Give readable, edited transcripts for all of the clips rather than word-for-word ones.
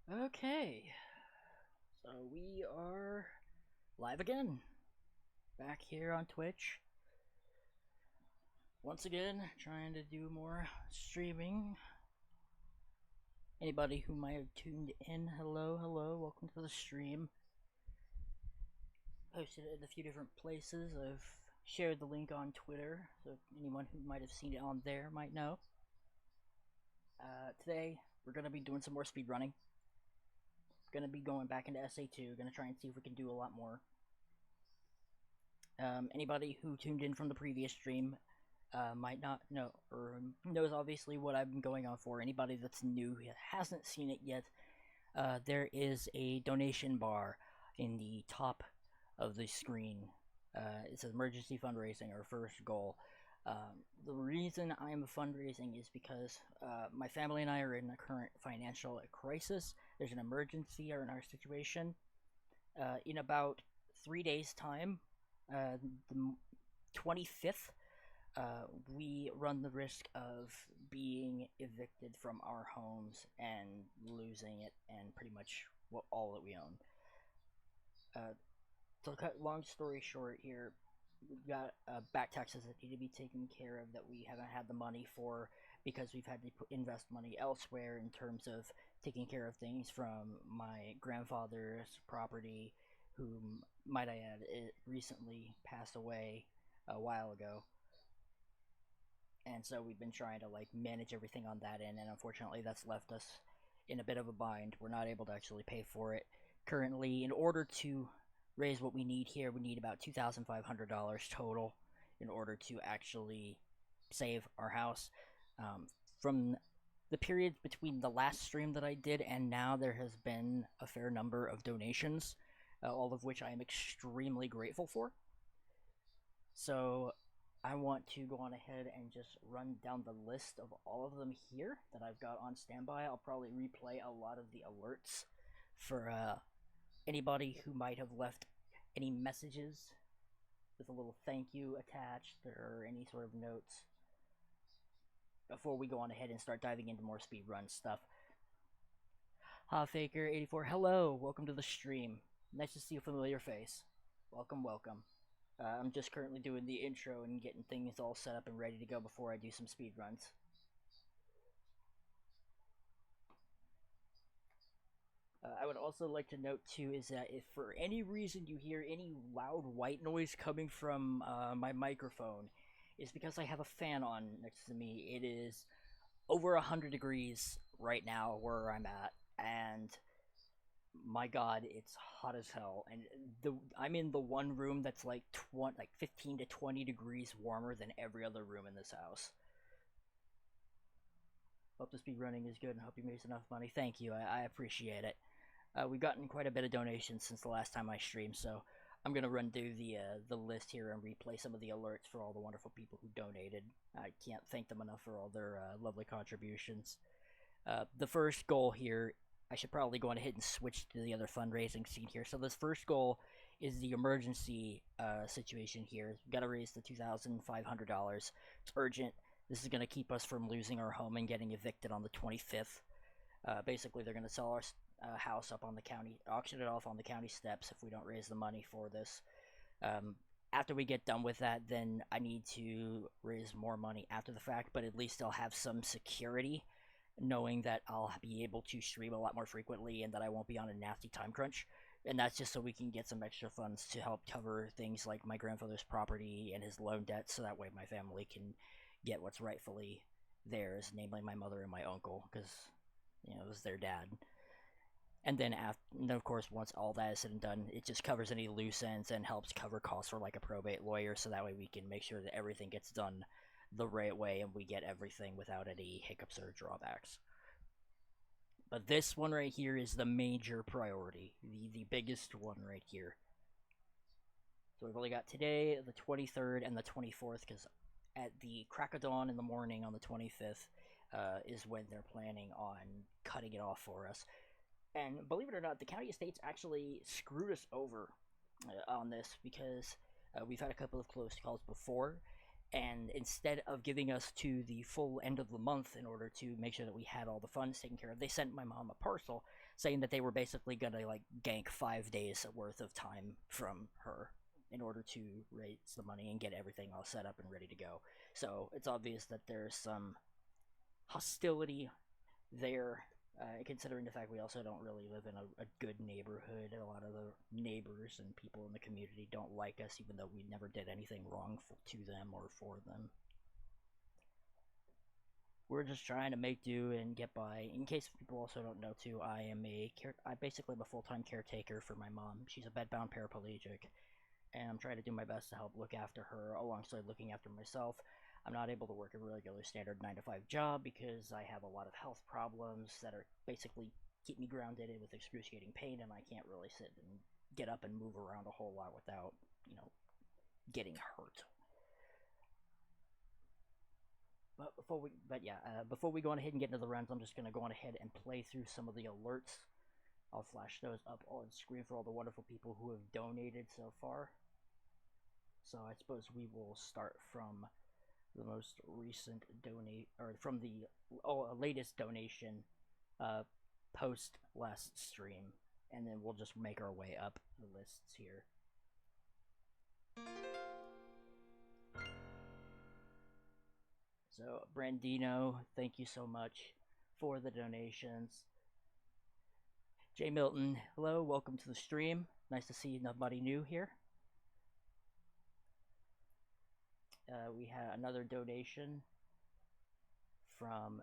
Okay, so we are live again, back here on Twitch. Once again, trying to do more streaming. Anybody who might have tuned in, hello, welcome to the stream. Posted it in a few different places. I've shared the link on Twitter, so anyone who might have seen it on there might know. Today, we're going to be doing some more speedrunning. Going to be going back into SA2, going to try and see if we can do a lot more. Anybody who tuned in from the previous stream might not know or knows obviously what I've been going on for. Anybody that's new who hasn't seen it yet, there is a donation bar in the top of the screen. It says emergency fundraising or first goal. The reason I'm fundraising is because my family and I are in a current financial crisis. There's an emergency in our situation. In about 3 days' time, the 25th, we run the risk of being evicted from our homes and losing it and pretty much all that we own. To cut long story short here, we've got back taxes that need to be taken care of that we haven't had the money for because we've had to invest money elsewhere in terms of taking care of things from my grandfather's property, who, might I add, it recently passed away a while ago. And so we've been trying to manage everything on that end, and unfortunately that's left us in a bit of a bind. We're not able to actually pay for it currently. In order to raise what we need here, we need about $2,500 total in order to actually save our house. From the period between the last stream that I did and now, there has been a fair number of donations, all of which I am extremely grateful for. So I want to go on ahead and just run down the list of all of them here that I've got on standby. I'll probably replay a lot of the alerts for anybody who might have left any messages with a little thank you attached or any sort of notes before we go on ahead and start diving into more speedrun stuff. Faker84, hello, welcome to the stream. Nice to see a familiar face. Welcome, welcome. I'm just currently doing the intro and getting things all set up and ready to go before I do some speedruns. I would also like to note too is that if for any reason you hear any loud white noise coming from my microphone, it's because I have a fan on next to me. It is over 100 degrees right now where I'm at, and my god, it's hot as hell. And I'm in the one room that's like 15 to 20 degrees warmer than every other room in this house. Hope the speed running is good and hope you made enough money. Thank you, I appreciate it. We've gotten quite a bit of donations since the last time I streamed, so I'm gonna run through the list here and replay some of the alerts for all the wonderful people who donated. I can't thank them enough for all their lovely contributions. The first goal here, I should probably go on ahead and switch to the other fundraising scene here. So this first goal is the emergency situation here. We've got to raise the $2,500. It's urgent. This is going to keep us from losing our home and getting evicted on the 25th. Basically, they're going to sell our house up on the county, auction it off on the county steps if we don't raise the money for this. After we get done with that, then I need to raise more money after the fact, but at least I'll have some security knowing that I'll be able to stream a lot more frequently and that I won't be on a nasty time crunch. And that's just so we can get some extra funds to help cover things like my grandfather's property and his loan debt, so that way my family can get what's rightfully theirs, namely my mother and my uncle, because, you know, it was their dad. And then, of course, once all that is said and done, it just covers any loose ends and helps cover costs for like a probate lawyer, so that way we can make sure that everything gets done the right way and we get everything without any hiccups or drawbacks. But this one right here is the major priority, the biggest one right here. So we've only got today, the 23rd, and the 24th, because at the crack of dawn in the morning on the 25th is when they're planning on cutting it off for us. And believe it or not, the county estates actually screwed us over on this, because we've had a couple of close calls before, And instead of giving us to the full end of the month in order to make sure that we had all the funds taken care of, they sent my mom a parcel saying that they were basically gonna like gank 5 days worth of time from her in order to raise the money and get everything all set up and ready to go. So it's obvious that there's some hostility there, considering the fact we also don't really live in a good neighborhood. A lot of the neighbors and people in the community don't like us, even though we never did anything wrong to them or for them. We're just trying to make do and get by. In case people also don't know too, I basically am a full-time caretaker for my mom. She's a bedbound paraplegic, and I'm trying to do my best to help look after her alongside looking after myself. I'm not able to work a regular standard 9-to-5 job because I have a lot of health problems that are basically keep me grounded with excruciating pain, and I can't really sit and get up and move around a whole lot without, getting hurt. Before we go on ahead and get into the rounds, I'm just going to go on ahead and play through some of the alerts. I'll flash those up on screen for all the wonderful people who have donated so far. So I suppose we will start from the most recent from the latest donation post last stream, and then we'll just make our way up the lists here. So Brandino, thank you so much for the donations. Jay Milton, hello, welcome to the stream. Nice to see nobody new here. We had another donation from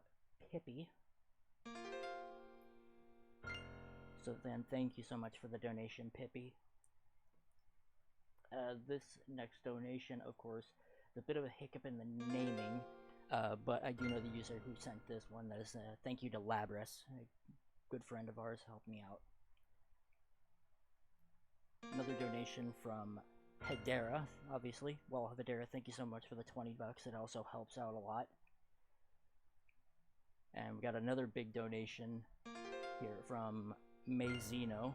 Pippi. So then, thank you so much for the donation, Pippi. This next donation, of course, is a bit of a hiccup in the naming, but I do know the user who sent this one. That is thank you to Labras, a good friend of ours, helped me out. Another donation from Hedera, obviously. Well, Hedera, thank you so much for the $20. It also helps out a lot. And we got another big donation here from Mazino.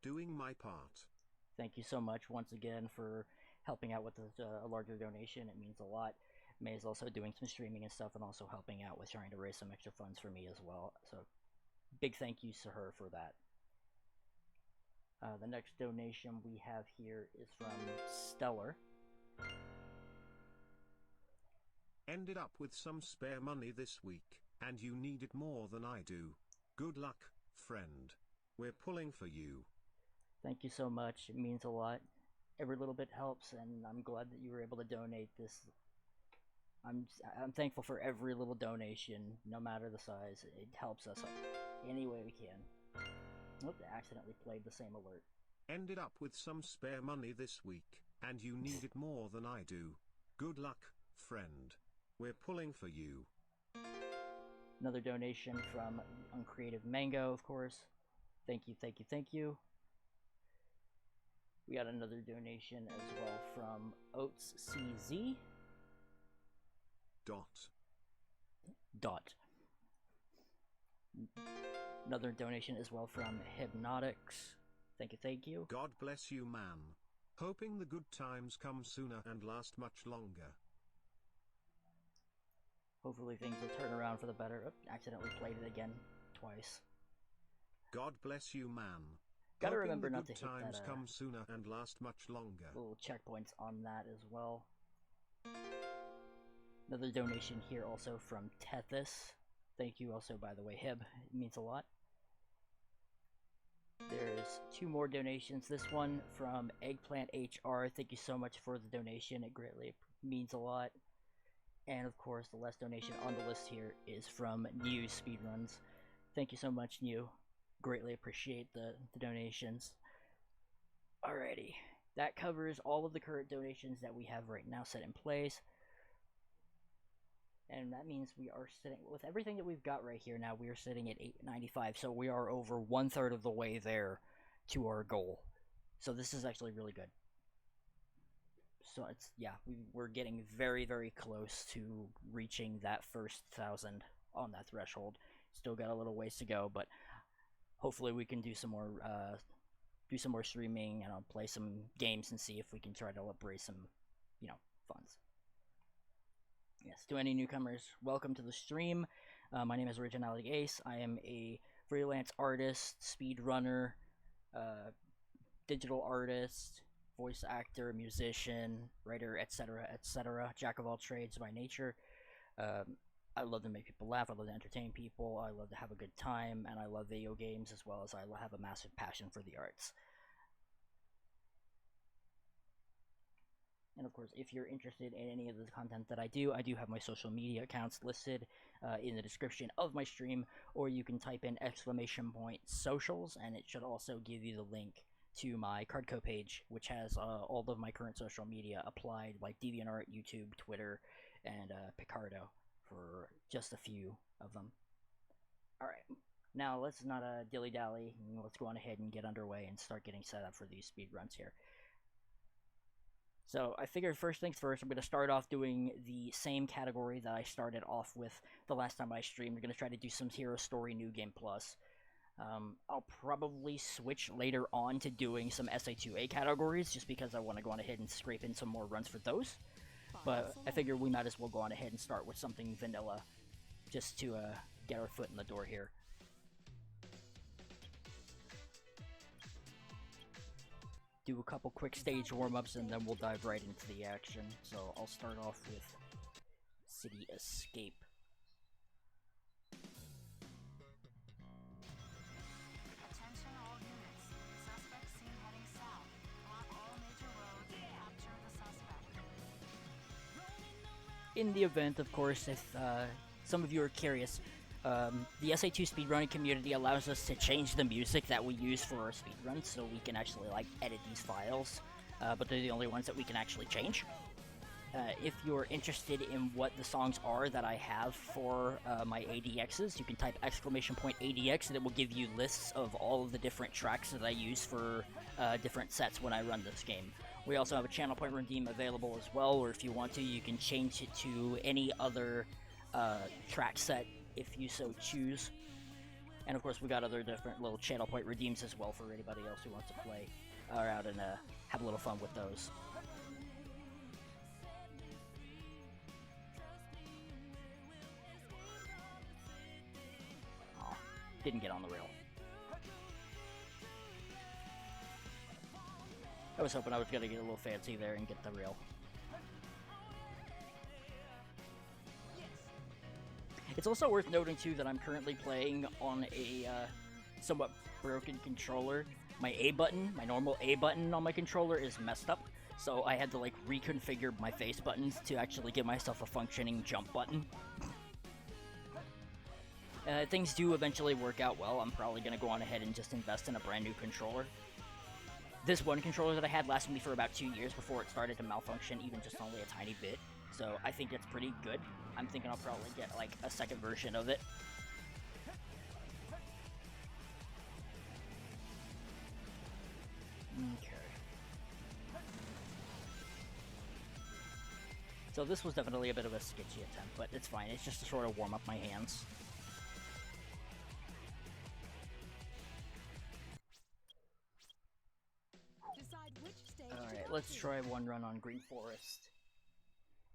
Doing my part. Thank you so much once again for helping out with a larger donation. It means a lot. May is also doing some streaming and stuff and also helping out with trying to raise some extra funds for me as well. So big thank yous to her for that. The next donation we have here is from Stellar. Ended up with some spare money this week, and you need it more than I do. Good luck, friend. We're pulling for you. Thank you so much. It means a lot. Every little bit helps, and I'm glad that you were able to donate this. I'm thankful for every little donation, no matter the size. It helps us any way we can. Oops, I accidentally played the same alert. Ended up with some spare money this week, and you need it more than I do. Good luck, friend. We're pulling for you. Another donation from Uncreative Mango, of course. Thank you, thank you, thank you. We got another donation as well from Oats CZ. Dot. Another donation as well from Hypnotics. Thank you, thank you. God bless you, man. Hoping the good times come sooner and last much longer. Hopefully things will turn around for the better. Oh, accidentally played it again twice. God bless you, man. Gotta remember not to hit that. Times come sooner and last much longer. Little checkpoints on that as well. Another donation here also from Tethys. Thank you also, by the way, Hib. It means a lot. There's 2 more donations. This one from Eggplant HR. Thank you so much for the donation. It greatly means a lot. And of course, the last donation on the list here is from New Speedruns. Thank you so much, New. Greatly appreciate the donations. Alrighty. That covers all of the current donations that we have right now set in place. And that means we are sitting, with everything that we've got right here now, we are sitting at 895. So we are over 1/3 of the way there to our goal. So this is actually really good. So it's, yeah, we're getting very, very close to reaching that first 1,000 on that threshold. Still got a little ways to go, but hopefully we can do some more streaming and I'll play some games and see if we can try to raise some, funds. Yes, to any newcomers, welcome to the stream. My name is Originality Ace. I am a freelance artist, speedrunner, digital artist, voice actor, musician, writer, etc., etc. Jack of all trades by nature. I love to make people laugh. I love to entertain people. I love to have a good time, and I love video games as well as I have a massive passion for the arts. And of course, if you're interested in any of the content that I do have my social media accounts listed in the description of my stream, or you can type in !socials, and it should also give you the link to my Cardco page, which has all of my current social media applied, like DeviantArt, YouTube, Twitter, and Picardo, for just a few of them. Alright, now let's not dilly-dally, let's go on ahead and get underway and start getting set up for these speedruns here. So I figured first things first, I'm going to start off doing the same category that I started off with the last time I streamed. I'm going to try to do some Hero Story New Game Plus. I'll probably switch later on to doing some SA2A categories, just because I want to go on ahead and scrape in some more runs for those. But I figure we might as well go on ahead and start with something vanilla, just to get our foot in the door here. Do a couple quick stage warm-ups, and then we'll dive right into the action. So I'll start off with City Escape. Attention all units. Suspect seen heading south. Block all major roads and capture the suspect. In the event, of course, if some of you are curious, the SA2 speedrunning community allows us to change the music that we use for our speedruns, so we can actually like edit these files, but they're the only ones that we can actually change. If you're interested in what the songs are that I have for my ADXs, you can type !ADX, and it will give you lists of all of the different tracks that I use for different sets when I run this game. We also have a channel point redeem available as well, or if you want to, you can change it to any other track set if you so choose. And of course, we got other different little channel point redeems as well for anybody else who wants to play around and have a little fun with those. Oh, didn't get on the rail. I was hoping I was gonna get a little fancy there and get the rail. It's also worth noting, too, that I'm currently playing on a somewhat broken controller. My A button, my normal A button on my controller is messed up, so I had to, like, reconfigure my face buttons to actually give myself a functioning jump button. Things do eventually work out well. I'm probably going to go on ahead and just invest in a brand new controller. This one controller that I had lasted me for about 2 years before it started to malfunction, even just only a tiny bit. So I think it's pretty good. I'm thinking I'll probably get like a second version of it. Okay. So this was definitely a bit of a sketchy attempt, but it's fine. It's just to sort of warm up my hands. Alright, let's try one run on Green Forest.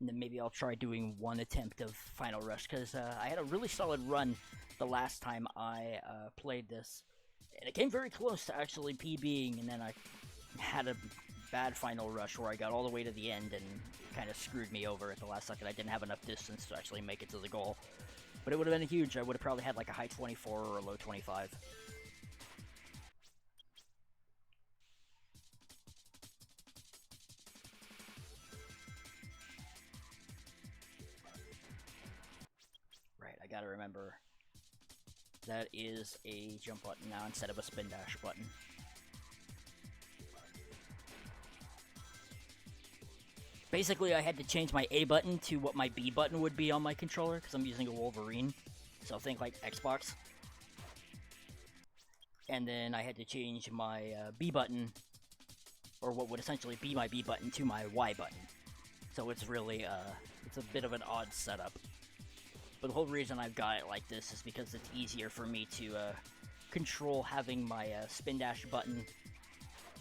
And then maybe I'll try doing one attempt of Final Rush, because I had a really solid run the last time I played this. And it came very close to actually PBing, and then I had a bad Final Rush where I got all the way to the end and kind of screwed me over at the last second. I didn't have enough distance to actually make it to the goal. But it would have been huge. I would have probably had like a high 24 or a low 25. I gotta remember, that is a jump button now instead of a spin dash button. Basically, I had to change my A button to what my B button would be on my controller, because I'm using a Wolverine, so think like Xbox. And then I had to change my B button, or what would essentially be my B button, to my Y button. So it's really, it's a bit of an odd setup. But the whole reason I've got it like this is because it's easier for me to control having my spin dash button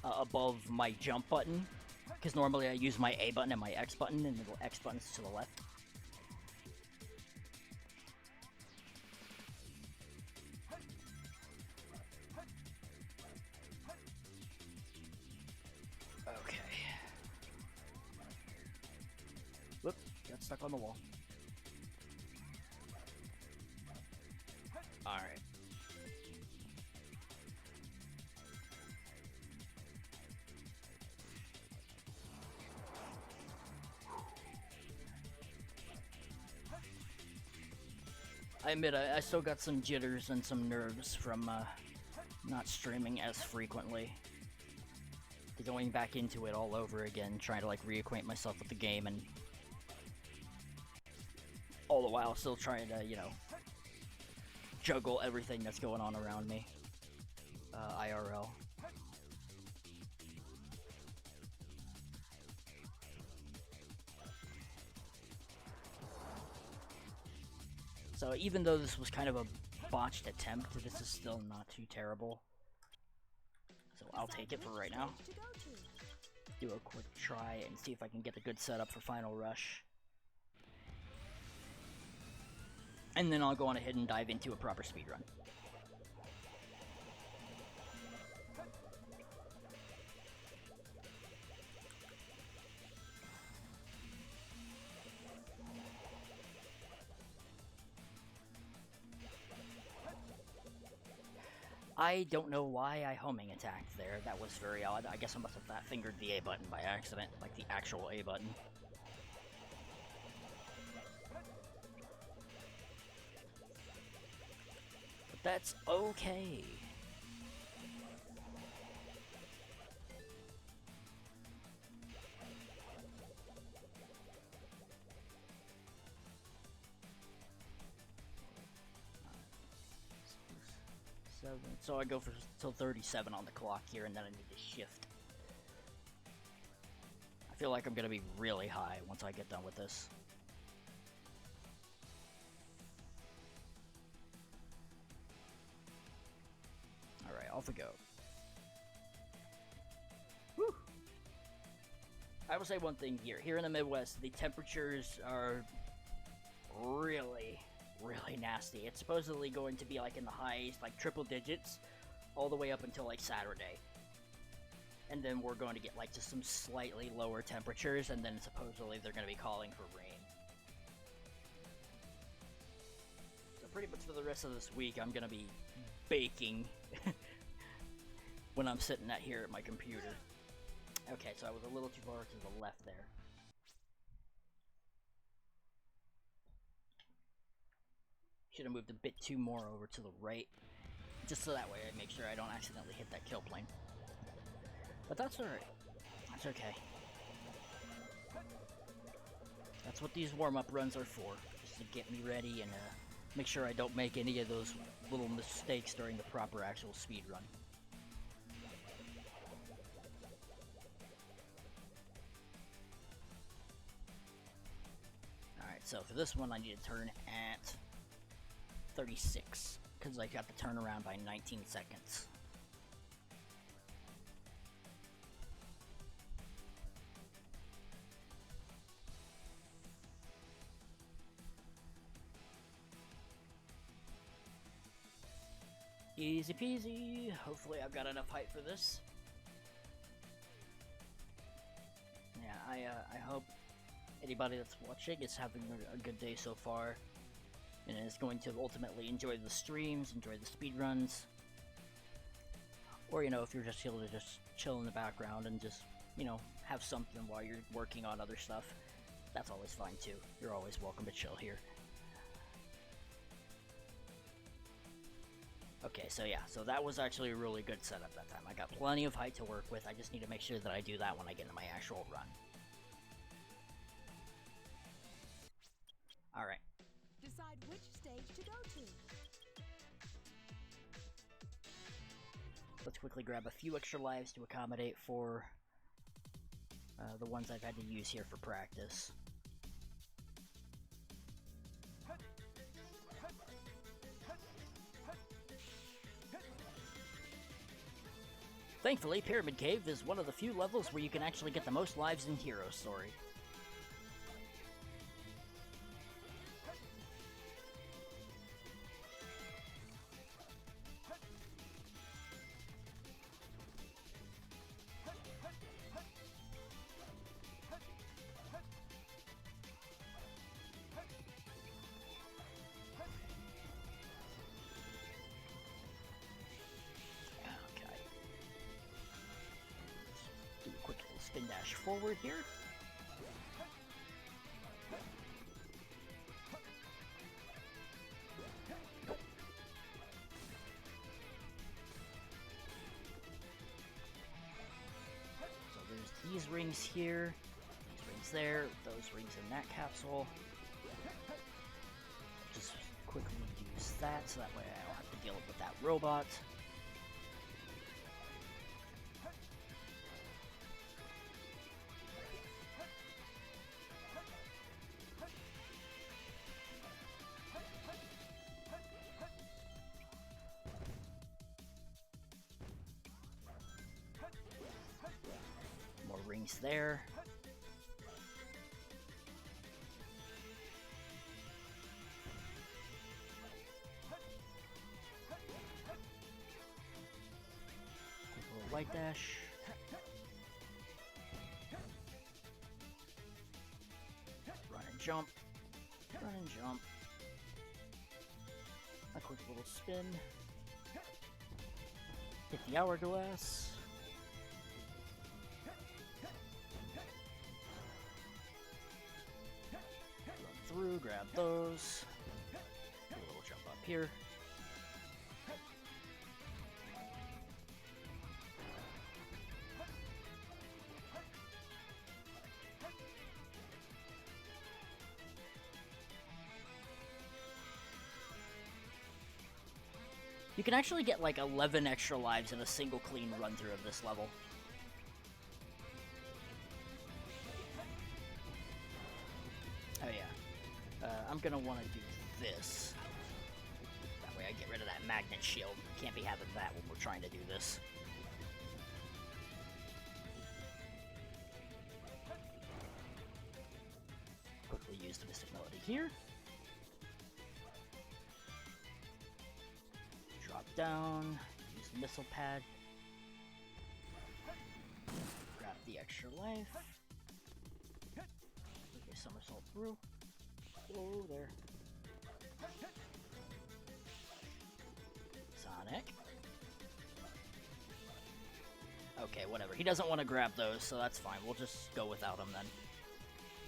above my jump button, Because normally I use my A button and my X button, and the X button's to the left. Okay. Whoop, got stuck on the wall. Alright. I admit I still got some jitters and some nerves from not streaming as frequently. Going back into it all over again, trying to like reacquaint myself with the game, and all the while still trying to, you know, juggle everything that's going on around me. IRL. So even though this was kind of a botched attempt, this is still not too terrible. So I'll take it for right now. Do a quick try and see if I can get the good setup for Final Rush. And then I'll go on ahead and dive into a proper speedrun. I don't know why I homing attacked there. That was very odd. I guess I must have fat fingered the A button by accident, like the actual A button. But that's okay. So I go for till 37 on the clock here, and then I need to shift. I feel like I'm gonna be really high once I get done with this. Alright, off we go. Whew. I will say one thing here. Here in the Midwest, the temperatures are really nasty. It's supposedly going to be like in the highs, like triple digits, all the way up until like Saturday. And then we're going to get like just some slightly lower temperatures, and then supposedly they're going to be calling for rain. So pretty much for the rest of this week, I'm going to be baking when I'm sitting here at my computer. Okay, so I was a little too far to the left there. Should have moved a bit too more over to the right, just so that way I make sure I don't accidentally hit that kill plane. But that's alright. That's okay. That's what these warm-up runs are for, just to get me ready and make sure I don't make any of those little mistakes during the proper actual speed run. Alright, so for this one I need to turn at 36, because I got the turnaround by 19 seconds. Easy peasy. Hopefully I've got enough height for this. Yeah, I hope anybody that's watching is having a good day so far, and is going to ultimately enjoy the streams, enjoy the speedruns. Or, you know, if you're just able to just chill in the background and just, you know, have something while you're working on other stuff, that's always fine too. You're always welcome to chill here. Okay, so yeah, so that was actually a really good setup that time. I got plenty of height to work with. I just need to make sure that I do that when I get into my actual run. Alright. Decide which stage to go to. Let's quickly grab a few extra lives to accommodate for the ones I've had to use here for practice. Thankfully, Pyramid Cave is one of the few levels where you can actually get the most lives in Hero Story. Spin dash forward here. So there's these rings here, these rings there, those rings in that capsule. Just quickly use that so that way I don't have to deal with that robot. Rings there. Quick little light dash. Run and jump. Run and jump. A quick little spin. Hit the hourglass. Through, grab those. Do a little jump up here. You can actually get like 11 extra lives in a single clean run through of this level. Oh yeah. I'm gonna want to do this. That way I get rid of that magnet shield. Can't be having that when we're trying to do this. Quickly use the Mystic Melody here. Drop down. Use the missile pad. Grab the extra life. Okay, somersault through. Oh, there. Sonic. Okay, whatever. He doesn't want to grab those, so that's fine. We'll just go without him then.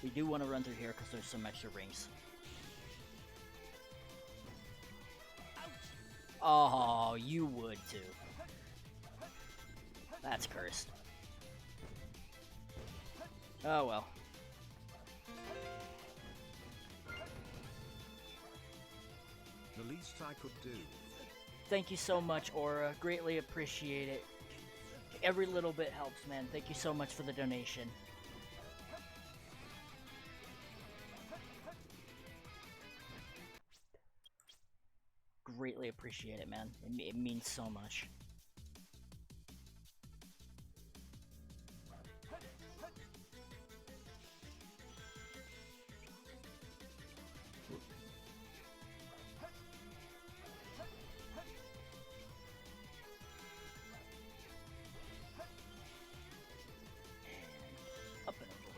We do want to run through here because there's some extra rings. Oh, you would too. That's cursed. Oh well. The least I could do. Thank you so much, Aura. Greatly appreciate it. Every little bit helps, man. Thank you so much for the donation. Greatly appreciate it, man. It means so much.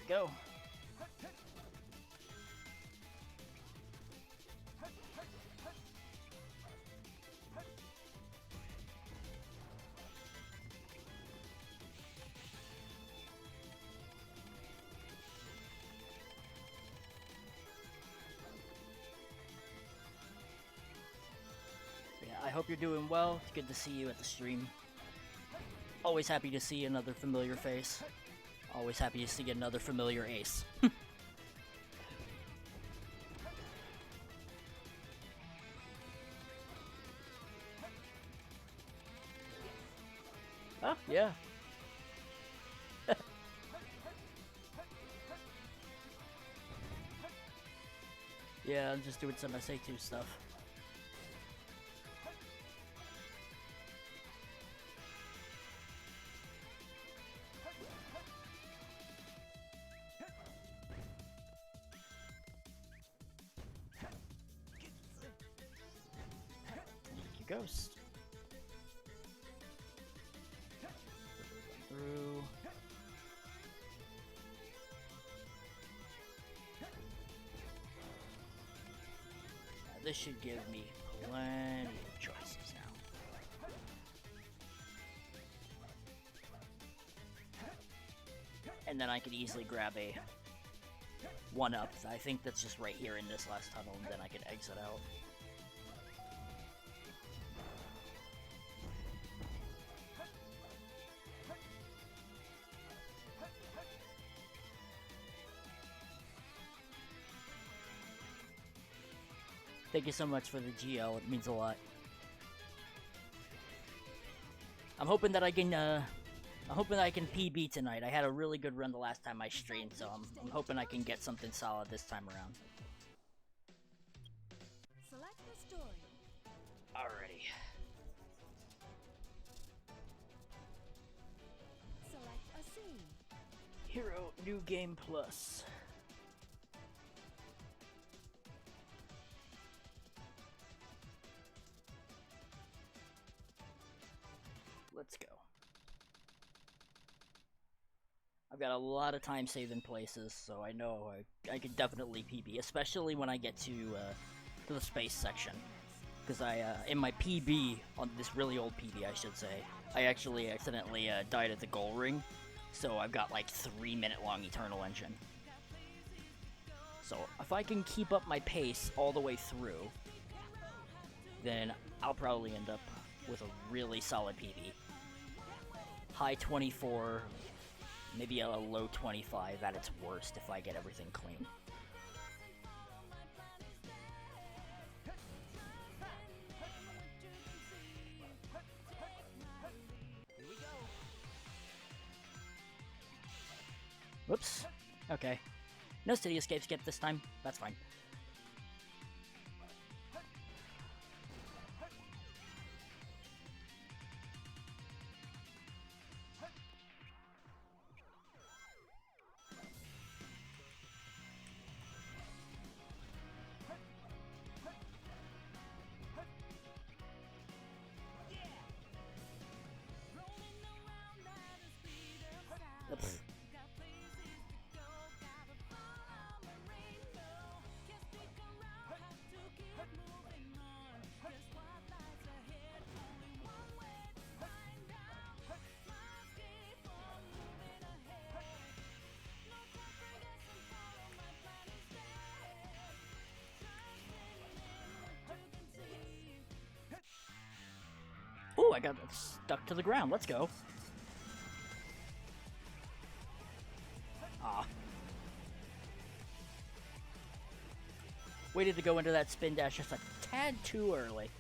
Go. Yeah, I hope you're doing well. It's good to see you at the stream. Always happy to see another familiar face. Always happy to see another familiar ace. Oh, yeah. Yeah, I'm just doing some SA2 stuff. ghost. Through. This should give me plenty of choices now. And then I could easily grab a 1-up. I think that's just right here in this last tunnel, and then I can exit out. Thank you so much for the GL, it means a lot. I'm hoping that I can PB tonight. I had a really good run the last time I streamed, so I'm hoping I can get something solid this time around. Select the story. Alrighty. Select a scene. Hero New Game Plus. Let's go. I've got a lot of time saving places, so I know I can definitely PB, especially when I get to the space section. Because in my PB, on this really old PB I should say, I actually accidentally died at the goal ring, so I've got like 3-minute long Eternal Engine. So if I can keep up my pace all the way through, then I'll probably end up with a really solid PB. High 24, maybe a low 25 at its worst if I get everything clean. Whoops. Okay. No city escape skip this time. That's fine. Oops. Ooh, I got stuck to the ground. Let's go. Ah. Waited to go into that spin dash just a tad too early.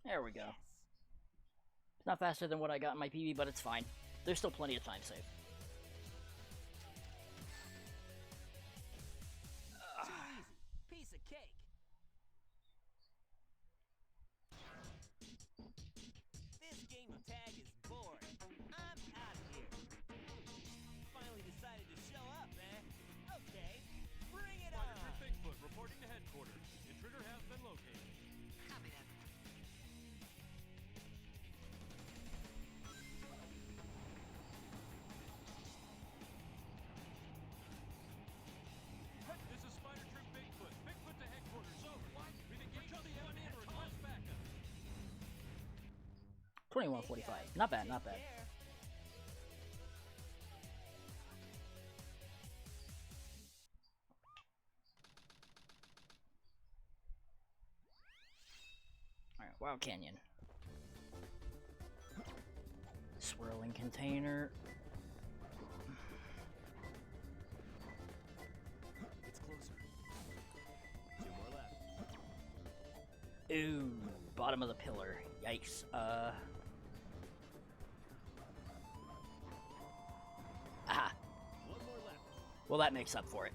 There we go. It's not faster than what I got in my PB, but it's fine. There's still plenty of time save. Piece of cake. This game of tag is boring. I'm out of here. Finally decided to show up, eh? Okay, bring it on. Bigfoot reporting to headquarters. Intruder has been located. Copy that. This is Spider Troop Bigfoot. Bigfoot to headquarters. Over. What? We've engaged the enemy and request backup. 21:45. Not bad, not bad. Alright, Wild Canyon. Swirling container. It's closer. 2 more left. Ooh, bottom of the pillar. Yikes. Aha. 1 more left. Well, that makes up for it.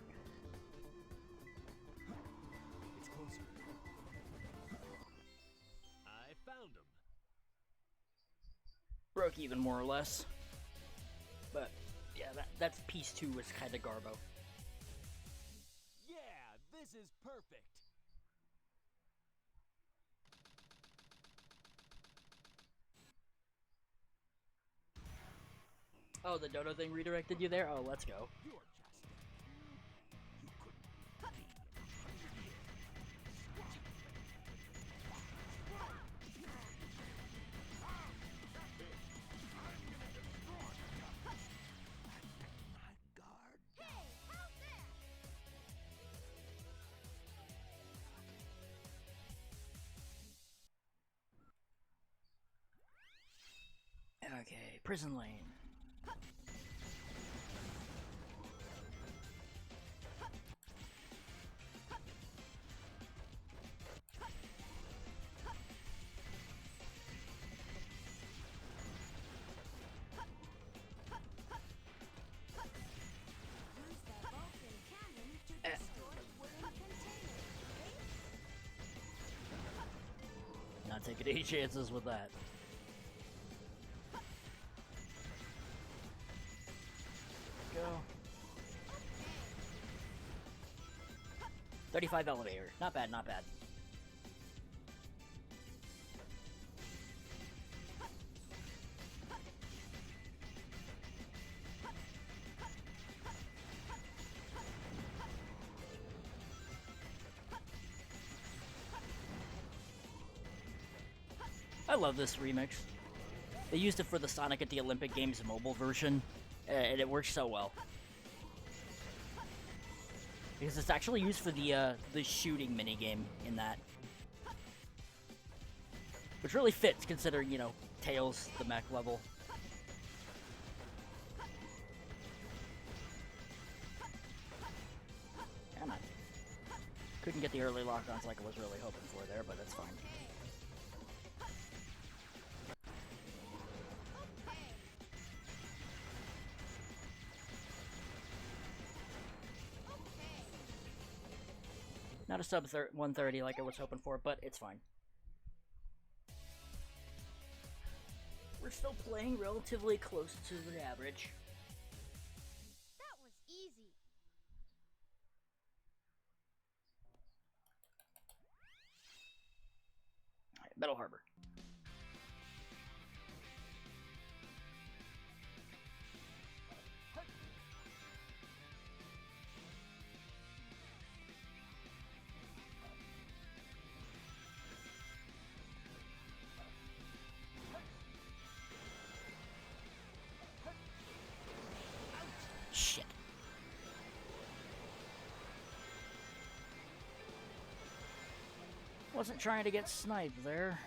It's closer. I found him. Broke even more or less. But, Yeah, that's piece 2 was kind of garbo. Yeah, this is perfect. Oh, the dodo thing redirected you there? Oh, let's go. You're just a kid. You couldn't be 100 years. My guard. Hey, how's that? Okay, prison lane. Use the Vulcan cannon to destroy wooden containers. Not taking any chances with that. Go. 35 elevator. Not bad, not bad. I love this remix. They used it for the Sonic at the Olympic Games mobile version, and it works so well. Because it's actually used for the shooting minigame in that. Which really fits, considering, you know, Tails, the mech level. Come on. Couldn't get the early lock-ons like I was really hoping for there, but that's fine. Not a sub 130 like I was hoping for, but it's fine. We're still playing relatively close to the average. That was easy. Alright, Metal Harbor. Shit. Wasn't trying to get sniped there.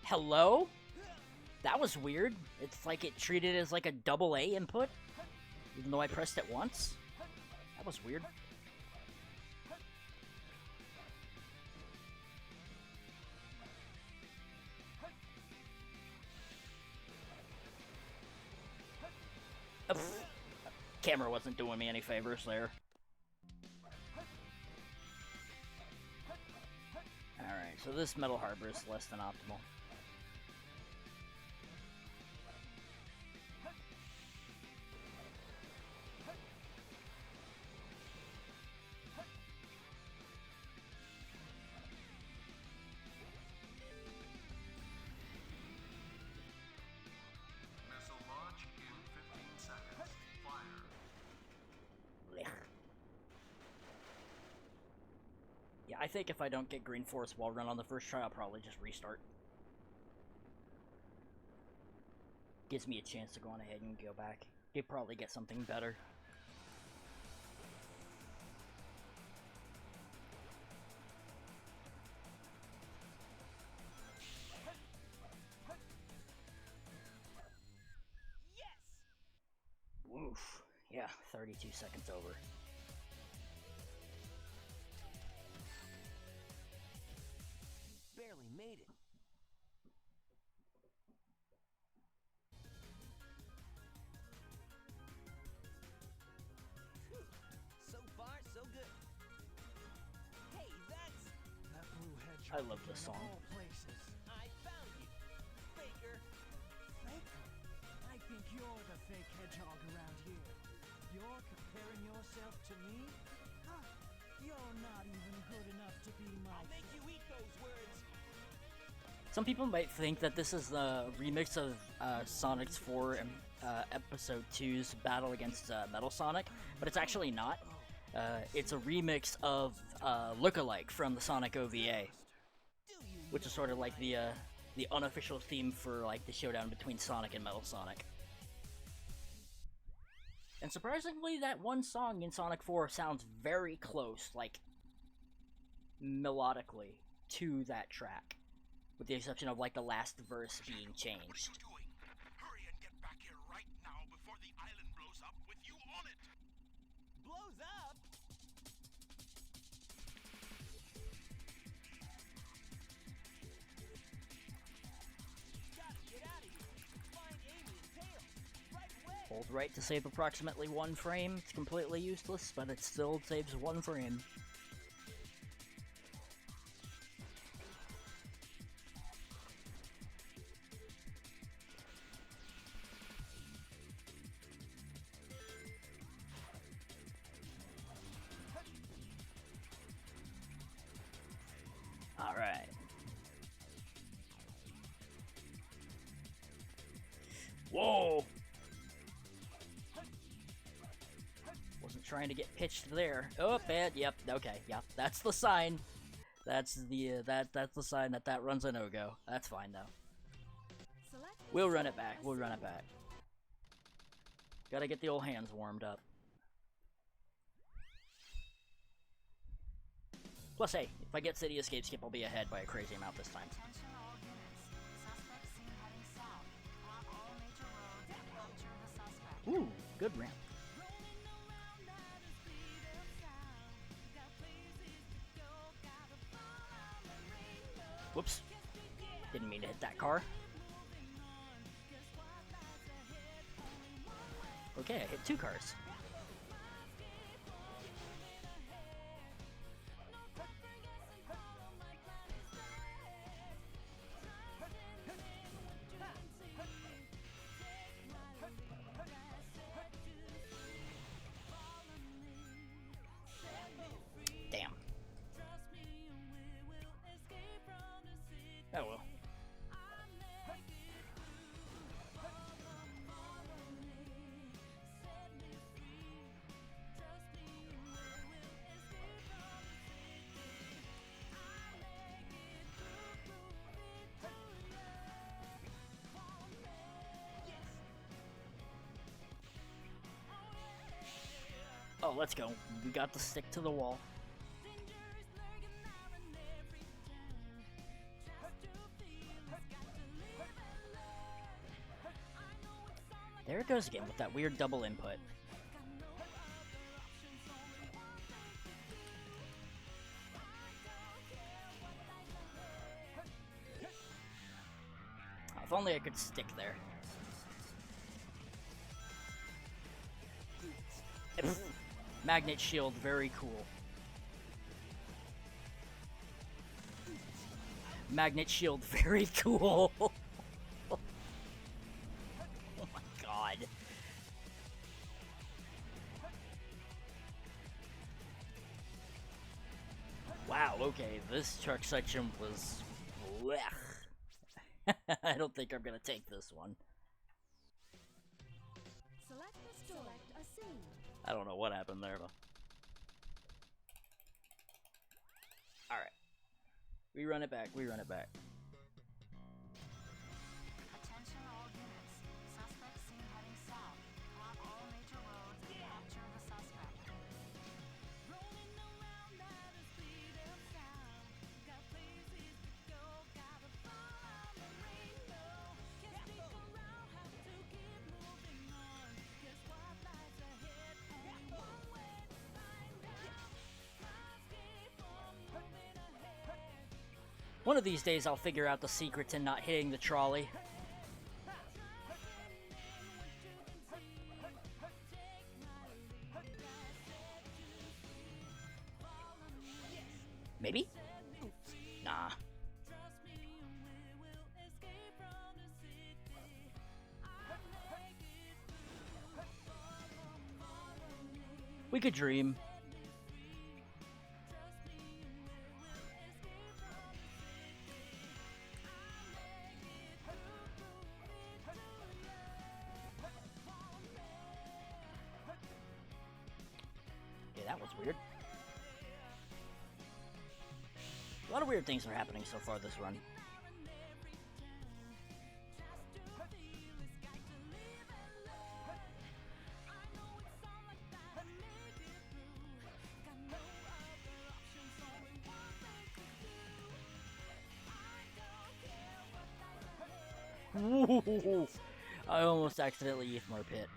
Hello? That was weird. It's like it treated it as like a double A input, even though I pressed it once. That was weird. Camera wasn't doing me any favors there. Alright, so this Metal Harbor is less than optimal. Missile launch in 15 seconds. Fire. Yeah, I think if I don't get Green Force Wall Run on the first try, I'll probably just restart. Gives me a chance to go on ahead and go back. You probably get something better. Yes! Woof. Yeah, 32 seconds over. Barely made it. Phew. So far, so good. Hey, that's... That blue hedgehog. I love this of song. all places. I found you. You're comparing yourself to me? Huh. You're not even good enough to be my I'll make you eat those words. Some people might think that this is the remix of Sonic's 4 Episode 2's battle against Metal Sonic, but it's actually not. It's a remix of Lookalike from the Sonic OVA, which is sort of like the unofficial theme for like the showdown between Sonic and Metal Sonic. And surprisingly, that one song in Sonic 4 sounds very close, like melodically, to that track, with the exception of like the last verse being changed. What are you doing? Hurry and get back here right now before the island blows up with you on it! Blows up? Gotta get out of here. Find Amy and Tails. Right away. Hold right to save approximately 1 frame. It's completely useless, but it still saves 1 frame. Alright. Whoa! Wasn't trying to get pitched there. Oh, bad. Yep. Okay. Yep. That's the sign. That's the that's the sign that runs a no-go. That's fine though. Select We'll run it back. We'll run it back. Gotta get the old hands warmed up. Plus, hey, if I get City Escape Skip, I'll be ahead by a crazy amount this time. Attention all units. Suspect seen heading south. Block all major roads and capture the suspect. Ooh, good ramp. Whoops. Didn't mean to hit that car. Okay, I hit 2 cars. Damn. Oh well. Oh, let's go. We got the stick to the wall. There it goes again with that weird double input. Oh, if only I could stick there. Magnet shield, very cool. Magnet shield, very cool. Oh my god. Wow, okay, this truck section was blech. I don't think I'm gonna take this one. Select a scene. I don't know what happened there, but... Alright. We run it back, we run it back. Attention all units. Suspect seen heading south. Block all major roads and capture the suspect. One of these days I'll figure out the secret to not hitting the trolley. Maybe? Nah. We could dream. Okay, that was weird. A lot of weird things are happening so far this run. Ooh, I almost accidentally used my pit.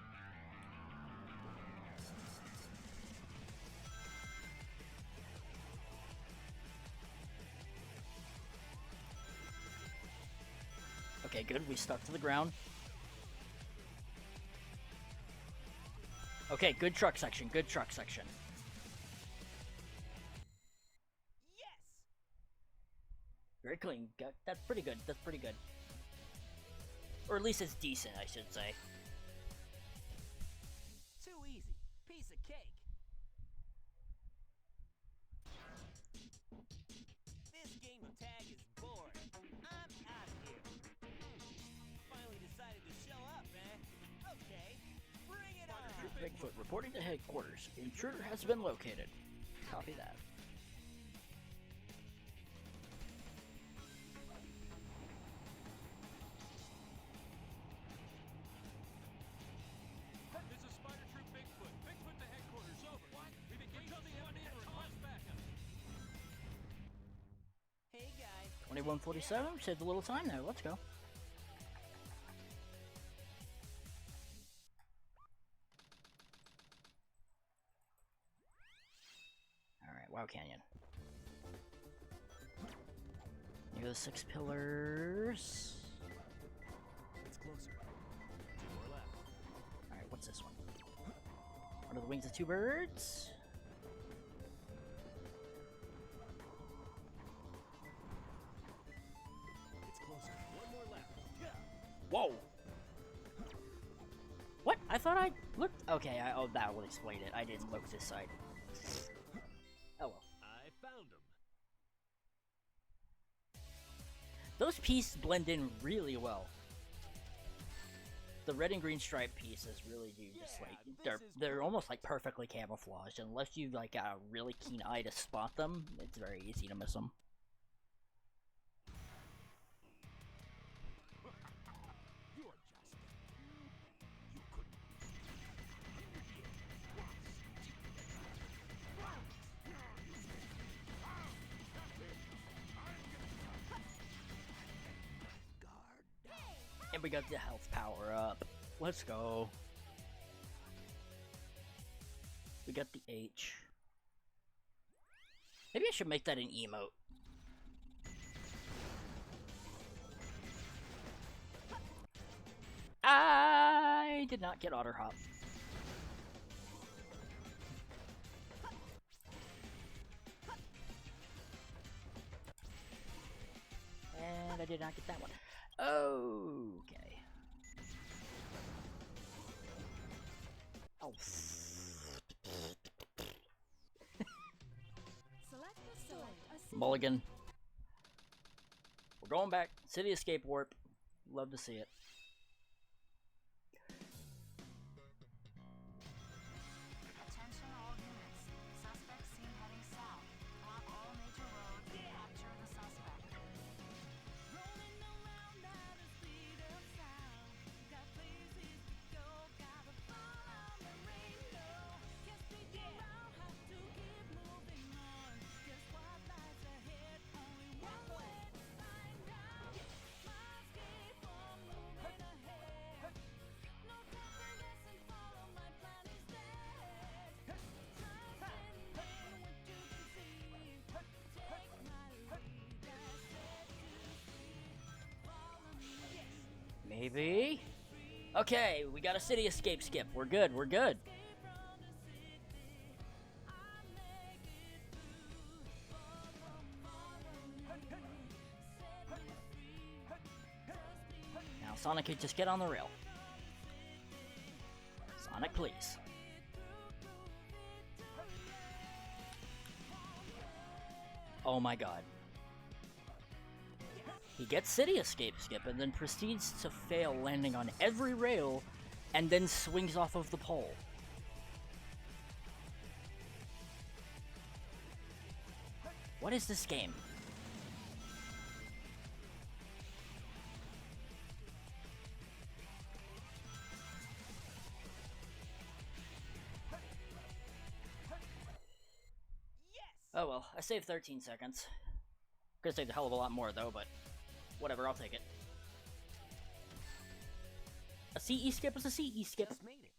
Okay, good. We stuck to the ground. Okay, good truck section. Good truck section. Yes! Very clean. That's pretty good. That's pretty good. Or at least it's decent, I should say. Too easy. Piece of cake. This game of tag is boring. I'm out of here. Finally decided to show up, eh? Okay, bring it on. Bigfoot reporting to headquarters. Intruder has been located. Copy that. This is Spider Troop Bigfoot. Bigfoot to headquarters. Over. What? We've engaged the enemy and request backup. Hey guys. 2147. Saved a little time there. Let's go. Alright, Wow Canyon. Near the 6 pillars. It's closer. 2 more left. Alright, what's this one? Under the wings of 2 birds. It's closer. 1 more left. Yeah. Whoa! What? I thought I looked. Okay, oh, that would explain it. I didn't look this side. Oh well. I found him. Those pieces blend in really well. The red and green stripe pieces really do just like they're almost like perfectly camouflaged. Unless you like got a really keen eye to spot them, it's very easy to miss them. You are just. You couldn't. And we got the health power up. Let's go. We got the H. Maybe I should make that an emote. I did not get otter hop. And I did not get that one. Okay. Oh. Select the sword. Mulligan. We're going back. City Escape Warp. Love to see it. Attention all units. Suspect seen heading south. Block all major roads and capture the suspect. Rolling around at the speed of sound. Got places to go, gotta follow the rainbow. Can't stick around, have to keep moving on. Guess what lies ahead? Only one way to find out. Must keep on moving ahead. No time for guessing, follow my plan instead. Trust in what you can see. Take my lead, I said to see. Follow me. Maybe? Okay, we got a City Escape skip. We're good, we're good. Now Sonic could just get on the rail. Sonic, please. Oh my god. He gets City Escape Skip and then proceeds to fail, landing on every rail, and then swings off of the pole. What is this game? Oh well, I saved 13 seconds. Could've saved a hell of a lot more though, but whatever, I'll take it. A CE skip is a CE skip. Just made it.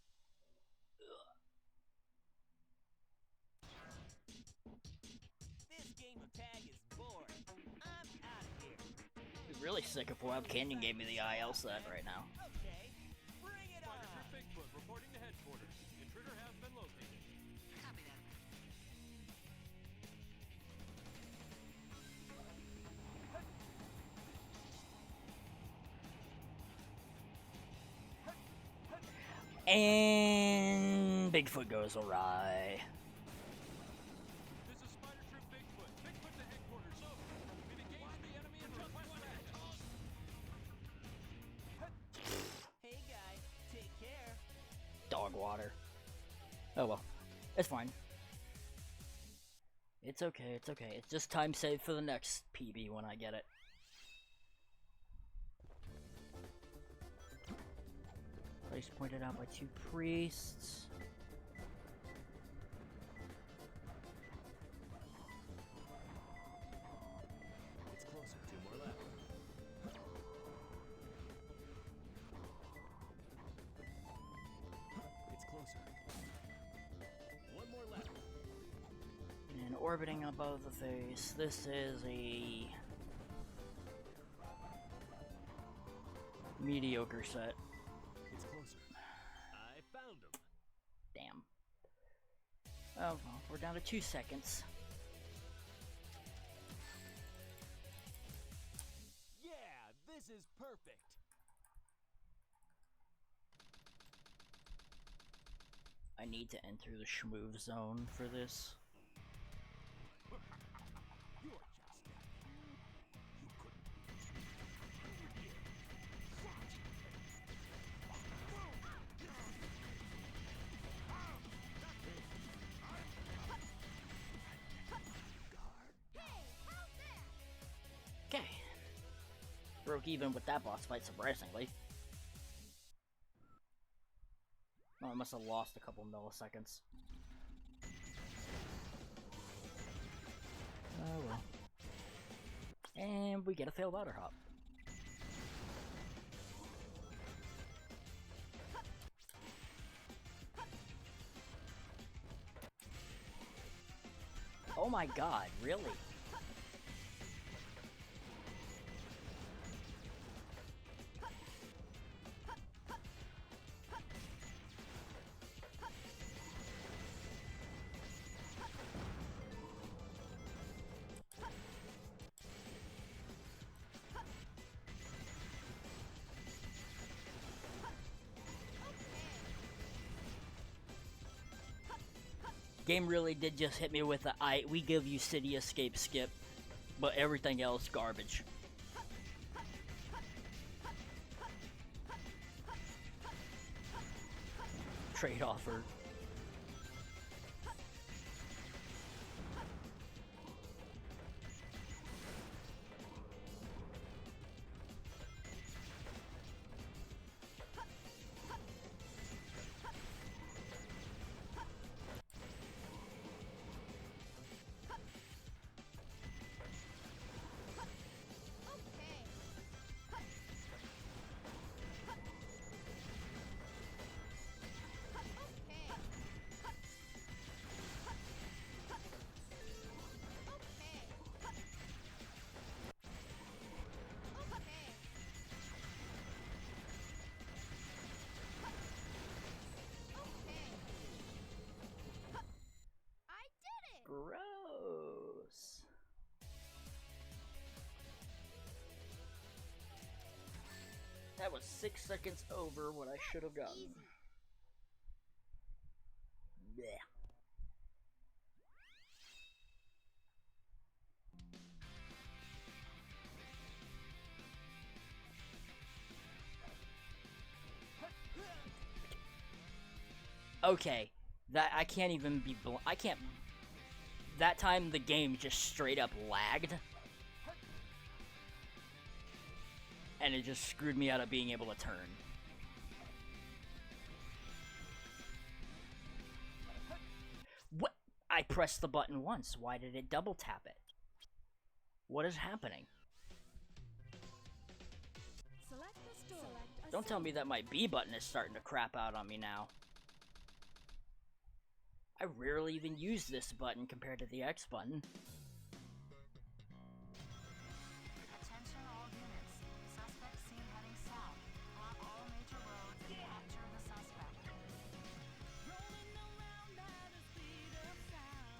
This game of tag is boring. I'm out of here. I'm really sick of Wild Canyon gave me the IL set right now. Okay, bring it on. Spider Bigfoot reporting to headquarters. Intruder has been located. Copy that. And Bigfoot goes awry. This is Spider Troop Bigfoot. Bigfoot to headquarters. Over. We've engaged the enemy and request backup. Hey guys, take care. Dog water. Oh well. It's fine. It's okay, it's okay. It's just time saved for the next PB when I get it. Place pointed out by 2 priests. It's closer. 2 more left. It's closer. 1 more left. And orbiting above the face. This is a mediocre set. It's closer. I found him. Damn. Oh well, we're down to 2 seconds. Yeah, this is perfect. I need to enter the schmoove zone for this. You're just you couldn't. Okay. Broke even with that boss fight, surprisingly. Oh, I must have lost a couple milliseconds. Oh well. And we get a failed ladder hop. Oh my god, really? Game really did just hit me with the we give you City Escape Skip, but everything else garbage. Trade offer. Gross. That was 6 seconds over what I should have gotten. Blech. Okay, that I can't even be. I can't. That time the game just straight up lagged, and it just screwed me out of being able to turn. What? I pressed the button once. Why did it double tap it? What is happening? Select the store. Don't tell me that my B button is starting to crap out on me now. I rarely even use this button compared to the X button. Attention all units. Suspect seen heading south. Block all major roads and capture the suspect. Rolling around at the speed of sound.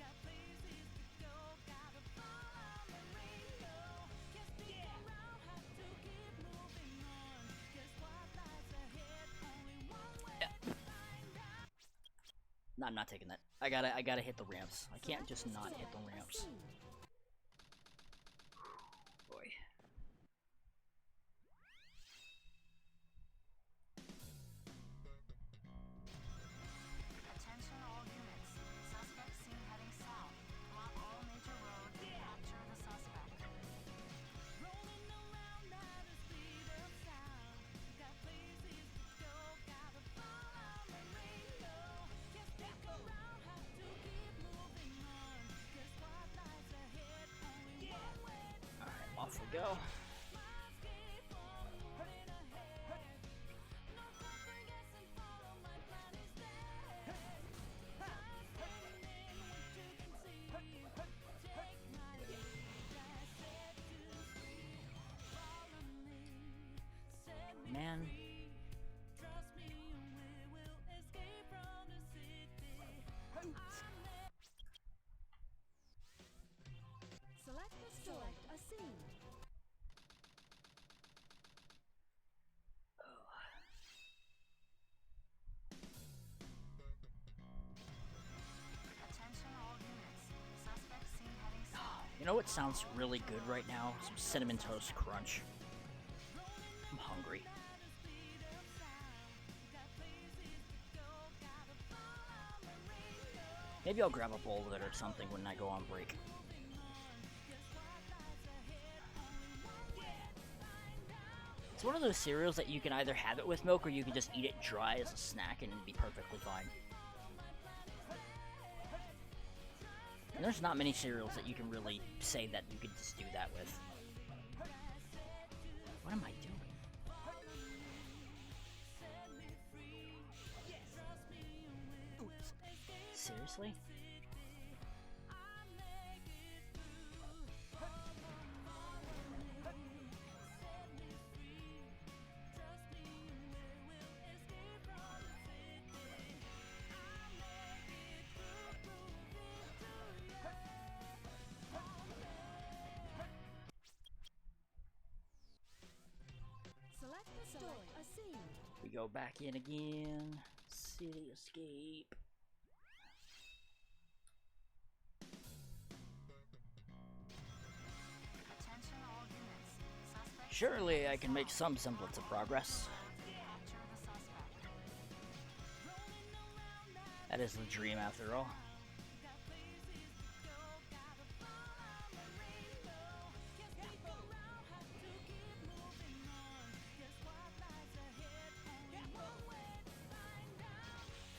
Got places to go, gotta follow the rainbow. Can't stick around, have to keep moving on. Guess what lies ahead? Only one way to find out. No, I'm not taking that. I gotta hit the ramps. I can't just not hit the ramps. Boy. Attention all units. Suspect seen heading south. Block all major roads and capture the suspect. Rolling around at the speed of sound. Got places to go, gotta follow the rainbow. Can't stick around, have to keep moving on. Guess what lies ahead? Only one way to Alright, off we go. Miles keep on moving ahead. No time for guessing, follow my plan instead. Just bring in what you can see. Take my lead, I set you free. Follow me, set me Man. free. Trust me, we will escape from the city. Select the store, a scene. Attention all units. Suspect seen heading south. You know what sounds really good right now? Some Cinnamon Toast Crunch. I'm hungry. Maybe I'll grab a bowl of it or something when I go on break. It's one of those cereals that you can either have it with milk or you can just eat it dry as a snack and it'd be perfectly fine. And there's not many cereals that you can really say that you could just do that with. What am I doing? Seriously? Select the store, a scene. We go back in again. City escape. Attention all units. Suspect Surely I can make some semblance of progress. capture the suspect. That is the dream after all.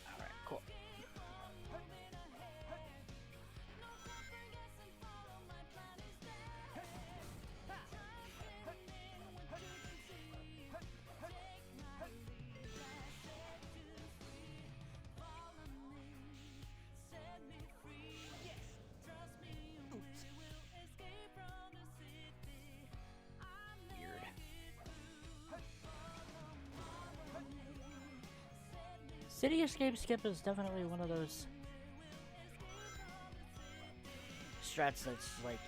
Alright, cool. Weird. City Escape Skip is definitely one of those strats that's like,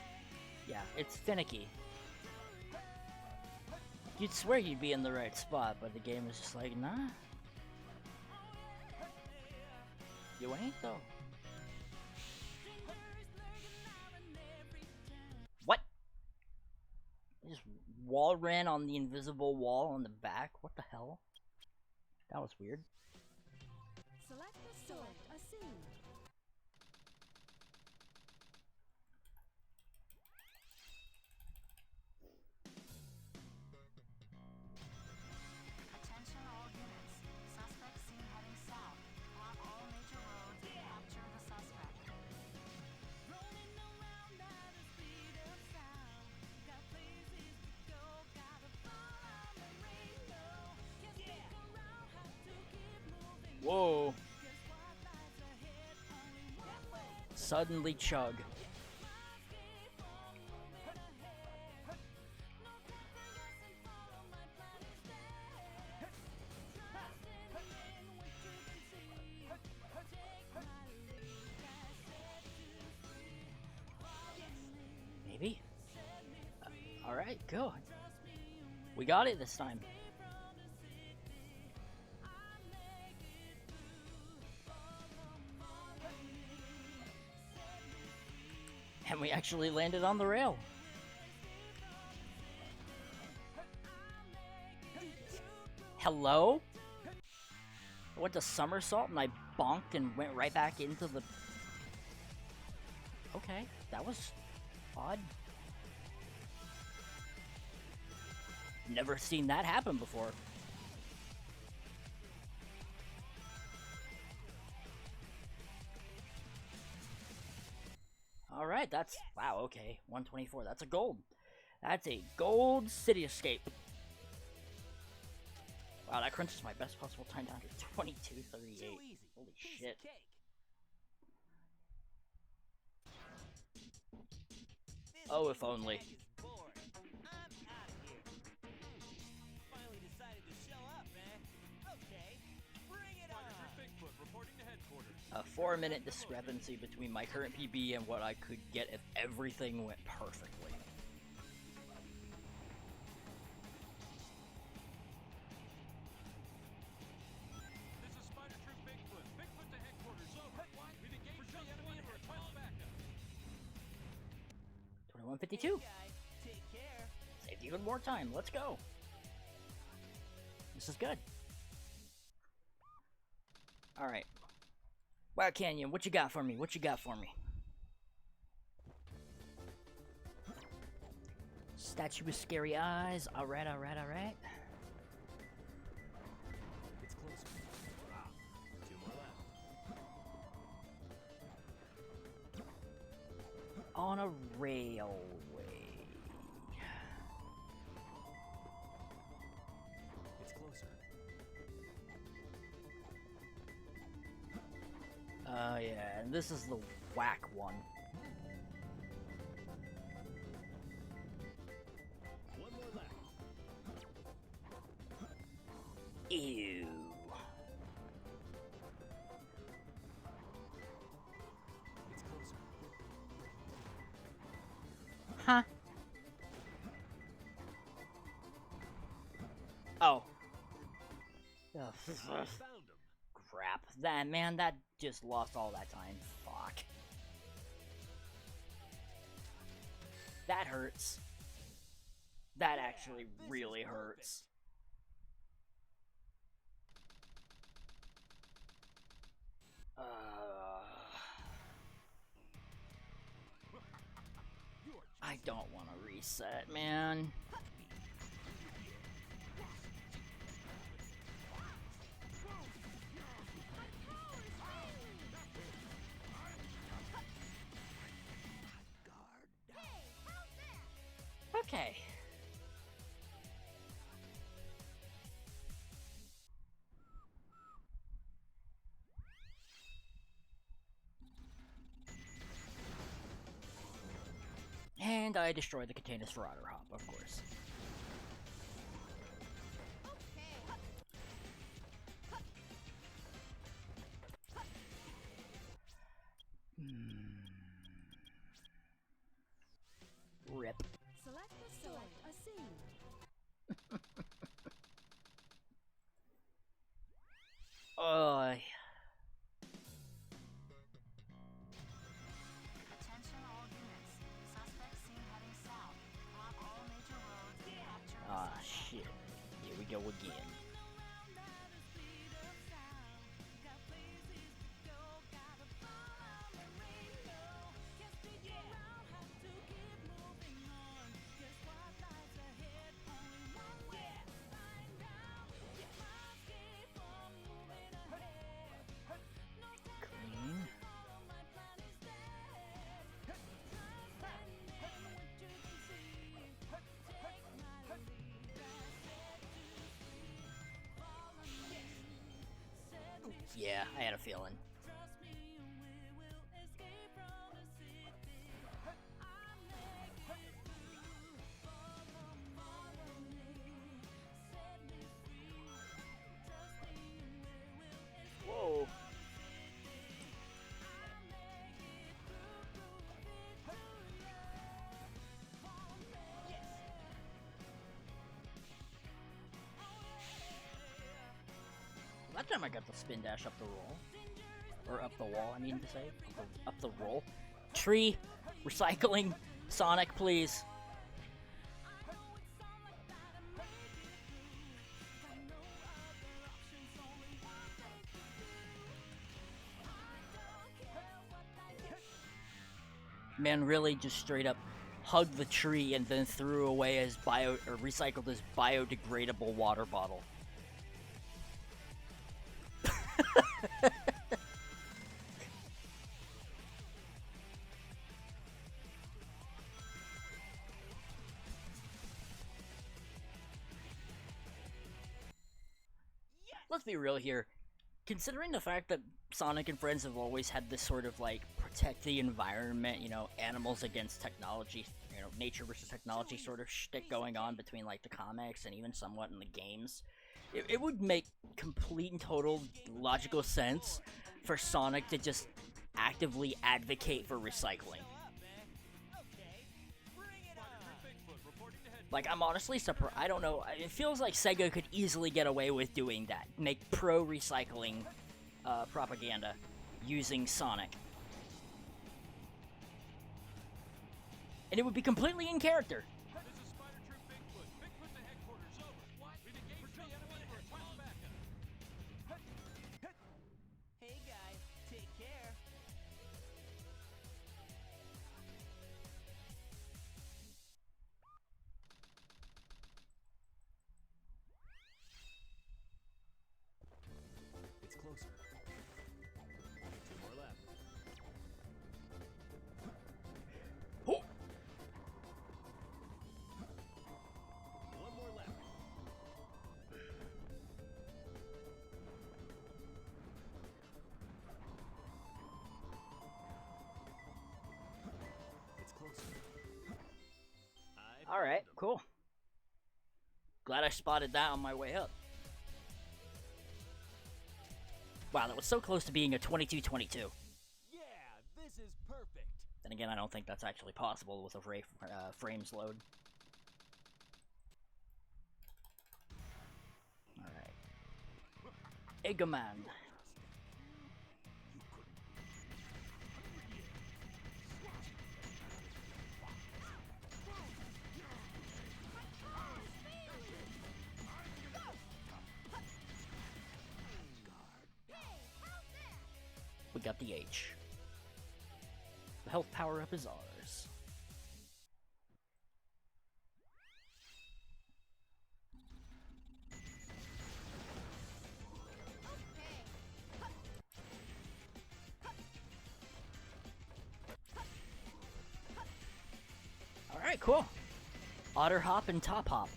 yeah, it's finicky. You'd swear you'd be in the right spot, but the game is just like, nah. You ain't though. What? I just wall ran on the invisible wall on the back? What the hell? That was weird. Select a scene. Attention all units. Suspect seen heading south. Block all major roads and capture the suspect. Rolling around at the speed of sound. Got places to go, gotta follow the rainbow. Can't stick around, have to keep moving. Whoa. Guess what lies ahead? Only one way. Suddenly chug. Must keep on moving ahead. No time for guessing, follow my plan instead. Trusting in what you can see. Take my lead, I set you free. Follow me, Maybe? set me free. Alright, go. Trust me, you will We got it this time. escape from the city. I make it through. Follow me, set me free. And we actually landed on the rail. Hello? I went to somersault and I bonked and went right back into the... Okay, that was odd. Never seen that happen before. Alright, that's... Wow, okay. 124. That's a gold. That's a gold city escape. Wow, that crunches my best possible time down to 22:38. Too easy. Holy Piece shit. Of cake. This Oh, game if only. tag is boring. I'm out of here. Finally decided to show up, eh? Okay, bring it Spider on. Troop Bigfoot reporting to headquarters. A 4-minute discrepancy between my current PB and what I could get if everything went perfectly. This is Spider Troop Bigfoot. Bigfoot to headquarters. Over. We've engaged the enemy and request backup. 2152. Hey guys, take care. Saved even more time. Let's go. This is good. Alright. Wow, Canyon, what you got for me? What you got for me? Statue with scary eyes. Alright, alright, alright. It's closer. Two more left. On a railway. It's closer. Yeah, and this is the whack one. One more left. Ew. It's closer. Huh? Oh. Ugh, Found him. crap. That, man, that just lost all that time. Fuck. That hurts. That actually this really is hurts. I don't want to reset, man. Okay. And I destroyed the containers for Otter Hop, of course. Rip. Select a scene. Attention all units. Suspect seen heading south. Block all major roads Yeah, I had a feeling. Trust me, we will escape from the city. I'll make it through. Follow me, set me free. Trust me, we will escape Whoa. from the city. I'll make it through, victoria. Follow me. That time I got the spin dash up the roll. Or up the wall, I mean to say. Up the roll. Tree, recycling, Sonic, please. Man really just straight up hugged the tree and then threw away his recycled his biodegradable water bottle. Let's be real here. Considering the fact that Sonic and Friends have always had this sort of like protect the environment, you know, animals against technology, you know, nature versus technology sort of shtick going on between like the comics and even somewhat in the games, it would make complete and total logical sense for Sonic to just actively advocate for recycling. Like, I'm honestly surprised. I don't know. It feels like Sega could easily get away with doing that. Make pro-recycling propaganda using Sonic. And it would be completely in character. This is Spider Troop Bigfoot. Bigfoot to headquarters, over. What? We've engaged the enemy and request backup. Hey guys, take care. It's closer. 2 more left. Oh, 1 more left. It's closer. all right, cool. Glad I spotted that on my way up. Wow, that was so close to being a 22-22. Yeah, this is perfect. Then again, I don't think that's actually possible with a frames load. Alright. Eggman. We got the H. The health power-up is ours. Alright, cool. Otter hop and top hop.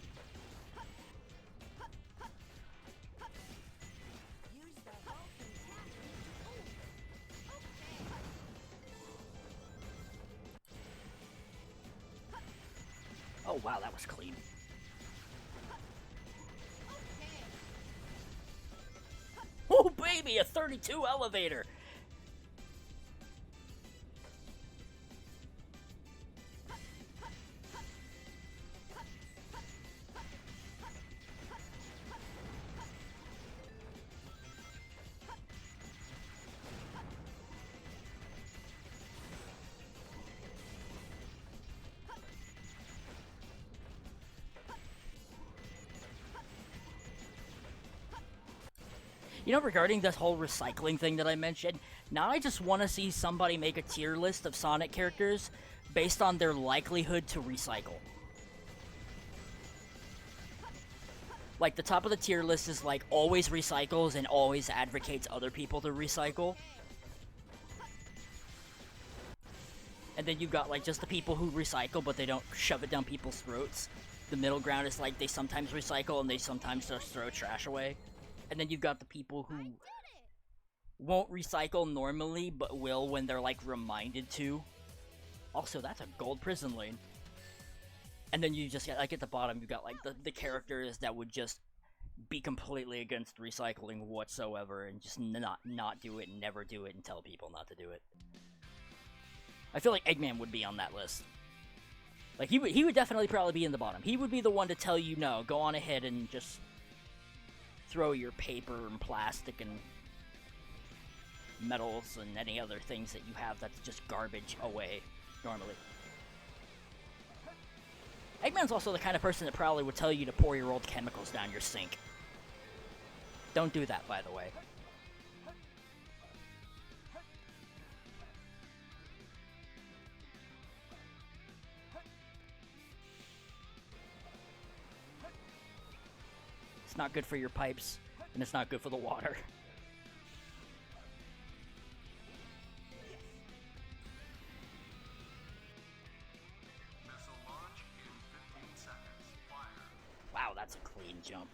Oh wow, that was clean. Oh baby, a 32 elevator! You know, regarding this whole recycling thing that I mentioned, now I just want to see somebody make a tier list of Sonic characters based on their likelihood to recycle. Like, the top of the tier list is, like, always recycles and always advocates other people to recycle. And then you've got, like, just the people who recycle, but they don't shove it down people's throats. The middle ground is, like, they sometimes recycle and they sometimes just throw trash away. And then you've got the people who won't recycle normally, but will when they're like reminded to. Also, that's a gold prison lane. And then you just get, like, at the bottom, you got like the characters that would just be completely against recycling whatsoever and just not do it and never do it and tell people not to do it. I feel like Eggman would be on that list. Like, he would definitely probably be in the bottom. He would be the one to tell you, no, go on ahead and just throw your paper and plastic and metals and any other things that you have that's just garbage away, normally. Eggman's also the kind of person that probably would tell you to pour your old chemicals down your sink. Don't do that, by the way. It's not good for your pipes, and it's not good for the water. Missile launch in 15 seconds. Fire. Wow, that's a clean jump.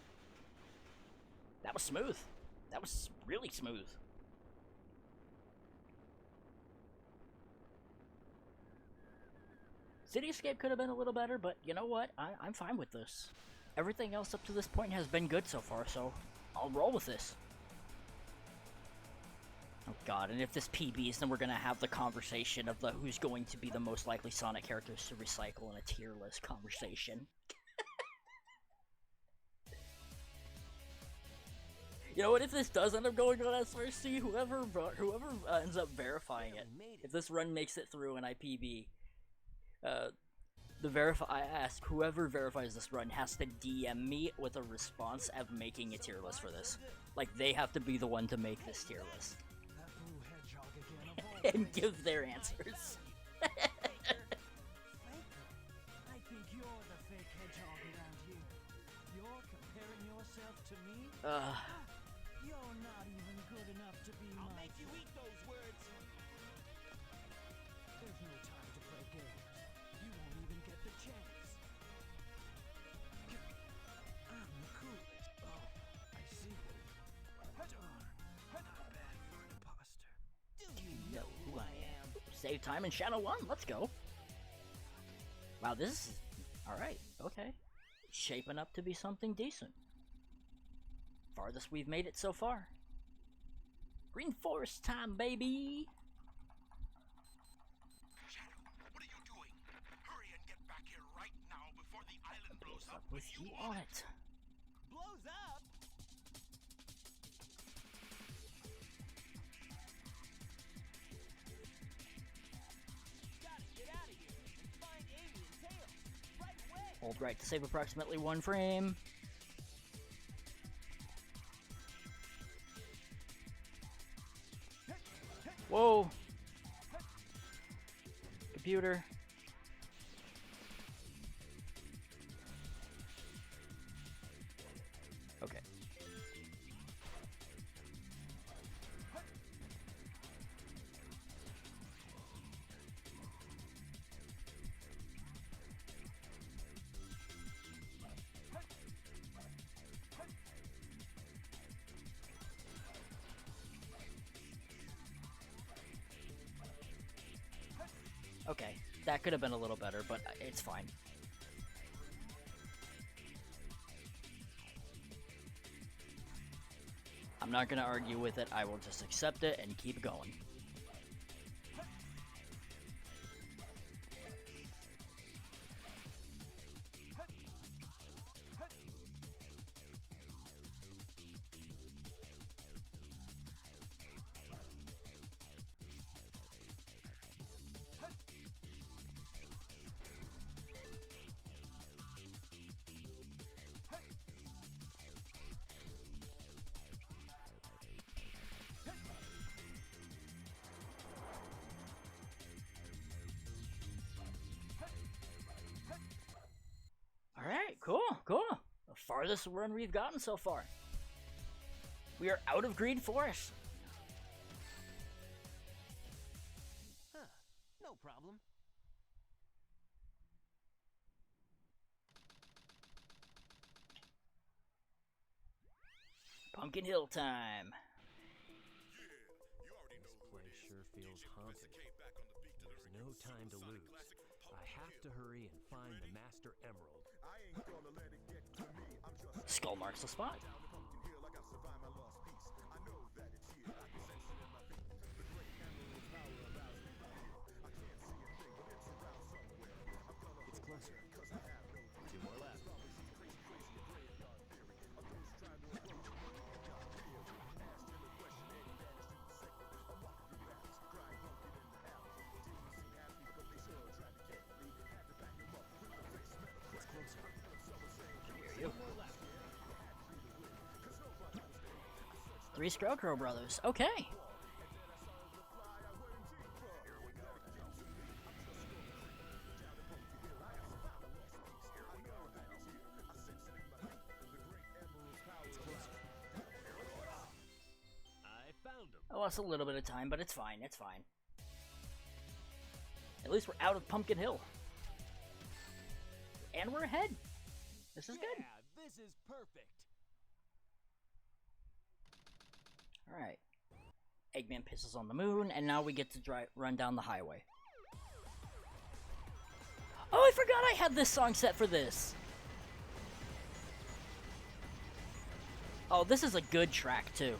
That was smooth. That was really smooth. City Escape could have been a little better, but you know what? I'm fine with this. Everything else up to this point has been good so far, so I'll roll with this. Oh god, and if this PBs, then we're gonna have the conversation of the who's going to be the most likely Sonic characters to recycle in a tier list conversation. You know what, if this does end up going on SRC, whoever ends up verifying it, if this run makes it through and I PB, I ask whoever verifies this run has to DM me with a response of making a tier list for this. Like, they have to be the one to make this tier list. And give their answers. I think you're the fake hedgehog around here. You're comparing yourself to me? You're not even good enough to be I'll my make you eat those words. There's no time to play games. You won't even get the chance. I'm the coolest. Oh, I see. Darn, not bad for an imposter. Do you Know who I am. Save time in Shadow 1, let's go. Wow, this is... alright, okay. Shaping up to be something decent. Farthest we've made it so far. Green Forest time, baby! Shadow, what are you doing? Hurry and get back here right now before the island blows up With you on it. blows up? Gotta get out of here and find Amy and Tails right away. Hold right to save approximately 1 frame. Whoa! Computer. Okay. Okay, that could have been a little better, but it's fine. I'm not gonna argue with it, I will just accept it and keep going. Alright, cool. The farthest run we've gotten so far. We are out of Green Forest. Huh. No problem. Pumpkin Hill time. feels haunted. There's no time to lose. I have to hurry and find the Master Emerald. Skull marks the spot. It's closer. 2 more left. It's closer. You. 3 Scarecrow brothers. Okay. I found him. I lost a little bit of time, but it's fine. It's fine. At least we're out of Pumpkin Hill. And we're ahead. This is good. Yeah, this is perfect. Alright. Eggman pisses on the moon, and now we get to run down the highway. Oh, I forgot I had this song set for this! Oh, this is a good track, too.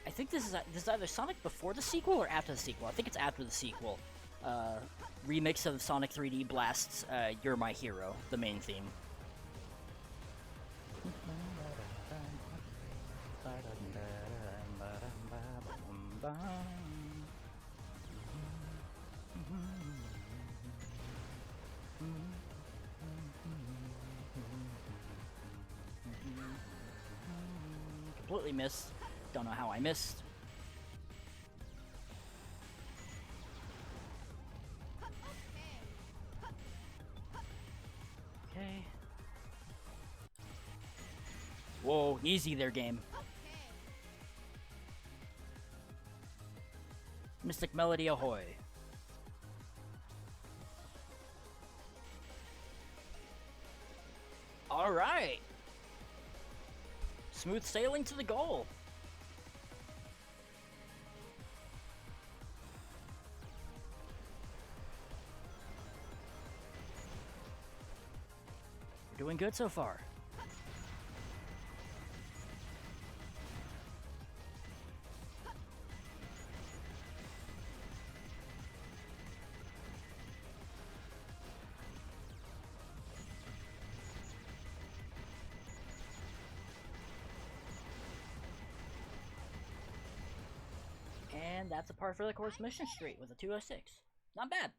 I think this is either Sonic before the sequel or after the sequel. I think it's after the sequel. Remix of Sonic 3D Blast's You're My Hero, the main theme. Completely missed. Don't know how I missed. Okay. Whoa, easy there, game. Mystic Melody ahoy. Alright. Smooth sailing to the goal. We're doing good so far. And that's a par for the course mission streak with a 206. Not bad.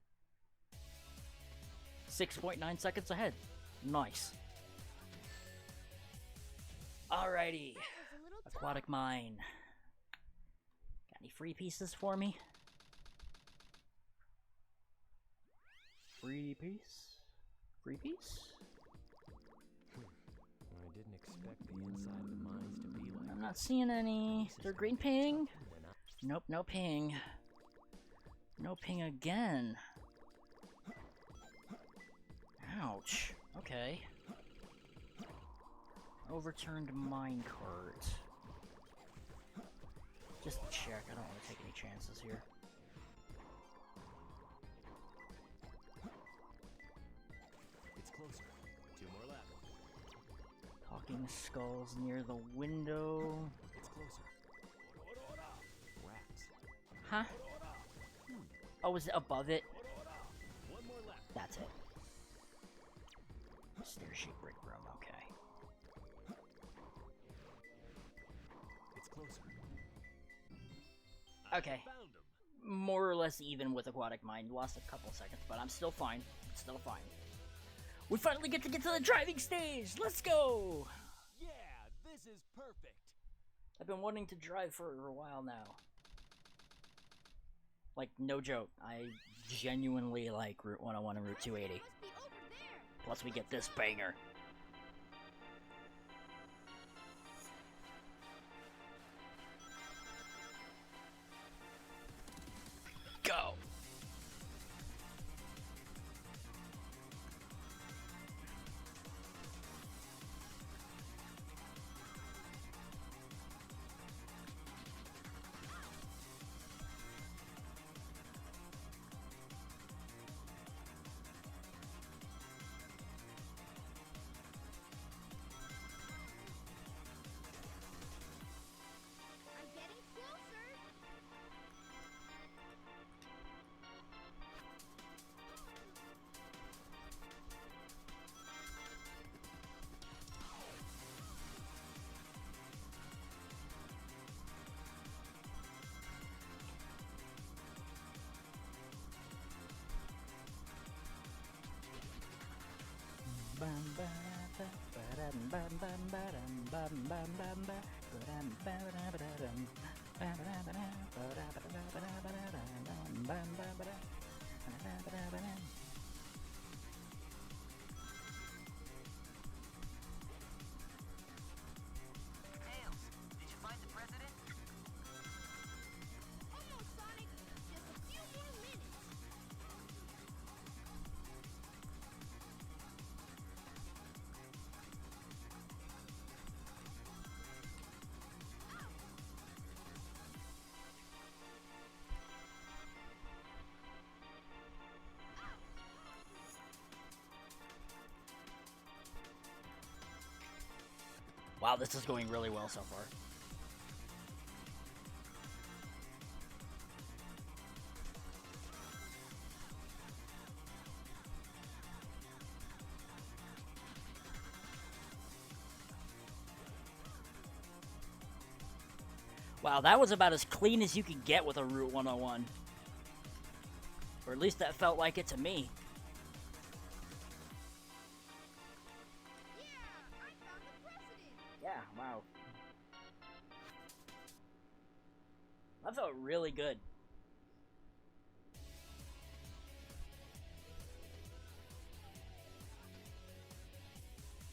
6.9 seconds ahead. Nice. Alrighty. Aquatic Mine. Got any free pieces for me? Free piece? Free piece? I didn't expect the inside of the mines to be like I'm not seeing any. Is there green ping? when Nope, no ping. No ping again. Ouch. Okay. Overturned minecart. Just check. I don't want to take any chances here. It's closer. 2 more left. Talking skulls near the window. It's closer. Rats. Huh? Oh, is it above it? 1 more left. That's it. Stair-shaped brick room, okay. It's closer. Okay. Found him. More or less even with Aquatic Mine. Lost a couple seconds, but I'm still fine. Still fine. We finally get to the driving stage! Let's go! Yeah, this is perfect. I've been wanting to drive for a while now. Like, no joke. I genuinely like Route 101 and Route 280. Plus we get this banger. Go! I'm getting closer. Tails, did you find the president? Almost, Sonic. Just a few more minutes. Wow, this is going really well so far. Wow, that was about as clean as you could get with a Route 101. Or at least that felt like it to me. Yeah, I found the president. Yeah, wow. That felt really good.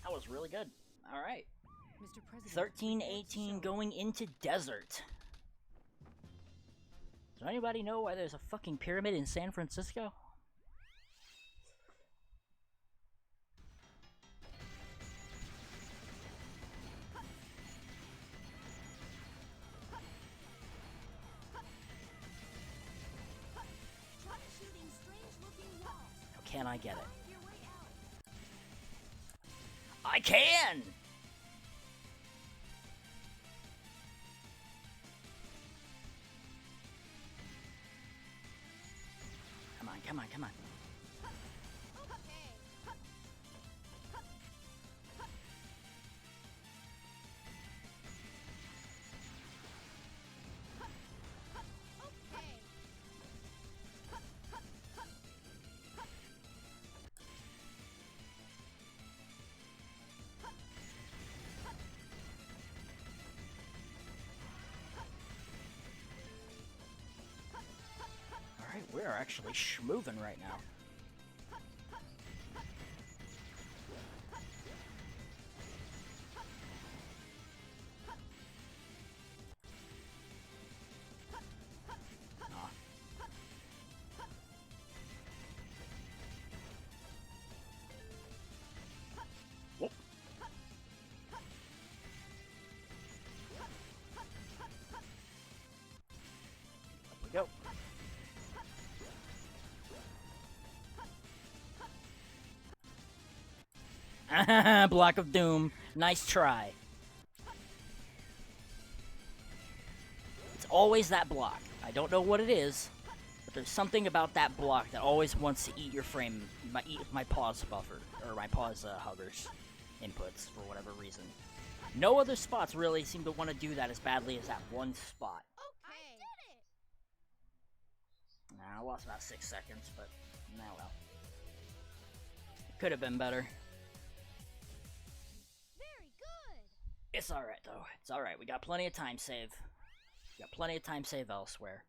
That was really good. Alright. Mr. President. 1318 going into desert. Does anybody know why there's a fucking pyramid in San Francisco? Try shooting strange-looking walls. How can I get it? Find your way out. I can! Come on, come on, come on. Okay. Okay. Alright, we are actually schmoving right now. Aw. Whoop. Up we go. Block of Doom. Nice try. It's always that block. I don't know what it is, but there's something about that block that always wants to eat your frame, eat my pause buffer, or my pause huggers inputs for whatever reason. No other spots really seem to want to do that as badly as that one spot. Okay. I did it. Nah, I lost about 6 seconds, but nah, well. It could have been better. Very good. It's alright, though. It's alright. We got plenty of time save. We got plenty of time save elsewhere.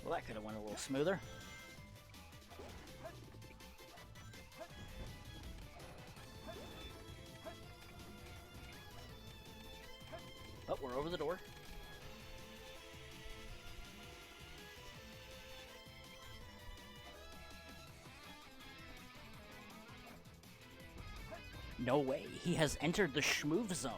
Well, that could have went a little smoother. Oh, we're over the door. No way, he has entered the schmoove zone.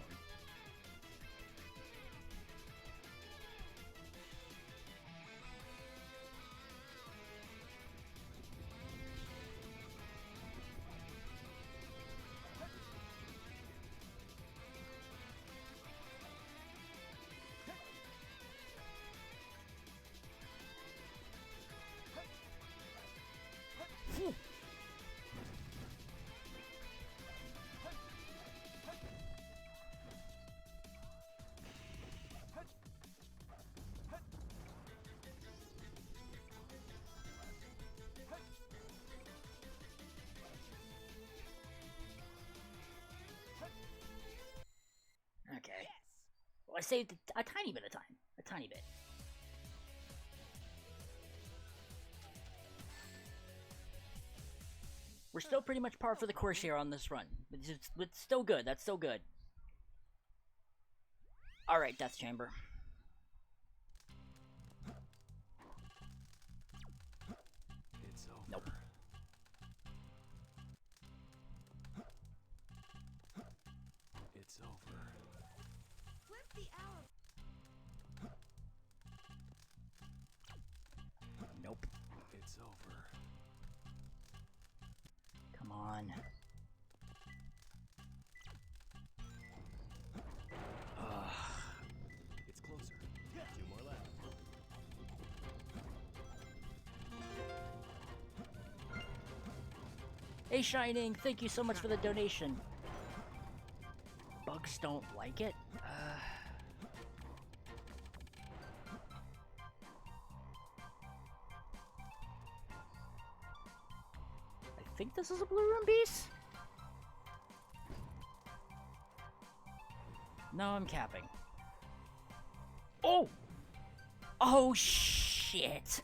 Phew. Okay. Well, I saved a tiny bit of time. A tiny bit. We're still pretty much par for the course here on this run. It's still good. That's still good. Alright, Death Chamber. It's over. Nope. It's over. Flip the hour. Nope. It's over. Come on. It's closer. 2 more left. Hey, Shining, thank you so much for the donation. Bugs don't like it? I think this is a blue room piece? No, I'm capping. Oh! Oh, shit!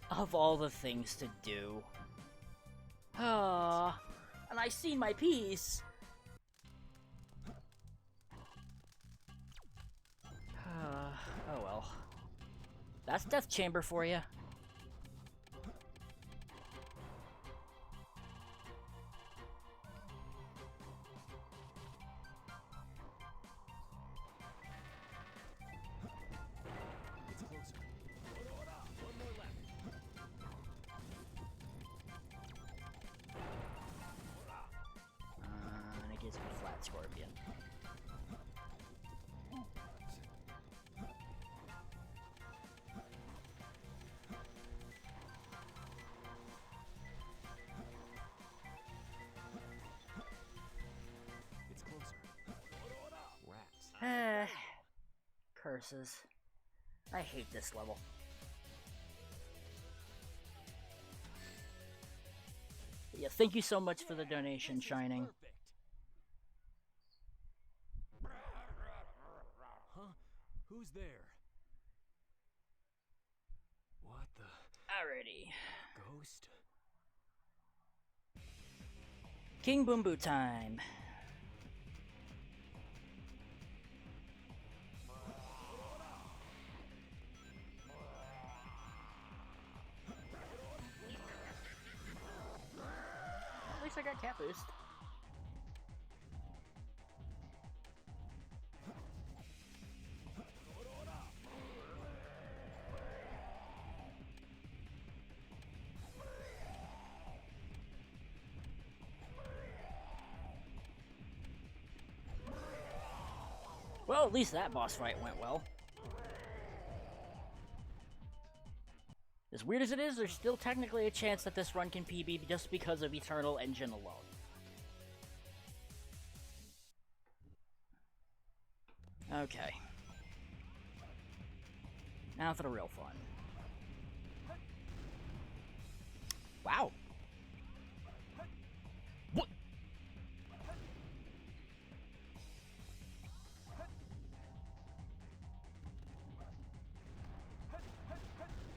Of all the things to do. Ah, and I seen my piece. Oh well. That's Death Chamber for you. It's closer. 1 more left. And it gives me flat Scorpion. It's closer. Rats. Curses. I hate this level. Yeah, thank you so much for the donation, Shining. Perfect. Huh? Who's there? What the? Alrighty. Ghost? King Boom Boo time. At least I got cat boost. Well, at least that boss fight went well. As weird as it is, there's still technically a chance that this run can PB just because of Eternal Engine alone. Okay. Now for the real fun. Wow. What?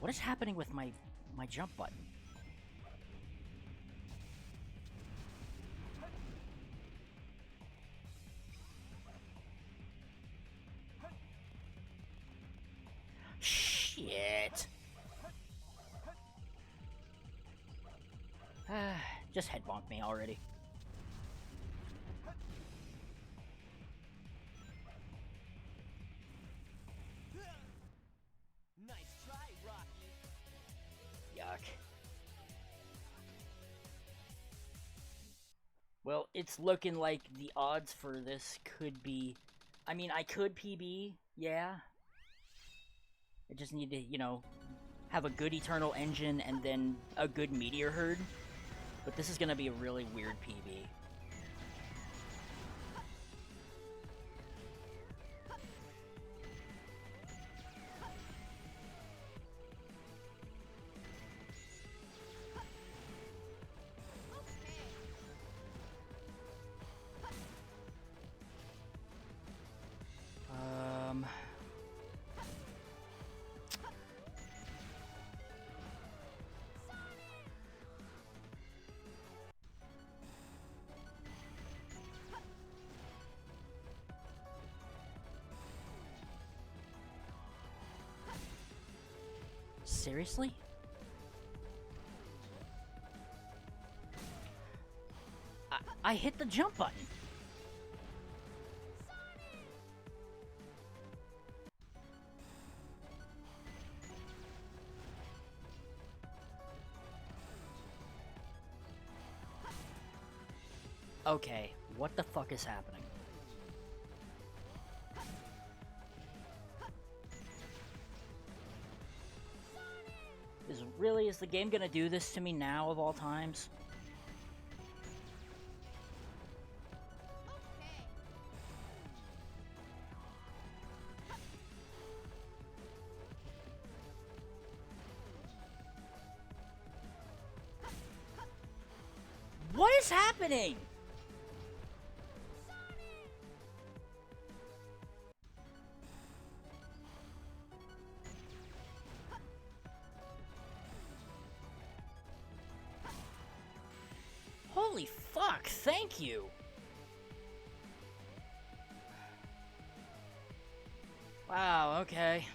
What is happening with my jump button? Shit. Just head bonk me already. Nice try, Rocky. Yuck. Well, it's looking like the odds for this could be... I mean, I could PB, yeah. I just need to, you know, have a good Eternal Engine and then a good Meteor Herd. But this is gonna be a really weird PB. Seriously? I hit the jump button. Okay, what the fuck is happening? Is the game gonna do this to me now of all times? What is happening? Holy fuck, thank you! Wow, okay.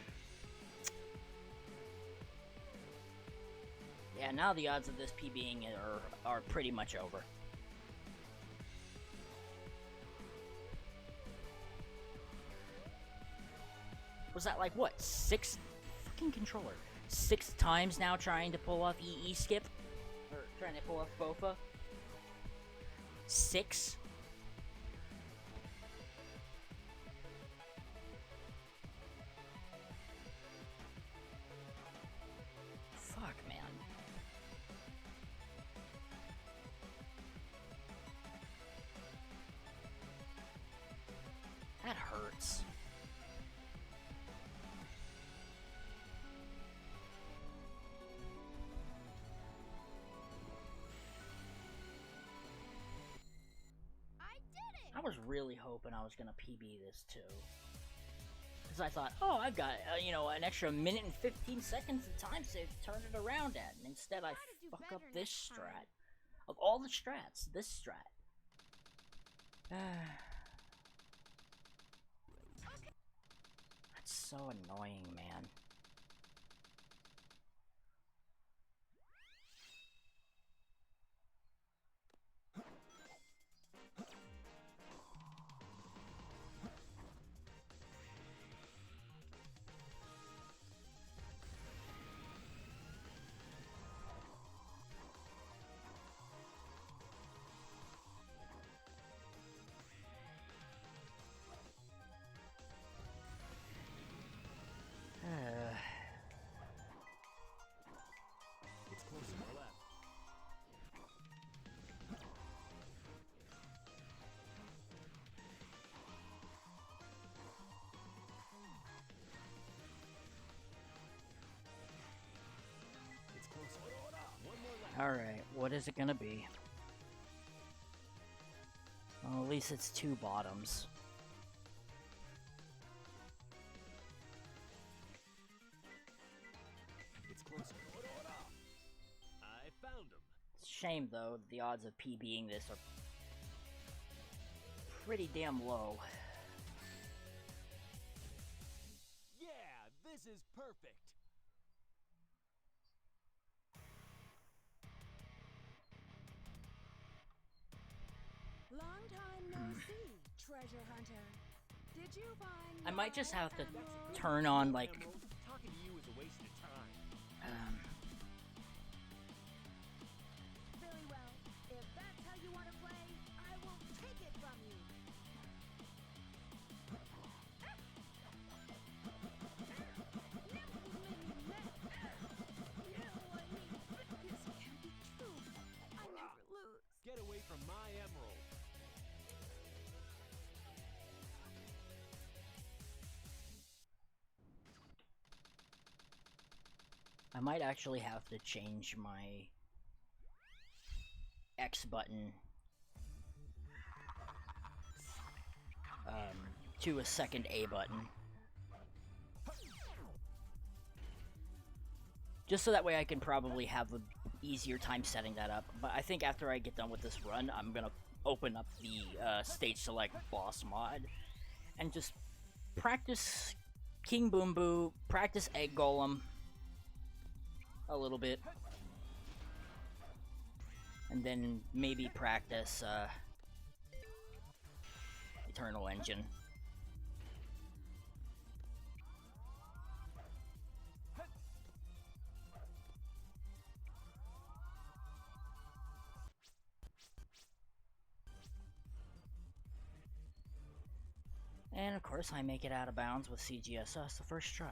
Yeah, now the odds of this PBing are pretty much over. Was that like, what, 6 fucking controller? 6 times now trying to pull off EE skip? Or trying to pull off Bofa? 6? Fuck, man. That hurts. I was really hoping I was gonna PB this too. Because I thought, oh, I've got, you know, an extra minute and 15 seconds of time to turn it around at. And instead I fuck up this strat. Of all the strats, this strat. That's so annoying, man. It's close to the left. It's close. One more left. Alright, what is it gonna be? Well, at least it's 2 bottoms. It's shame, though, the odds of PBing this are pretty damn low. Yeah, this is perfect. Long time no see, treasure hunter. Did you find I might just have to emerald? turn on, like, Emerald, talking to you is a waste of time. Very well. If that's how you want to play, I will take it from you. This can't be true. I never lose. Get away from my emerald. I might actually have to change my X button to a second A button. Just so that way I can probably have an easier time setting that up. But I think after I get done with this run, I'm gonna open up the stage select boss mod and just practice King Boom Boo, practice Egg Golem a little bit, and then maybe practice Eternal Engine. And of course I make it out of bounds with CGSS the first try.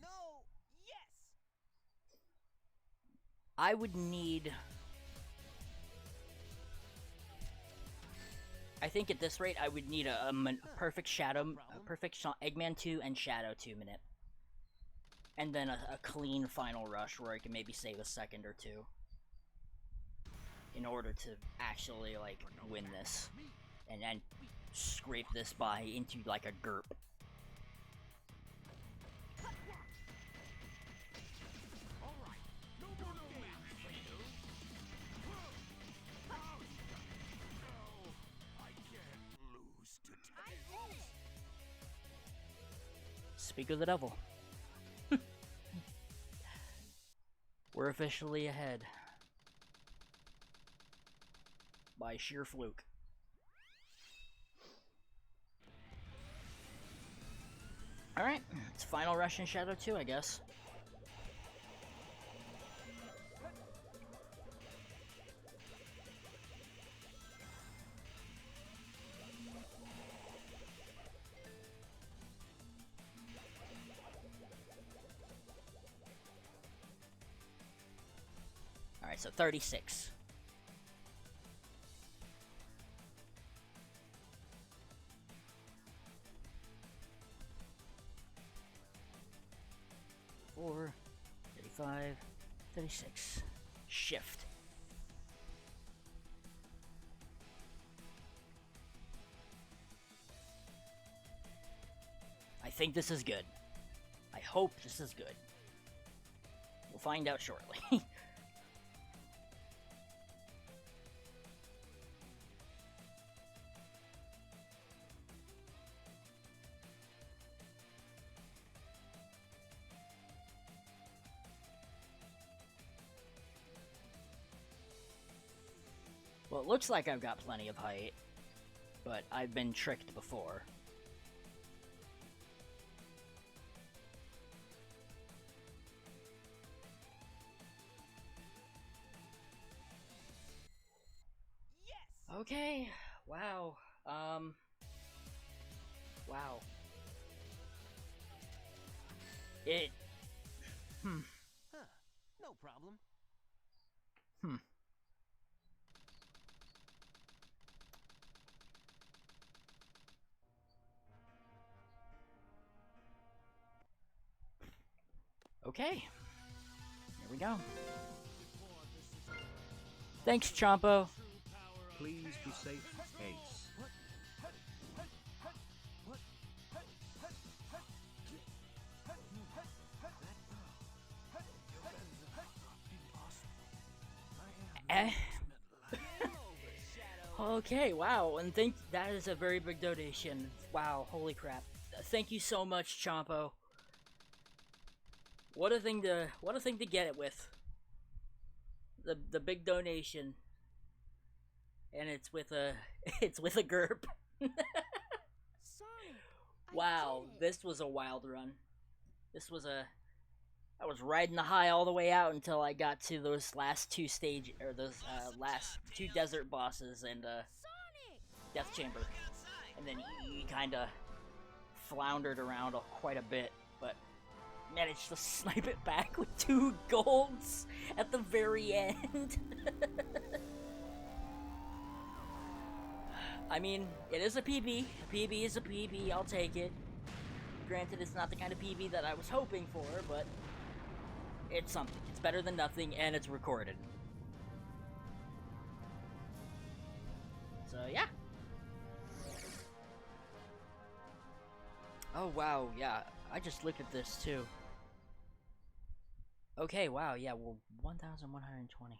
No, yes. I would need... I think at this rate I would need a perfect Shadow, a perfect Eggman 2 and Shadow 2 minute. And then a clean final rush where I can maybe save a second or two. In order to actually, like, win this. And then scrape this by into, like, a GURP. Speak of the devil. We're officially ahead. By sheer fluke. Alright, it's final rush in Shadow 2, I guess. Alright, so 36. Four, 35, 36. Shift. I think this is good. I hope this is good. We'll find out shortly. Well, it looks like I've got plenty of height, but I've been tricked before. Yes. Okay, wow, wow. It, Huh. No problem. Okay, here we go. Thanks, Chompo. Please be safe, Ace. Okay. Okay, wow, and that is a very big donation. Wow, holy crap. Thank you so much, Chompo. What a thing to get it with. The big donation. And it's with a it's with a GURP. Sonic, Wow, I did it. this was a wild run. I was riding the high all the way out until I got to those last two last two desert bosses and Sonic! Death Chamber. And then he kinda floundered around quite a bit, but managed to snipe it back with 2 golds at the very end. I mean, it is a PB. A PB is a PB, I'll take it. Granted, it's not the kind of PB that I was hoping for, but it's something. It's better than nothing, and it's recorded. So, yeah. Oh, wow, yeah. I just looked at this, too. Okay, wow, yeah, well, 1,120.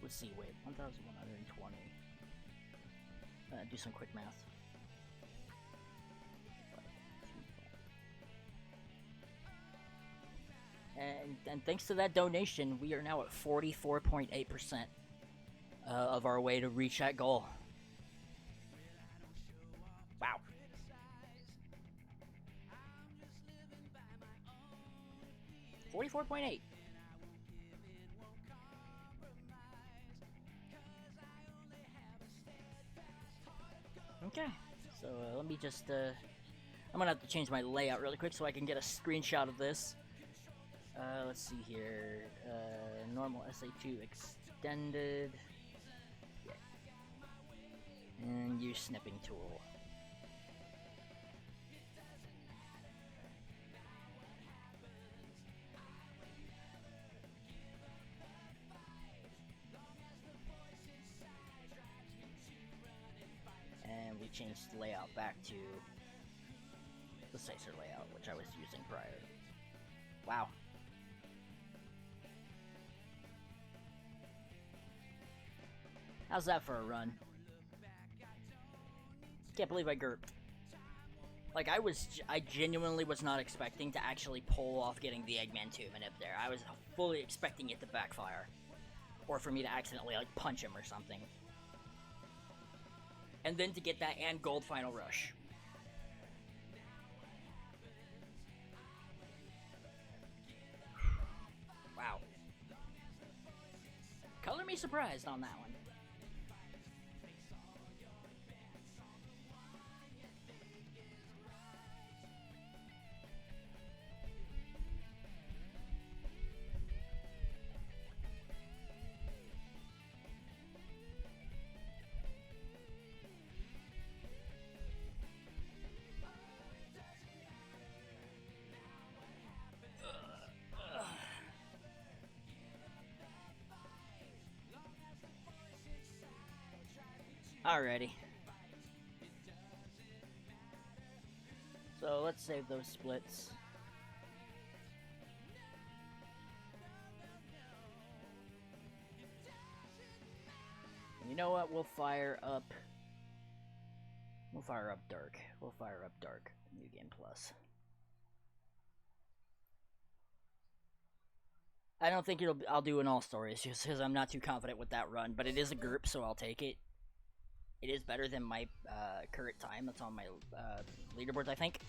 Let's see, wait, 1,120. Do some quick math. And thanks to that donation, we are now at 44.8% of our way to reach that goal. Wow. $44.8. Okay, so let me just, I'm gonna have to change my layout really quick so I can get a screenshot of this. Let's see here, normal SA2 extended, yeah. And use snipping tool. And we changed the layout back to the Sicer layout, which I was using prior. Wow. How's that for a run? Can't believe I GURPed. Like, I genuinely was not expecting to actually pull off getting the Eggman Tomb and up there. I was fully expecting it to backfire. Or for me to accidentally, like, punch him or something. And then to get that and gold final rush. Wow. Color me surprised on that one. Alrighty. So let's save those splits. And you know what? We'll fire up Dark. We'll fire up Dark. New Game Plus. I don't think I'll do an all stories just because I'm not too confident with that run, but it is a GURP, so I'll take it. It is better than my current time that's on my leaderboards, I think.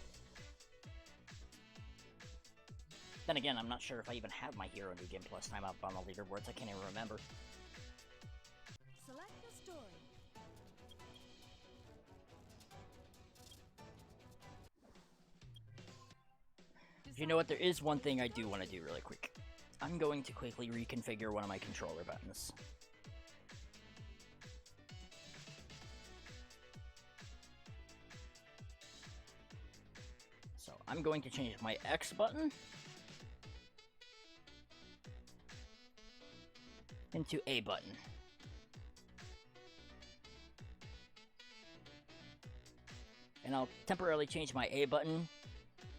Then again, I'm not sure if I even have my Hero New Game Plus time up on the leaderboards. I can't even remember. Select the story. You know what? There is one thing I do want to do really quick. I'm going to quickly reconfigure one of my controller buttons. So I'm going to change my X button into A button. And I'll temporarily change my A button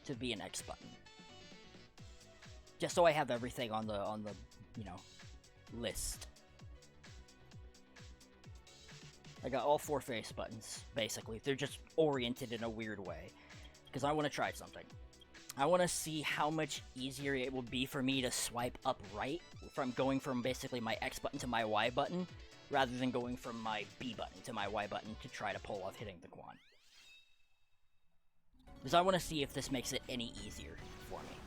to be an X button. Just so I have everything on the, you know, list. I got all 4 face buttons, basically. They're just oriented in a weird way. Because I want to try something. I want to see how much easier it will be for me to swipe up right from going from basically my X button to my Y button, rather than going from my B button to my Y button to try to pull off hitting the Quan. Because I want to see if this makes it any easier for me.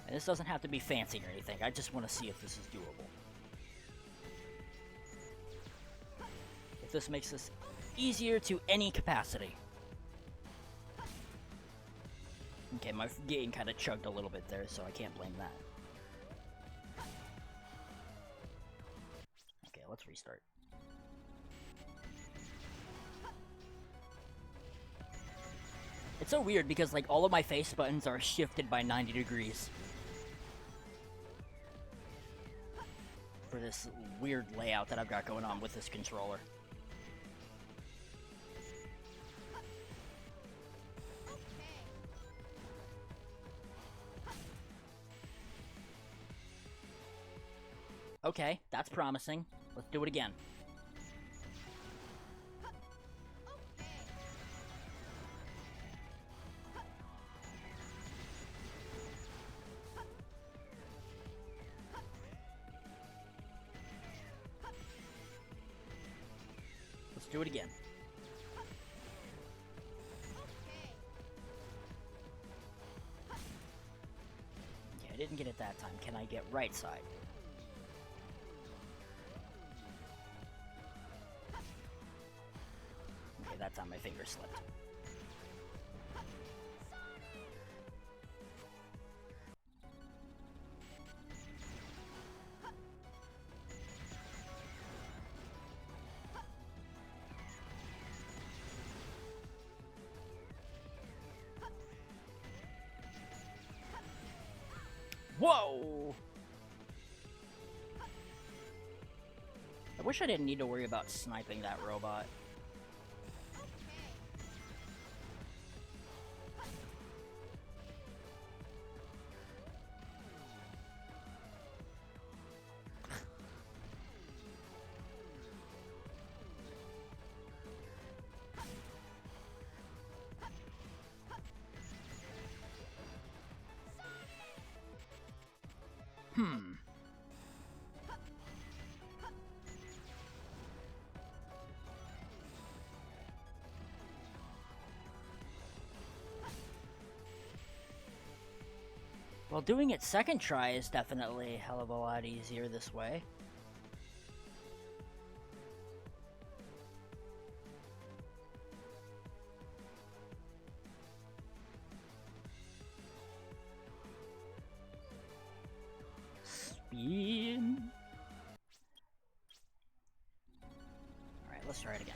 And this doesn't have to be fancy or anything, I just want to see if this is doable. If this makes this easier to any capacity. Okay, my game kind of chugged a little bit there, so I can't blame that. Okay, let's restart. It's so weird because, like, all of my face buttons are shifted by 90 degrees. For this weird layout that I've got going on with this controller. Okay, that's promising. Let's do it again. Let's do it again. Okay, I didn't get it that time. Can I get right side? Okay, that time my finger slipped. Whoa! I wish I didn't need to worry about sniping that robot. Well, doing it second try is definitely a hell of a lot easier this way. Speed. Alright, let's try it again.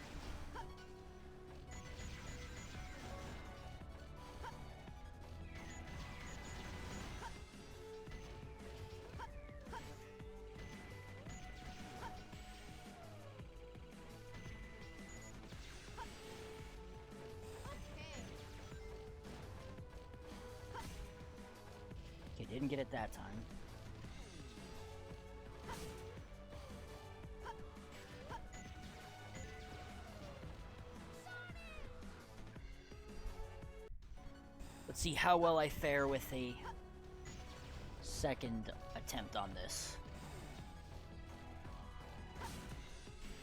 Okay, didn't get it that time. Let's see how well I fare with a second attempt on this.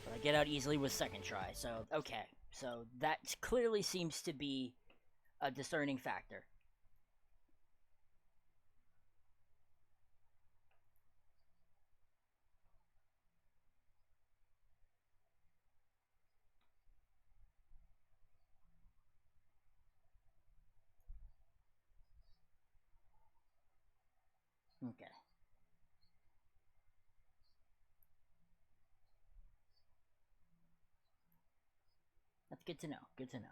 But I get out easily with second try, so okay. So that clearly seems to be a discerning factor. Okay. That's good to know. Good to know.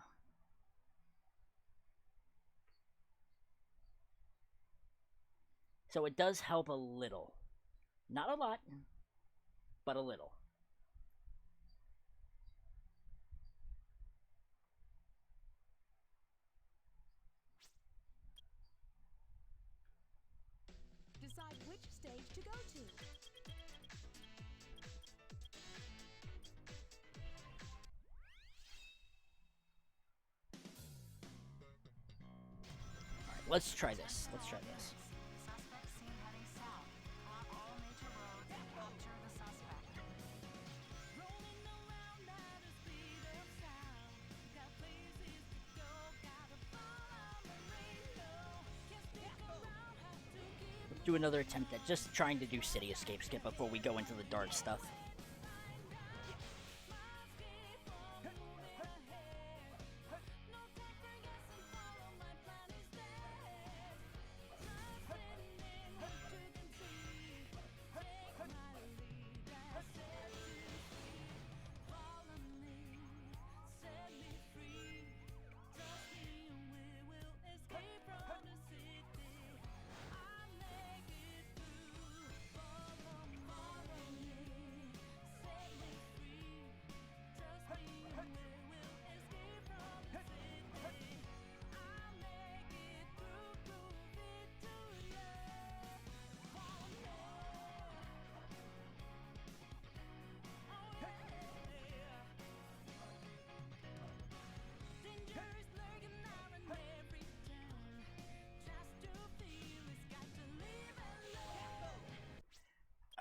So it does help a little. Not a lot, but a little. Decide which stage to go to. Alright, let's try this. Let's try this. Suspect seen heading south. Block all major roads and capture the suspect. Rolling around at the speed of sound. Got places to go, gotta follow the rainbow. Can't stick around, have to keep Let's do another attempt at just trying to do City Escape Skip before we go into the dark stuff.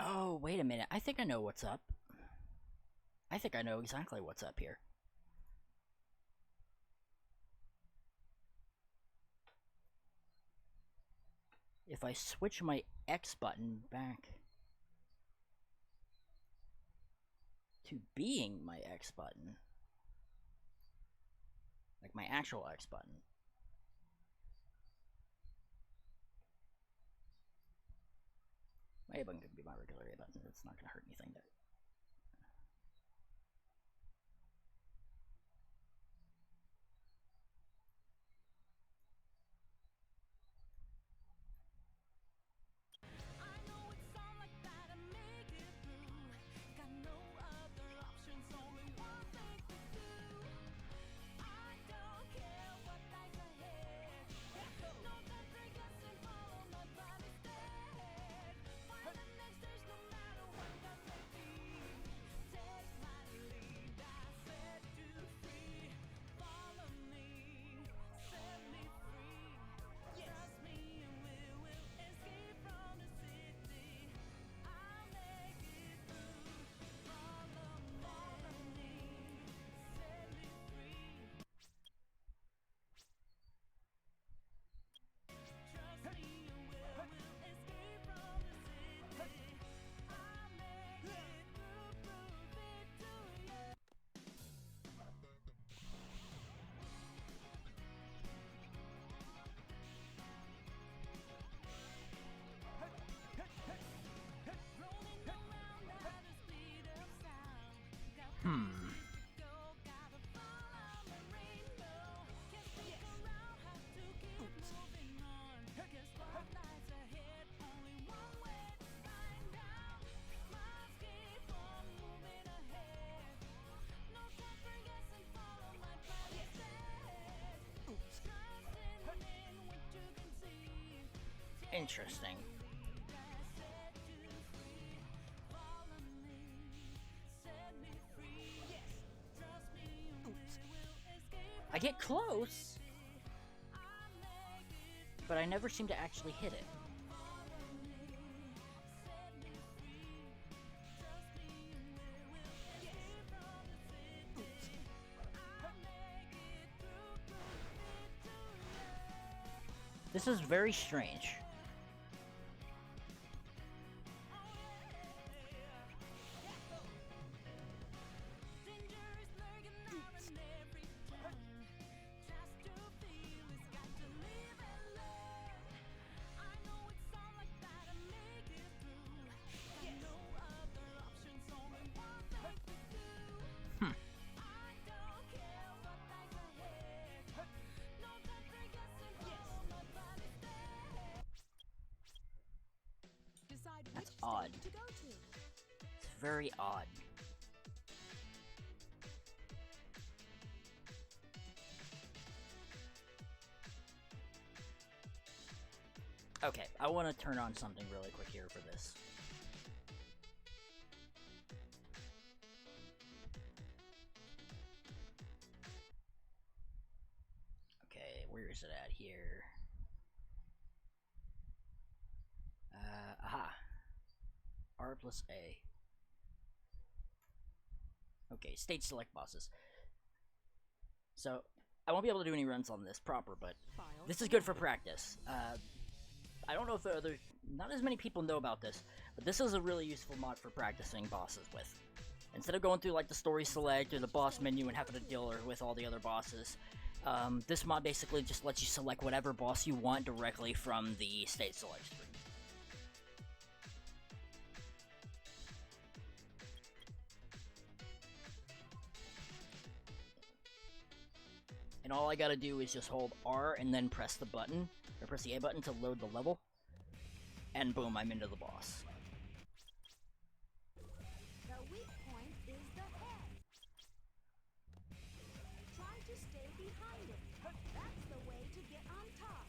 Oh, wait a minute. I think I know what's up. I think I know exactly what's up here. If I switch my X button back to being my X button, like my actual X button, my A button could be my regular A button. It's not going to hurt anything there. I know it sounds like that I make it through. Got no other options, only one thing to do. I don't care what lies ahead. No time for guessing, follow my plan instead. Find the next stage no matter what that may be. Take my lead, I set you free. Follow me, set me free. Trust me and we will escape from the city. I'll make it through. Follow me, set me free. Trust me and we will escape from the city. I'll make it through, prove it to you. Rolling around at the speed of sound. Got places to go, gotta follow the rainbow. Can't stick around, have to keep moving on. Guess what lies ahead? Only one way to find out. Must keep on moving ahead. No time for guessing, follow my plan instead. Trust in what you can see. Interesting. I get close, but I never seem to actually hit it. This is very strange. Decide That's which odd. stage to go to. It's very odd. Okay, I want to turn on something really quick here for this. Okay, where is it at here? Aha. R plus A. Okay, stage select bosses. So, I won't be able to do any runs on this proper, but this is good for practice. I don't know if not as many people know about this, but this is a really useful mod for practicing bosses with. Instead of going through like the story select or the boss menu and having to deal with all the other bosses, this mod basically just lets you select whatever boss you want directly from the stage select screen. And all I gotta do is just hold R and then press the button, or press the A button to load the level, and boom, I'm into the boss. The weak point is the head. Try to stay behind it. That's the way to get on top.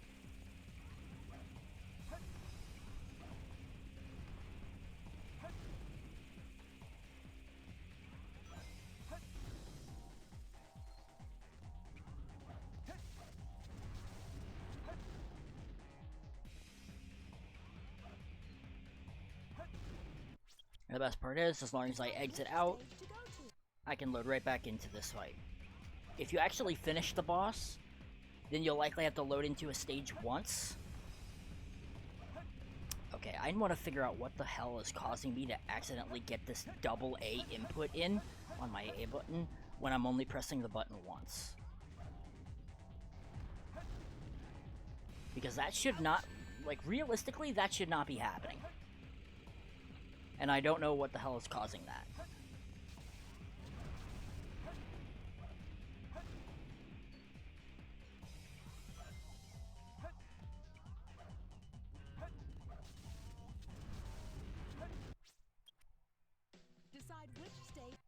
And the best part is, as long as I exit out, I can load right back into this fight. If you actually finish the boss, then you'll likely have to load into a stage once. Okay, I want to figure out what the hell is causing me to accidentally get this double A input in on my A button when I'm only pressing the button once. Because that should not, like, realistically, that should not be happening. And I don't know what the hell is causing that. Decide which stage.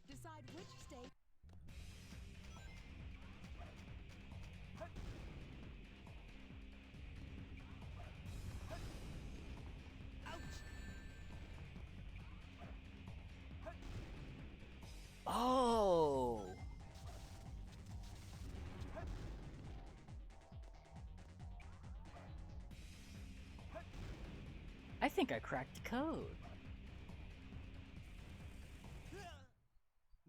Decide which stage. Oh! I think I cracked the code.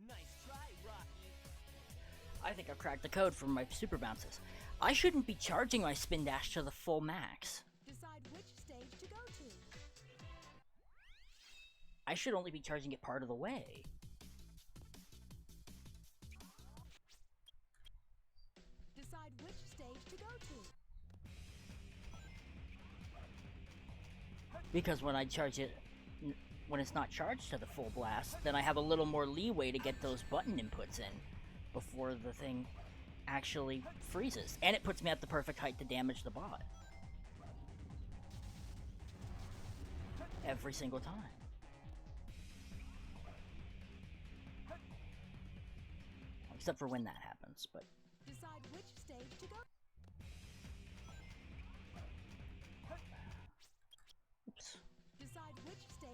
Nice try, Rocky. I think I cracked the code for my super bounces. I shouldn't be charging my spin dash to the full max. Decide which stage to go to. I should only be charging it part of the way. Decide which stage to go to. Because when I charge it, when it's not charged to the full blast, then I have a little more leeway to get those button inputs in before the thing actually freezes. And it puts me at the perfect height to damage the bot. Every single time. Except for when that happens, but... Decide which stage to go. Oops. Decide which stage.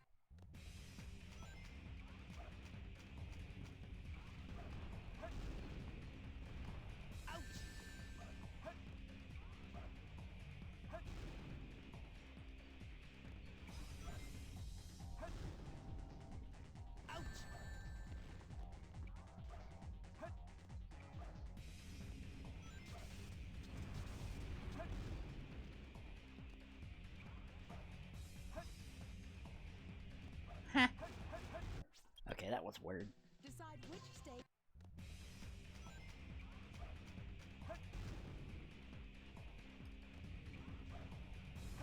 Okay, that was weird. Decide which stage.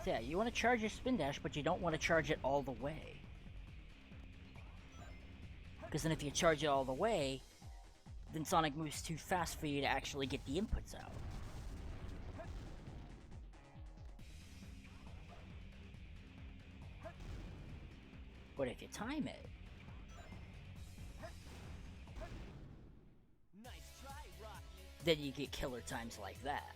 Yeah, you want to charge your spin dash, but you don't want to charge it all the way. Because then if you charge it all the way, then Sonic moves too fast for you to actually get the inputs out. But if you time it, Nice try, Rocky. then you get killer times like that.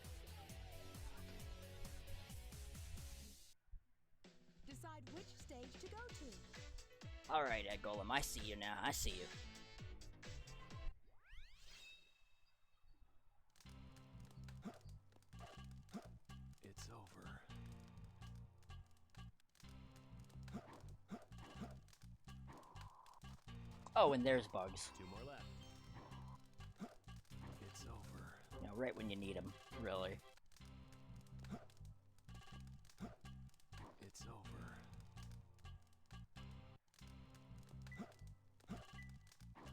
Decide which stage to go to. Alright, Ed Golem, I see you now. I see you. It's over. Oh, and there's bugs. 2 more left. It's over. You know, right when you need them, really. It's over.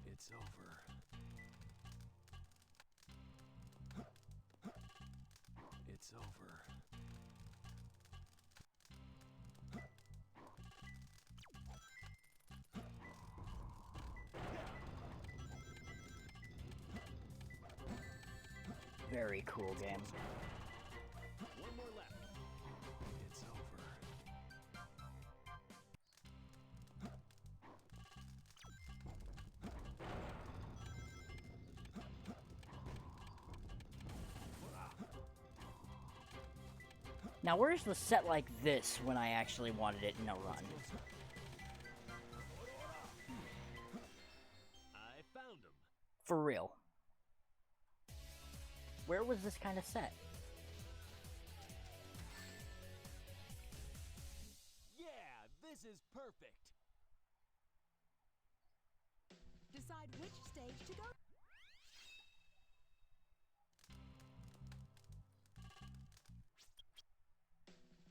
It's over. It's over. Very cool game. 1 more left. It's over. Now, where's the set like this when I actually wanted it in a run? I found him. For real. Where was this kind of set? Yeah, this is perfect. Decide which stage to go.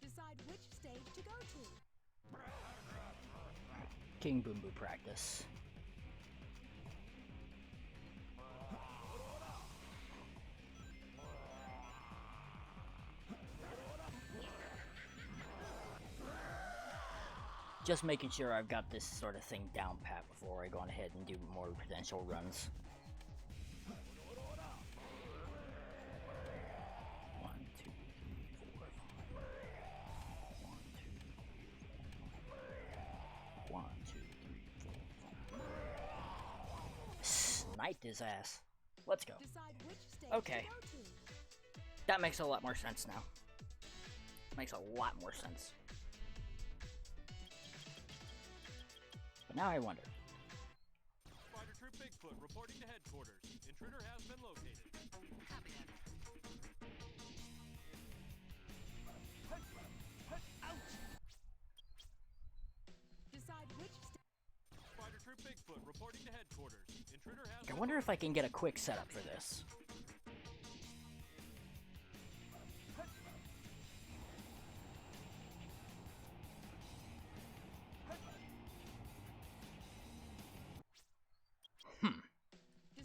Decide which stage to go to. King Boom Boo practice. Just making sure I've got this sort of thing down pat before I go on ahead and do more potential runs. 1, 2, 3, 4, 5. 1, 2, 3, 4, 5. 1, 2, 3, 4, 5. Sniped his ass. Let's go. Decide which stage Okay. to go to. That makes a lot more sense now. Makes a lot more sense. But now I wonder. Spider Troop Bigfoot reporting to headquarters. Intruder has been located. Copy that. Decide which Spider Troop Bigfoot reporting to headquarters. Intruder has I been wonder if I can get a quick setup for this.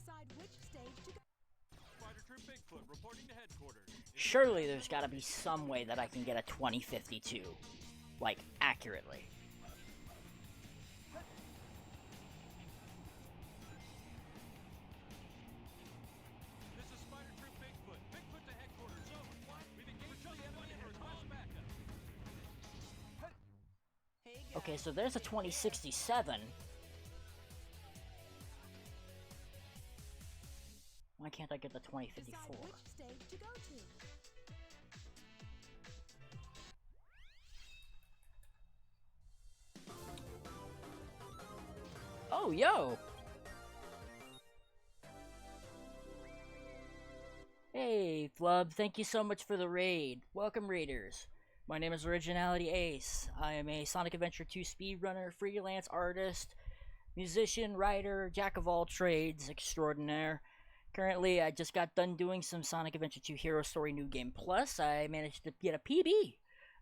decide which stage to go. Spider Troop Bigfoot reporting to headquarters. Surely there's gotta be some way that I can get a 2052. Like, accurately. This is Spider Troop Bigfoot. Bigfoot to headquarters. Over. What? We've engaged the enemy and request backup. Hey guys. Okay, so there's a 2067. Why can't I get the Decide 2054? which stage to go to. Oh, yo! Hey, Flub, thank you so much for the raid. Welcome, raiders. My name is Originality Ace. I am a Sonic Adventure 2 speedrunner, freelance artist, musician, writer, jack of all trades extraordinaire. Currently, I just got done doing some Sonic Adventure 2 Hero Story New Game Plus. I managed to get a PB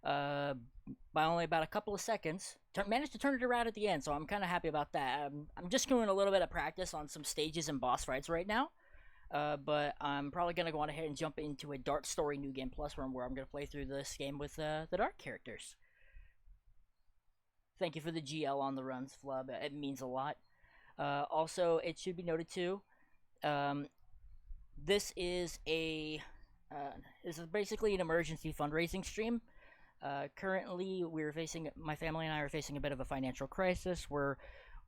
by only about a couple of seconds. Managed to turn it around at the end, so I'm kind of happy about that. I'm just doing a little bit of practice on some stages and boss fights right now. But I'm probably gonna go on ahead and jump into a Dark Story New Game Plus run where I'm gonna play through this game with the Dark characters. Thank you for the GL on the runs, Flub. It means a lot. Also, it should be noted too. Um, this is basically an emergency fundraising stream. Currently, my family and I are facing a bit of a financial crisis where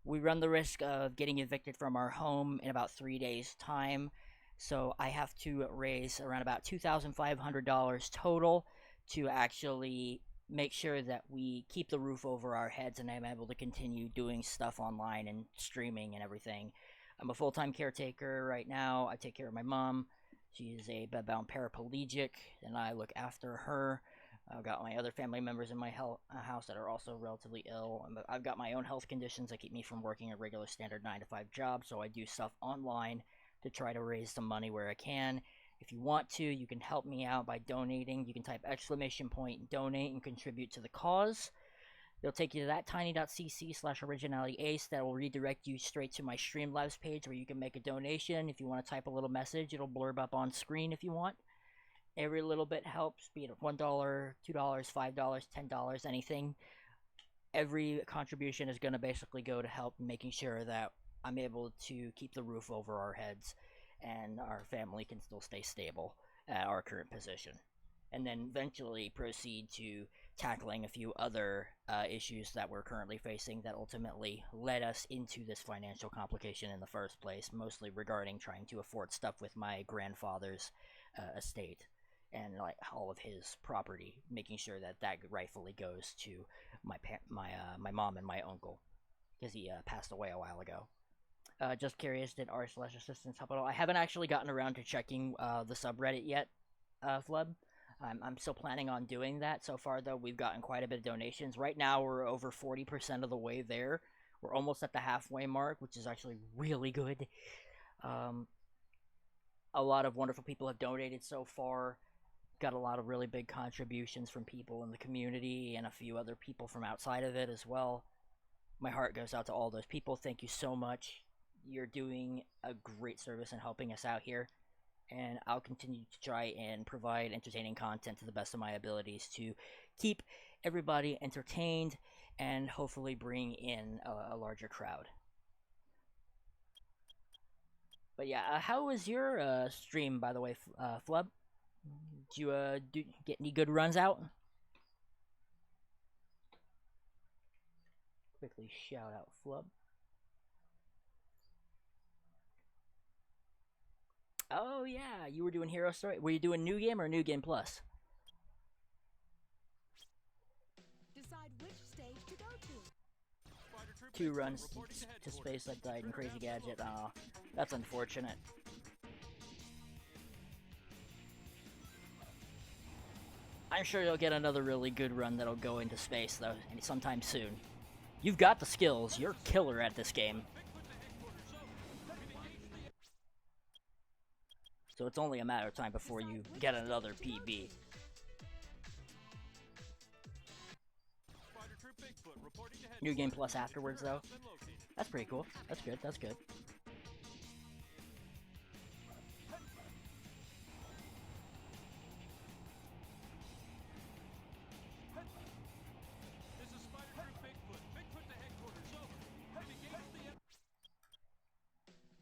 we run the risk of getting evicted from our home in about 3 days' time. So I have to raise around about $2,500 total to actually make sure that we keep the roof over our heads and I'm able to continue doing stuff online and streaming and everything. I'm a full-time caretaker right now. I take care of my mom. She is a bedbound paraplegic, and I look after her. I've got my other family members in my house that are also relatively ill. I've got my own health conditions that keep me from working a regular standard 9-to-5 job, so I do stuff online to try to raise some money where I can. If you want to, you can help me out by donating. You can type !donate and contribute to the cause. It'll take you to that tiny.cc/originalityace that will redirect you straight to my Streamlabs page where you can make a donation. If you want to type a little message, it'll blurb up on screen if you want. Every little bit helps, be it $1, $2, $5, $10, anything. Every contribution is going to basically go to help making sure that I'm able to keep the roof over our heads and our family can still stay stable at our current position. And then eventually proceed to tackling a few other issues that we're currently facing that ultimately led us into this financial complication in the first place, mostly regarding trying to afford stuff with my grandfather's estate and like all of his property, making sure that that rightfully goes to my mom and my uncle, because he passed away a while ago. Just curious, did r/assistance help at all? I haven't actually gotten around to checking the subreddit yet, Flub. I'm still planning on doing that. So far, though, we've gotten quite a bit of donations. Right now, we're over 40% of the way there. We're almost at the halfway mark, which is actually really good. A lot of wonderful people have donated so far. Got a lot of really big contributions from people in the community and a few other people from outside of it as well. My heart goes out to all those people. Thank you so much. You're doing a great service in helping us out here. And I'll continue to try and provide entertaining content to the best of my abilities to keep everybody entertained and hopefully bring in a larger crowd. But yeah, how was your stream, by the way, Flub? Did you get any good runs out? Quickly shout out Flub. Oh yeah, you were doing Hero Story. Were you doing New Game or New Game Plus? Decide which stage to go to. 2 runs to space that died in Crazy Gadget. Aw, that's unfortunate. I'm sure you'll get another really good run that'll go into space, though, sometime soon. You've got the skills. You're killer at this game. So it's only a matter of time before you get another PB. New Game Plus afterwards, though. That's pretty cool. That's good. That's good.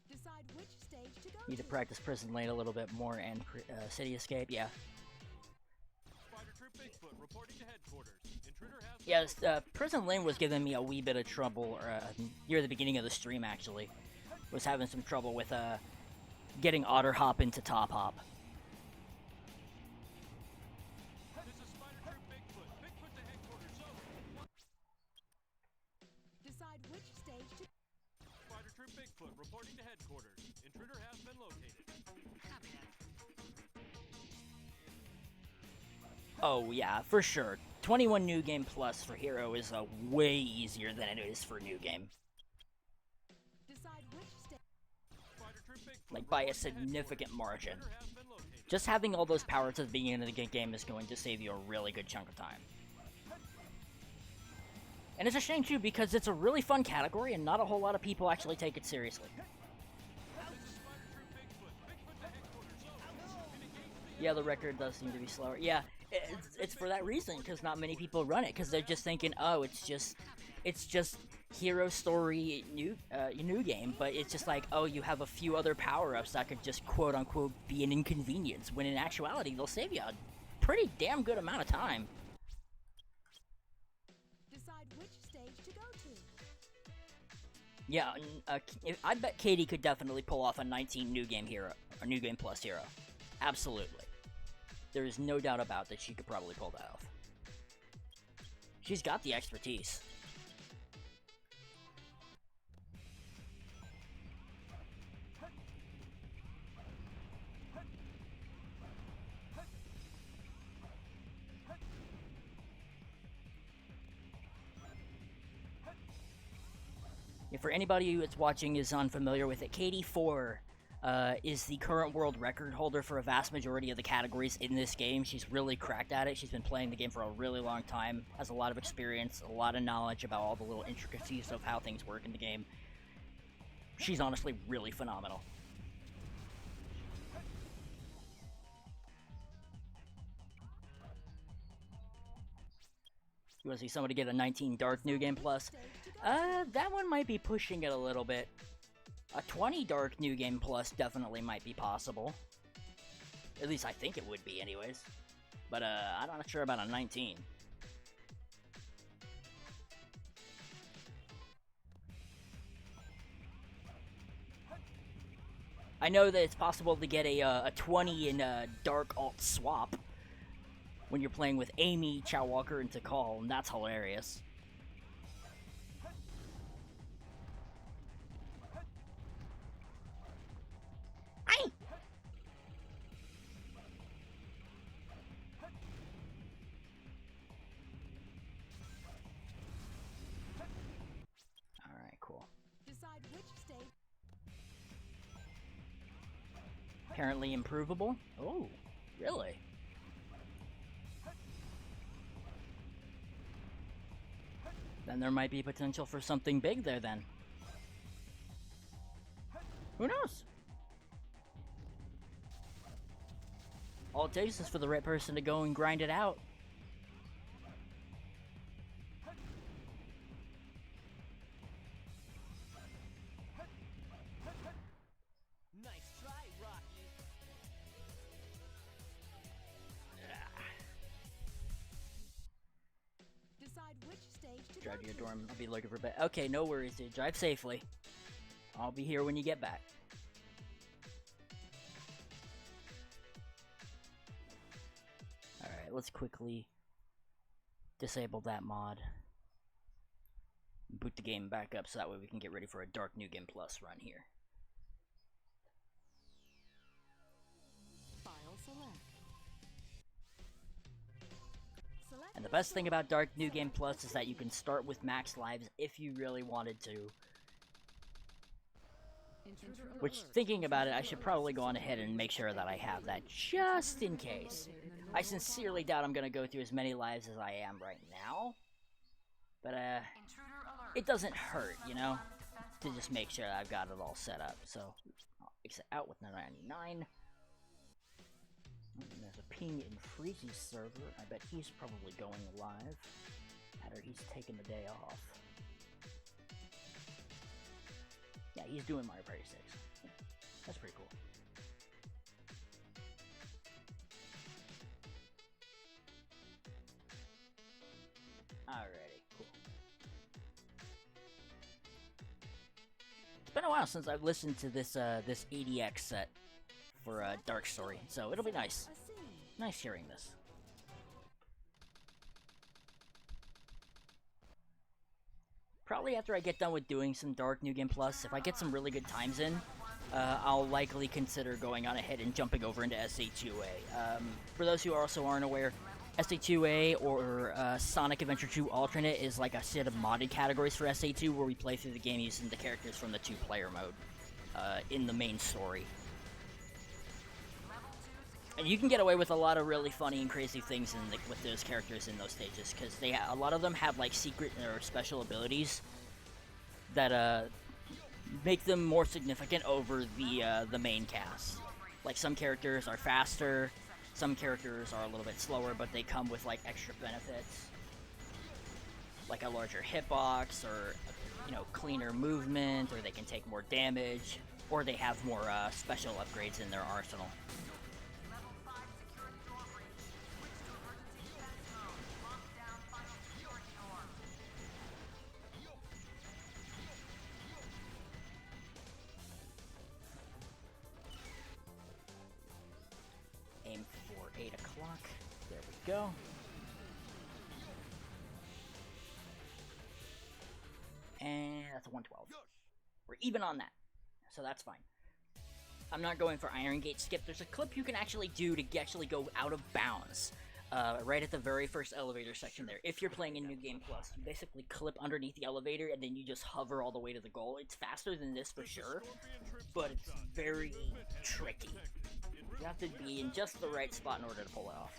Decide which stage to go Need to practice Prison Lane a little bit more and City Escape, yeah. Yes, Prison Lane was giving me a wee bit of trouble near the beginning of the stream, actually. Was having some trouble with getting Otter Hop into Top Hop. Decide which stage to Spider Troop Bigfoot reporting to headquarters. Intruder has been located. Oh yeah, for sure. 21 New Game Plus for Hero is way easier than it is for New Game. decide which stage. Like, by a significant margin. Just having all those powers at the beginning of the game is going to save you a really good chunk of time. And it's a shame, too, because it's a really fun category and not a whole lot of people actually take it seriously. Yeah, the record does seem to be slower. Yeah, it's for that reason, because not many people run it, because they're just thinking, oh, it's just hero story new game, but it's just like, oh, you have a few other power-ups that could just quote-unquote be an inconvenience, when in actuality, they'll save you a pretty damn good amount of time. Decide which stage to go to. Yeah, I bet Katie could definitely pull off a 19 new game hero, or new game plus hero. Absolutely. There is no doubt about that she could probably pull that off. She's got the expertise. Yeah, for anybody that's watching is unfamiliar with it, Katie 4 is the current world record holder for a vast majority of the categories in this game. She's really cracked at it. She's been playing the game for a really long time, has a lot of experience, a lot of knowledge about all the little intricacies of how things work in the game. She's honestly really phenomenal. You want to see somebody get a 19 Dark New Game Plus? That one might be pushing it a little bit. A 20 Dark New Game Plus definitely might be possible. At least I think it would be anyways. But I'm not sure about a 19. I know that it's possible to get a 20 in Dark Alt Swap when you're playing with Amy, Chow Walker, and Tikal, and that's hilarious. Alright, cool. Decide which stage. Apparently improvable? Oh, really? Then there might be potential for something big there then. Who knows? All it takes is for the right person to go and grind it out. Nice try, Rocky. Decide which stage to Drive go to your to. dorm. I'll be looking for bed. Okay, no worries, dude. Drive safely. I'll be here when you get back. Alright, let's quickly disable that mod. Boot the game back up so that way we can get ready for a Dark New Game Plus run here. File select. Select And the best thing about Dark New Game Plus is that you can start with max lives if you really wanted to. intruder Which, alert. thinking about it, I should probably go on ahead and make sure that I have that just in case. I sincerely doubt I'm gonna go through as many lives as I am right now. But, it doesn't hurt, you know? To just make sure that I've got it all set up. So, I'll exit out with the 99. And there's a ping in Freezy's server. I bet he's probably going live. Or he's taking the day off. Yeah, he's doing Mario Party 6. Yeah, that's pretty cool. Alrighty, cool. It's been a while since I've listened to this this ADX set for Dark Story, so it'll be nice. A scene. Nice hearing this. Probably after I get done with doing some Dark New Game Plus, if I get some really good times in, I'll likely consider going on ahead and jumping over into SA2A. For those who also aren't aware, SA2A or Sonic Adventure 2 Alternate is like a set of modded categories for SA2 where we play through the game using the characters from the two-player mode in the main story. And you can get away with a lot of really funny and crazy things with those characters in those stages, because a lot of them have like secret or special abilities that make them more significant over the main cast. Like some characters are faster, Some characters are a little bit slower, but they come with like extra benefits, like a larger hitbox, or cleaner movement, or they can take more damage, or they have more special upgrades in their arsenal. Level 5 security door breach. Switch to emergency defense mode. Lock down final security door. Aim for 8 o'clock. There we go. And that's a 112. We're even on that, so that's fine. I'm not going for Iron Gate skip. There's a clip you can actually do to actually go out of bounds. Right at the very first elevator section there. If you're playing in New Game Plus, you basically clip underneath the elevator and then you just hover all the way to the goal. It's faster than this for sure, but it's very tricky. You have to be in just the right spot in order to pull it off.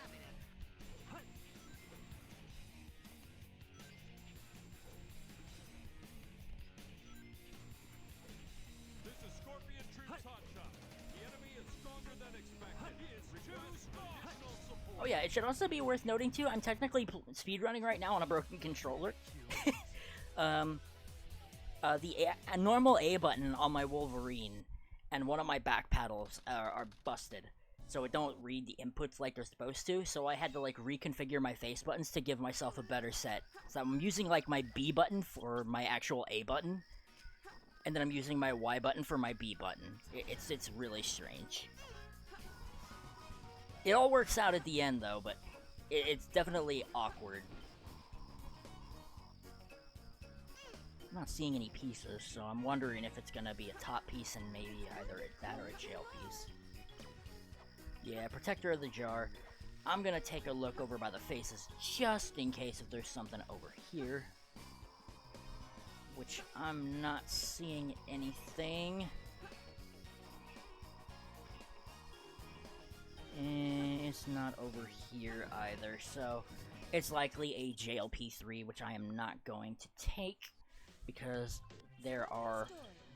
This is Scorpion Troops Hotshot. The enemy is stronger than expected. Request additional support. Oh yeah, it should also be worth noting too, I'm technically speedrunning right now on a broken controller. A normal A button on my Wolverine and one of my back paddles are busted, so it don't read the inputs like they're supposed to, so I had to like reconfigure my face buttons to give myself a better set. So I'm using like my B button for my actual A button, and then I'm using my Y button for my B button. It's really strange. It all works out at the end though, but it's definitely awkward. I'm not seeing any pieces, so I'm wondering if it's gonna be a top piece and maybe either that or a jail piece. Yeah, Protector of the Jar. I'm gonna take a look over by the faces just in case if there's something over here. Which I'm not seeing anything. It's not over here either, so it's likely a JLP3, which I am not going to take because there are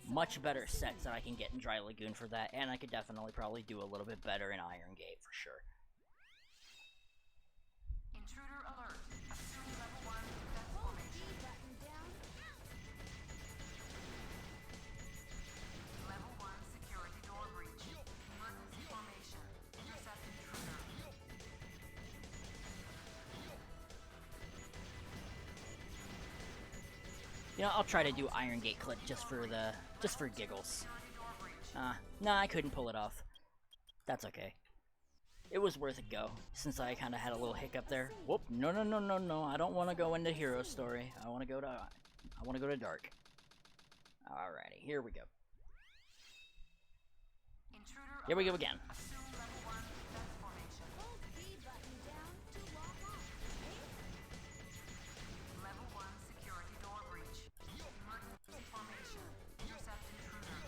much better sets that I can get in Dry Lagoon for that, and I could definitely probably do a little bit better in Iron Gate for sure. Intruder alert. Assume level 1 defense formation. Level 1 security door breach. Emergency formation. Intercept intruder. You know, I'll try to do Iron Gate clip just for giggles. Nah, I couldn't pull it off. That's okay. It was worth a go, since I kind of had a little hiccup there. Whoop! No! I don't want to go into Hero Story. I want to go to Dark. Alrighty, here we go. Intruder Here we go alert. again. Assume level 1 defense formation. Level 1 security door breach. Emergency formation. Intercept intruder.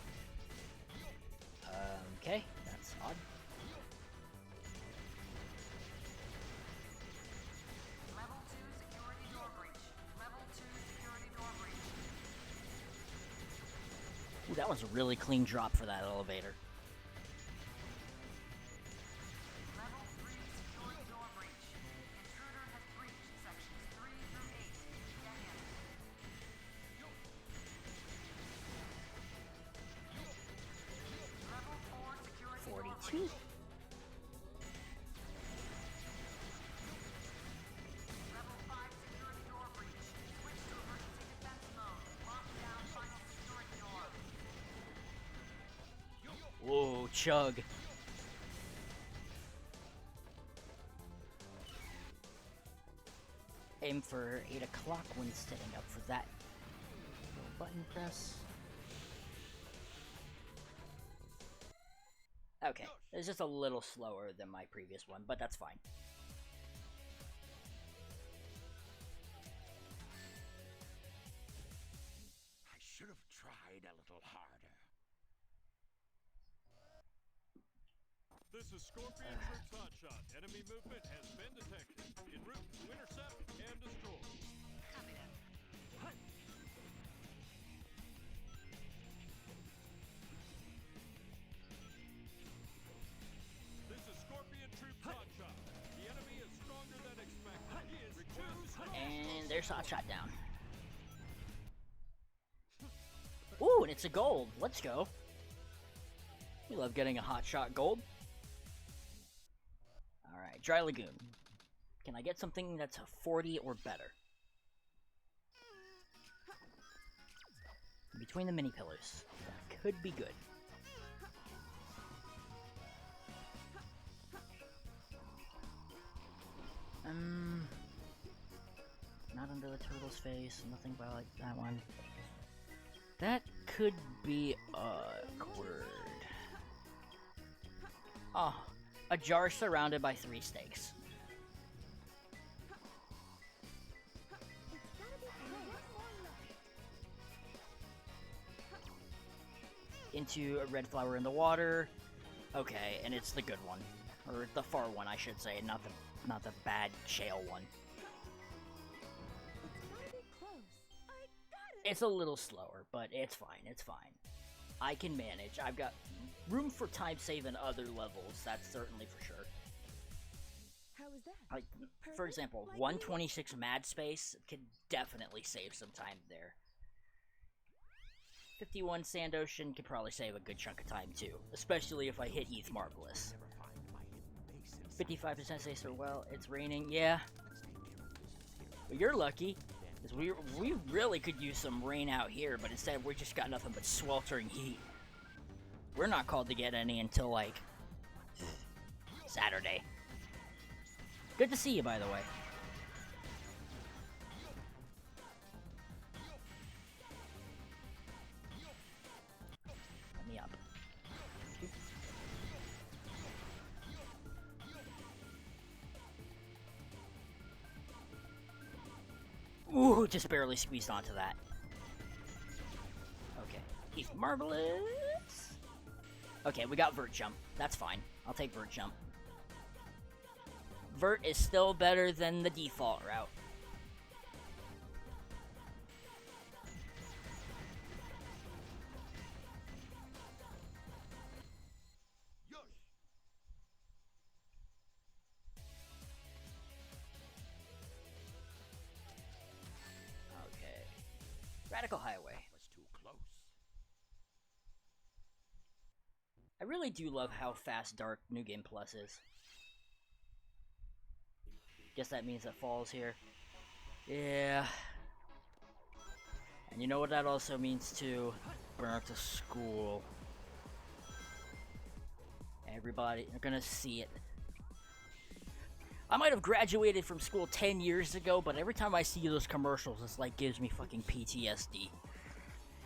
Okay, that's odd. Level 2 security door breach. Level 2 security door breach. Ooh, that was a really clean drop for that elevator. Level 3 security door breach. Intruder has breached sections 3 through 8. Get in. Level 4 security door 42. breach. Level 5 security door breach. Switch to emergency defense mode. Lock down final security door. Whoa, chug. Aim for 8 o'clock when setting up for that. Little button press. Okay, it's just a little slower than my previous one, but that's fine. I should have tried a little harder. This is Scorpion Troops Hotshot. Enemy movement has been detected. En route to intercept and destroy. Copy that. This is Scorpion Troops Hotshot. there's hot shot down. Ooh, and it's a gold. Let's go. We love getting a hot shot gold. Alright, Dry Lagoon. Can I get something that's a 40 or better? Between the mini pillars. That could be good. Not under the turtle's face, nothing about like that one. That could be awkward. Oh, a jar surrounded by 3 steaks. Into a red flower in the water. Okay, and it's the good one. Or the far one, I should say, not the bad shale one. It's a little slower, but it's fine, it's fine. I can manage. I've got room for time save in other levels, that's certainly for sure. How is that? Like, for example, 126 Mad Space could definitely save some time there. 51 Sand Ocean could probably save a good chunk of time too, especially if I hit ETH Marvelous. 55% say so. Well, it's raining, yeah. But you're lucky, because we really could use some rain out here, but instead we just got nothing but sweltering heat. We're not called to get any until, like, Saturday. Good to see you, by the way. Let me up. Ooh, just barely squeezed onto that. Okay, he's marvelous. Okay, we got Vert Jump. That's fine. I'll take Vert Jump. Vert is still better than the default route. Okay. Radical Highway. Was too close. I really do love how fast Dark New Game Plus is. Guess that means that fall's here. Yeah. And you know what that also means too? Burn out to school. Everybody, you're gonna see it. I might have graduated from school 10 years ago, but every time I see those commercials, it's like gives me fucking PTSD.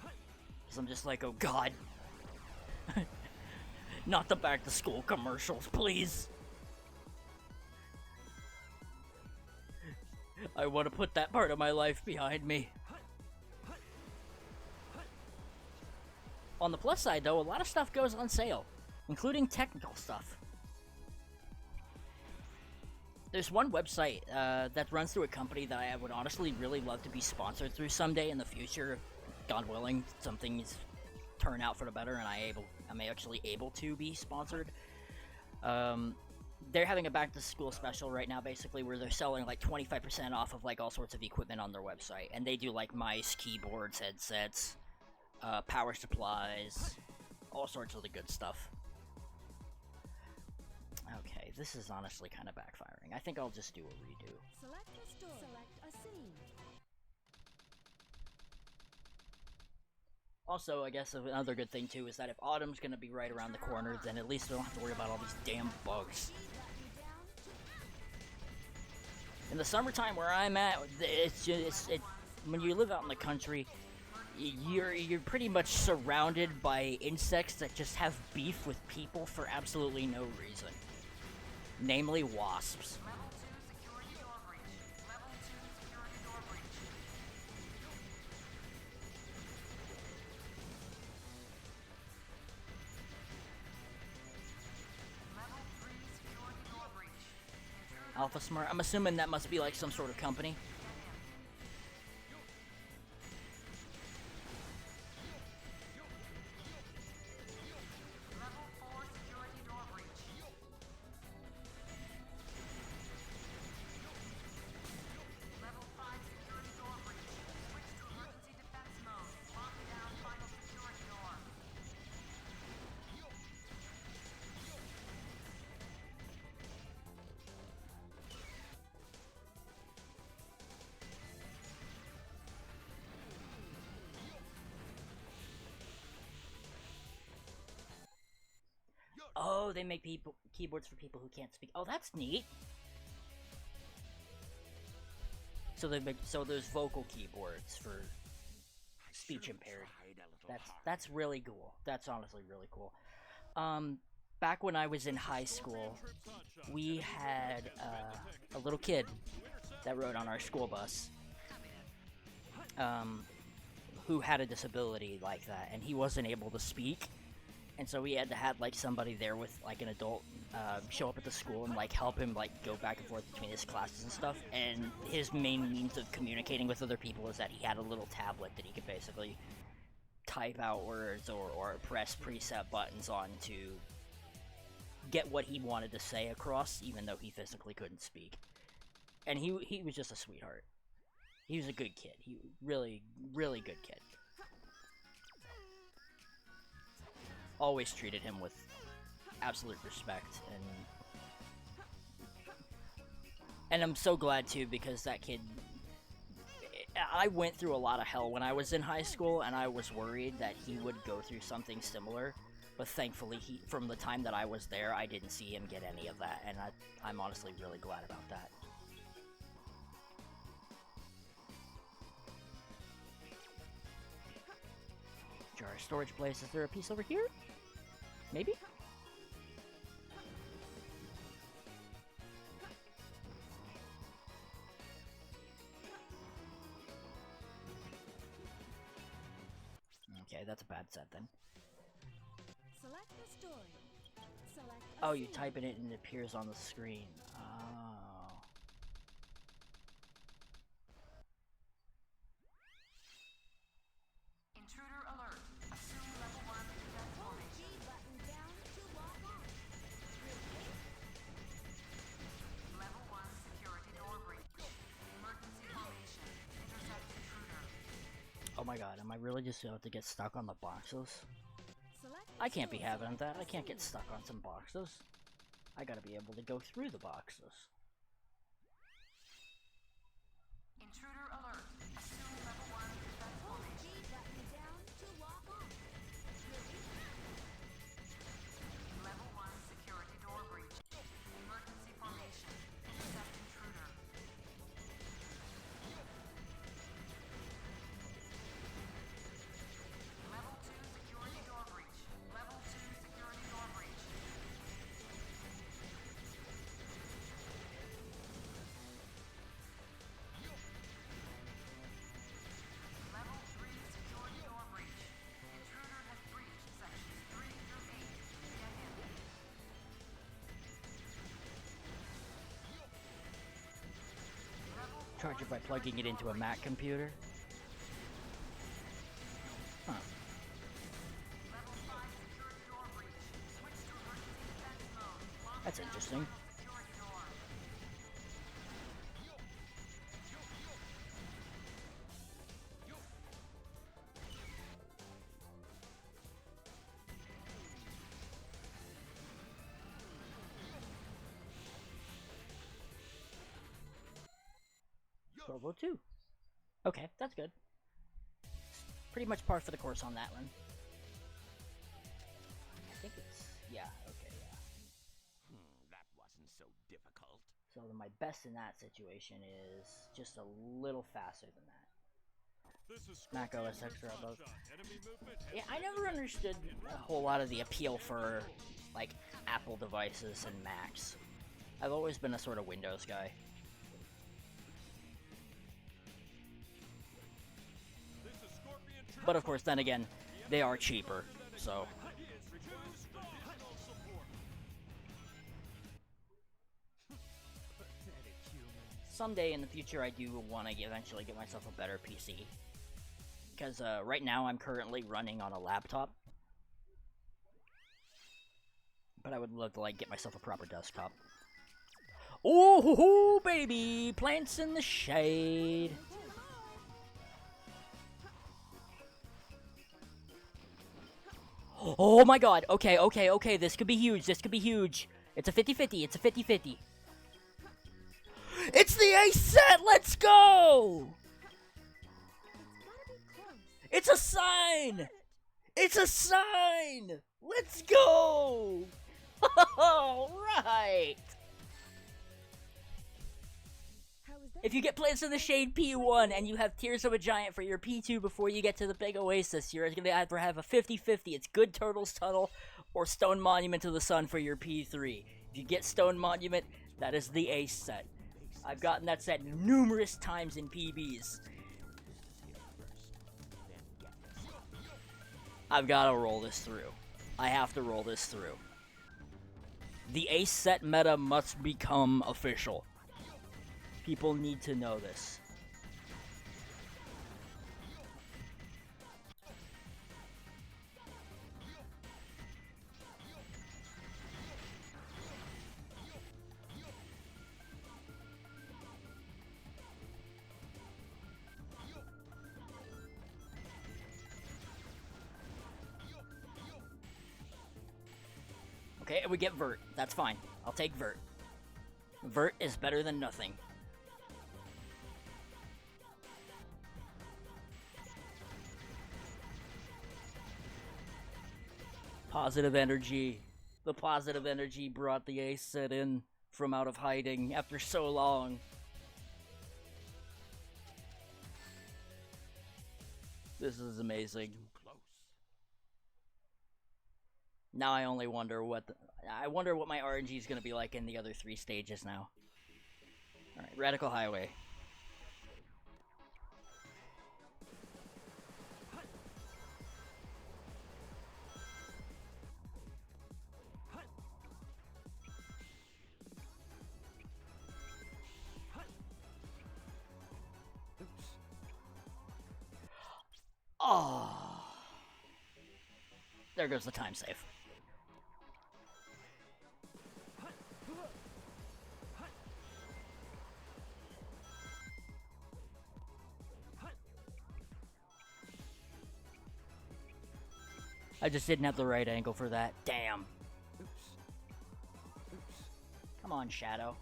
Cause I'm just like, oh god. Not the back to school commercials, please. I want to put that part of my life behind me. On the plus side, though, a lot of stuff goes on sale, including technical stuff. There's one website that runs through a company that I would honestly really love to be sponsored through someday in the future. God willing, something's turn out for the better and I'm actually able to be sponsored. They're having a back to school special right now, basically, where they're selling like 25% off of like all sorts of equipment on their website, and they do like mice, keyboards, headsets, power supplies, all sorts of the good stuff. Okay, this is honestly kind of backfiring. I think I'll just do a redo. Select a store. Select a scene. Also, I guess another good thing too is that if autumn's gonna be right around the corner, then at least we don't have to worry about all these damn bugs. In the summertime where I'm at, when you live out in the country, you're pretty much surrounded by insects that just have beef with people for absolutely no reason. Namely wasps. Level 2 security door breach. Level 2 security door breach. Level 3 security door breach. Alpha Smart. I'm assuming that must be like some sort of company. Level 4 security door breach. Level 5 security Oh, they make people keyboards for people who can't speak. Oh, that's neat. So there's vocal keyboards for speech impaired. That's really cool. That's honestly really cool. Back when I was in high school, we had a little kid that rode on our school bus, who had a disability like that, and he wasn't able to speak, and so we had to have like somebody there with like an adult show up at the school and like help him like go back and forth between his classes and stuff. And his main means of communicating with other people is that he had a little tablet that he could basically type out words or press preset buttons on to get what he wanted to say across, even though he physically couldn't speak. And he was just a sweetheart. He was a good kid. He really, really good kid. Always treated him with absolute respect, and I'm so glad too, because that kid, I went through a lot of hell when I was in high school, and I was worried that he would go through something similar, but thankfully from the time that I was there, I didn't see him get any of that, and I'm honestly really glad about that. Jar storage place. Is there a piece over here? Maybe? Okay, that's a bad set then. Select the story. Select Oh, you type in it and it appears on the screen. Oh. Intruder alert. Assume level 1 defense formation. button down to log on. Level 1 security door breach. Emergency formation. Intercept intruder. Oh my god, am I really just about to get stuck on the boxes? Select I can't be having that. I can't get stuck on some boxes. I gotta be able to go through the boxes. Intruder alert. Assume level 1 defense formation. button down to log on. Level 1 security door breach. Emergency formation. Intercept intruder. Level 2 security door breach. Level 2 security door breach. Level 3 security door breach. Intruder has breached sections 3 through 8. Get in. Level 4 Charge it by plugging it into a Mac computer. Huh. Level 5 security door breach. Switch to emergency defense mode. Lock That's down interesting. security door. World War II. Okay, that's good. Pretty much par for the course on that one. I think it's... yeah, okay, yeah. That wasn't so difficult. So my best in that situation is just a little faster than that. This is Mac Scorpion OS X Group Rebel. Sunshine. Enemy movement has Yeah, I been never understood a whole lot of the appeal for, like, Apple devices and Macs. I've always been a sort of Windows guy. This is Scorpion Troop But of course, then again, they are cheaper, so... is reduced additional support. Pathetic humans. Someday in the future, I do want to eventually get myself a better PC. Because right now, I'm currently running on a laptop. But I would love to, like, get myself a proper desktop. Ooh, baby! Plants in the shade! Oh my god, okay, okay, okay, this could be huge, this could be huge. It's a 50-50, it's a 50-50. It's the ace set, let's go! It's a sign! It's a sign! Let's go! Alright! If you get Plants of the Shade P1 and you have Tears of a Giant for your P2 before you get to the Big Oasis, you're going to either have a 50-50. It's Good Turtles Tunnel or Stone Monument to the Sun for your P3. If you get Stone Monument, that is the Ace set. I've gotten that set numerous times in PBs. I've got to roll this through. I have to roll this through. The Ace set meta must become official. People need to know this. Okay, we get Vert. That's fine. I'll take Vert. Vert is better than nothing. Positive energy. The positive energy brought the Ace set in from out of hiding after so long. This is amazing. Now I only wonder what I wonder what my RNG is going to be like in the other 3 stages now. Alright, Radical Highway. Oh. There goes the time save. I just didn't have the right angle for that. Damn. Come on, Shadow.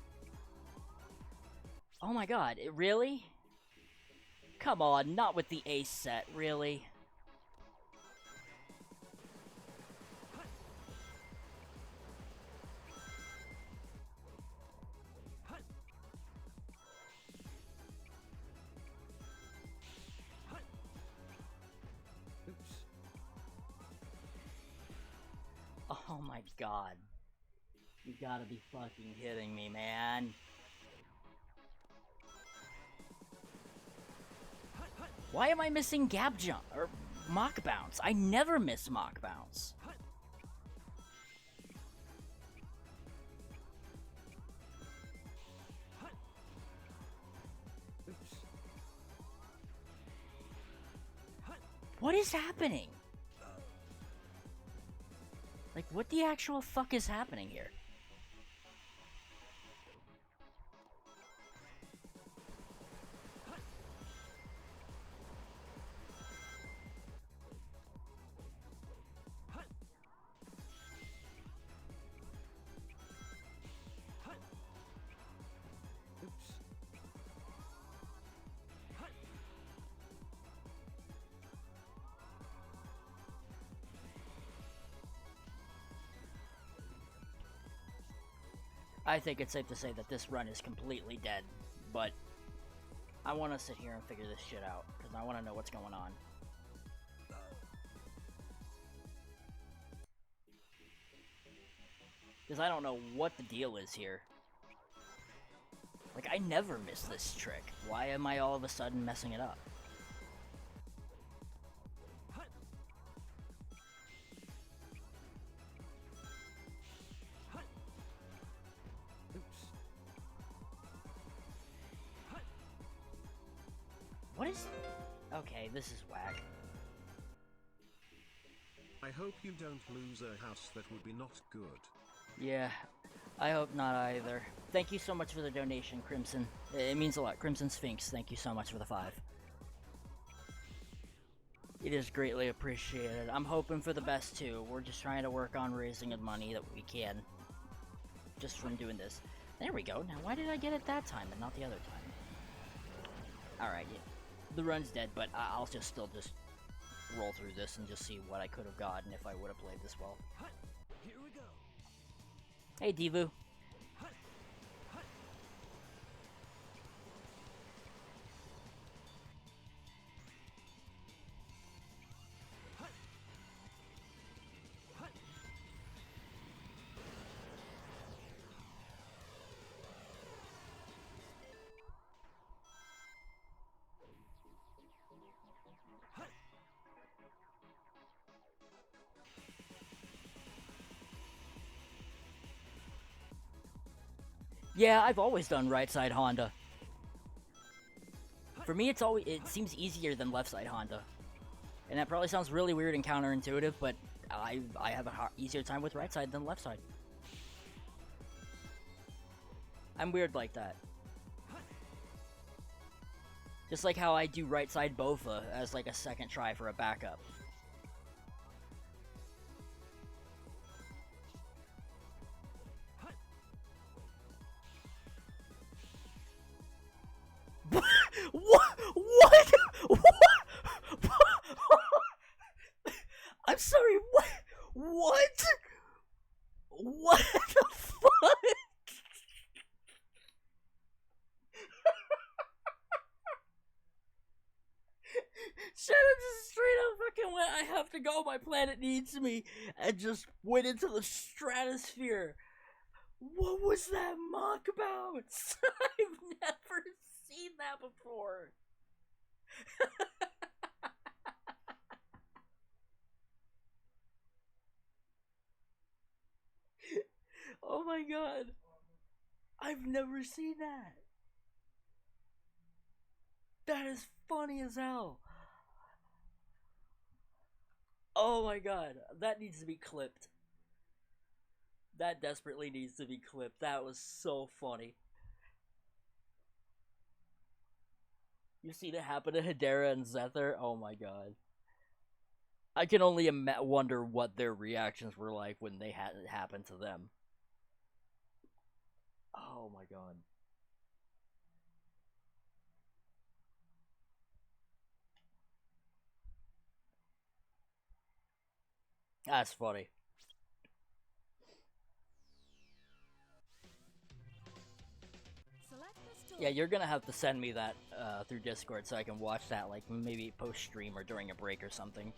Oh my god, really? Come on, not with the Ace set, really? Oh my god. You gotta be fucking kidding me, man. Why am I missing gap jump or mock bounce? I never miss mock bounce. What is happening? Like, what the actual fuck is happening here? I think it's safe to say that this run is completely dead, but I want to sit here and figure this shit out, because I want to know what's going on. Because I don't know what the deal is here. Like, I never miss this trick. Why am I all of a sudden messing it up? What is... Okay, this is whack. I hope you don't lose a house. That would be not good. Yeah, I hope not either. Thank you so much for the donation, Crimson. It means a lot. Crimson Sphinx, thank you so much for the 5. It is greatly appreciated. I'm hoping for the best, too. We're just trying to work on raising the money that we can. Just from doing this. There we go. Now, why did I get it that time and not the other time? Alright, yeah. The run's dead, but I'll still just roll through this and just see what I could have gotten if I would have played this well. Here we go. Hey, Divu. Yeah, I've always done right side Honda. For me, it seems easier than left side Honda, and that probably sounds really weird and counterintuitive, but I have a easier time with right side than left side. I'm weird like that. Just like how I do right side Bofa as like a second try for a backup. What? What? What? I'm sorry. What? What? What the fuck? Shannon just straight up fucking went, I have to go, my planet needs me, and just went into the stratosphere. What was that mock bounce? I've never seen that before. Oh my god. I've never seen that. That is funny as hell. Oh my god. That needs to be clipped. That desperately needs to be clipped. That was so funny. You see that happen to Hedera and Zether? Oh my god. I can only wonder what their reactions were like when they had it happen to them. Oh my god. That's funny. Yeah, you're gonna have to send me that through Discord so I can watch that, like, maybe post-stream or during a break or something.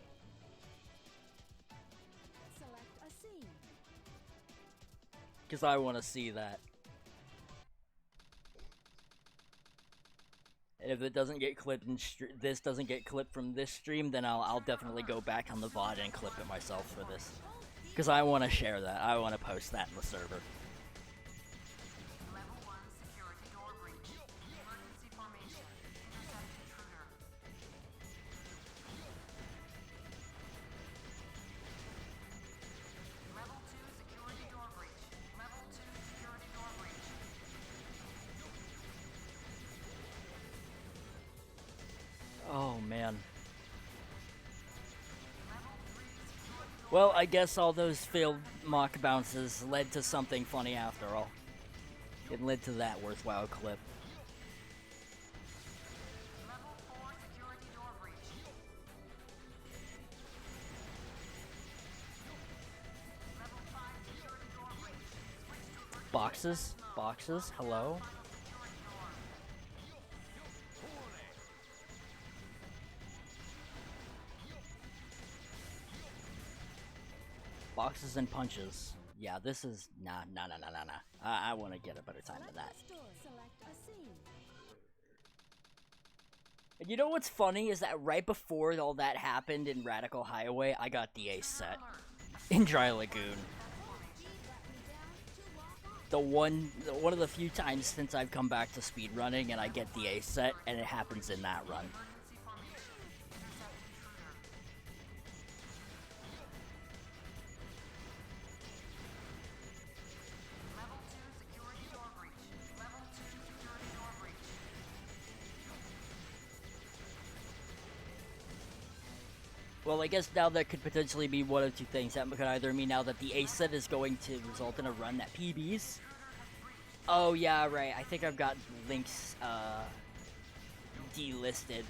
Because I want to see that. And if it doesn't get clipped and this doesn't get clipped from this stream, then I'll definitely go back on the VOD and clip it myself for this. Because I want to share that. I want to post that in the server. Level 1 security door breach. Emergency formation. Intercept intruder. Level 2 security door breach. Level 2 security door breach. Oh, man. Well, I guess all those failed mock bounces led to something funny after all. It led to that worthwhile clip. Level 4 security door breach. Level 5 security door breach. Switch to Boxes? Boxes? Hello? security door. Boxes and punches. Yeah, this is... Nah. I want to get a better time than that. And you know what's funny is that right before all that happened in Radical Highway, I got the ace set in Dry Lagoon. One of the few times since I've come back to speedrunning and I get the ace set, and it happens in that run. Level 2 security door breach. Level 2 security door breach. Well, I guess now that could potentially be one of two things. That could either mean now that the ace set is going to result in a run that PBs. Oh, yeah, right. I think I've got links delisted.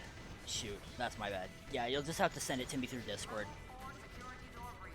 Shoot, that's my bad. Yeah, you'll just have to send it to me through Discord. 4 security door breach.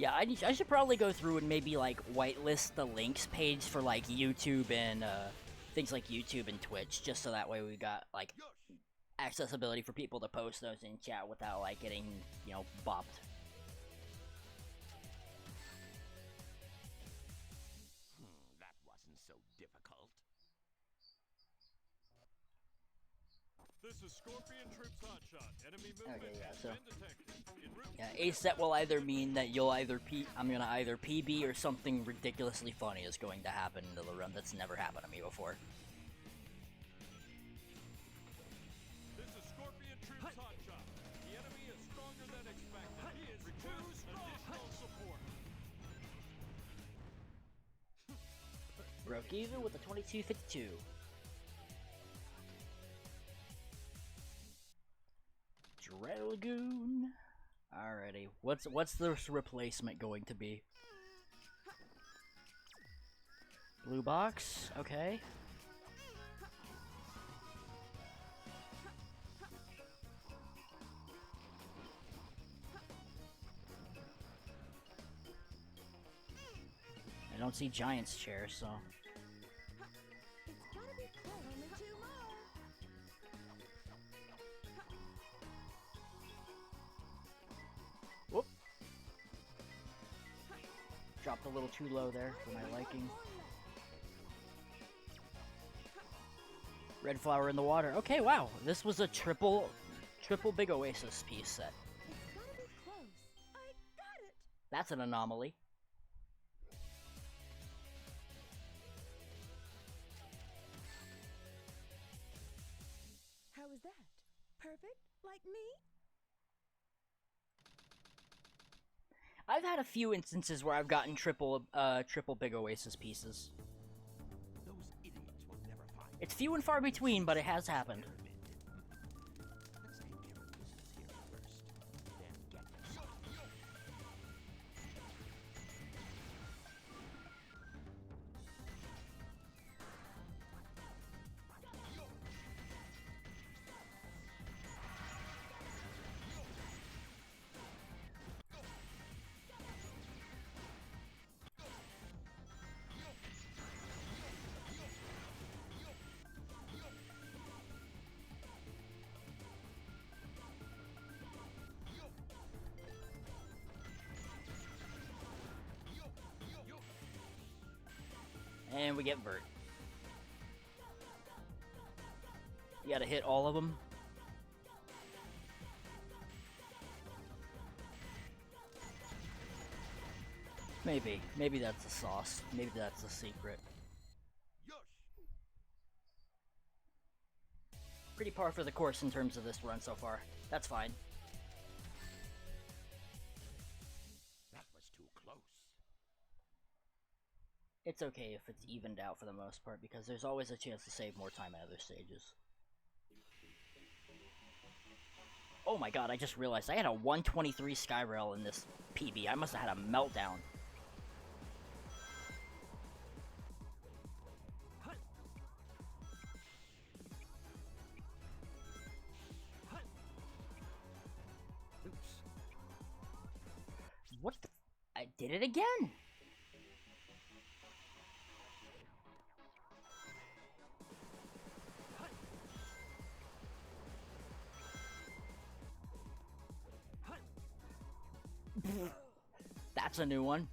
Yeah, I should probably go through and maybe like whitelist the links page for like YouTube and things like YouTube and Twitch, just so that way we got like accessibility for people to post those in chat without like getting, you know, bopped. That wasn't so difficult. This is Scorpion Troops Hotshot. Enemy movement Okay, yeah, has so been detected. En route yeah, to A set intercept. will either mean that you'll either I'm gonna either PB or something ridiculously funny is going to happen into the run that's never happened to me before. This is Scorpion Troops Hotshot. The enemy is stronger than expected. He is request additional support. Broke even with a 22.52. Lagoon. Alrighty, what's this replacement going to be? Blue box, okay. I don't see Giant's chair, so. It's gotta be close. Only two more. Whoop. Dropped a little too low there for my liking. Red flower in the water. Okay, wow. This was a triple big oasis piece set. It's gotta be close. I got it. That's an anomaly. How is that? Perfect? Like me? I've had a few instances where I've gotten triple big oasis pieces. Those idiots will never find It's few and far between, but it has happened. Let's take care of business here first. Then get And we get Vert. You gotta hit all of them. Maybe that's the sauce. Maybe that's the secret. Pretty par for the course in terms of this run so far. That's fine. That was too close. It's okay if it's evened out for the most part, because there's always a chance to save more time at other stages. Oh my god, I just realized I had a 123 Skyrail in this PB. I must have had a meltdown. Oops. What the? I did it again! That's a new one.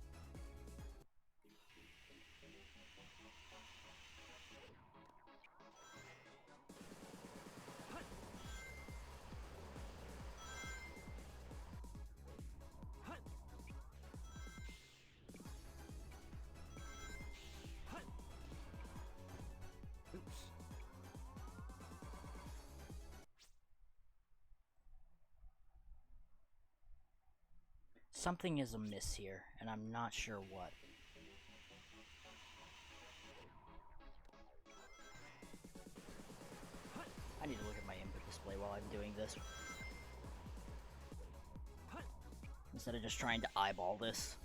Oops. Something is amiss here, and I'm not sure what. I need to look at my input display while I'm doing this. Instead of just trying to eyeball this.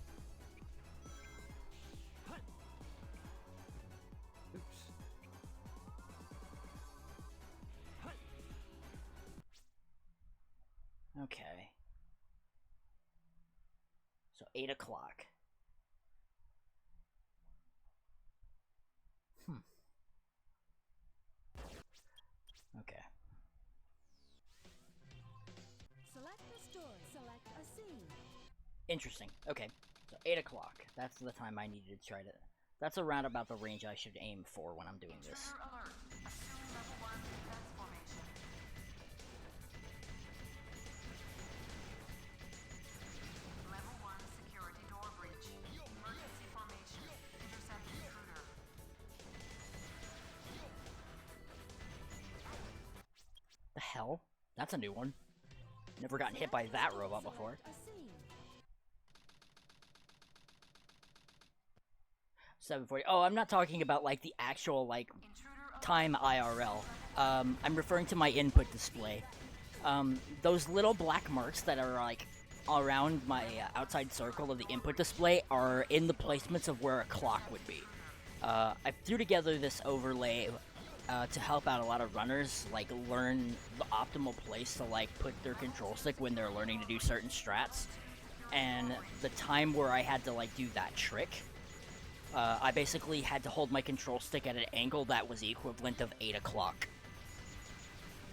Oops. Okay. So 8 o'clock. Okay. Select the story. Select a scene. Interesting. Okay. So 8 o'clock. That's the time I needed to try to... That's around about the range I should aim for when I'm doing this. Intruder alert. Assume level 1 defense formation. Level 1 security door breach. Emergency formation. Intercept intruder. The hell? That's a new one. Never gotten hit by that robot before. A scene. 740. Oh, I'm not talking about, like, the actual, like, Intruder alert. time IRL. I'm referring to my input display. Those little black marks that are, like, around my outside circle of the input display are in the placements of where a clock would be. I threw together this overlay to help out a lot of runners, like, learn the optimal place to, like, put their control stick when they're learning to do certain strats. And the time where I had to, like, do that trick, I basically had to hold my control stick at an angle that was the equivalent of 8 o'clock.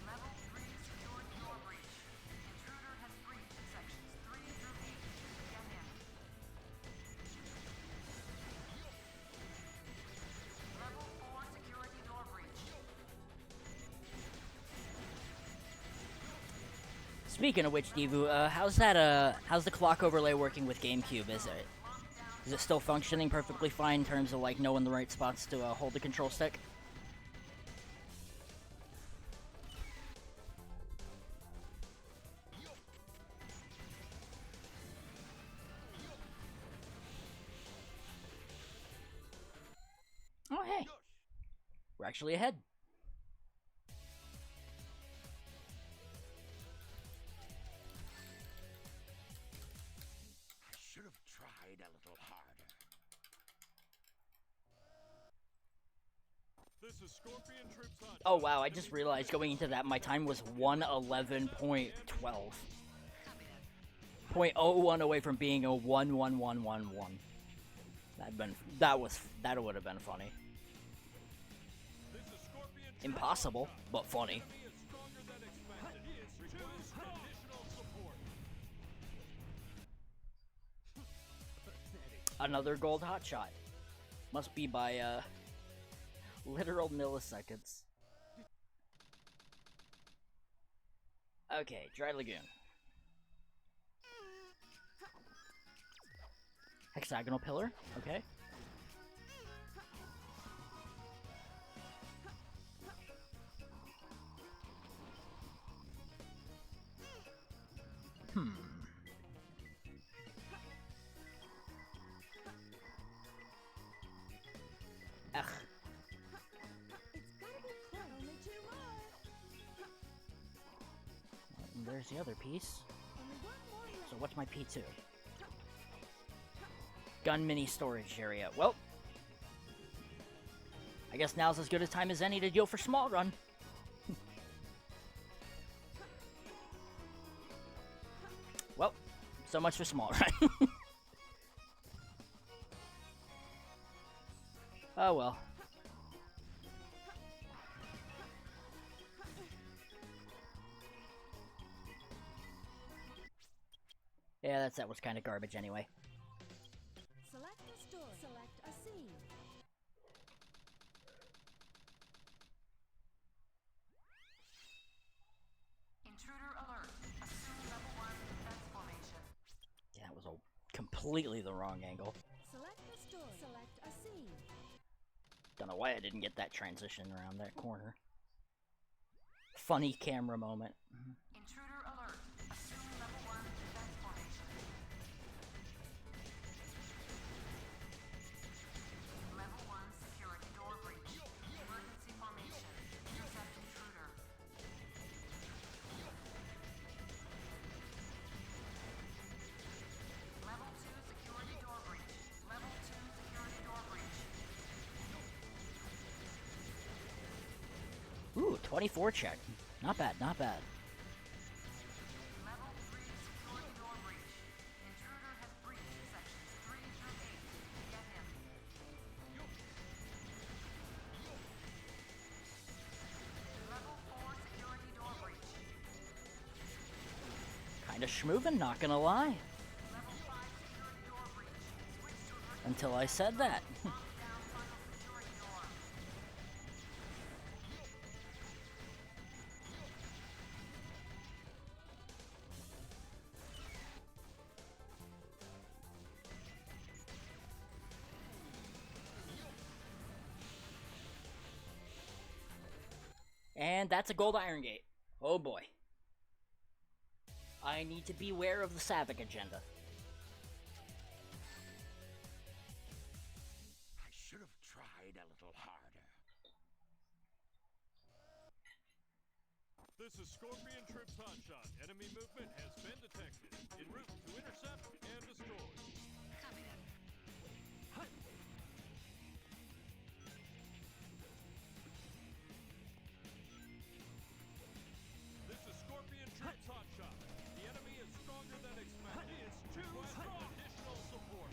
Level 3 security door breach. Intruder has breached sections 3 through 8. Get in. Level 4 security door breach. Speaking of which, Divu, how's the clock overlay working with GameCube? Is it still functioning perfectly fine in terms of, like, knowing the right spots to hold the control stick? Oh, hey. We're actually ahead. I should have tried a little harder. This is Scorpion Troops Hot. Oh wow, I just realized going into that my time was 111.12. 0.01 away from being a 11111. That would have been funny. This is Scorpion Troops. Impossible, but funny. He is stronger than expected. He is choose additional support. Another gold hotshot. Must be by literal milliseconds. Okay, Dry Lagoon. Hexagonal pillar, okay. Ugh. It's gotta be close. Only 2 more. And there's the other piece. Only 1 more left. So what's my P2? Gun mini storage area. Well, I guess now's as good a time as any to go for small run. Well, so much for small run. Oh well. Yeah, that was kind of garbage anyway. Select a story. Select a scene. Intruder alert. Assume level 1 defense formation. Yeah, that was a completely the wrong angle. Select a story. Select a scene. Don't know why I didn't get that transition around that corner. Funny camera moment. Intruder alert. Assume level 1 defense formation. Level 1 security door breach. Emergency formation. Intercept intruder. Level 2 security door breach. Level 2 security door breach. Ooh, 24 check. Not bad, not bad. Level 3 security door breach. Intruder has breached kinda schmoovin', not gonna lie. Until I said that. And that's a gold iron gate. Oh boy. I need to beware of the Savick agenda. I should have tried a little harder. This is Scorpion Troops Hotshot. Enemy movement has been detected. En route to intercept and destroy. Copy that. This is Scorpion Troops Hotshot. The enemy is stronger than expected. He is too strong. Additional support.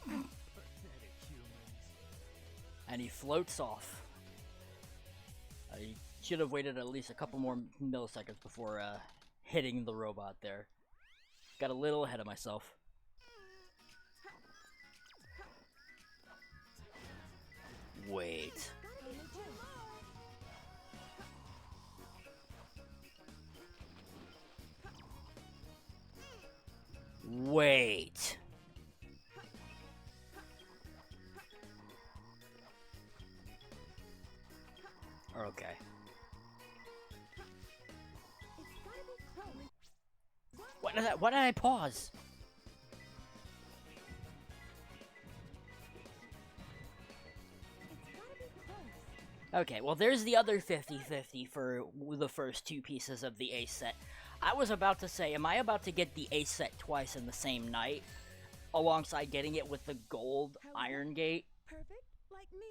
Pathetic humans. And he floats off. I should have waited at least a couple more milliseconds before hitting the robot there. Got a little ahead of myself. Wait. Wait. Okay. Why did I pause? Okay, well there's the other 50-50 for the first two pieces of the ace set. I was about to say, am I about to get the ace set twice in the same night? Alongside getting it with the gold iron gate? Perfect, like me?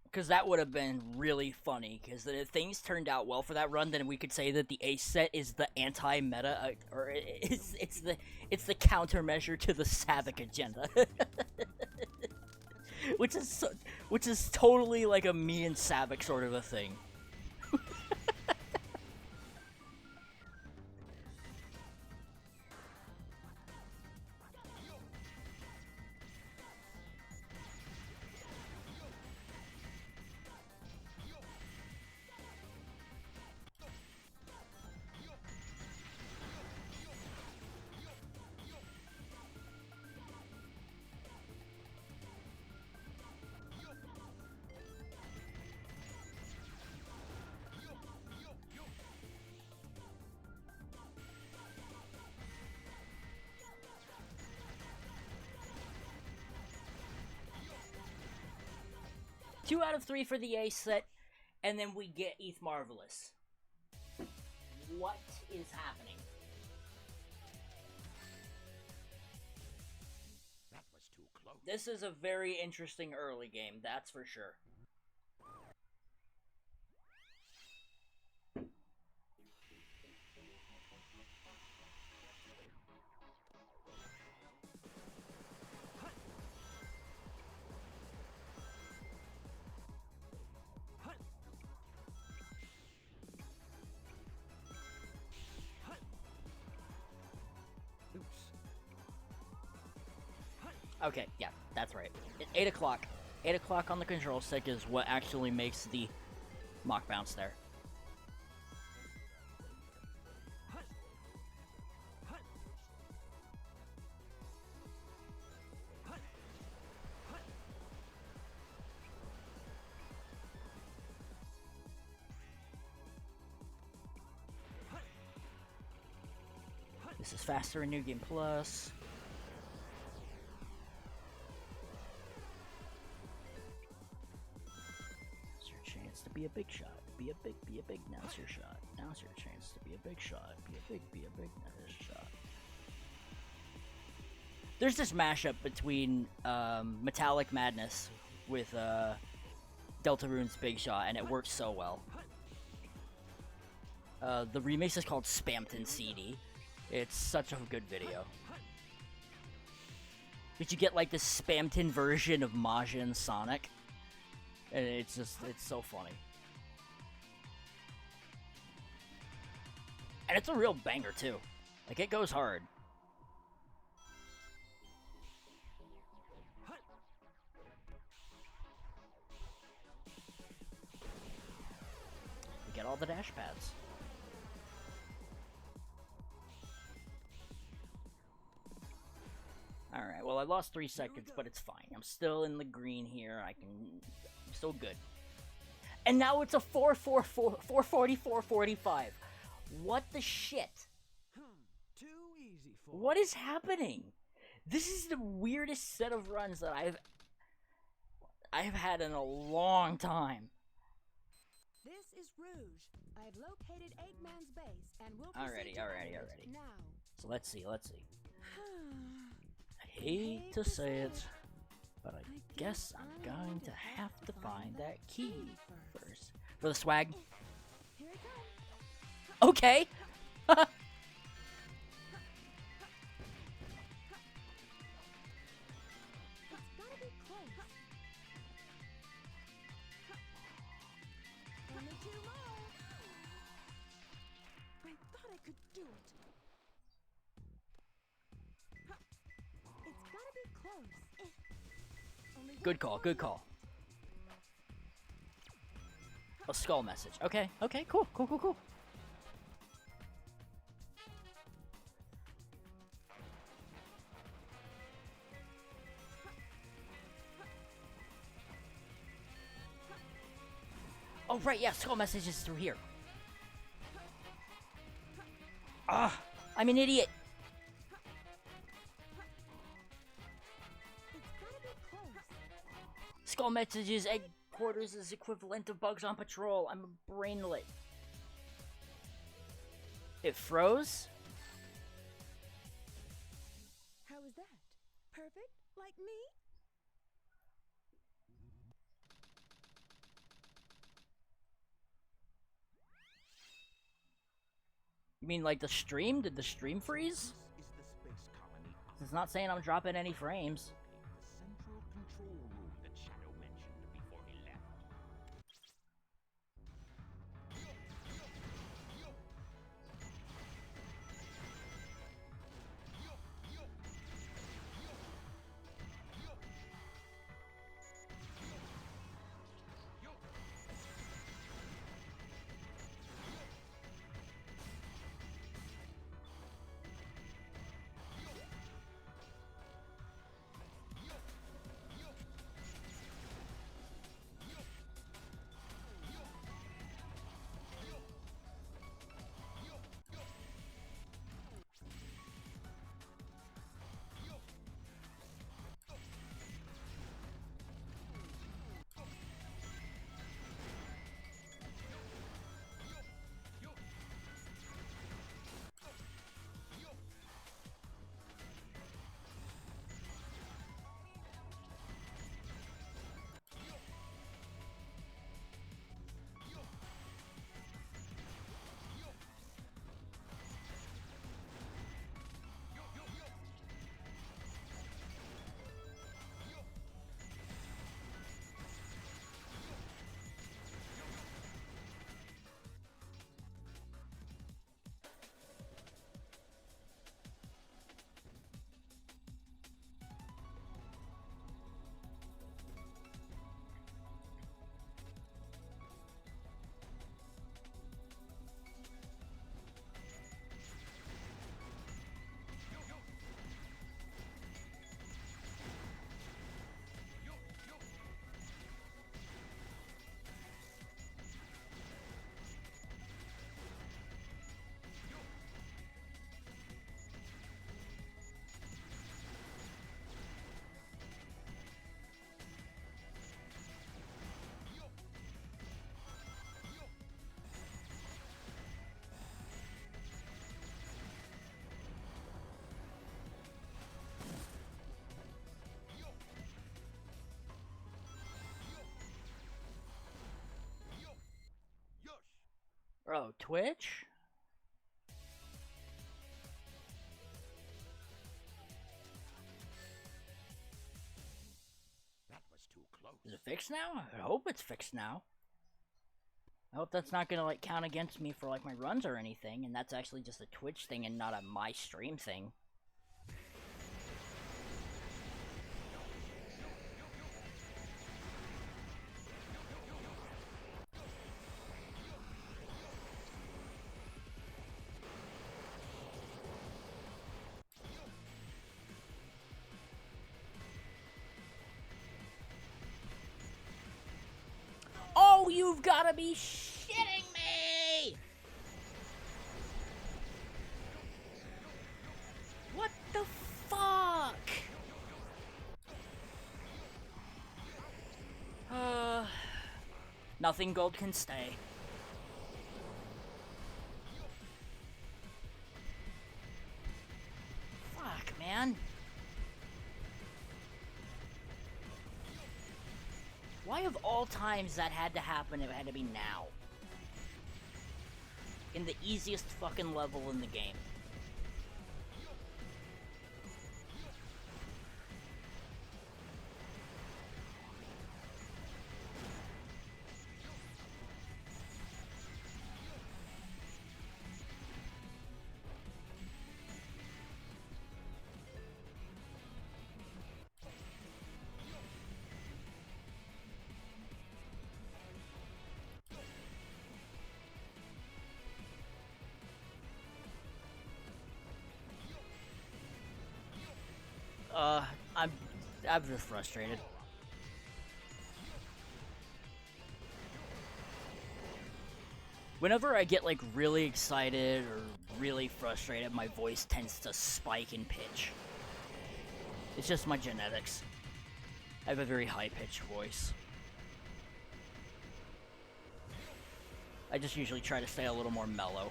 Because that would have been really funny, because if things turned out well for that run, then we could say that the ace set is the anti-meta, or it's the countermeasure to the Savick agenda. which is totally like a me and Savick sort of a thing. 2 out of 3 for the ace set, and then we get ETH Marvelous. What is happening? That was too close. This is a very interesting early game, that's for sure. Okay, yeah, that's right. 8 o'clock. 8 o'clock on the control stick is what actually makes the mock bounce there. This is faster in New Game Plus. Be a big shot. Be a big. Now's your shot. Now's your chance to be a big shot. Be a big. Now's your shot. There's this mashup between Metallic Madness with Deltarune's Big Shot, and it works so well. The remix is called Spamton CD. It's such a good video. But you get like this Spamton version of Majin Sonic. And it's so funny. And it's a real banger, too. Like, it goes hard. We get all the dash pads. Alright, well, I lost 3 seconds, but it's fine. I'm still in the green here. I'm still good. And now it's a 444, 445. What the shit? Too easy for What is happening? This is the weirdest set of runs that I've had in a long time. This is Rouge. I've located Eggman's base and will proceed Alrighty. to now. So let's see. I hate to say it, but I guess I'm going to have to find that key first. For the swag. Here it comes. Okay. It's gotta be close. Only 2 more. I thought I could do it. It's gotta be close. Only Good one call. more Good call. A skull message. Okay. Cool. Oh, right, yeah, skull message is through here. Ah, I'm an idiot. It's gotta be close. Skull messages, headquarters is equivalent to bugs on patrol. I'm a brainlet. It froze? How is that? Perfect? Like me? You mean like the stream? Did the stream freeze? Is the space colony It's not saying I'm dropping any frames. the central control room that Shadow mentioned before he left? Oh, Twitch? That was too close. Is it fixed now? I hope it's fixed now. I hope that's not gonna like count against me for like my runs or anything, and that's actually just a Twitch thing and not a my stream thing. Oh, you've gotta be shitting me! What the fuck? Nothing gold can stay. Fuck, man. Why of all times that had to happen, it had to be now? In the easiest fucking level in the game. I'm just frustrated. Whenever I get like really excited or really frustrated, my voice tends to spike in pitch. It's just my genetics. I have a very high-pitched voice. I just usually try to stay a little more mellow.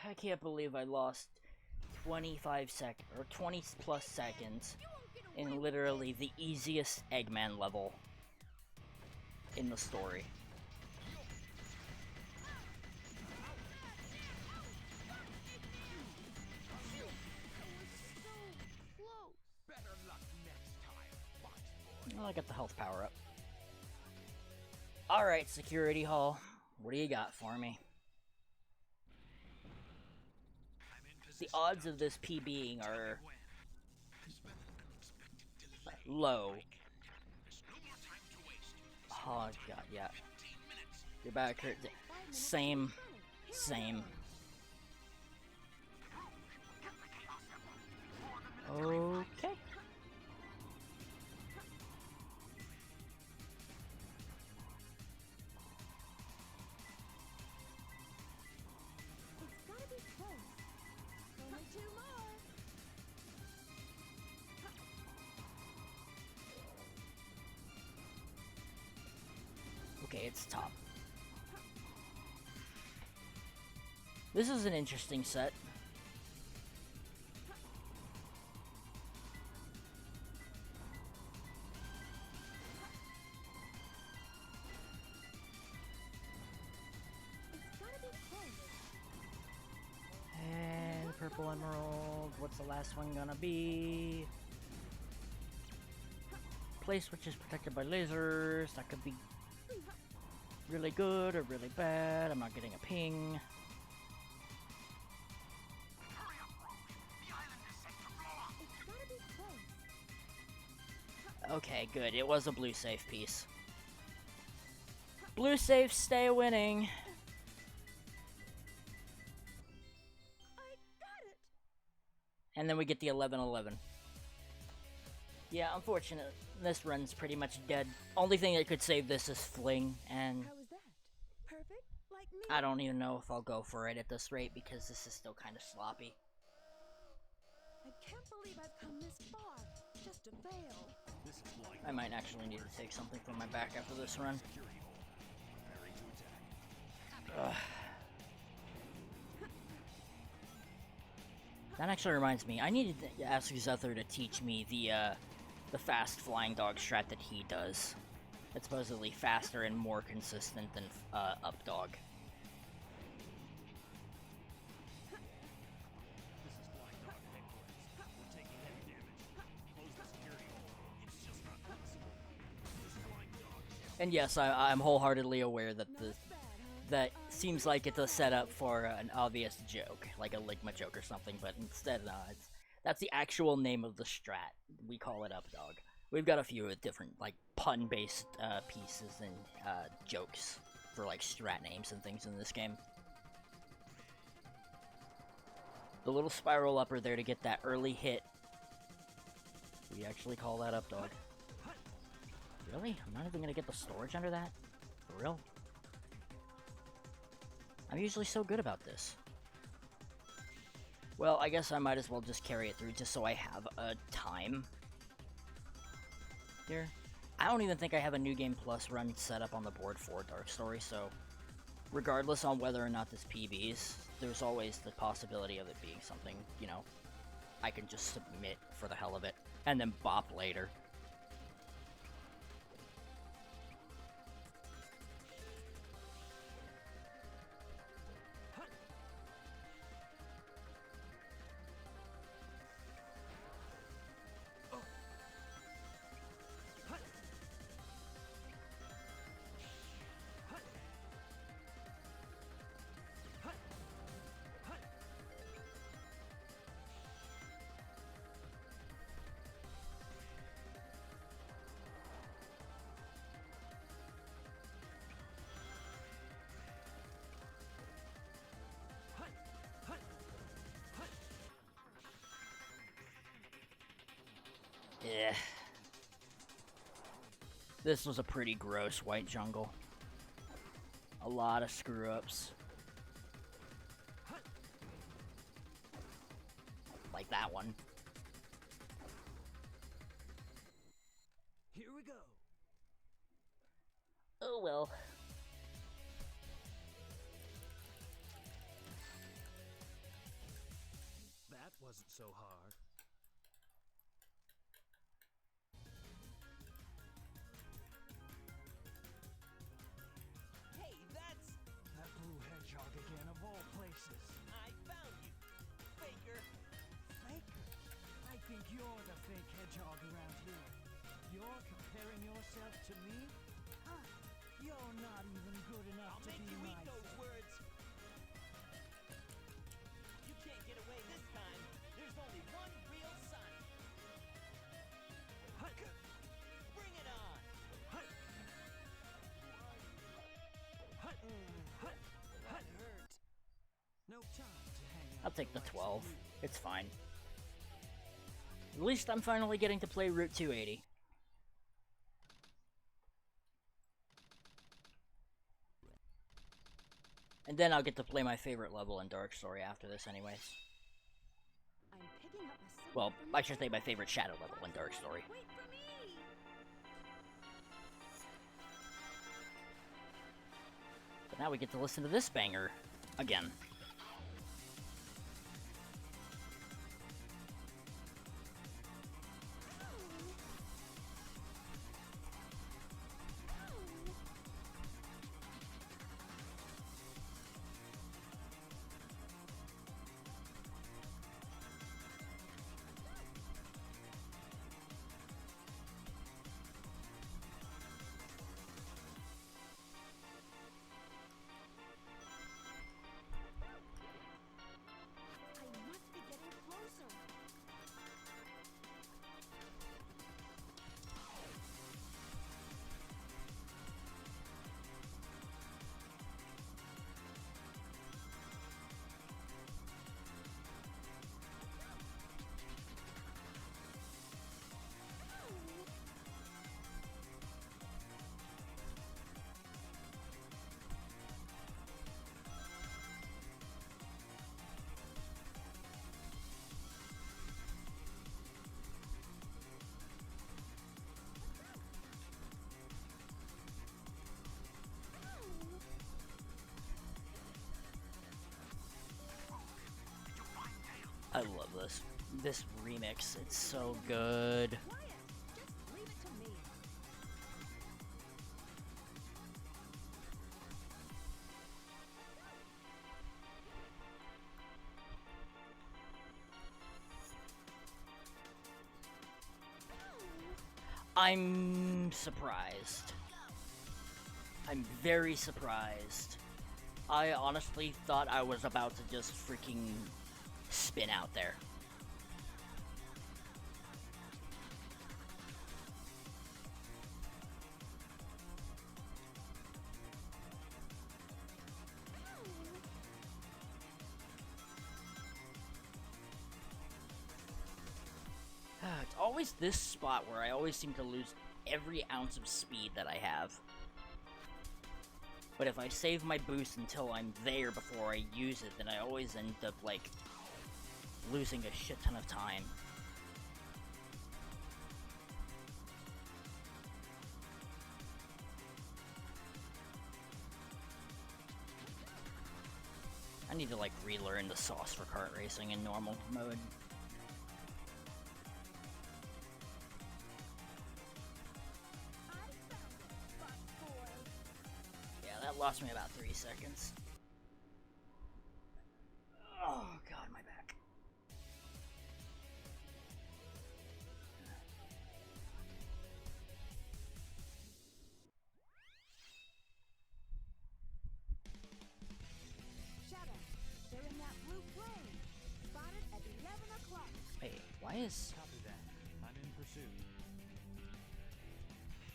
I can't believe I lost 25 seconds, or 20 plus seconds in literally the easiest Eggman level in the story. Well, I got the health power up. Alright, Security Hall. What do you got for me? The odds of this PBing are low. Oh god, yeah. Your back hurt. Same. Okay. Okay, it's top. This is an interesting set. And purple emerald. What's the last one gonna be? Place which is protected by lasers. That could be really good or really bad. I'm not getting a ping. Okay, good. It was a blue safe piece. Blue safe, stay winning. And then we get the 11-11. Yeah, unfortunate. This run's pretty much dead. Only thing that could save this is Fling, and How was that? Perfect? Like me? I don't even know if I'll go for it at this rate because this is still kind of sloppy. I can't believe I've come this far just to fail. I might actually need to take something from my back after this run. Ugh. That actually reminds me, I needed to ask Zuther to teach me the fast flying dog strat that he does. It's supposedly faster and more consistent than Updog. This is Flying Dog headquarters. We're taking heavy damage. Close the security hole. It's just not possible. This is Flying Dog. And yes, I'm wholeheartedly aware that that seems like it's a setup for an obvious joke, like a Ligma joke or something, but instead, that's the actual name of the strat. We call it Updog. We've got a few different, like, pun-based pieces and jokes for, like, strat names and things in this game. The little spiral upper there to get that early hit. We actually call that Updog. Really? I'm not even gonna get the storage under that? For real? I'm usually so good about this. Well, I guess I might as well just carry it through just so I have a time. Here. I don't even think I have a New Game Plus run set up on the board for Dark Story, so regardless on whether or not this PBs, there's always the possibility of it being something, you know, I can just submit for the hell of it, and then bop later. Yeah. This was a pretty gross white jungle. A lot of screw-ups. Like that one. Here we go. Oh well. That wasn't so hard. Hey, that's... That blue hedgehog again, of all places. I found you, Faker. Faker? I think you're the fake hedgehog around here. You're comparing yourself to me? Huh. You're not even good enough I'll to make be you my eat those friend. words. You can't get away this time. There's only one real son. Bring it on. That hurt. No time to hang out I'll take the likes of 12. you. It's fine. At least I'm finally getting to play Route 280. And then I'll get to play my favorite level in Dark Story after this anyways. I'm picking up a signal Well, from I the should say my favorite Shadow level in Dark Story. Wait for me! But now we get to listen to this banger again. I must be getting closer. I love this. This remix, it's so good. Quiet! Just leave it to me. I'm surprised. I'm very surprised. I honestly thought I was about to just freaking spin out there. It's always this spot where I always seem to lose every ounce of speed that I have. But if I save my boost until I'm there before I use it, then I always end up, like, losing a shit ton of time. I need to, like, relearn the sauce for kart racing in normal mode. Yeah, that lost me about 3 seconds. Oh god, my back. Shadow, they're in that blue plane. Spotted at 11 o'clock. Wait, why is... Copy that. I'm in pursuit.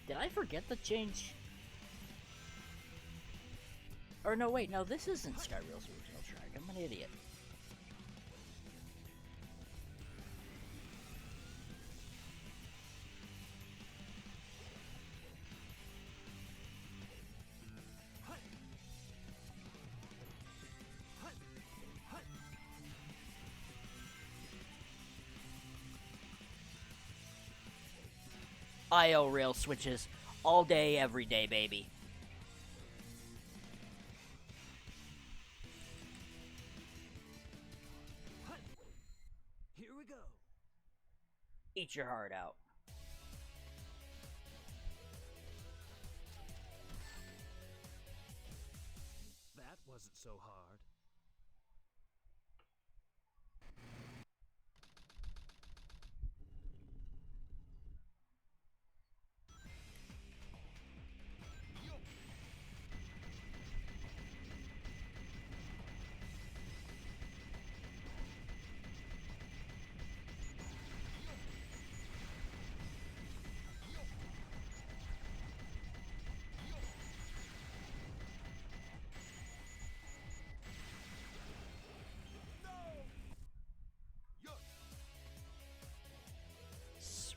Did I forget to change... Or no, wait, no, this isn't Skyreel's original track. I'm an idiot. IO rail switches all day, every day, baby. Here we go. Eat your heart out. That wasn't so hard.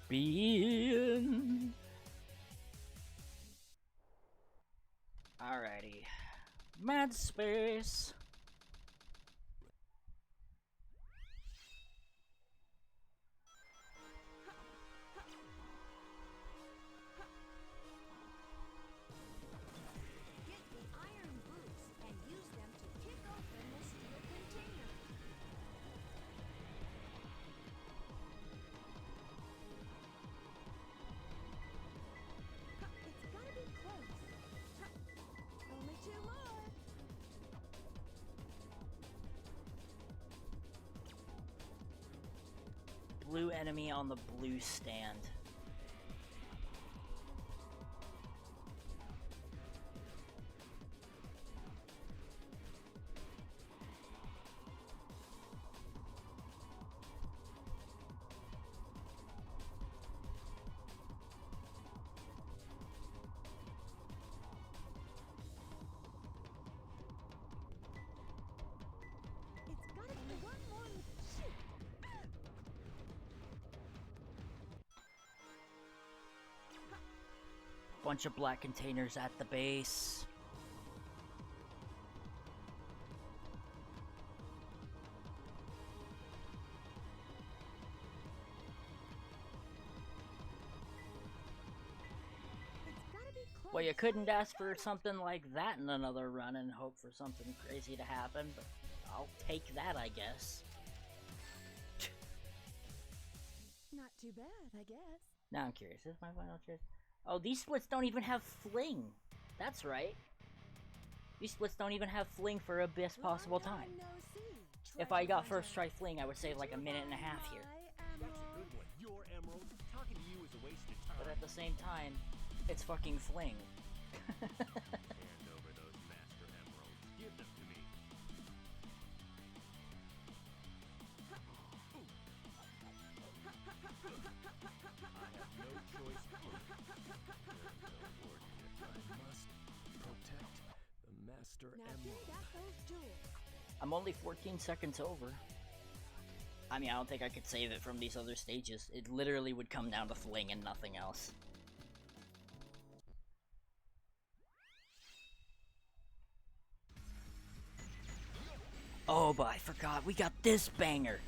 Spin. Alrighty. Mad space. Get the iron boots and use them to kick open the steel container. It's gotta be close. Only 2 more. Blue enemy on the blue stand. It's gotta be one more. Shoot. Bunch of black containers at the base. It's gotta be close. Well, you couldn't ask for something like that in another run and hope for something crazy to happen, but I'll take that, I guess. Not too bad, I guess. Now I'm curious, is this my final choice? Oh, these splits don't even have fling. That's right. These splits don't even have fling for a best possible time. If I got first try fling, I would save like a minute and a half here. That's a good one. Your Emerald. Talking to you was a waste of time. But at the same time, it's fucking Fling. Hand over those Master Emeralds. Give them to me. I have no choice but I must protect the Master Emerald. I'm only 14 seconds over. I mean, I don't think I could save it from these other stages. It literally would come down to Fling and nothing else. Oh, but I forgot, we got this banger!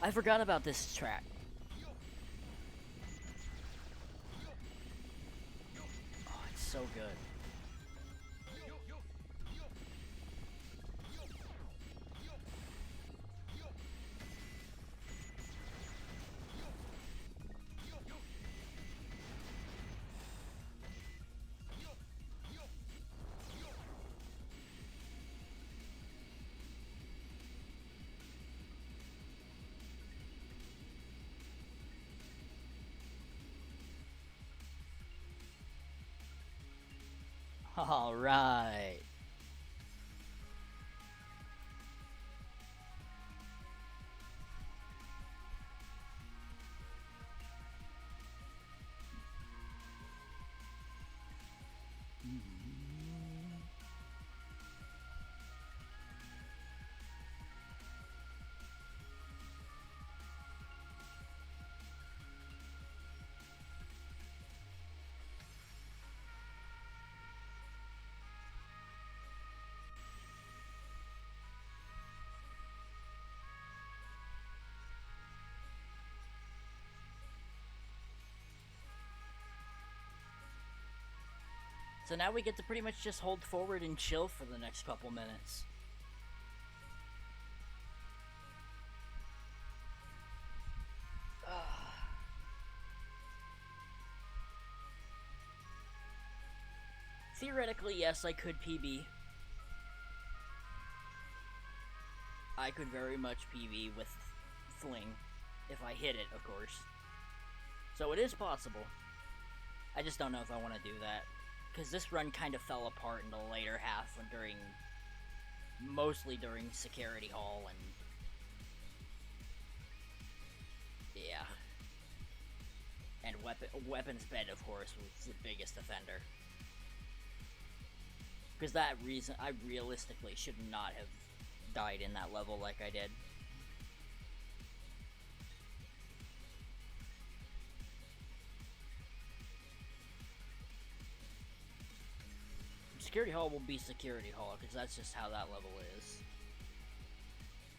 I forgot about this track. Oh, it's so good. All right. So now we get to pretty much just hold forward and chill for the next couple minutes. Theoretically, yes, I could PB. I could very much PB with Fling, if I hit it, of course. So it is possible. I just don't know if I want to do that. Because this run kind of fell apart in the later half during... mostly during Security Hall and... yeah. And Weapons Bed, of course, was the biggest offender. Because that reason, I realistically should not have died in that level like I did. Security Hall will be Security Hall, because that's just how that level is.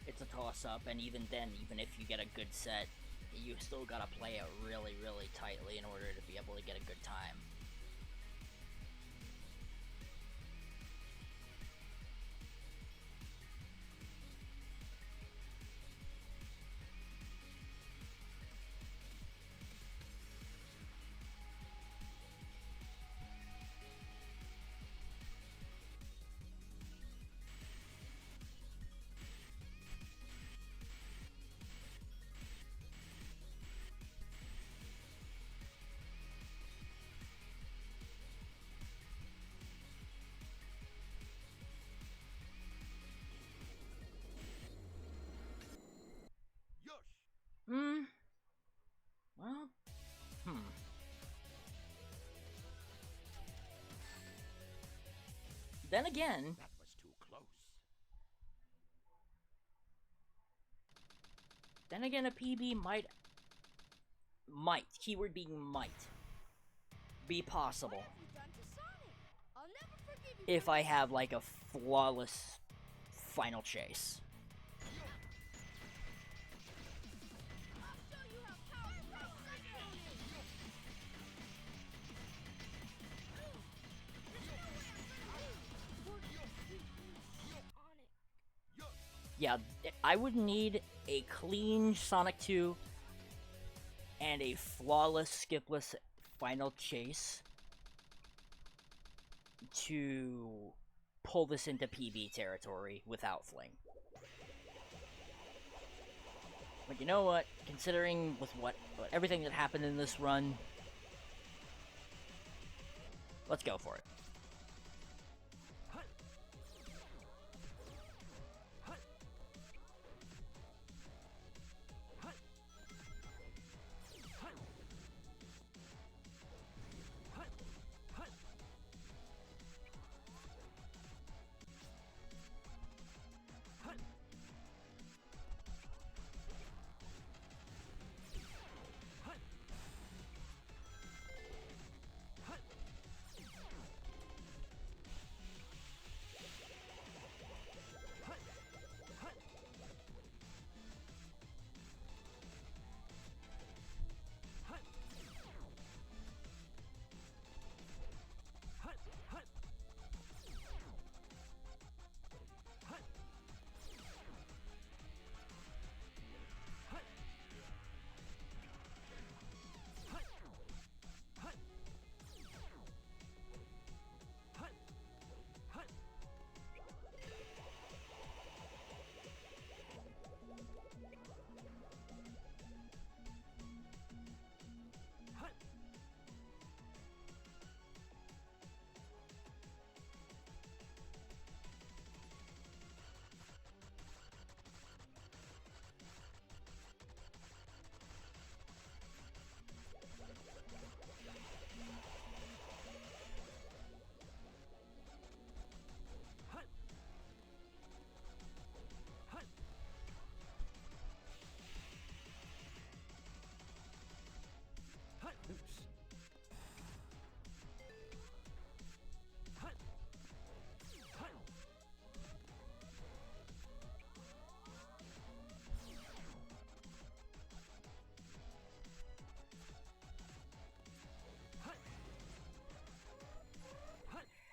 It's a toss-up, and even then, even if you get a good set, you still gotta play it really, really tightly in order to be able to get a good time. Well, Then again... That was too close. Then again, a PB might, keyword being might, be possible. If I have, like, a flawless final chase. Yeah, I would need a clean Sonic 2 and a flawless, skipless final chase to pull this into PB territory without Fling. But you know what? Considering with what everything that happened in this run, let's go for it.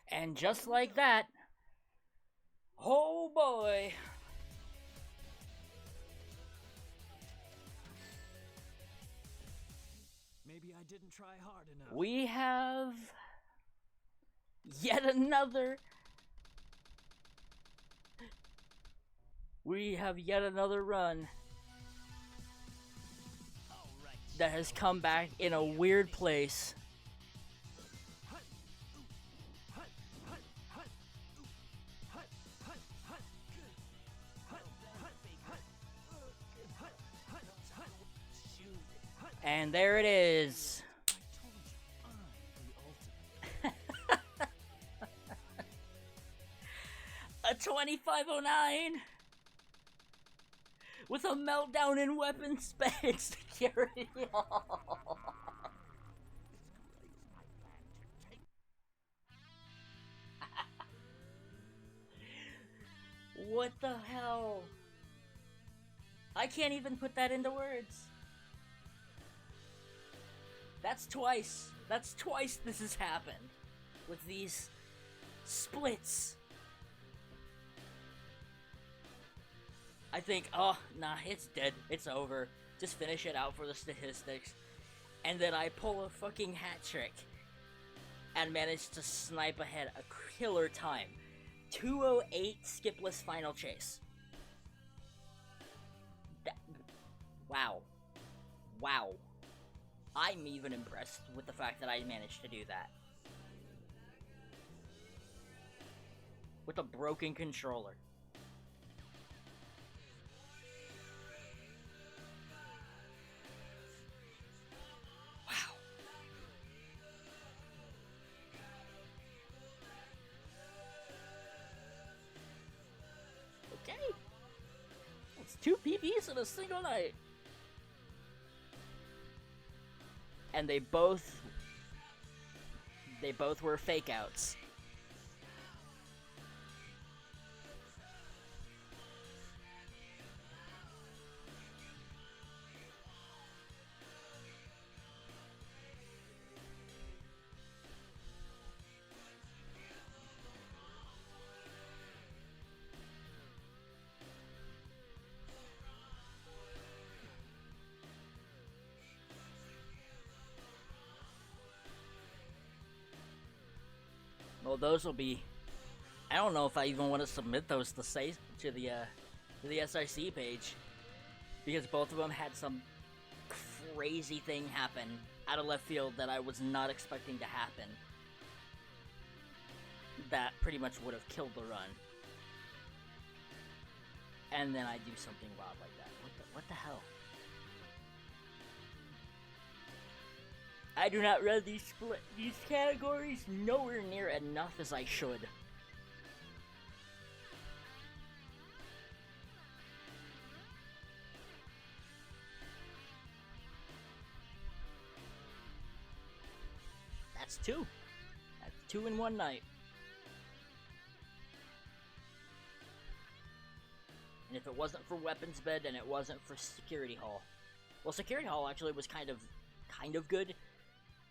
And just like that, oh boy, Maybe I didn't try hard enough. we have yet another. We have yet another run that has come back in a weird place. And there it is. A 2509 with a meltdown in weapon space security. What the hell? I can't even put that into words. That's twice this has happened with these splits. I think, oh, nah, it's dead. It's over. Just finish it out for the statistics. And then I pull a fucking hat trick and manage to snipe ahead a killer time. 2:08 skipless final chase. Wow. Wow. I'm even impressed with the fact that I managed to do that. With a broken controller. Wow. Okay. It's 2 PBs in a single night. And they both were fake outs. Well, those will be. I don't know if I even want to submit those to the SRC page. because both of them had some crazy thing happen out of left field that I was not expecting to happen. That pretty much would have killed the run. And then I do something wild like that. What the hell? I do not run these categories nowhere near enough as I should. That's two. That's 2 in one night. And if it wasn't for weapons bed and it wasn't for security hall, well, security hall actually was kind of good,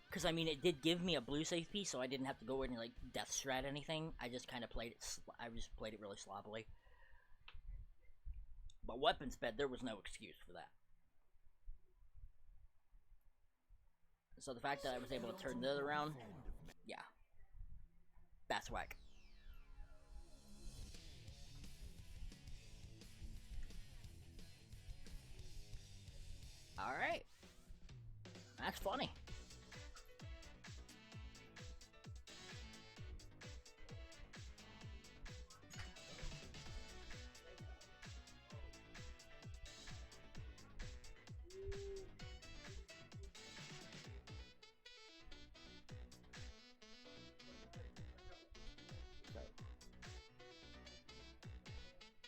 because I mean it did give me a blue safe piece, so I didn't have to go in and like death strat anything. I just kind of played it. I just played it really sloppily. But weapons bed, there was no excuse for that. So the fact that I was able to turn that around, yeah, that's whack. Alright. That's funny.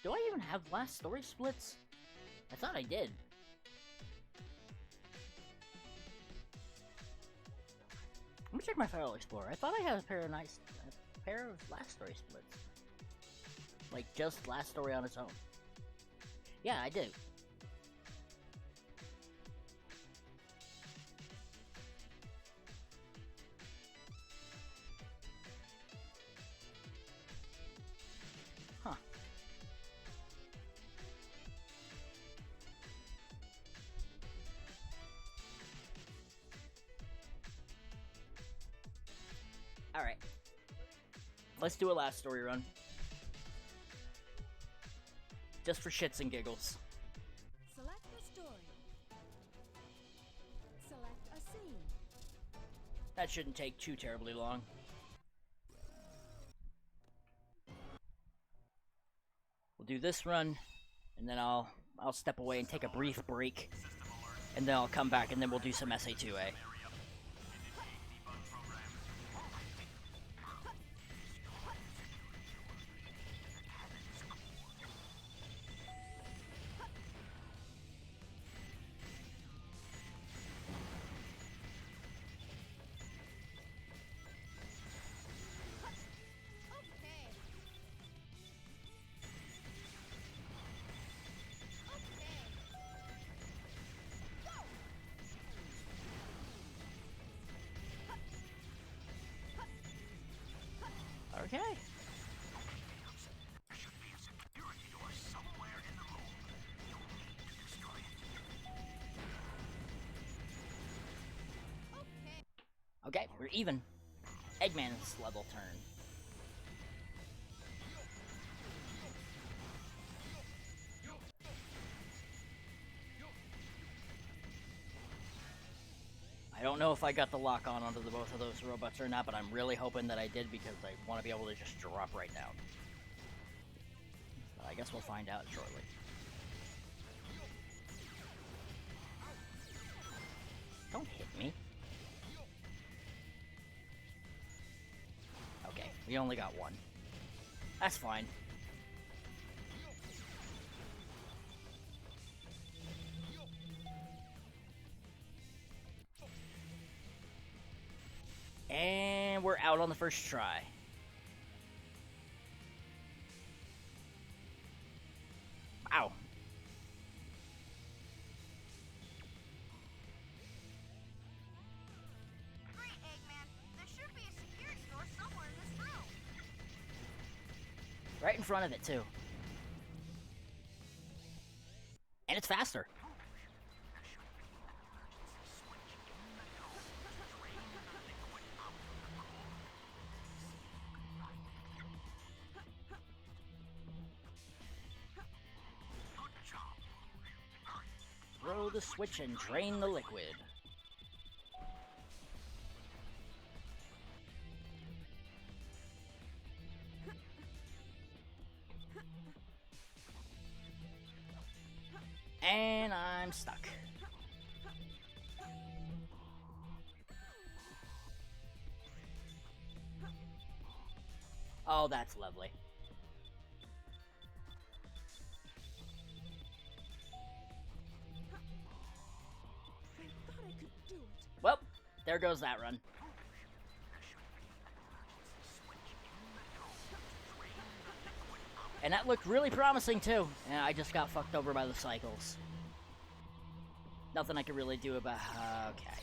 Do I even have last story splits? I thought I did. Let me check my File Explorer. I thought I had a pair of last story splits. Like, just last story on its own. Yeah, I do. Huh. Alright. Let's do a last story run. Just for shits and giggles. Select a story. Select a scene. That shouldn't take too terribly long. We'll do this run, and then I'll step away and take a brief break, and then I'll come back, and then we'll do some SA2A. Okay. There should be a security door somewhere in the room. You'll need to destroy it. Okay, we're even. Eggman's level turn. I don't know if I got the lock on onto both of those robots or not, but I'm really hoping that I did because I want to be able to just drop right down. So I guess we'll find out shortly. Don't hit me. Okay, we only got one. That's fine. And we're out on the first try. Wow. Great, Eggman. There should be a security door somewhere in this room. Right in front of it, too. And it's faster. throw the switch and drain the liquid. And I'm stuck. Oh, that's lovely. Well, there goes that run. And that looked really promising too. And I just got fucked over by the cycles. Nothing I could really do about... okay.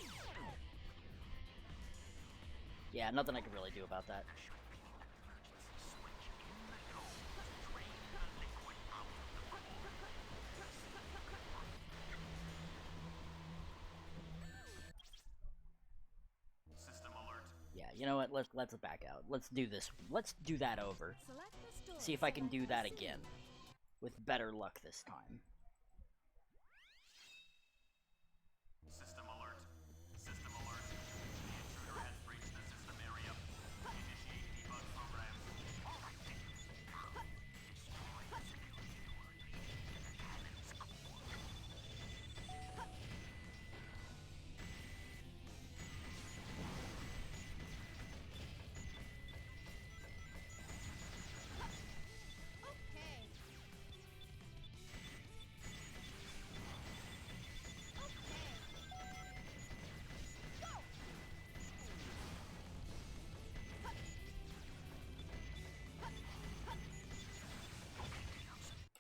Yeah, nothing I could really do about that. Yeah, you know what? Let's back out. Let's do this. Let's do that over. See if I can do that again. With better luck this time. System alert. System alert. The intruder has breached the system area. Initiate debug program.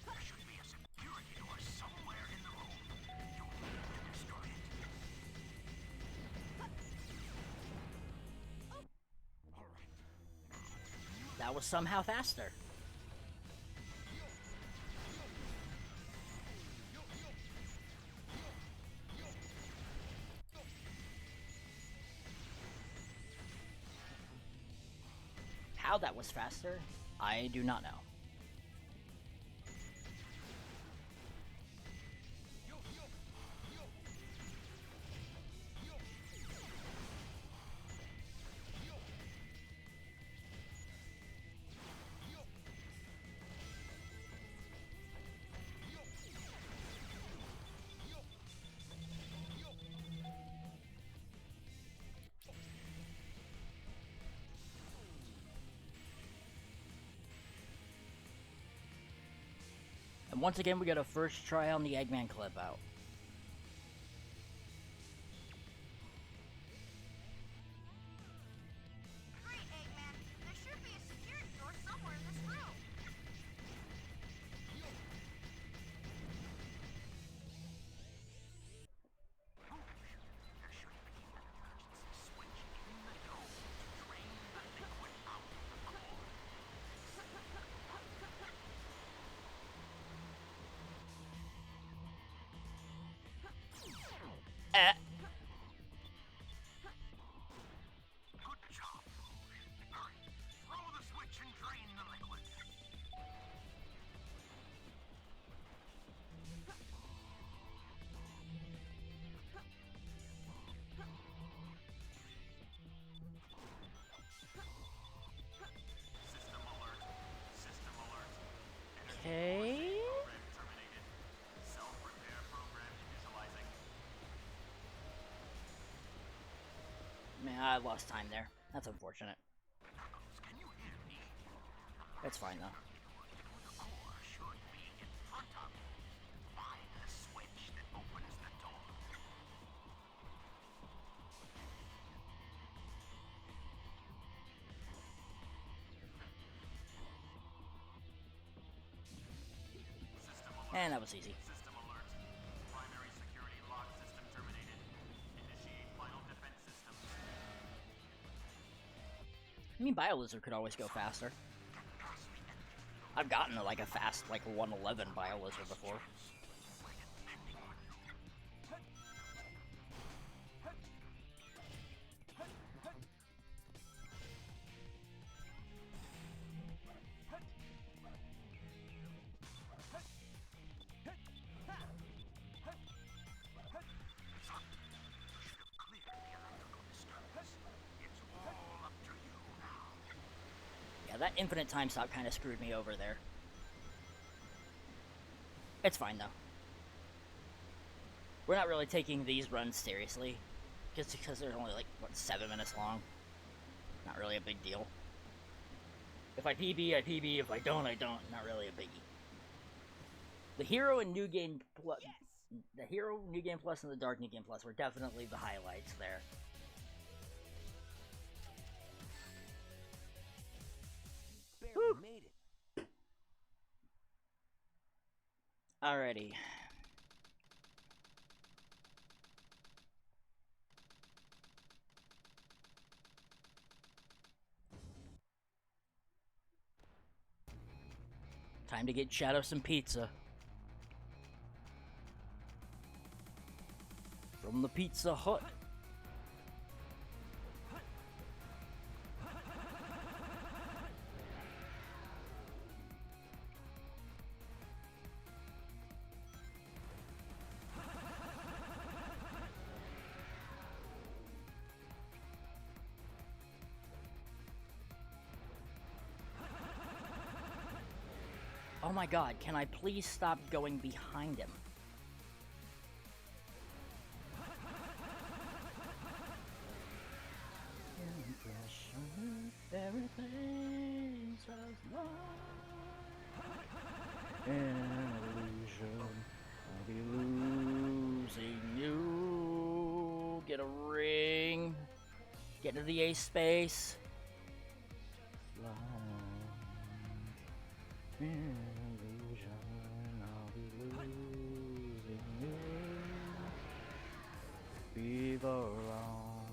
There should be a security door somewhere in the room. You need to destroy it. That was somehow faster. How that was faster, I do not know. And once again, we got a first try on the Eggman clip out. Great, Eggman. There should be a security door somewhere in this room. There should be an emergency switch in the dome to drain the liquid out of the core. Good job, Rouge. Hurry, throw the switch and drain the liquid. System alert. System alert. Okay. Program terminated. Self-repair program initializing. Man, I lost time there. That's unfortunate. Knuckles, can you hear me? It's fine though. The core should be in front of you. Find the switch that opens the door. System alert. And that was easy. System alert. Primary security lock system terminated. Initiate final defense systems. I mean, BioLizard could always go faster. I've gotten like a fast, like 111 BioLizard before. That infinite time stop kind of screwed me over there. It's fine though. We're not really taking these runs seriously, just because they're only like, what, 7 minutes long. Not really a big deal. If I PB, I PB. If I don't, I don't. Not really a biggie. The Hero and New Game Plus, the Hero New Game Plus and the Dark New Game Plus were definitely the highlights there. Barely made it. Alrighty. Time to get Shadow some pizza. From the Pizza Hut. Oh my god, can I please stop going behind him? Everything's an illusion. I'll be losing you. Get a ring. Get to the ace space. Illusion, I'll be losing you. Fever on.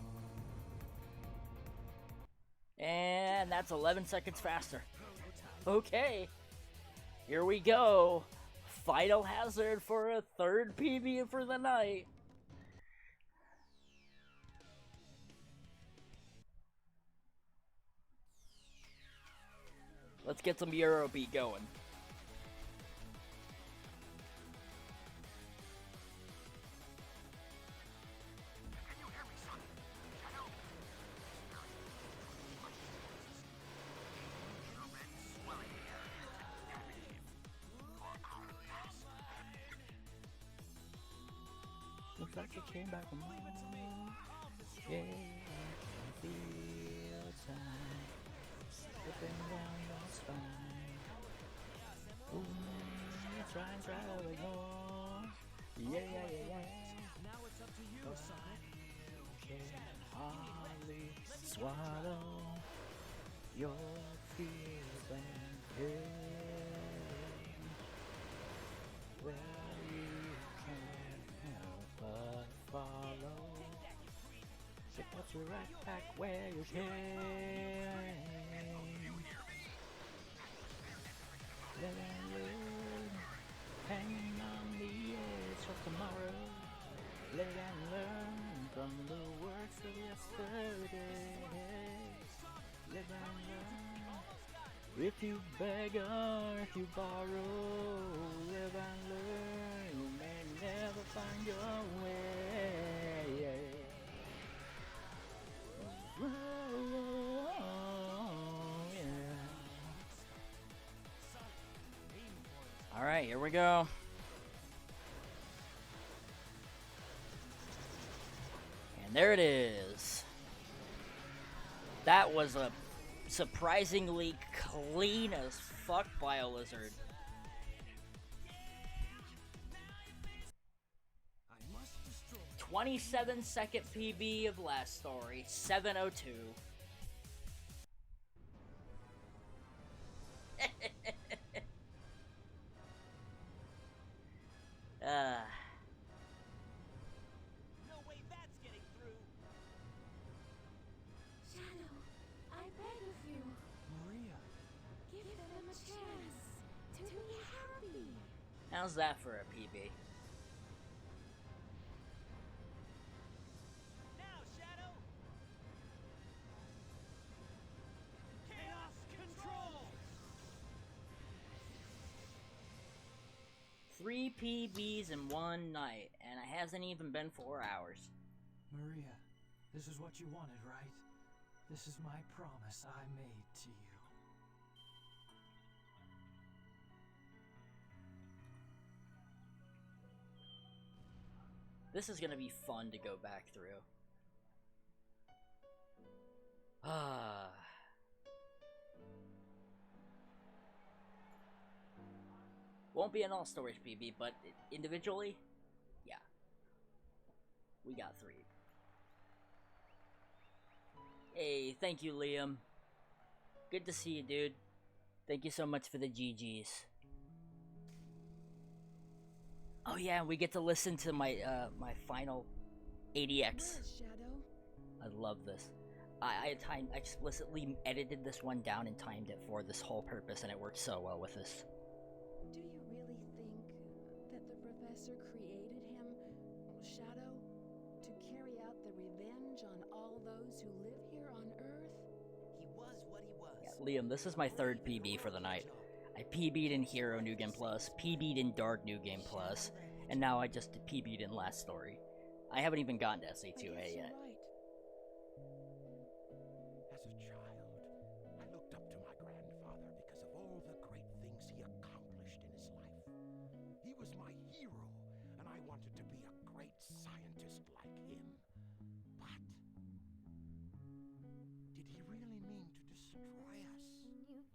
And that's 11 seconds faster. Okay, here we go. Final hazard for a third PB for the night. Let's get some Eurobeat going. Can you hear me, son? Shadow? Swelling the area Looks like it came back from home. Yeah, I can feel time slipping down your spine. Ooh, try again. Yeah. Now it's up to you, son. Can hardly swallow your fears and pain. Well, you can't help but follow. So put you right back where you came. Live and learn, hanging on the edge of tomorrow. Live and learn from the works of yesterday. Live and learn. If you beg or if you borrow, live and learn. You may never find your way. All right, here we go. And there it is. That was a surprisingly clean as fuck Bio-Lizard. I must destroy. 27-second PB of last story, 7:02. No way that's getting through. Shadow, I beg of you, Maria, give them a chance to be happy. How's that for a PB? Now, Shadow. Chaos control. 3 PBs in one night, and it hasn't even been 4 hours. Maria, this is what you wanted, right? This is my promise I made to you. This is gonna be fun to go back through. Ah. Won't be an all storage PB, but individually, yeah. We got 3. Hey, thank you, Liam. Good to see you, dude. Thank you so much for the GGs. Oh yeah, we get to listen to my my final ADX. Shadow? I love this. I explicitly edited this one down and timed it for this whole purpose, and it worked so well with this. Do you really think that the professor created him, Shadow, to carry out the revenge on all those who live here on Earth? He was what he was. Yeah, Liam, this is my 3rd PB for the night. I PB'd in Hero New Game Plus, PB'd in Dark New Game Plus, and now I just PB'd in Last Story. I haven't even gotten to I guess SA2A you're yet. right. As a child, I looked up to my grandfather because of all the great things he accomplished in his life. He was my hero, and I wanted to be a great scientist like him. But did he really mean to destroy us?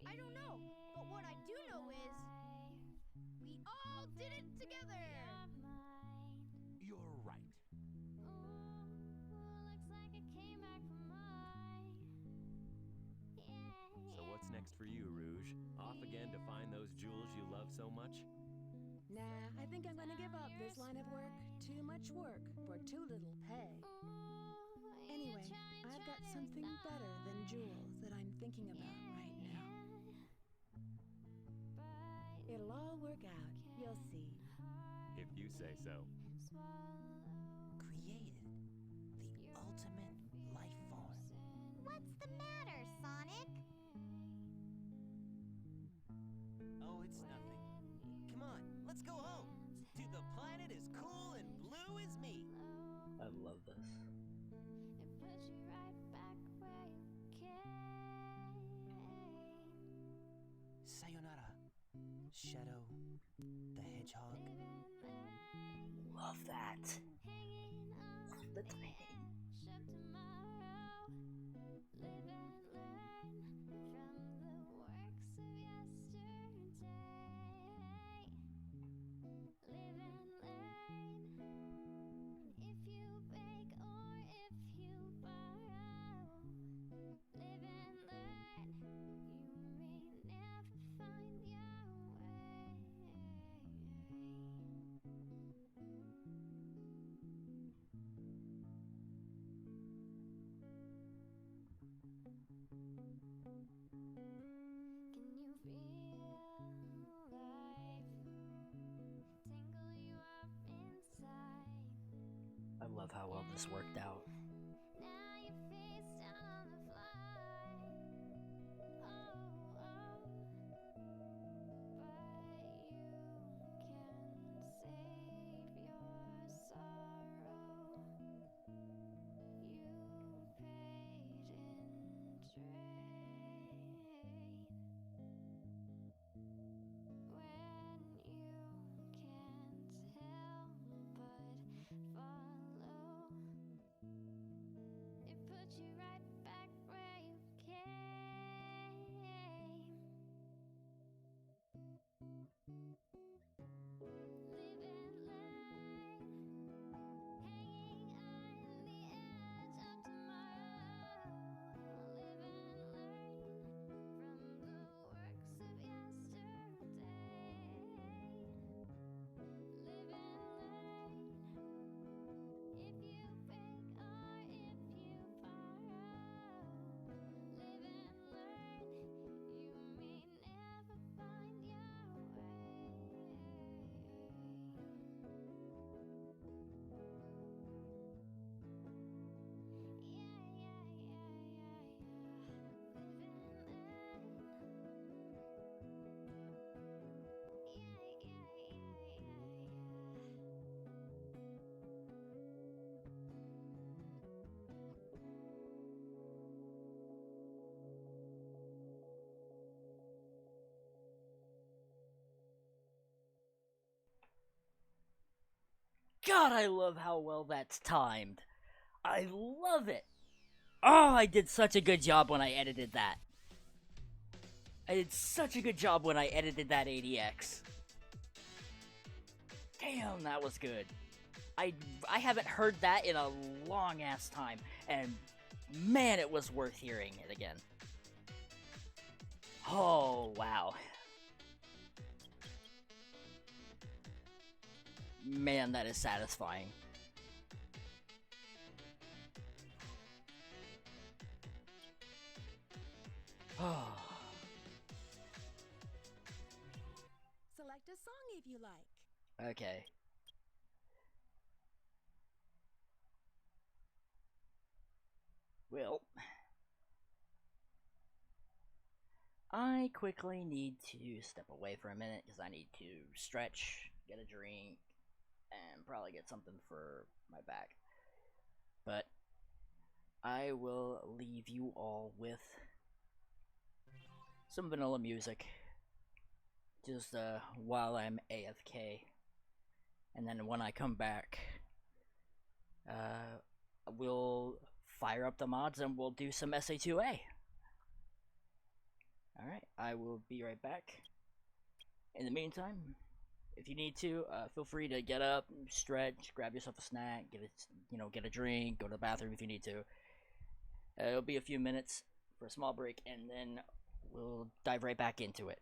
I don't know, but what I do know is we all did it together. You're right. So what's next for you, Rouge? Off again to find those jewels you love so much? Nah, I think I'm gonna give up this line of work. Too much work for too little pay. Anyway, I've got something better than jewels that I'm thinking about right now. It'll all work out, you'll see. If you say so. Created the ultimate life form. What's the matter, Sonic? Oh, it's nothing. Come on, let's go home. To the planet as cool and blue as me. I love this. Sayonara, Shadow the Hedgehog. Love that. Love the timing. I love how well this worked out. God, I love how well that's timed. I love it. Oh, I did such a good job when I edited that. I did such a good job when I edited that ADX. Damn, that was good. I haven't heard that in a long ass time, and man, it was worth hearing it again. Oh, wow. Man, that is satisfying. Oh. Select a song if you like. Okay. Well, I quickly need to step away for a minute because I need to stretch, get a drink, and probably get something for my back. But I will leave you all with some vanilla music just while I'm AFK. And then when I come back, we'll fire up the mods and we'll do some SA2A. Alright, I will be right back. In the meantime, if you need to, feel free to get up, stretch, grab yourself a snack, get a drink, go to the bathroom if you need to. It'll be a few minutes for a small break, and then we'll dive right back into it.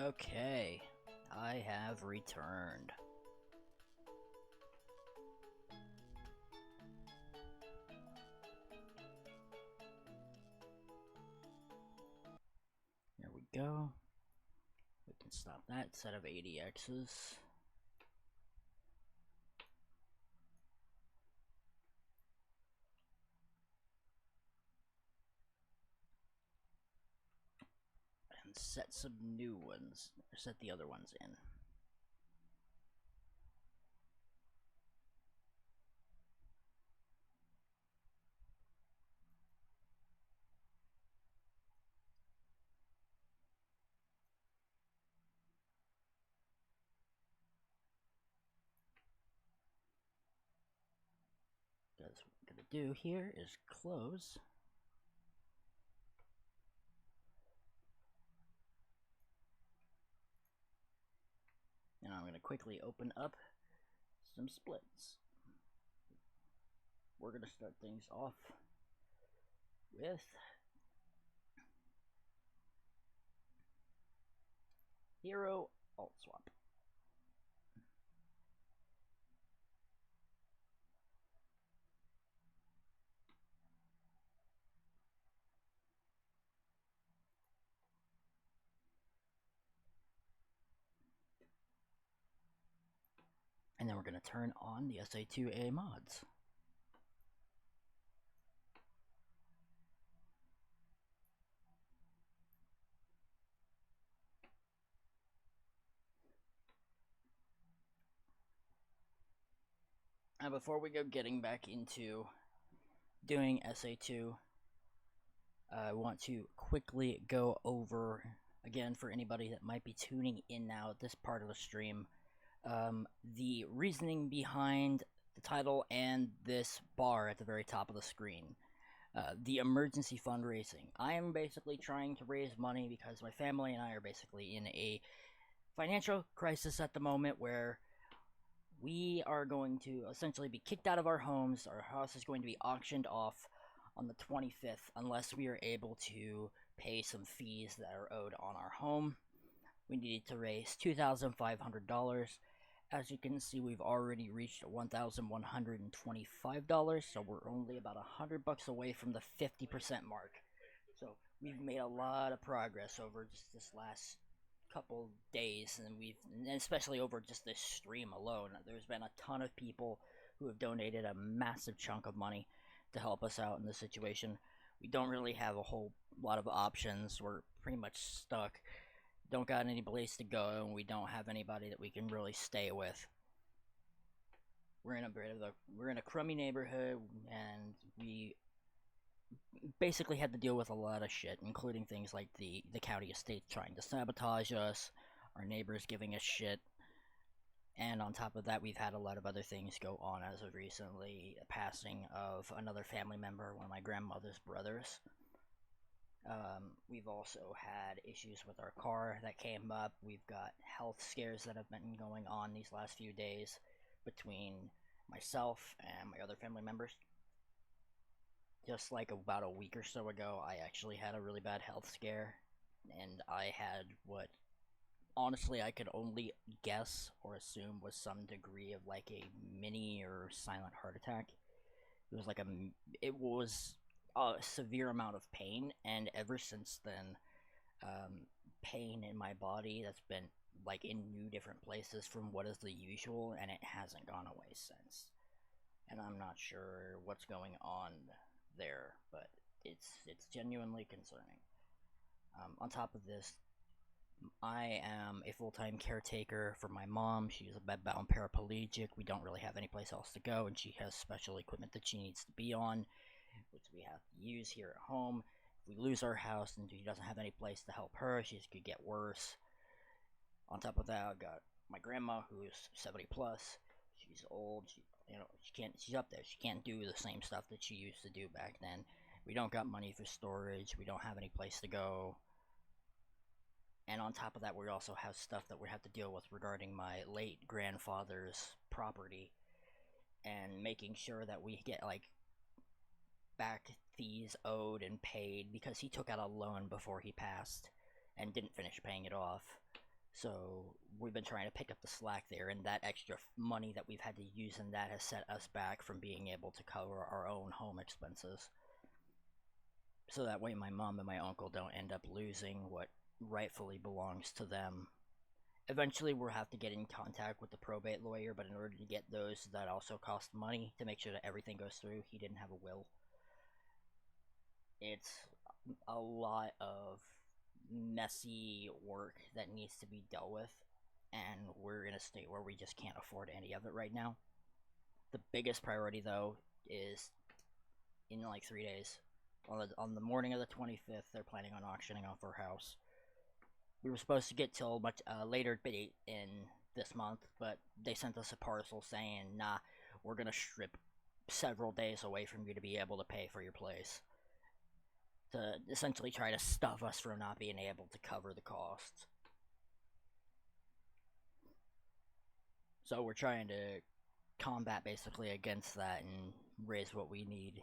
Okay, I have returned. There we go. We can stop that set of ADXs. And set some new ones, or set the other ones in. Because what we're going to do here is close. And I'm going to quickly open up some splits. We're going to start things off with Hero Alt Swap. And then we're going to turn on the SA2A mods. And before we go getting back into doing SA2, I want to quickly go over, again, for anybody that might be tuning in now at this part of the stream, the reasoning behind the title and this bar at the very top of the screen. The emergency fundraising. I am basically trying to raise money because my family and I are basically in a financial crisis at the moment where we are going to essentially be kicked out of our homes. Our house is going to be auctioned off on the 25th unless we are able to pay some fees that are owed on our home. We needed to raise $2,500. As you can see, we've already reached $1,125, so we're only about $100 away from the 50% mark. So we've made a lot of progress over just this last couple days, and especially over just this stream alone. There's been a ton of people who have donated a massive chunk of money to help us out in this situation. We don't really have a whole lot of options. We're pretty much stuck. Don't got any place to go, and we don't have anybody that we can really stay with. We're in a crummy neighborhood, and we basically had to deal with a lot of shit, including things like the county estate trying to sabotage us, our neighbors giving us shit, and on top of that, we've had a lot of other things go on as of recently. A passing of another family member, one of my grandmother's brothers. We've also had issues with our car that came up. We've got health scares that have been going on these last few days between myself and my other family members. Just like about a week or so ago, I actually had a really bad health scare, and I had what honestly I could only guess or assume was some degree of like a mini or silent heart attack. It was a severe amount of pain, and ever since then, pain in my body that's been like in new different places from what is the usual, and it hasn't gone away since. And I'm not sure what's going on there, but it's genuinely concerning. On top of this, I am a full-time caretaker for my mom. She's a bedbound paraplegic. We don't really have any place else to go, and she has special equipment that she needs to be on, which we have to use here at home. If we lose our house and she doesn't have any place to help her, she could get worse. On top of that, I've got my grandma, who's 70 plus. She's old. She's up there. She can't do the same stuff that she used to do back then. We don't got money for storage. We don't have any place to go. And on top of that, we also have stuff that we have to deal with regarding my late grandfather's property, and making sure that we get like back fees owed and paid, because he took out a loan before he passed and didn't finish paying it off. So we've been trying to pick up the slack there, and that extra money that we've had to use in that has set us back from being able to cover our own home expenses. So that way my mom and my uncle don't end up losing what rightfully belongs to them. Eventually we'll have to get in contact with the probate lawyer, but in order to get those, that also costs money to make sure that everything goes through. He didn't have a will. It's a lot of messy work that needs to be dealt with, and we're in a state where we just can't afford any of it right now. The biggest priority, though, is in like 3 days. On the morning of the 25th, they're planning on auctioning off our house. We were supposed to get till much later date in this month, but they sent us a parcel saying, nah, we're gonna strip several days away from you to be able to pay for your place, to essentially try to stuff us from not being able to cover the costs. So we're trying to combat basically against that and raise what we need.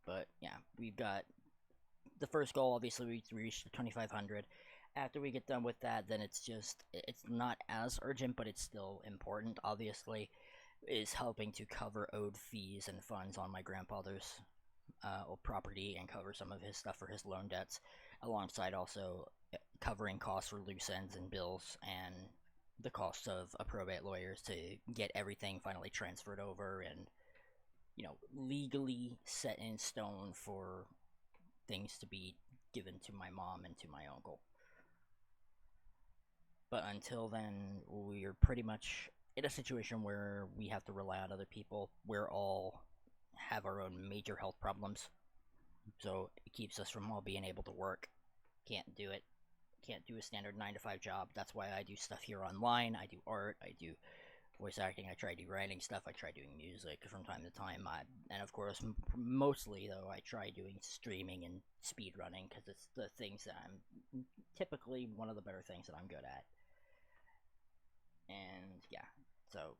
But yeah, we've got the first goal. Obviously, we reached the 2,500. After we get done with that, then it's not as urgent, but it's still important. Obviously, is helping to cover owed fees and funds on my grandfather's property and cover some of his stuff for his loan debts, alongside also covering costs for loose ends and bills and the costs of a probate lawyer to get everything finally transferred over and, you know, legally set in stone for things to be given to my mom and to my uncle. But until then, we're pretty much in a situation where we have to rely on other people. We're all have our own major health problems, so it keeps us from all being able to work. Can't do it. Can't do a standard 9 to 5 job. That's why I do stuff here online. I do art. I do voice acting. I try to do writing stuff. I try doing music from time to time. And of course, mostly though, I try doing streaming and speedrunning because it's the things that I'm typically one of the better things that I'm good at. And yeah, so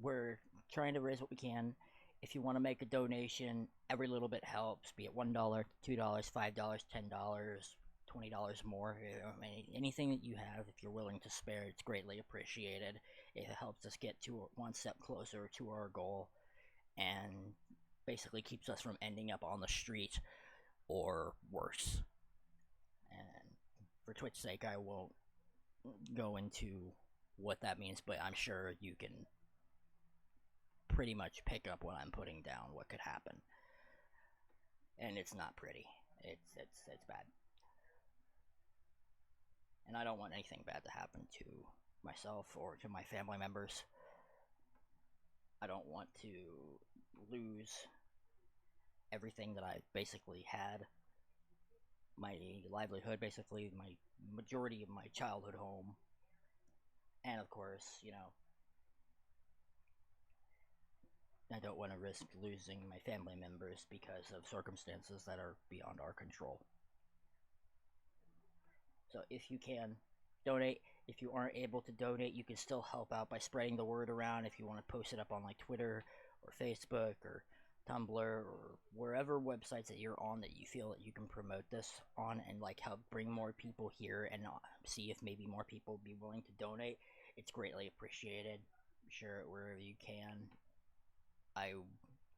we're trying to raise what we can. If you want to make a donation, every little bit helps. Be it $1, $2, $5, $10, $20 more. Anything that you have, if you're willing to spare, it's greatly appreciated. It helps us get to one step closer to our goal, and basically keeps us from ending up on the street or worse. And for Twitch's sake, I won't go into what that means, but I'm sure you can pretty much pick up what I'm putting down, what could happen. And it's not pretty. It's bad. And I don't want anything bad to happen to myself or to my family members. I don't want to lose everything that I basically had. My livelihood, basically, my majority of my childhood home. And of course, you know, I don't want to risk losing my family members because of circumstances that are beyond our control. So if you can, donate. If you aren't able to donate, you can still help out by spreading the word around. If you want to post it up on like Twitter or Facebook or Tumblr or wherever websites that you're on that you feel that you can promote this on and like help bring more people here and see if maybe more people would be willing to donate, it's greatly appreciated. Share it wherever you can. I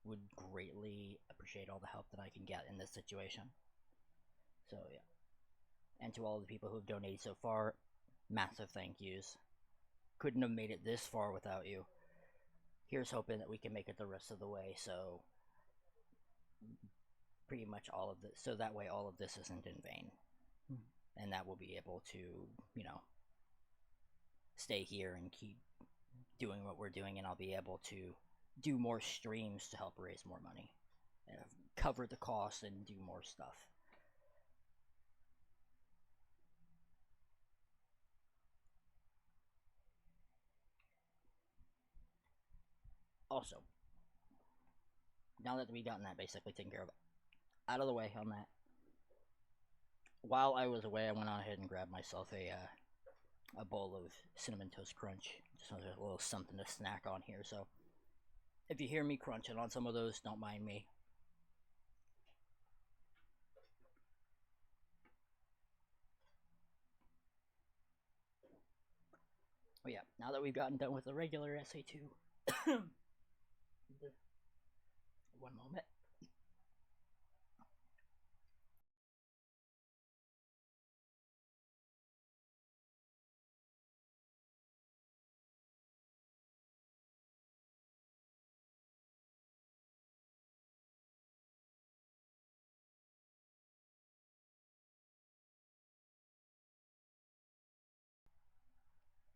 would greatly appreciate all the help that I can get in this situation. So yeah. And to all the people who have donated so far, massive thank yous. Couldn't have made it this far without you. Here's hoping that we can make it the rest of the way, so pretty much all of this, so that way all of this isn't in vain. And that we'll be able to, you know, stay here and keep doing what we're doing, and I'll be able to do more streams to help raise more money, cover the costs, and do more stuff. Also, now that we've gotten that basically taken care of, out of the way on that, while I was away, I went on ahead and grabbed myself a bowl of Cinnamon Toast Crunch, just a little something to snack on here. So if you hear me crunching on some of those, don't mind me. But yeah, now that we've gotten done with the regular SA2, one moment.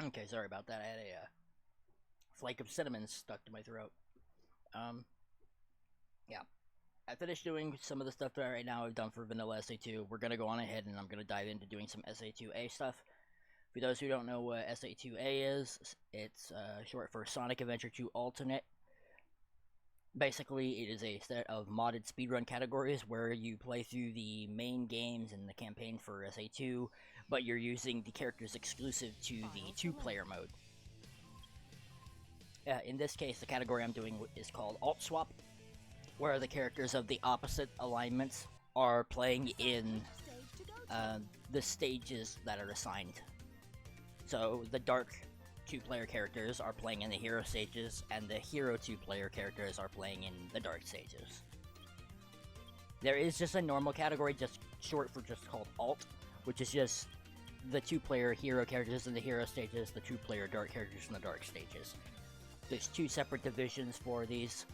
Okay, sorry about that. I had a flake of cinnamon stuck to my throat. Yeah. I finished doing some of the stuff that right now I've done for Vanilla SA2. We're gonna go on ahead and I'm gonna dive into doing some SA2A stuff. For those who don't know what SA2A is, it's short for Sonic Adventure 2 Alternate. Basically, it is a set of modded speedrun categories where you play through the main games and the campaign for SA2, but you're using the characters exclusive to the 2-player mode. In this case, the category I'm doing is called Alt Swap, where the characters of the opposite alignments are playing in the stages that are assigned. So the Dark 2-player characters are playing in the Hero stages, and the Hero 2-player characters are playing in the Dark stages. There is just a normal category, just short for just called Alt, which is just the 2-player Hero characters in the Hero stages, the 2-player Dark characters in the Dark stages. There's 2 separate divisions for these.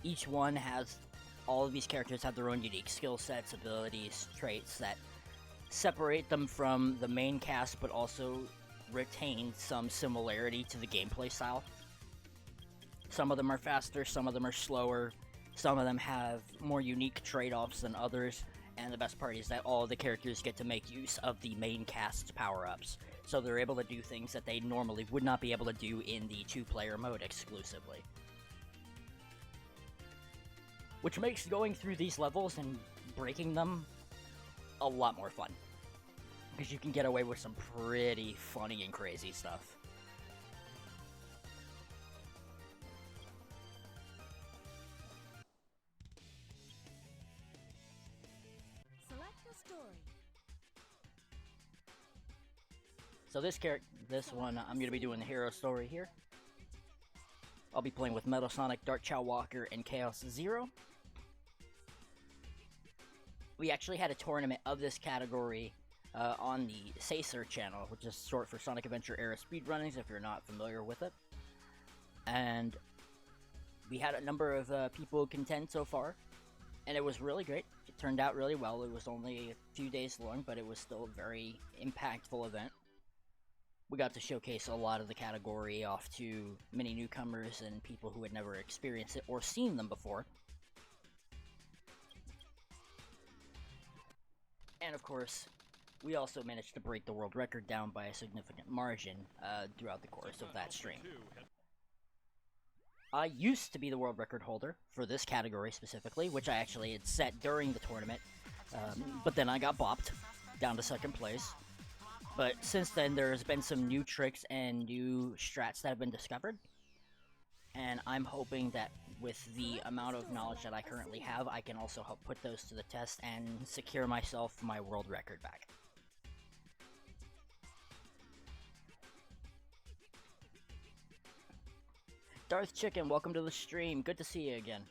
Each one has, all of these characters have their own unique skill sets, abilities, traits that separate them from the main cast, but also retain some similarity to the gameplay style. Some of them are faster, some of them are slower, some of them have more unique trade-offs than others, and the best part is that all of the characters get to make use of the main cast's power-ups, so they're able to do things that they normally would not be able to do in the 2-player mode exclusively. Which makes going through these levels and breaking them a lot more fun, because you can get away with some pretty funny and crazy stuff. Select your story. So this one, I'm going to be doing the hero story here. I'll be playing with Metal Sonic, Dark Chow Walker, and Chaos Zero. We actually had a tournament of this category on the Sacer channel, which is short for Sonic Adventure Era Speedrunnings, if you're not familiar with it. And we had a number of people contend so far, and it was really great. It turned out really well. It was only a few days long, but it was still a very impactful event. We got to showcase a lot of the category off to many newcomers and people who had never experienced it or seen them before. And of course, we also managed to break the world record down by a significant margin throughout the course of that stream. I used to be the world record holder for this category specifically, which I actually had set during the tournament, but then I got bopped down to 2nd place. But since then, there's been some new tricks and new strats that have been discovered, and I'm hoping that with the amount of knowledge that I currently have, I can also help put those to the test and secure myself my world record back. Darth Chicken, welcome to the stream. Good to see you again.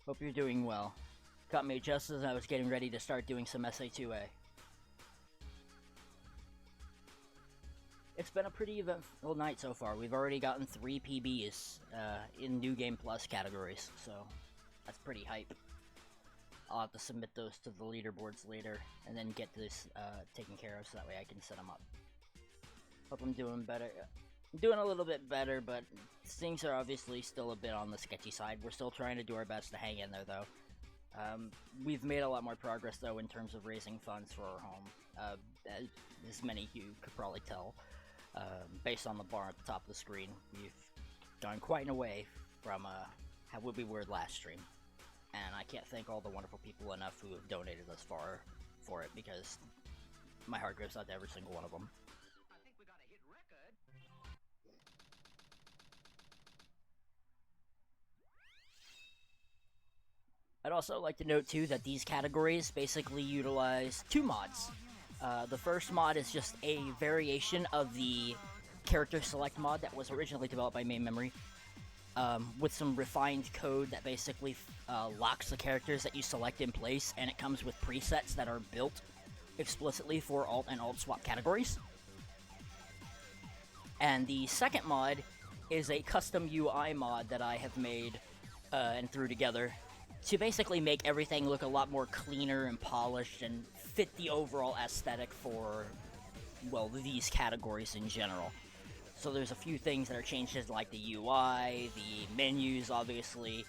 Hope you're doing well. Got me just as I was getting ready to start doing some SA2A. It's been a pretty eventful night so far. We've already gotten 3 PBs in New Game Plus categories, so that's pretty hype. I'll have to submit those to the leaderboards later, and then get this taken care of so that way I can set them up. Hope I'm doing better. I'm doing a little bit better, but things are obviously still a bit on the sketchy side. We're still trying to do our best to hang in there, though. We've made a lot more progress, though, in terms of raising funds for our home. As many of you could probably tell. Based on the bar at the top of the screen, we've gone quite a way from how we were last stream, and I can't thank all the wonderful people enough who have donated thus far for it, because my heart goes out to every single one of them. I think we got a hit record. I'd also like to note too that these categories basically utilize 2 mods. The first mod is just a variation of the character select mod that was originally developed by Main Memory, with some refined code that basically locks the characters that you select in place, and it comes with presets that are built explicitly for alt and alt swap categories. And the second mod is a custom UI mod that I have made and threw together to basically make everything look a lot more cleaner and polished and fit the overall aesthetic for, well, these categories in general. So there's a few things that are changed, like the UI, the menus, obviously,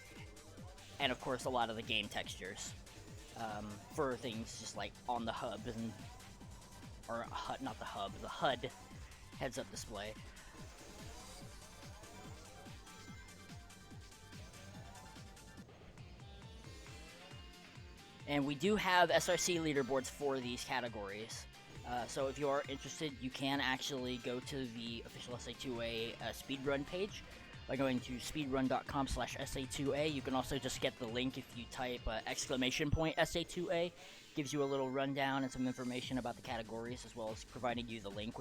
and of course a lot of the game textures for things just like on the hub and or not the hub, the HUD heads-up display. And we do have SRC leaderboards for these categories. So if you are interested, you can actually go to the official SA2A Speedrun page by going to speedrun.com/SA2A. You can also just get the link if you type !SA2A. Gives you a little rundown and some information about the categories, as well as providing you the link.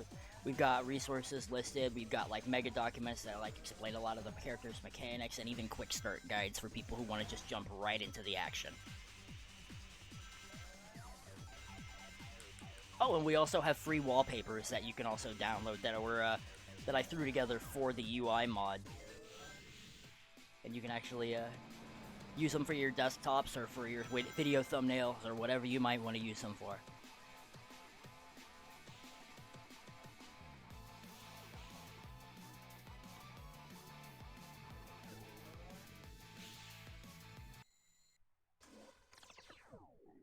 We've got resources listed. We've got like mega documents that like explain a lot of the characters' mechanics, and even quick start guides for people who want to just jump right into the action. Oh, and we also have free wallpapers that you can also download that I threw together for the UI mod, and you can actually use them for your desktops or for your video thumbnails or whatever you might want to use them for.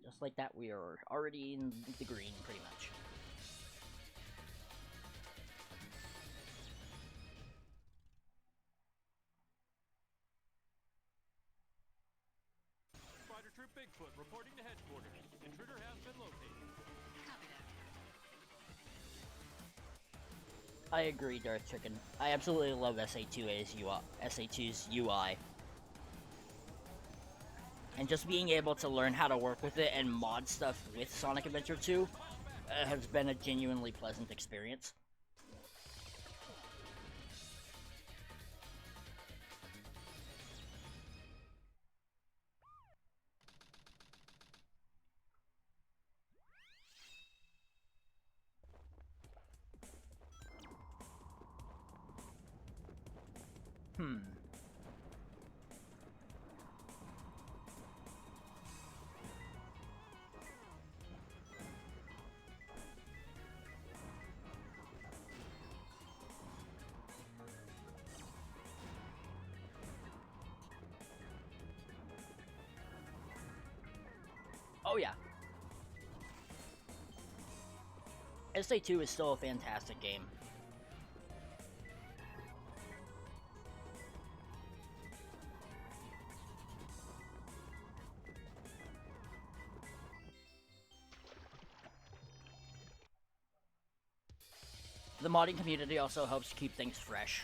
Just like that, we are already in the green, pretty much. Spider Troop Bigfoot reporting to headquarters. Intruder has been located. Copy that. I agree, Darth Chicken. I absolutely love SA2A's UI, SA2's UI. And just being able to learn how to work with it and mod stuff with Sonic Adventure 2 has been a genuinely pleasant experience. Oh yeah. SA2 is still a fantastic game. The modding community also helps keep things fresh.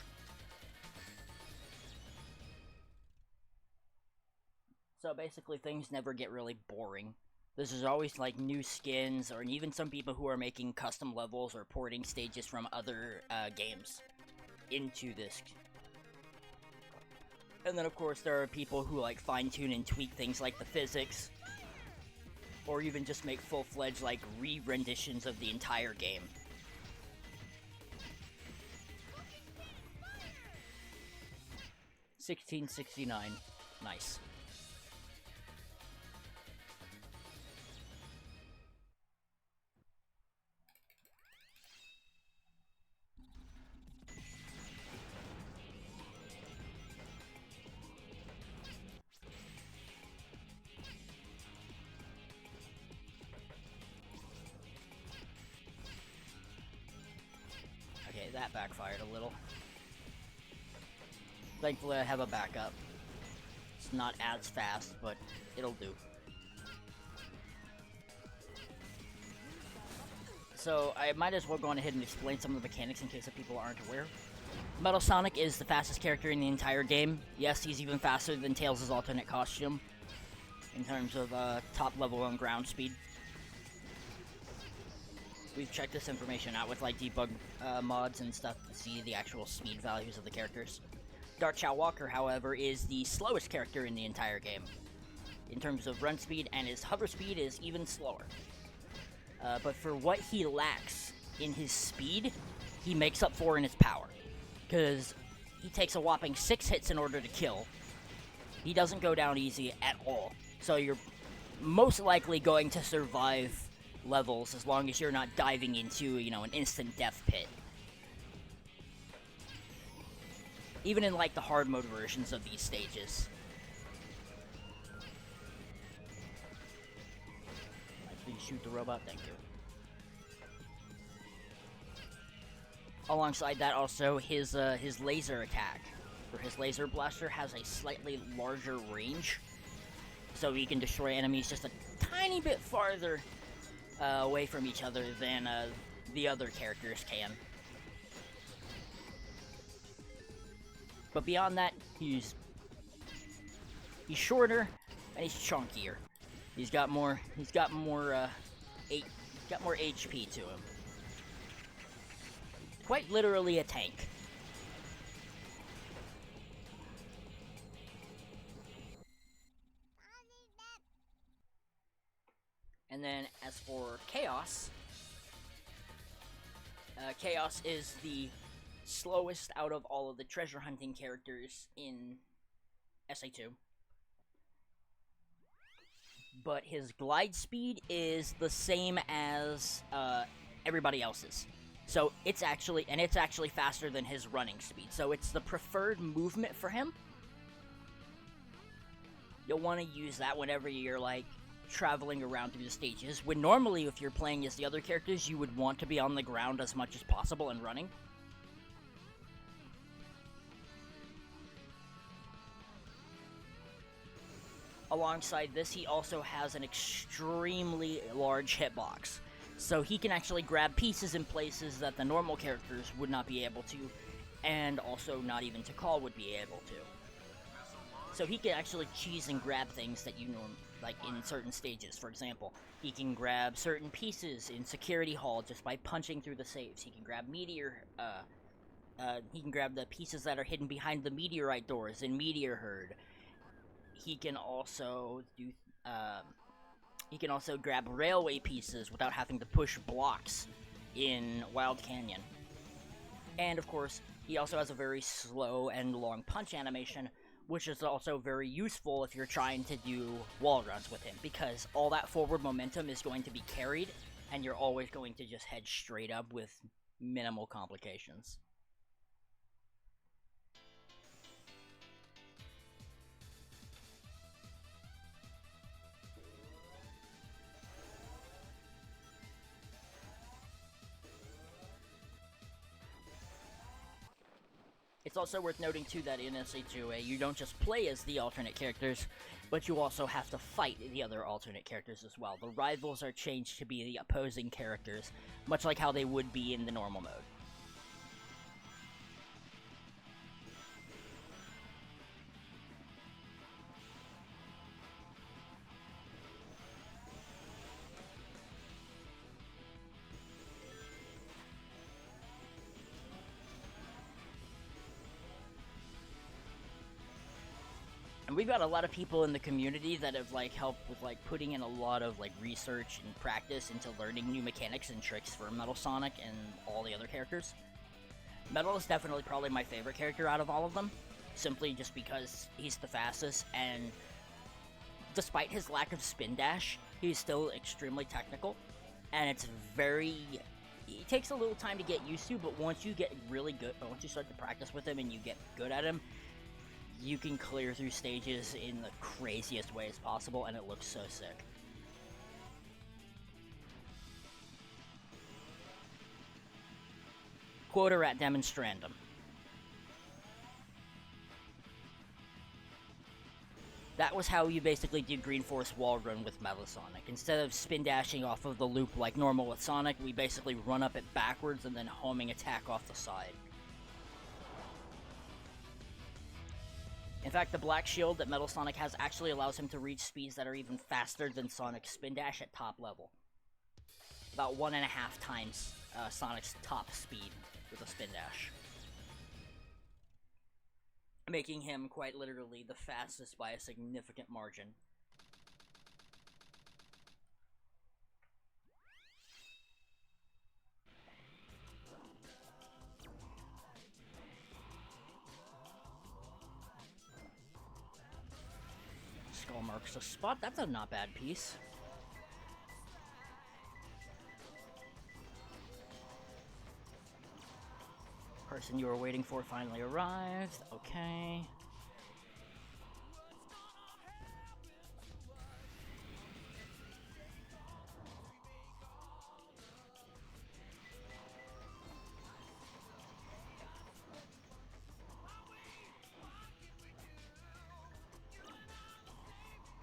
So basically things never get really boring. There's always like new skins, or even some people who are making custom levels or porting stages from other games into this. And then of course there are people who like fine-tune and tweak things like the physics, or even just make full-fledged like re-renditions of the entire game. $16.69. Nice. Okay, that backfired a little. Thankfully I have a backup. It's not as fast, but it'll do. So I might as well go on ahead and explain some of the mechanics in case if people aren't aware. Metal Sonic is the fastest character in the entire game. Yes, he's even faster than Tails' alternate costume in terms of top level and ground speed. we've checked this information out with like debug mods and stuff to see the actual speed values of the characters. Dark Chow Walker, however, is the slowest character in the entire game in terms of run speed, and his hover speed is even slower. But for what he lacks in his speed, he makes up for in his power, because he takes a whopping 6 hits in order to kill. He doesn't go down easy at all, so you're most likely going to survive levels as long as you're not diving into, you know, an instant death pit. Even in, like, the hard mode versions of these stages. I can shoot the robot, thank you. Alongside that, also, his laser attack, or his laser blaster, has a slightly larger range, so he can destroy enemies just a tiny bit farther away from each other than the other characters can. But beyond that, he's shorter and he's chunkier. He's got more HP to him. Quite literally a tank. And then as for Chaos, Chaos is the slowest out of all of the treasure hunting characters in SA2. But his glide speed is the same as everybody else's. So it's actually faster than his running speed. So it's the preferred movement for him. You'll want to use that whenever you're like traveling around through the stages. When normally if you're playing as the other characters, you would want to be on the ground as much as possible and running. Alongside this, he also has an extremely large hitbox. So he can actually grab pieces in places that the normal characters would not be able to, and also not even Tikal would be able to. So he can actually cheese and grab things that you like in certain stages. For example, he can grab certain pieces in Security Hall just by punching through the saves. He can grab he can grab the pieces that are hidden behind the meteorite doors in Meteor Herd. He can also grab railway pieces without having to push blocks in Wild Canyon. And of course, he also has a very slow and long punch animation, which is also very useful if you're trying to do wall runs with him, because all that forward momentum is going to be carried, and you're always going to just head straight up with minimal complications. It's also worth noting, too, that in SA2A, you don't just play as the alternate characters, but you also have to fight the other alternate characters as well. The rivals are changed to be the opposing characters, much like how they would be in the normal mode. And we've got a lot of people in the community that have like helped with like putting in a lot of like research and practice into learning new mechanics and tricks for Metal Sonic and all the other characters. Metal is definitely probably my favorite character out of all of them, simply just because he's the fastest, and despite his lack of spin dash, he's still extremely technical, and it takes a little time to get used to, but once you get really good, once you start to practice with him and you get good at him, you can clear through stages in the craziest ways possible, and it looks so sick. Quoterat Demonstrandum. That was how you basically did Green Force Wall Run with Metal Sonic. Instead of spin dashing off of the loop like normal with Sonic, we basically run up it backwards and then homing attack off the side. In fact, the black shield that Metal Sonic has actually allows him to reach speeds that are even faster than Sonic's spin dash at top level. about 1.5 times Sonic's top speed with a spin dash, making him quite literally the fastest by a significant margin. Skull marks the spot. That's a not bad piece. Person you were waiting for finally arrived. Okay.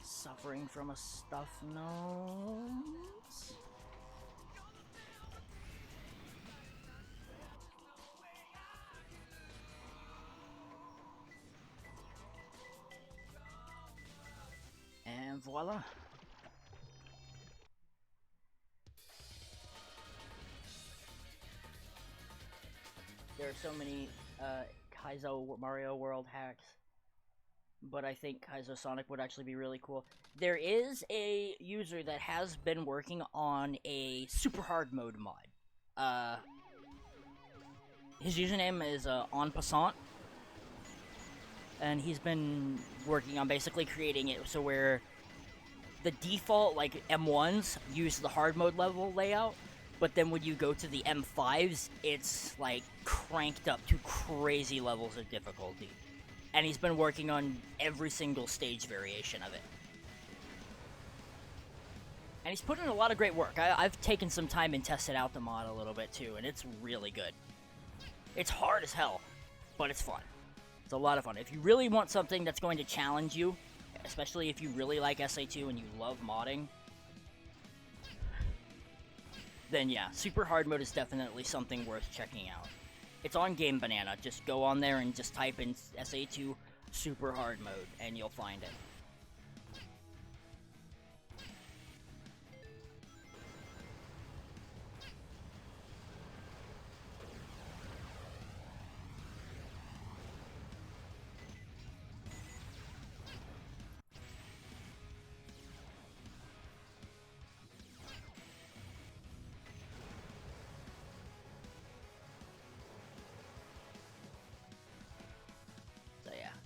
Suffering from a stuffed nose. And voila. There are so many Kaizo Mario World hacks, but I think Kaizo Sonic would actually be really cool. There is a user that has been working on a super hard mode mod. His username is En Passant, and he's been working on basically creating it so where the default like M1s use the hard mode level layout, but then when you go to the M5s, it's like cranked up to crazy levels of difficulty. And he's been working on every single stage variation of it. And he's put in a lot of great work. I've taken some time and tested out the mod a little bit too, and it's really good. It's hard as hell, but it's fun. It's a lot of fun. If you really want something that's going to challenge you, especially if you really like SA2 and you love modding, then yeah, super hard mode is definitely something worth checking out. It's on Game Banana. Just go on there and just type in SA2 super hard mode, and you'll find it.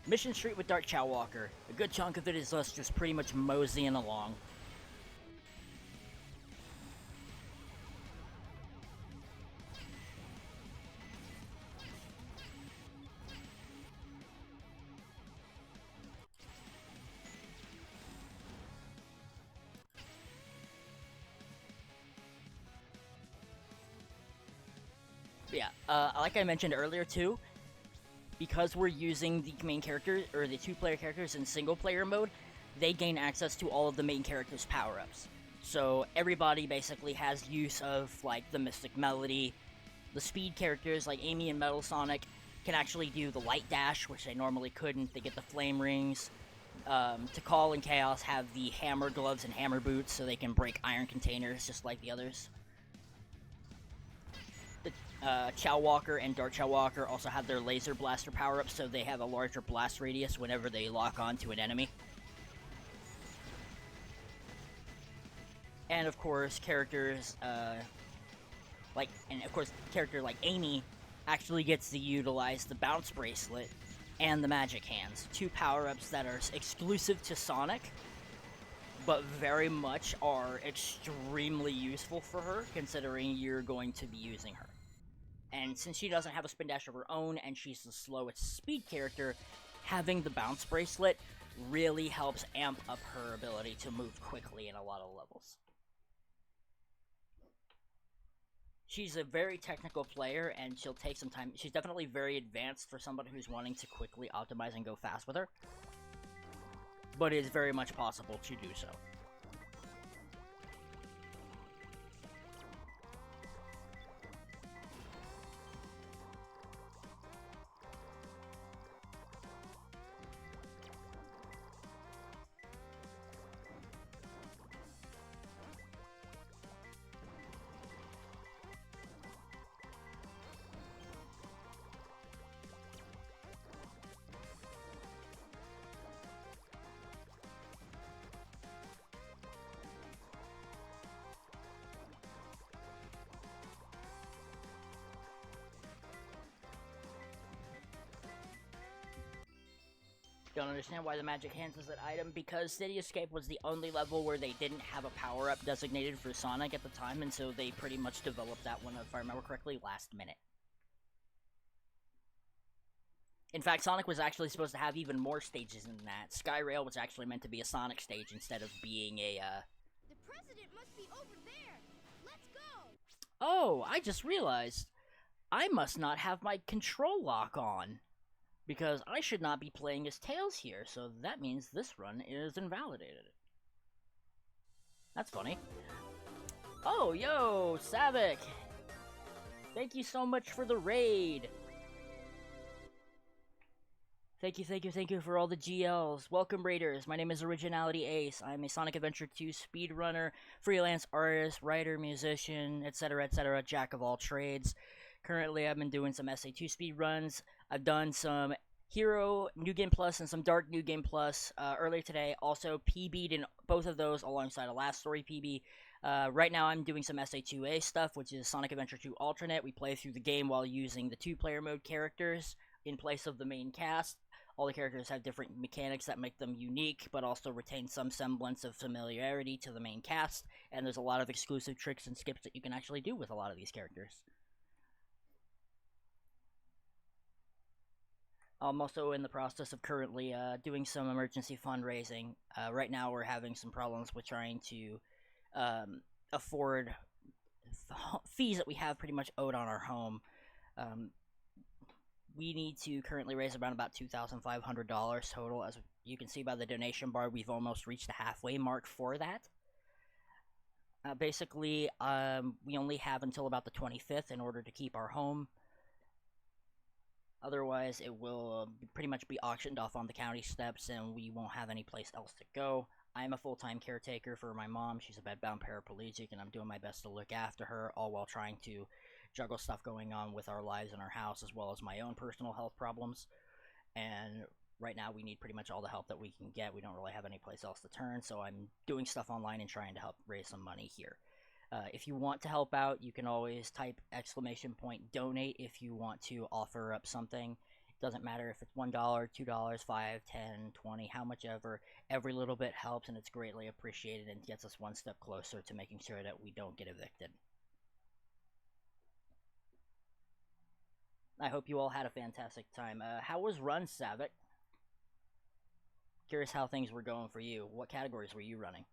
Mission Street with Dark Chowwalker. A good chunk of it is us just pretty much moseying along. Yeah, like I mentioned earlier too, because we're using the main character, or the two-player characters in single-player mode, they gain access to all of the main characters' power-ups. So everybody basically has use of, like, the Mystic Melody. The speed characters, like Amy and Metal Sonic, can actually do the Light Dash, which they normally couldn't. They get the Flame Rings. Tikal and Chaos have the Hammer Gloves and Hammer Boots, so they can break iron containers just like the others. Chowwalker and Dark Chowwalker also have their Laser Blaster power-up, so they have a larger blast radius whenever they lock onto an enemy. And of course, characters like Amy actually gets to utilize the Bounce Bracelet and the Magic Hands, two power-ups that are exclusive to Sonic, but very much are extremely useful for her, considering you're going to be using her. And since she doesn't have a spin dash of her own, and she's the slowest speed character, having the Bounce Bracelet really helps amp up her ability to move quickly in a lot of levels. She's a very technical player, and she'll take some time. She's definitely very advanced for somebody who's wanting to quickly optimize and go fast with her. But it is very much possible to do so. Don't understand why the magic hands is an item, because City Escape was the only level where they didn't have a power-up designated for Sonic at the time, and so they pretty much developed that one, if I remember correctly, last minute. In fact, Sonic was actually supposed to have even more stages than that. Skyrail was actually meant to be a Sonic stage instead of being a, The president must be over there. Let's go. Oh, I just realized. I must not have my control lock on. Because I should not be playing as Tails here, so that means this run is invalidated. That's funny. Oh, yo, Savik! Thank you so much for the raid! Thank you for all the GLs. Welcome, Raiders. My name is Originality Ace. I'm a Sonic Adventure 2 speedrunner, freelance artist, writer, musician, etc., etc., jack of all trades. Currently, I've been doing some SA2 speedruns. I've done some Hero New Game Plus and some Dark New Game Plus earlier today. Also, PB'd in both of those alongside a Last Story PB. Right now, I'm doing some SA2A stuff, which is Sonic Adventure 2 Alternate. We play through the game while using the two-player mode characters in place of the main cast. All the characters have different mechanics that make them unique, but also retain some semblance of familiarity to the main cast. And there's a lot of exclusive tricks and skips that you can actually do with a lot of these characters. I'm also in the process of currently doing some emergency fundraising. Right now we're having some problems with trying to afford fees that we have pretty much owed on our home. We need to currently raise around about $2,500 total. As you can see by the donation bar, we've almost reached the halfway mark for that. Basically, we only have until about the 25th in order to keep our home. Otherwise, it will pretty much be auctioned off on the county steps, and we won't have any place else to go. I'm a full-time caretaker for my mom. She's a bedbound paraplegic, and I'm doing my best to look after her, all while trying to juggle stuff going on with our lives in our house, as well as my own personal health problems. And right now, we need pretty much all the help that we can get. We don't really have any place else to turn, so I'm doing stuff online and trying to help raise some money here. If you want to help out, you can always type !donate if you want to offer up something. It doesn't matter if it's $1, $2, $5, $10, $20, how much ever. Every little bit helps, and it's greatly appreciated and gets us one step closer to making sure that we don't get evicted. I hope you all had a fantastic time. How was Run, Savik? Curious how things were going for you. What categories were you running?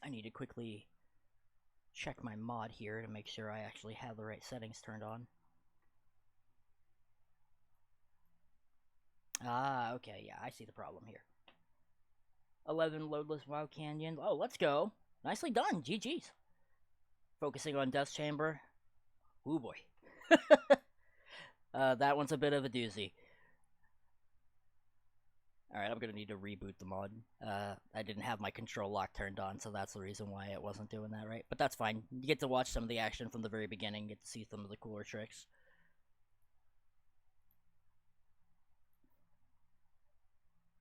I need to quickly check my mod here to make sure I actually have the right settings turned on. Ah, okay, yeah, I see the problem here. 11 loadless Wild Canyon. Oh, let's go. Nicely done, GG's. Focusing on Death Chamber. Ooh, boy. That one's a bit of a doozy. Alright, I'm gonna need to reboot the mod. I didn't have my control lock turned on, so that's the reason why it wasn't doing that right. But that's fine. You get to watch some of the action from the very beginning, get to see some of the cooler tricks.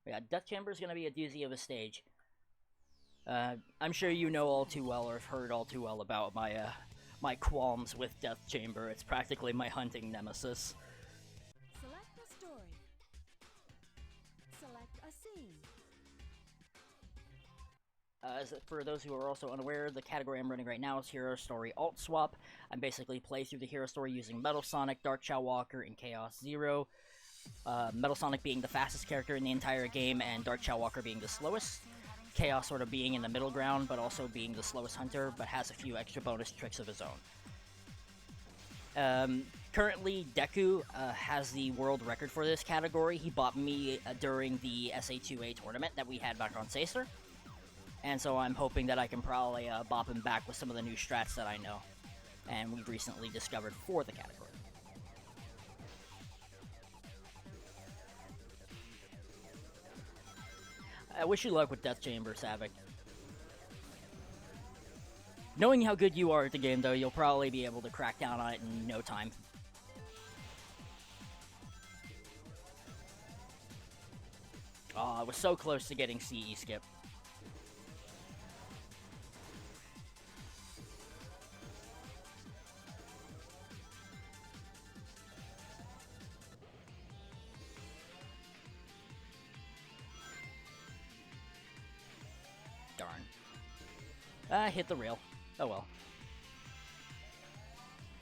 Yeah, Death Chamber is gonna be a doozy of a stage. I'm sure you know all too well, or have heard all too well about my, my qualms with Death Chamber. It's practically my hunting nemesis. Select a story. Select a scene. For those who are also unaware, the category I'm running right now is Hero Story Alt Swap. I basically play through the Hero Story using Metal Sonic, Dark Walker, and Chaos Zero. Metal Sonic being the fastest character in the entire game, and Dark Walker being the slowest. Chaos sort of being in the middle ground, but also being the slowest hunter, but has a few extra bonus tricks of his own. Currently, Deku has the world record for this category. He bought me during the SA2A tournament that we had back on Sacer. And so I'm hoping that I can probably bop him back with some of the new strats that I know. And we've recently discovered for the category. I wish you luck with Death Chamber, Savik. Knowing how good you are at the game, though, you'll probably be able to crack down on it in no time. Oh, I was so close to getting CE skip. Hit the rail. Oh well.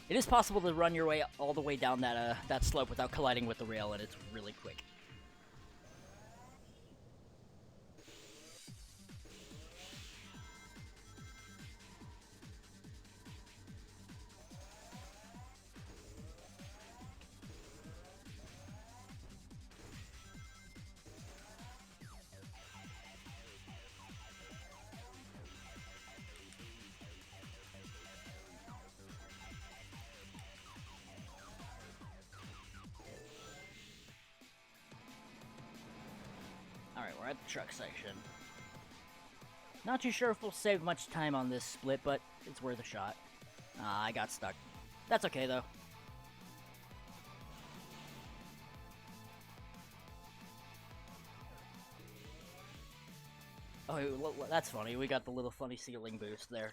It is possible to run your way all the way down that slope without colliding with the rail, and it's really quick. Alright, we're at the truck section. Not too sure if we'll save much time on this split, but it's worth a shot. Ah, I got stuck. That's okay, though. Oh, that's funny. We got the little funny ceiling boost there.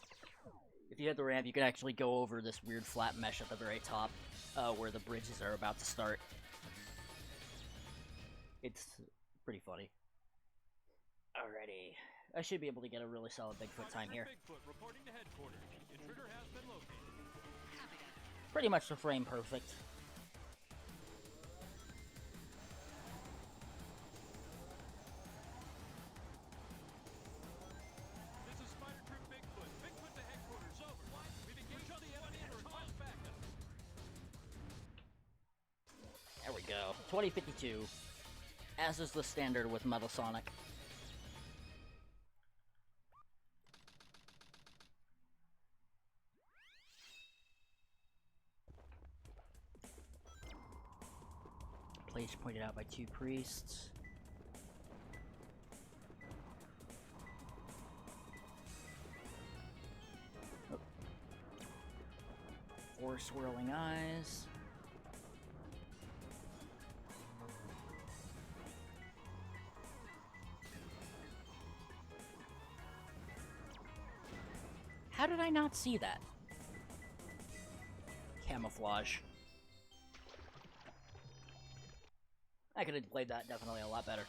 If you hit the ramp, you can actually go over this weird flat mesh at the very top, where the bridges are about to start. It's pretty funny. Alrighty. I should be able to get a really solid Bigfoot time here. Bigfoot reporting to headquarters. Intruder has been located. Pretty much the frame perfect. This is Spider Troop Bigfoot. Bigfoot to headquarters. Over. We've engaged the enemy and request backup. There we go. 2052. As is the standard with Metal Sonic. Place pointed out by two priests. Oh. Four swirling eyes. How did I not see that? Camouflage. I could have played that definitely a lot better.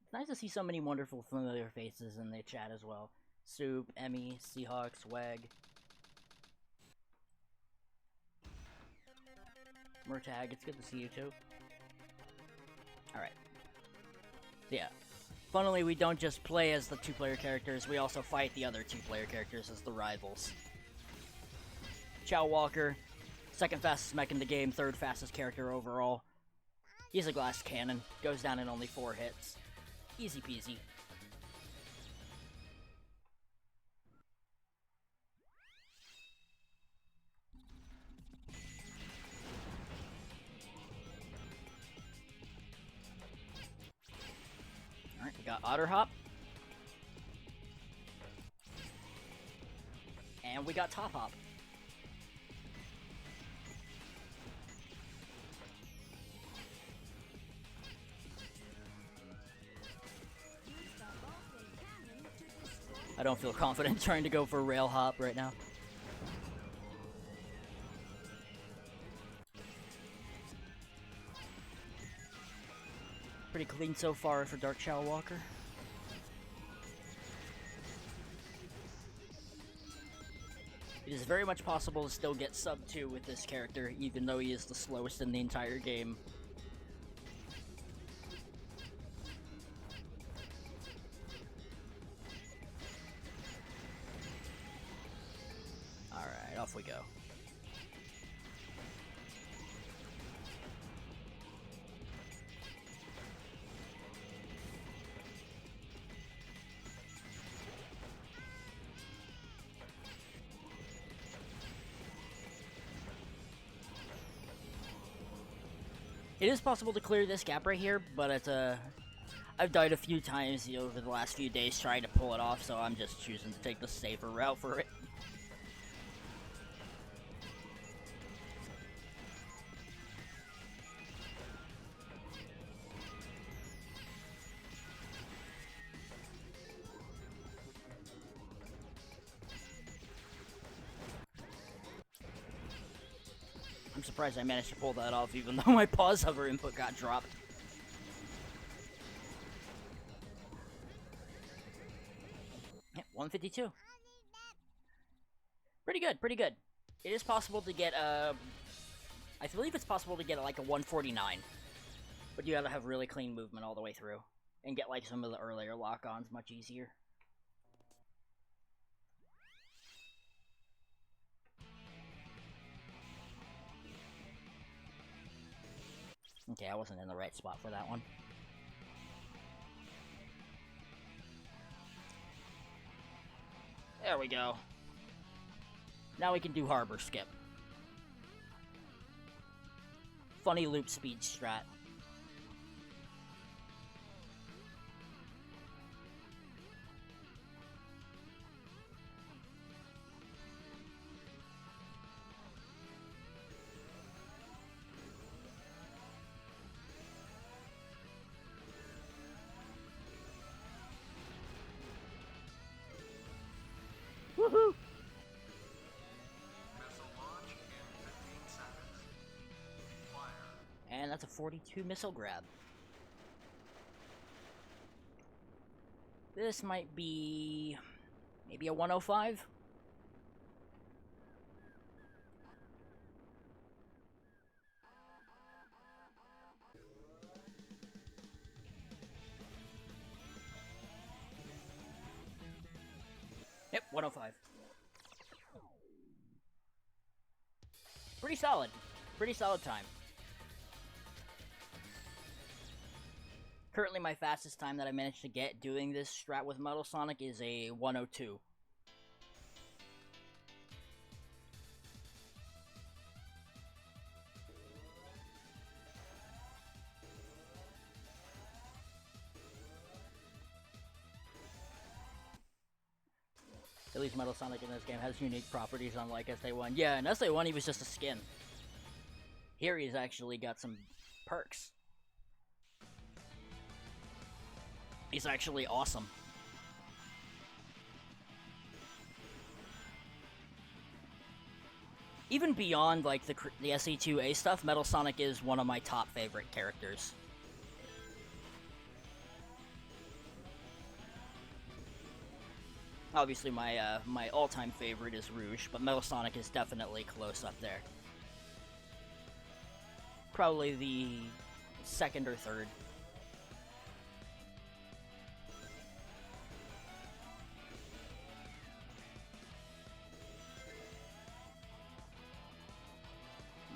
It's nice to see so many wonderful familiar faces in the chat as well. Soup, Emmy, Seahawk, Swag. Murtag, it's good to see you too. Alright. Yeah. Funnily, we don't just play as the two-player characters, we also fight the other two-player characters as the rivals. Chow Walker, second fastest mech in the game, third fastest character overall. He's a glass cannon, goes down in only 4 hits. Easy peasy. Alright, we got Otter Hop. And we got Top Hop. I don't feel confident trying to go for Rail Hop right now. Pretty clean so far for Dark Chow Walker. It is very much possible to still get sub 2 with this character, even though he is the slowest in the entire game. Alright, off we go. It is possible to clear this gap right here, but it's I've died a few times over the last few days trying to pull it off, so I'm just choosing to take the safer route for it. I'm surprised I managed to pull that off even though my pause hover input got dropped. 152. Pretty good, pretty good. It is possible to get, I believe it's possible to get, like, a 149. But you gotta have really clean movement all the way through. And get, like, some of the earlier lock-ons much easier. Okay, I wasn't in the right spot for that one. There we go. Now we can do harbor skip. Funny loop speed strat. Woohoo! Missile launch in 15 seconds. Fire. And that's a 42 missile grab. This might be maybe a 105. Yep, 105. Pretty solid. Pretty solid time. Currently, my fastest time that I managed to get doing this strat with Metal Sonic is a 102. At least Metal Sonic in this game has unique properties unlike SA1. Yeah, in SA1 he was just a skin. Here he's actually got some perks. He's actually awesome. Even beyond like the SE2A stuff, Metal Sonic is one of my top favorite characters. Obviously, my all-time favorite is Rouge, but Metal Sonic is definitely close up there. Probably the second or third.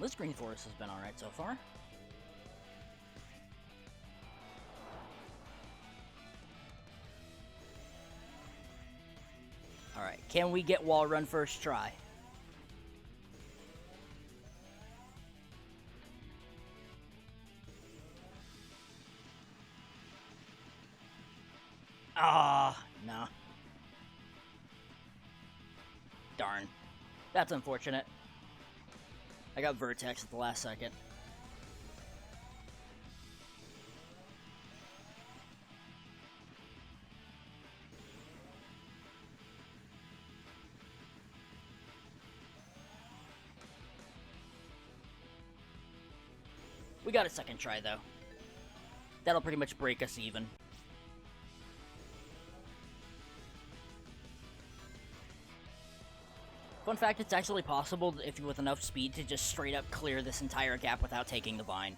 This Green Forest has been alright so far. Alright, can we get wall run first try? Ah, no. Darn. That's unfortunate. I got Vertex at the last second. We got a second try, though. That'll pretty much break us even. Fun fact, it's actually possible, if with enough speed, to just straight up clear this entire gap without taking the vine.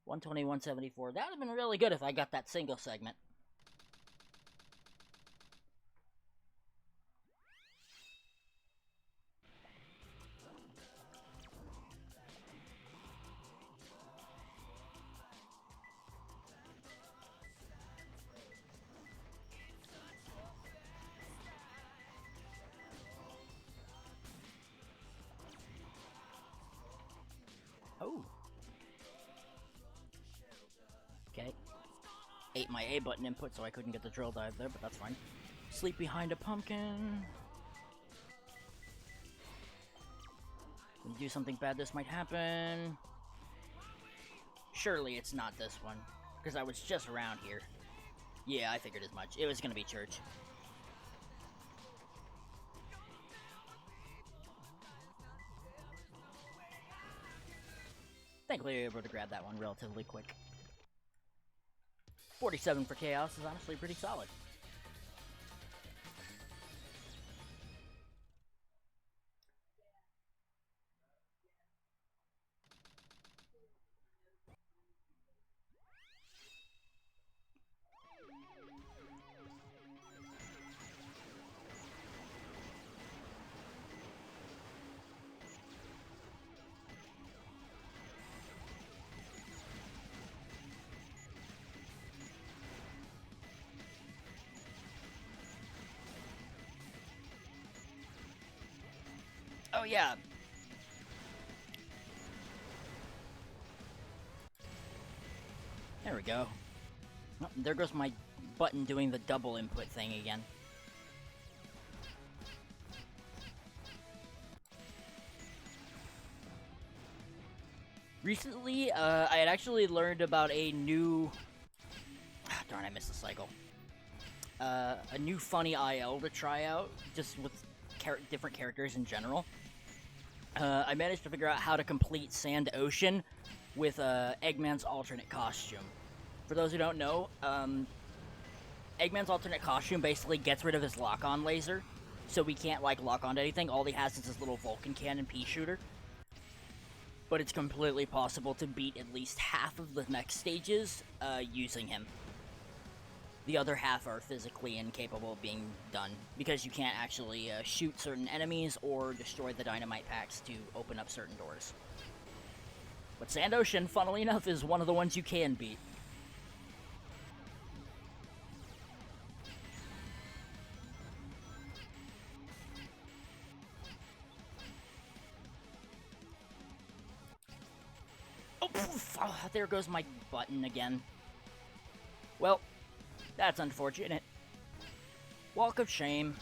$120, $174. That would have been really good if I got that single segment. Oh. Okay. Ate my A button input so I couldn't get the drill dive there, but that's fine. Sleep behind a pumpkin. When you do something bad, this might happen. Surely it's not this one, because I was just around here. Yeah, I figured as much. It was gonna be church. Thankfully, we were able to grab that one relatively quick. 47 for Chaos is honestly pretty solid. Oh yeah. There we go. Oh, there goes my button doing the double input thing again. Recently, I had actually learned about a new... darn, I missed the cycle. A new funny IL to try out, just with different characters in general. I managed to figure out how to complete Sand Ocean with Eggman's alternate costume. For those who don't know, Eggman's alternate costume basically gets rid of his lock-on laser, so we can't, like, lock onto anything. All he has is his little Vulcan cannon pea shooter. But it's completely possible to beat at least half of the next stages using him. The other half are physically incapable of being done, because you can't actually shoot certain enemies or destroy the dynamite packs to open up certain doors. But Sand Ocean, funnily enough, is one of the ones you can beat. Oh, poof, oh, there goes my button again. Well, that's unfortunate. Walk of shame.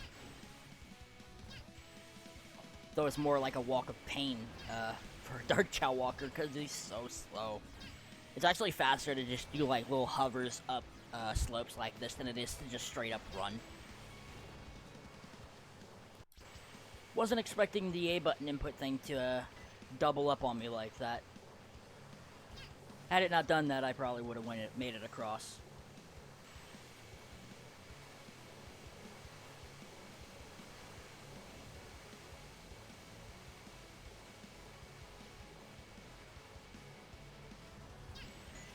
Though it's more like a walk of pain for Dark Chow Walker because he's so slow. It's actually faster to just do like little hovers up slopes like this than it is to just straight up run. Wasn't expecting the A button input thing to double up on me like that. Had it not done that, I probably would have made it across.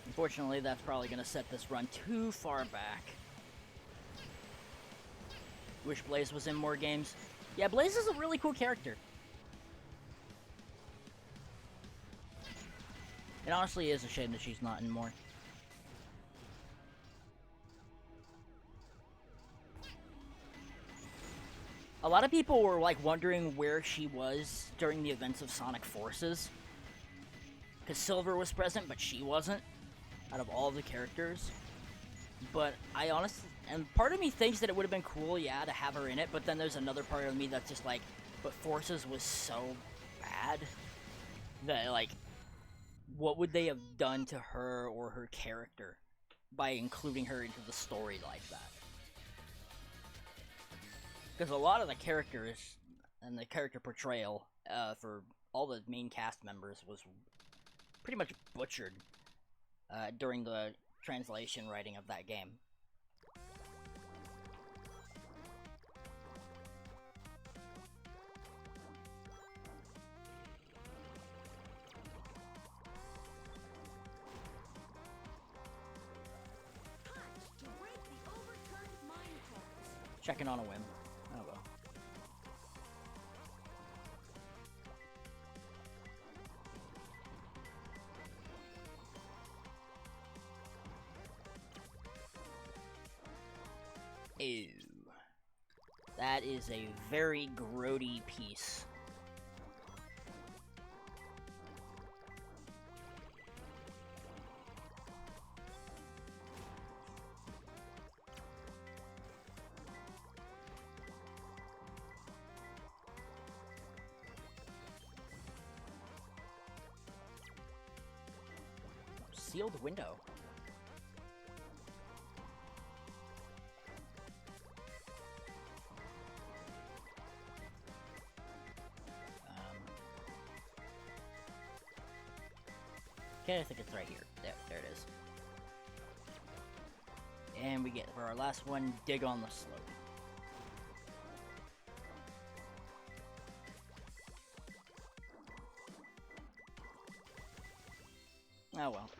Unfortunately, that's probably going to set this run too far back. Wish Blaze was in more games. Yeah, Blaze is a really cool character. It honestly is a shame that she's not in more. A lot of people were like wondering where she was during the events of Sonic Forces. Because Silver was present, but she wasn't. Out of all the characters. But I honestly... And part of me thinks that it would have been cool, yeah, to have her in it. But then there's another part of me that's just like... But Forces was so bad. That, like... What would they have done to her or her character by including her into the story like that? Because a lot of the characters and the character portrayal for all the main cast members was pretty much butchered during the translation writing of that game. Checking on a whim. Oh well. Ew. That is a very grody piece. Sealed window. Okay, I think it's right here. There it is. And we get, for our last one, dig on the slope. Oh well.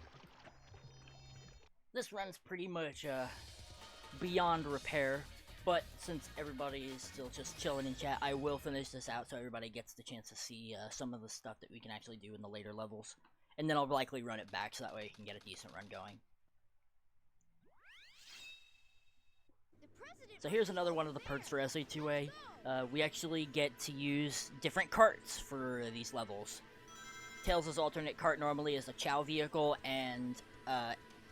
This run's pretty much beyond repair, but since everybody is still just chilling in chat, I will finish this out so everybody gets the chance to see some of the stuff that we can actually do in the later levels. And then I'll likely run it back so that way you can get a decent run going. So here's another one of the perks for SA2A. We actually get to use different carts for these levels. Tails' alternate cart normally is a Chow vehicle, and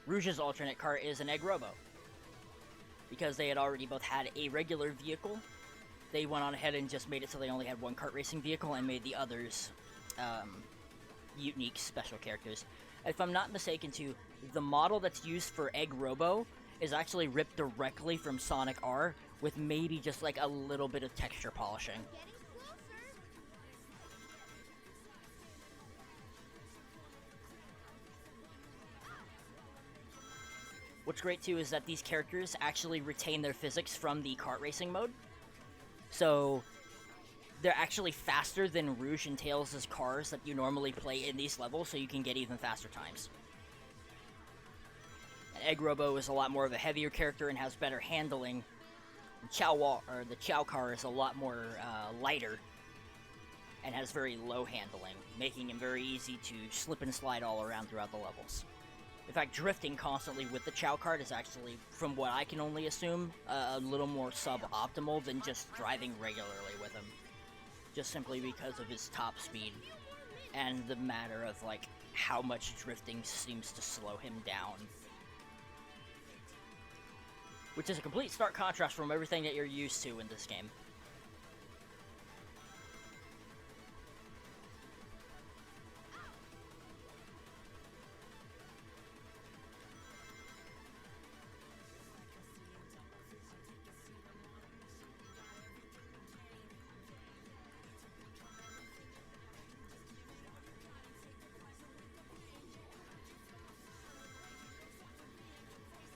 Rouge's alternate cart is an Egg Robo. Because they had already both had a regular vehicle, they went on ahead and just made it so they only had one kart racing vehicle and made the others unique special characters. If I'm not mistaken too, the model that's used for Egg Robo is actually ripped directly from Sonic R with maybe just like a little bit of texture polishing. What's great too is that these characters actually retain their physics from the kart racing mode. So they're actually faster than Rouge and Tails' cars that you normally play in these levels, so you can get even faster times. And Egg Robo is a lot more of a heavier character and has better handling. The Chow car is a lot more lighter and has very low handling, making him very easy to slip and slide all around throughout the levels. In fact, drifting constantly with the Chow cart is actually, from what I can only assume, a little more suboptimal than just driving regularly with him. Just simply because of his top speed and the matter of like how much drifting seems to slow him down. Which is a complete stark contrast from everything that you're used to in this game.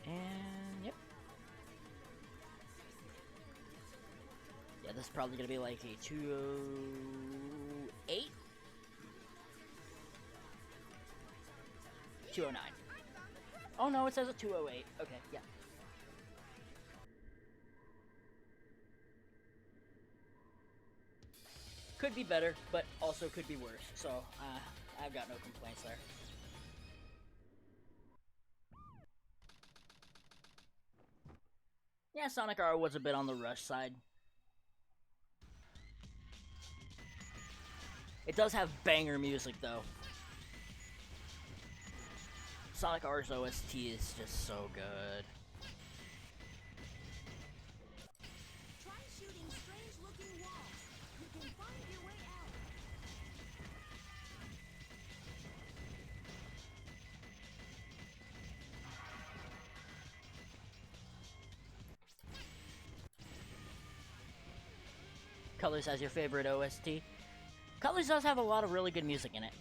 And yep. Yeah, this is probably gonna be like a 208? 209. Oh no, it says a 208. Okay, yeah. Could be better, but also could be worse, so I've got no complaints there. Yeah, Sonic R was a bit on the rush side. It does have banger music, though. Sonic R's OST is just so good. Try shooting strange-looking walls. You can find your way out. Colors has your favorite OST. Colors does have a lot of really good music in it.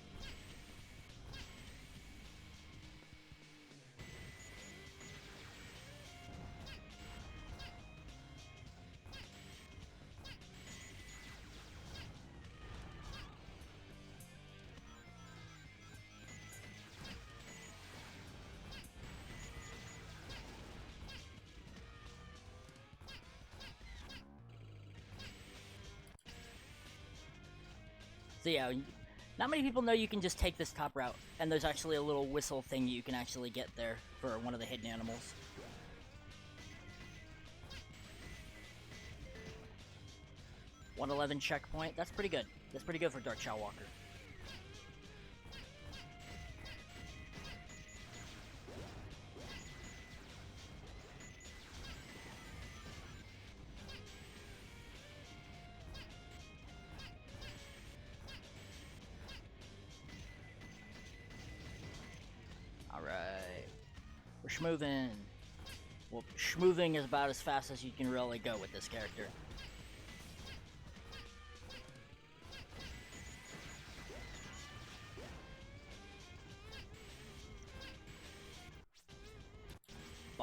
So yeah, not many people know you can just take this top route, and there's actually a little whistle thing you can actually get there for one of the hidden animals. .111 checkpoint, that's pretty good. That's pretty good for Dark Chow Walker. We're schmoving. Well, schmoving is about as fast as you can really go with this character.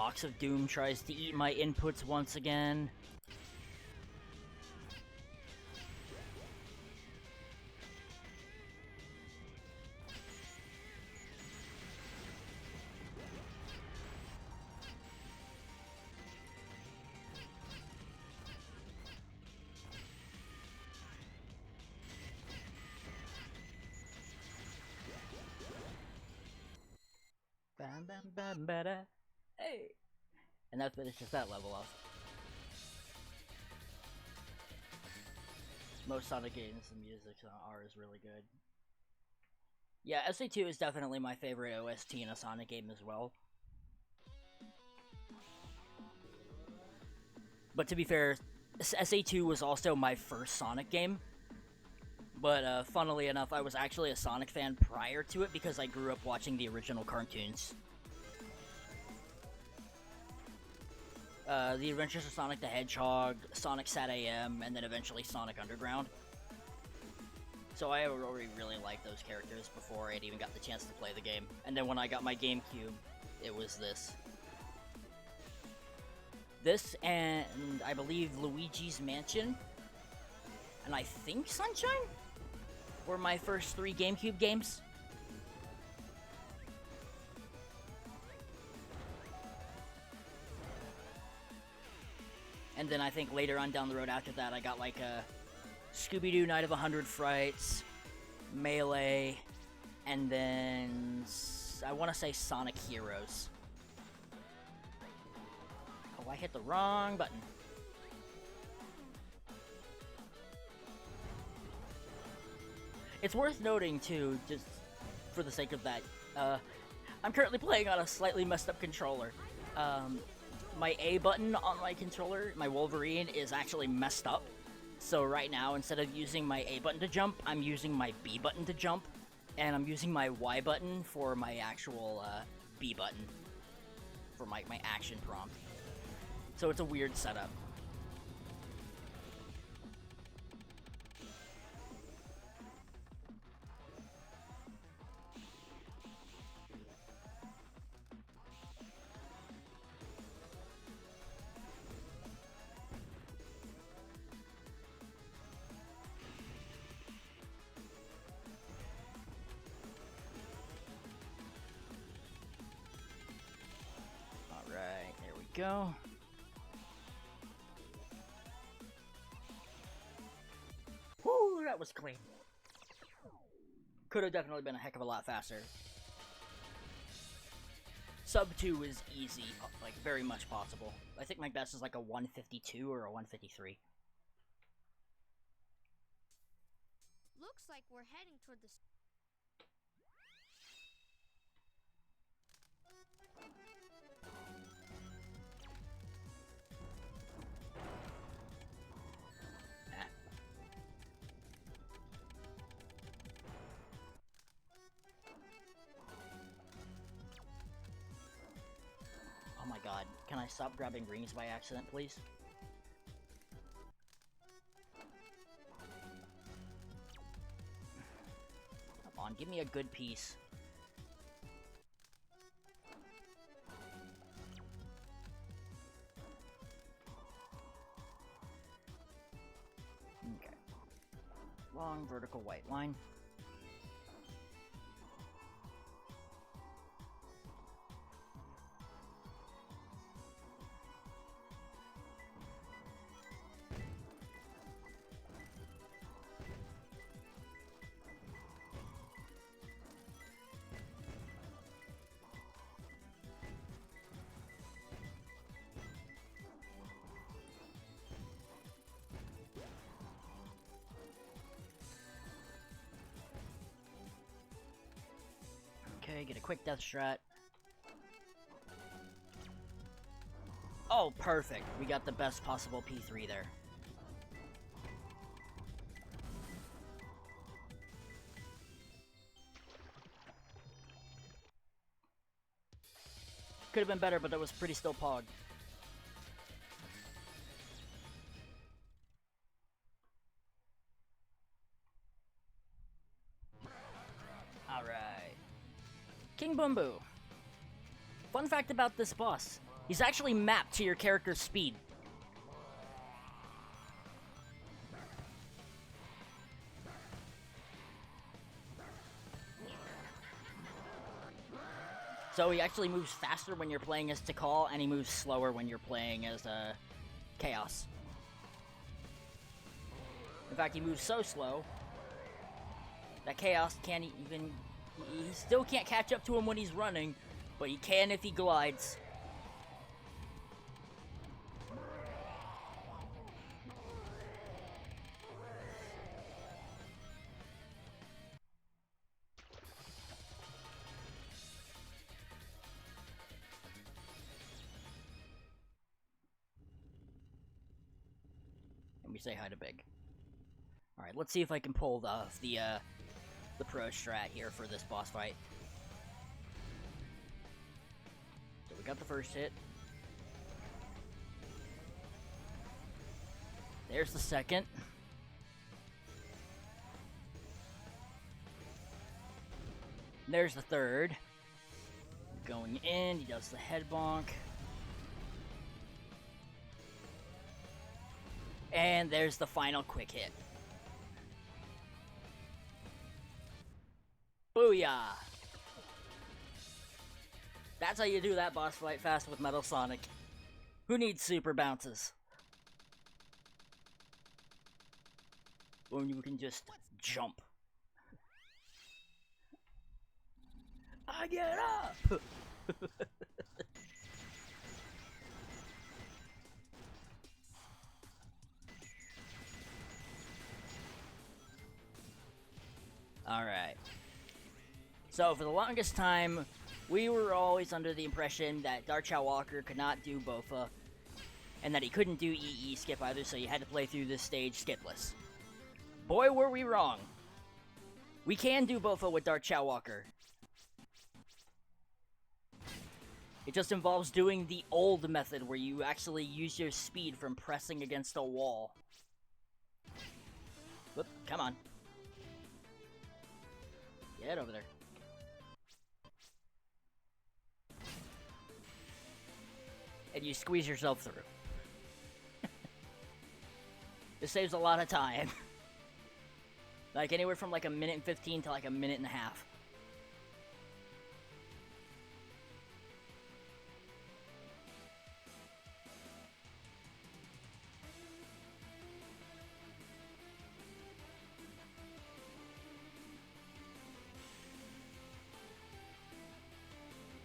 Box of Doom tries to eat my inputs once again. Bam, bam, bam, ba-da. Hey! And that finishes that level off. Most Sonic games, the music are is really good. Yeah, SA2 is definitely my favorite OST in a Sonic game as well. But to be fair, SA2 was also my first Sonic game. But funnily enough, I was actually a Sonic fan prior to it because I grew up watching the original cartoons. The Adventures of Sonic the Hedgehog, Sonic Sat AM, and then eventually Sonic Underground. So I already really liked those characters before I had even got the chance to play the game. And then when I got my GameCube, it was this. This and I believe Luigi's Mansion, and I think Sunshine, were my first 3 GameCube games. And then I think later on down the road after that, I got like a Scooby-Doo Night of 100 Frights, Melee, and then I want to say Sonic Heroes. Oh, I hit the wrong button. It's worth noting too, just for the sake of that, I'm currently playing on a slightly messed up controller. My A button on my controller, my Wolverine, is actually messed up. So right now, instead of using my A button to jump, I'm using my B button to jump. And I'm using my Y button for my actual B button. For my action prompt. So it's a weird setup. Alright, there we go. Whoo, that was clean. Could have definitely been a heck of a lot faster. Sub 2 is easy, like very much possible. I think my best is like a 152 or a 153. Looks like we're heading toward the. Oh my god, can I stop grabbing rings by accident, please? Come on, give me a good piece. Okay. Long vertical white line. Okay, get a quick death strat. Oh, perfect. We got the best possible P3 there. Could have been better, but that was pretty still pog. Alright. King Bumbu. Fun fact about this boss. He's actually mapped to your character's speed. So he actually moves faster when you're playing as Tikal, and he moves slower when you're playing as Chaos. In fact, he moves so slow that Chaos can't even... He still can't catch up to him when he's running, but he can if he glides. Let me say hi to Big. Alright, let's see if I can pull off the pro strat here for this boss fight. So we got the first hit. There's the second. There's the third. Going in, he does the head bonk. And there's the final quick hit. Booyah! That's how you do that boss fight fast with Metal Sonic. Who needs super bounces? When you can just jump. I get up! Alright. So, for the longest time, we were always under the impression that Darchow Walker could not do Bofa, and that he couldn't do EE skip either, so you had to play through this stage skipless. Boy, were we wrong. We can do Bofa with Darchow Walker. It just involves doing the old method, where you actually use your speed from pressing against a wall. Whoop, come on. Get over there. And you squeeze yourself through. This saves a lot of time. Like anywhere from like a minute and 15 to like a minute and a half.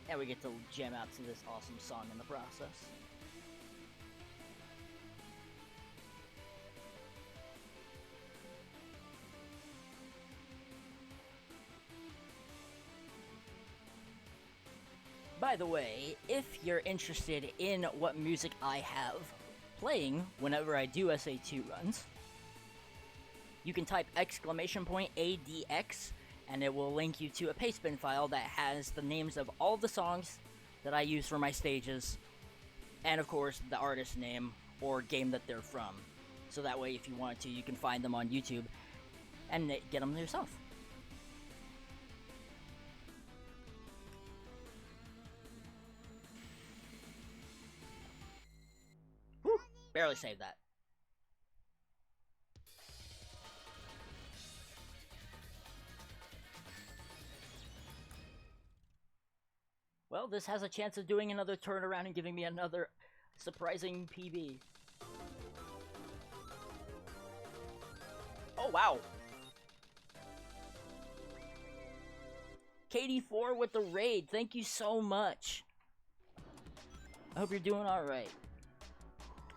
And we get to jam out to this awesome song in the process. By the way, if you're interested in what music I have playing whenever I do SA2 runs, you can type !ADX and it will link you to a pastebin file that has the names of all the songs that I use for my stages, and of course the artist name or game that they're from. So that way, if you want to, you can find them on YouTube and get them yourself. Whew, barely saved that. Well, this has a chance of doing another turnaround and giving me another surprising PB. Oh, wow. KD4 with the raid. Thank you so much. I hope you're doing alright.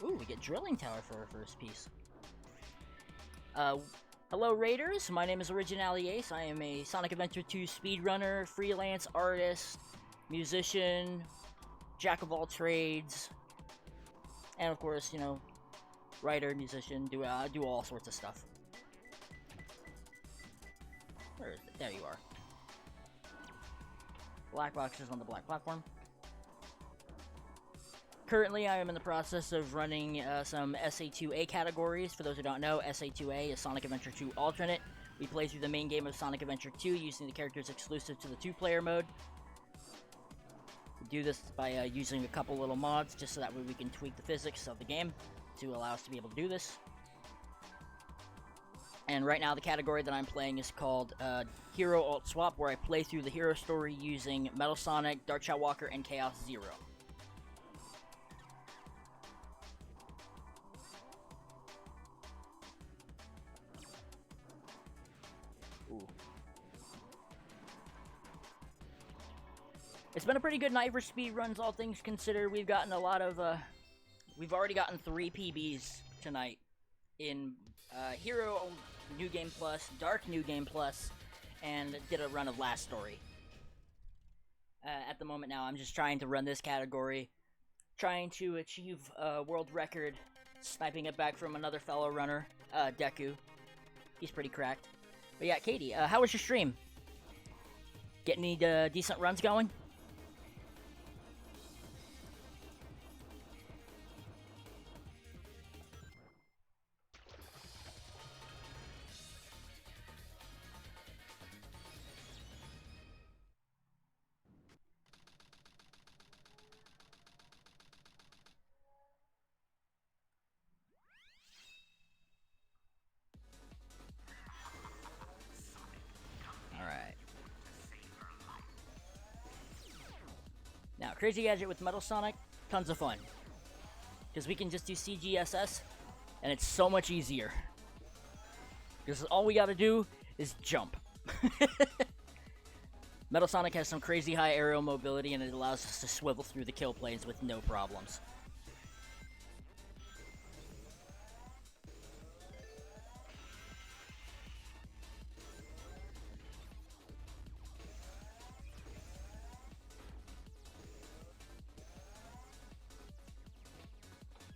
Ooh, we get Drilling Tower for our first piece. Hello Raiders, my name is Originally Ace. I am a Sonic Adventure 2 speedrunner, freelance artist, musician, jack of all trades, and of course, you know, writer, musician, do all sorts of stuff. Where is it? There you are. Black boxes on the black platform. Currently, I am in the process of running some SA2A categories. For those who don't know, SA2A is Sonic Adventure 2 Alternate. We play through the main game of Sonic Adventure 2 using the characters exclusive to the 2-player mode. do this by using a couple little mods, just so that way we can tweak the physics of the game to allow us to be able to do this. And right now the category that I'm playing is called Hero Alt Swap, where I play through the hero story using Metal Sonic, Dark Shadow Walker, and Chaos Zero. Ooh. It's been a pretty good night for speedruns, all things considered. We've gotten a lot of, we've already gotten 3 PBs tonight in Hero New Game Plus, Dark New Game Plus, and did a run of Last Story. At the moment now, I'm just trying to run this category, trying to achieve a world record, sniping it back from another fellow runner, Deku. He's pretty cracked. But yeah, Katie, how was your stream? Get any decent runs going? Now, Crazy Gadget with Metal Sonic, tons of fun. Because we can just do CGSS, and it's so much easier. Because all we gotta do is jump. Metal Sonic has some crazy high aerial mobility, and it allows us to swivel through the kill planes with no problems.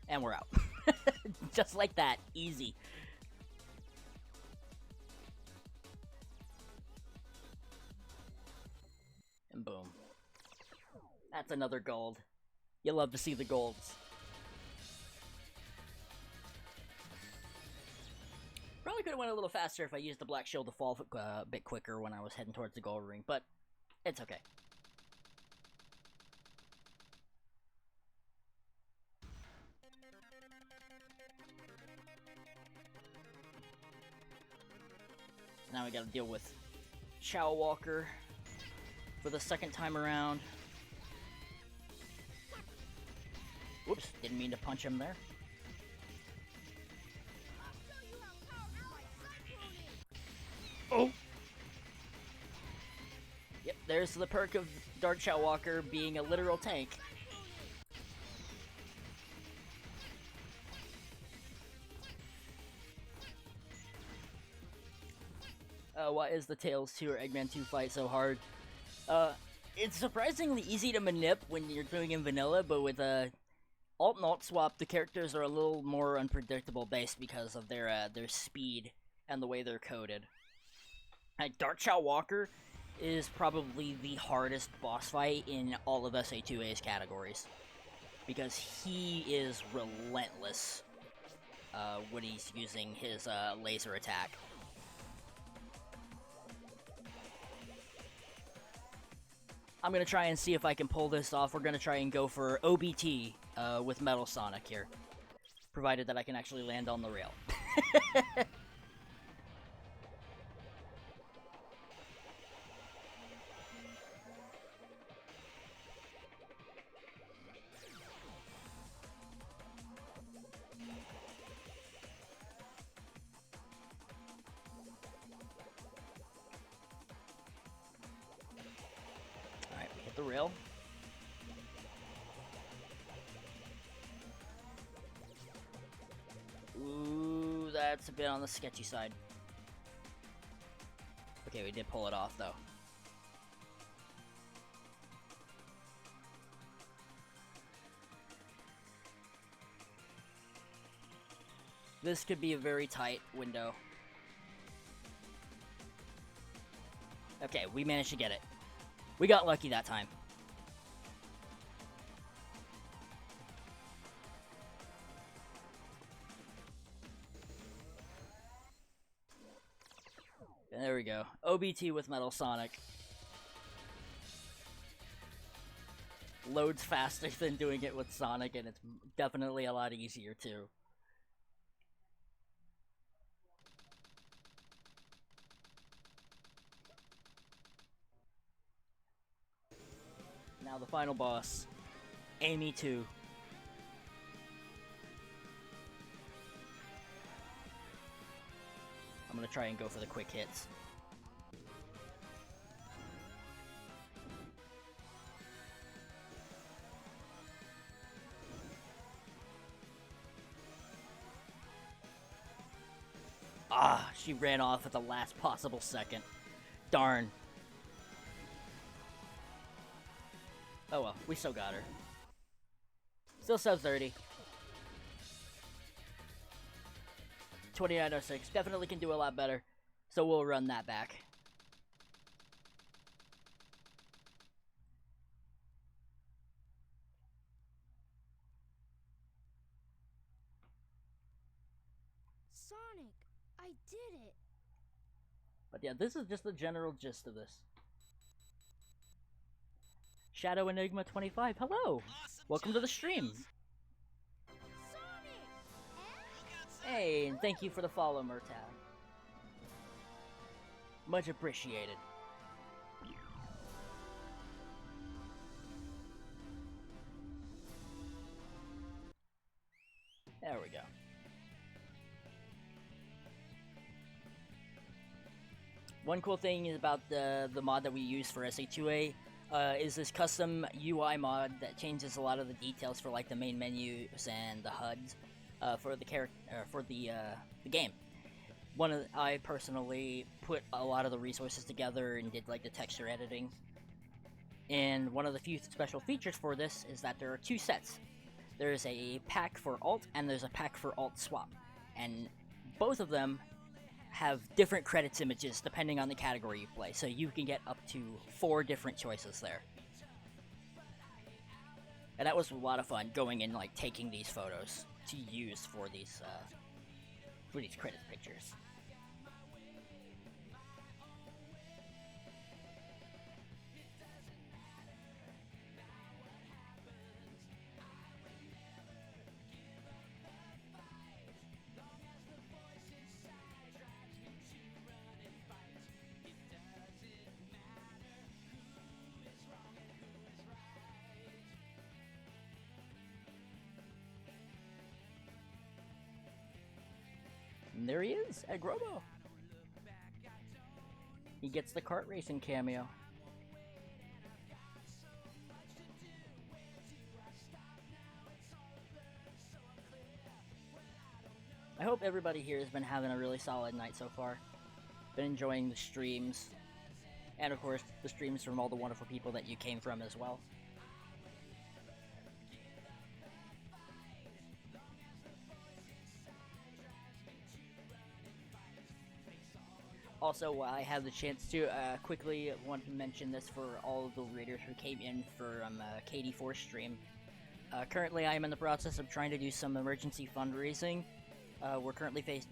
And we're out. Just like that. Easy. And boom. That's another gold. You love to see the golds. Probably could have went a little faster if I used the Black Shield to fall a bit quicker when I was heading towards the gold ring, but it's okay. Now we gotta deal with Shadow Walker for the second time around. Whoops, didn't mean to punch him there. Oh! Yep, there's the perk of Dark Shadow Walker being a literal tank. Why is the Tails 2 or Eggman 2 fight so hard? It's surprisingly easy to manip when you're doing in vanilla, but with Alt and Alt Swap, the characters are a little more unpredictable based because of their speed and the way they're coded. Dark Shadow Walker is probably the hardest boss fight in all of SA2A's categories, because he is relentless when he's using his laser attack. I'm gonna try and see if I can pull this off. We're gonna try and go for OBT with Metal Sonic here, provided that I can actually land on the rail. The rail. Ooh, that's a bit on the sketchy side. Okay, we did pull it off though. This could be a very tight window. Okay, we managed to get it. We got lucky that time. There we go. OBT with Metal Sonic. loads faster than doing it with Sonic, and it's definitely a lot easier too. Now the final boss, Amy 2. I'm gonna try and go for the quick hits. Ah, she ran off at the last possible second. Darn. Oh well, we still got her. Still sub 30. 2906. Definitely can do a lot better. So we'll run that back. Sonic, I did it. But yeah, this is just the general gist of this. Shadow Enigma 25, hello! Welcome to the stream! Hey, and thank you for the follow, Murtab. Much appreciated. There we go. One cool thing is about the mod that we use for SA2A is this custom UI mod that changes a lot of the details for like the main menus and the HUDs for the game. I personally put a lot of the resources together and did like the texture editing. And one of the few special features for this is that there are two sets. There's a pack for alt and there's a pack for alt swap, and both of them have different credits images depending on the category you play, so you can get up to 4 different choices there. And that was a lot of fun going and like taking these photos to use for these credit pictures. And there he is, at Grobo. He gets the kart racing cameo. I hope everybody here has been having a really solid night so far. Been enjoying the streams. And of course, the streams from all the wonderful people that you came from as well. Also, while I have the chance to, quickly want to mention this for all of the readers who came in from KD4 stream. Currently, I am in the process of trying to do some emergency fundraising.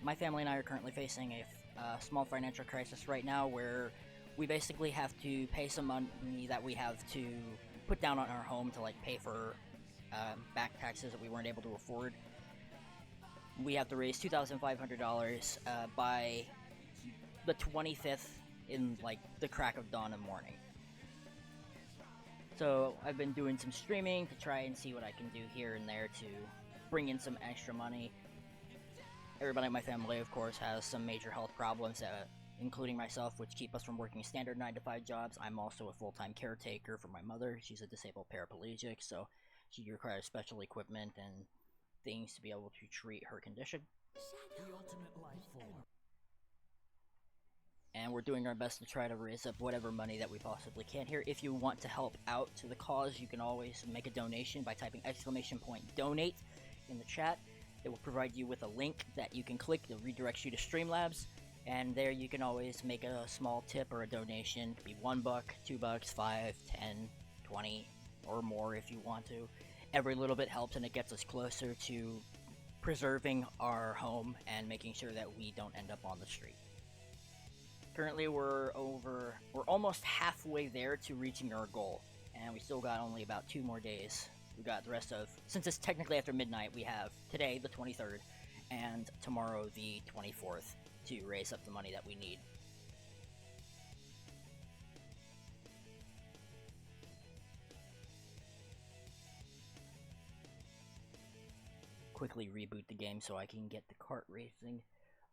My family and I are currently facing a small financial crisis right now, where we basically have to pay some money that we have to put down on our home to like pay for back taxes that we weren't able to afford. We have to raise $2,500 by the 25th in like the crack of dawn and morning. So I've been doing some streaming to try and see what I can do here and there to bring in some extra money. Everybody in my family, of course, has some major health problems, including myself, which keep us from working standard 9-to-5 jobs. I'm also a full-time caretaker for my mother. She's a disabled paraplegic, so she requires special equipment and things to be able to treat her condition. The ultimate life form. And we're doing our best to try to raise up whatever money that we possibly can here. If you want to help out to the cause, you can always make a donation by typing !donate in the chat. It will provide you with a link that you can click that redirects you to Streamlabs, and there you can always make a small tip or a donation. It could be $1, $2, $5, 10, 20, or more if you want to. Every little bit helps, and it gets us closer to preserving our home and making sure that we don't end up on the street. Currently, we're almost halfway there to reaching our goal. and we still got only about 2 more days. We got the rest of, since it's technically after midnight, we have today, the 23rd, and tomorrow, the 24th, to raise up the money that we need. Quickly reboot the game so I can get the kart racing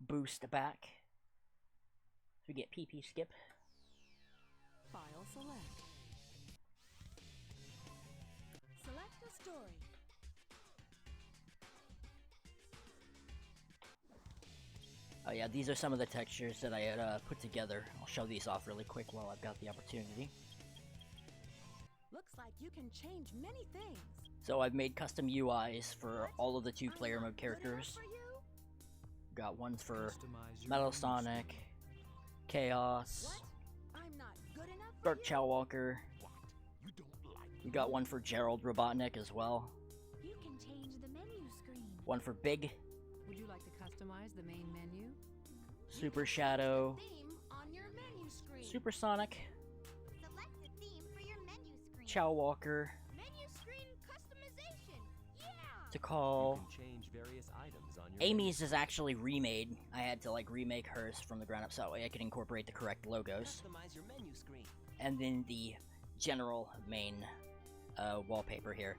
boost back. So we get PP skip. File select. Select a story. Oh yeah, these are some of the textures that I had put together. I'll show these off really quick while I've got the opportunity. Looks like you can change many things. So I've made custom UIs for all of the 2-player mode characters. Got ones for Metal Sonic, Chaos, What? I'm not good enough for Dark you? Chowwalker. You don't like We got one for Gerald Robotnik as well. You can change the menu screen. One for Big, Would you like to customize the main menu? Super Shadow, Theme on your menu screen. Supersonic, Select the theme for your menu screen. Chowwalker, Menu screen customization. Yeah. to call. You can change various items on your Amy's is actually remade. I had to like remake hers from the ground up so that way I could incorporate the correct logos. Customize your menu screen. And then the general main wallpaper here.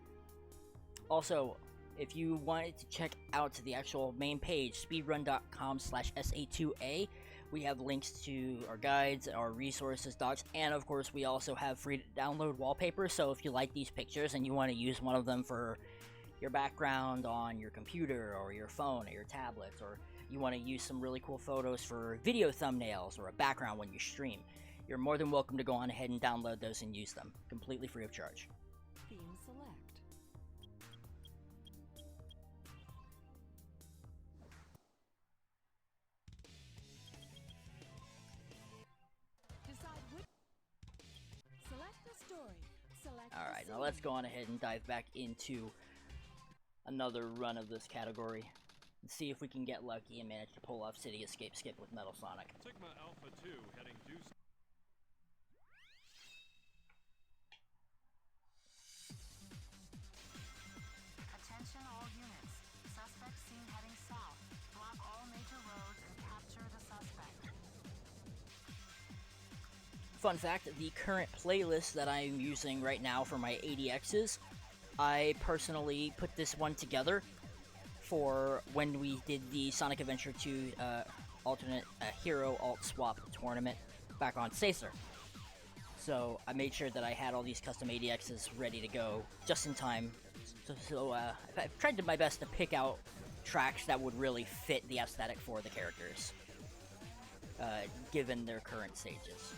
Also, if you wanted to check out the actual main page, speedrun.com/SA2A, we have links to our guides, our resources, docs, and of course we also have free to download wallpapers, so if you like these pictures and you want to use one of them for your background on your computer or your phone or your tablets, or you want to use some really cool photos for video thumbnails or a background when you stream, you're more than welcome to go on ahead and download those and use them, completely free of charge. Theme select. Decide which. Select a story. Select. Alright, now let's go on ahead and dive back into another run of this category and see if we can get lucky and manage to pull off City Escape Skip with Metal Sonic. Sigma Alpha 2 heading due. Attention all units. Suspect seen heading south. Block all major roads and capture the suspect. Fun fact, the current playlist that I'm using right now for my ADXs, I personally put this one together for when we did the Sonic Adventure 2 alternate hero alt swap tournament back on Sacer. So I made sure that I had all these custom ADXs ready to go just in time. So I've tried my best to pick out tracks that would really fit the aesthetic for the characters, given their current stages.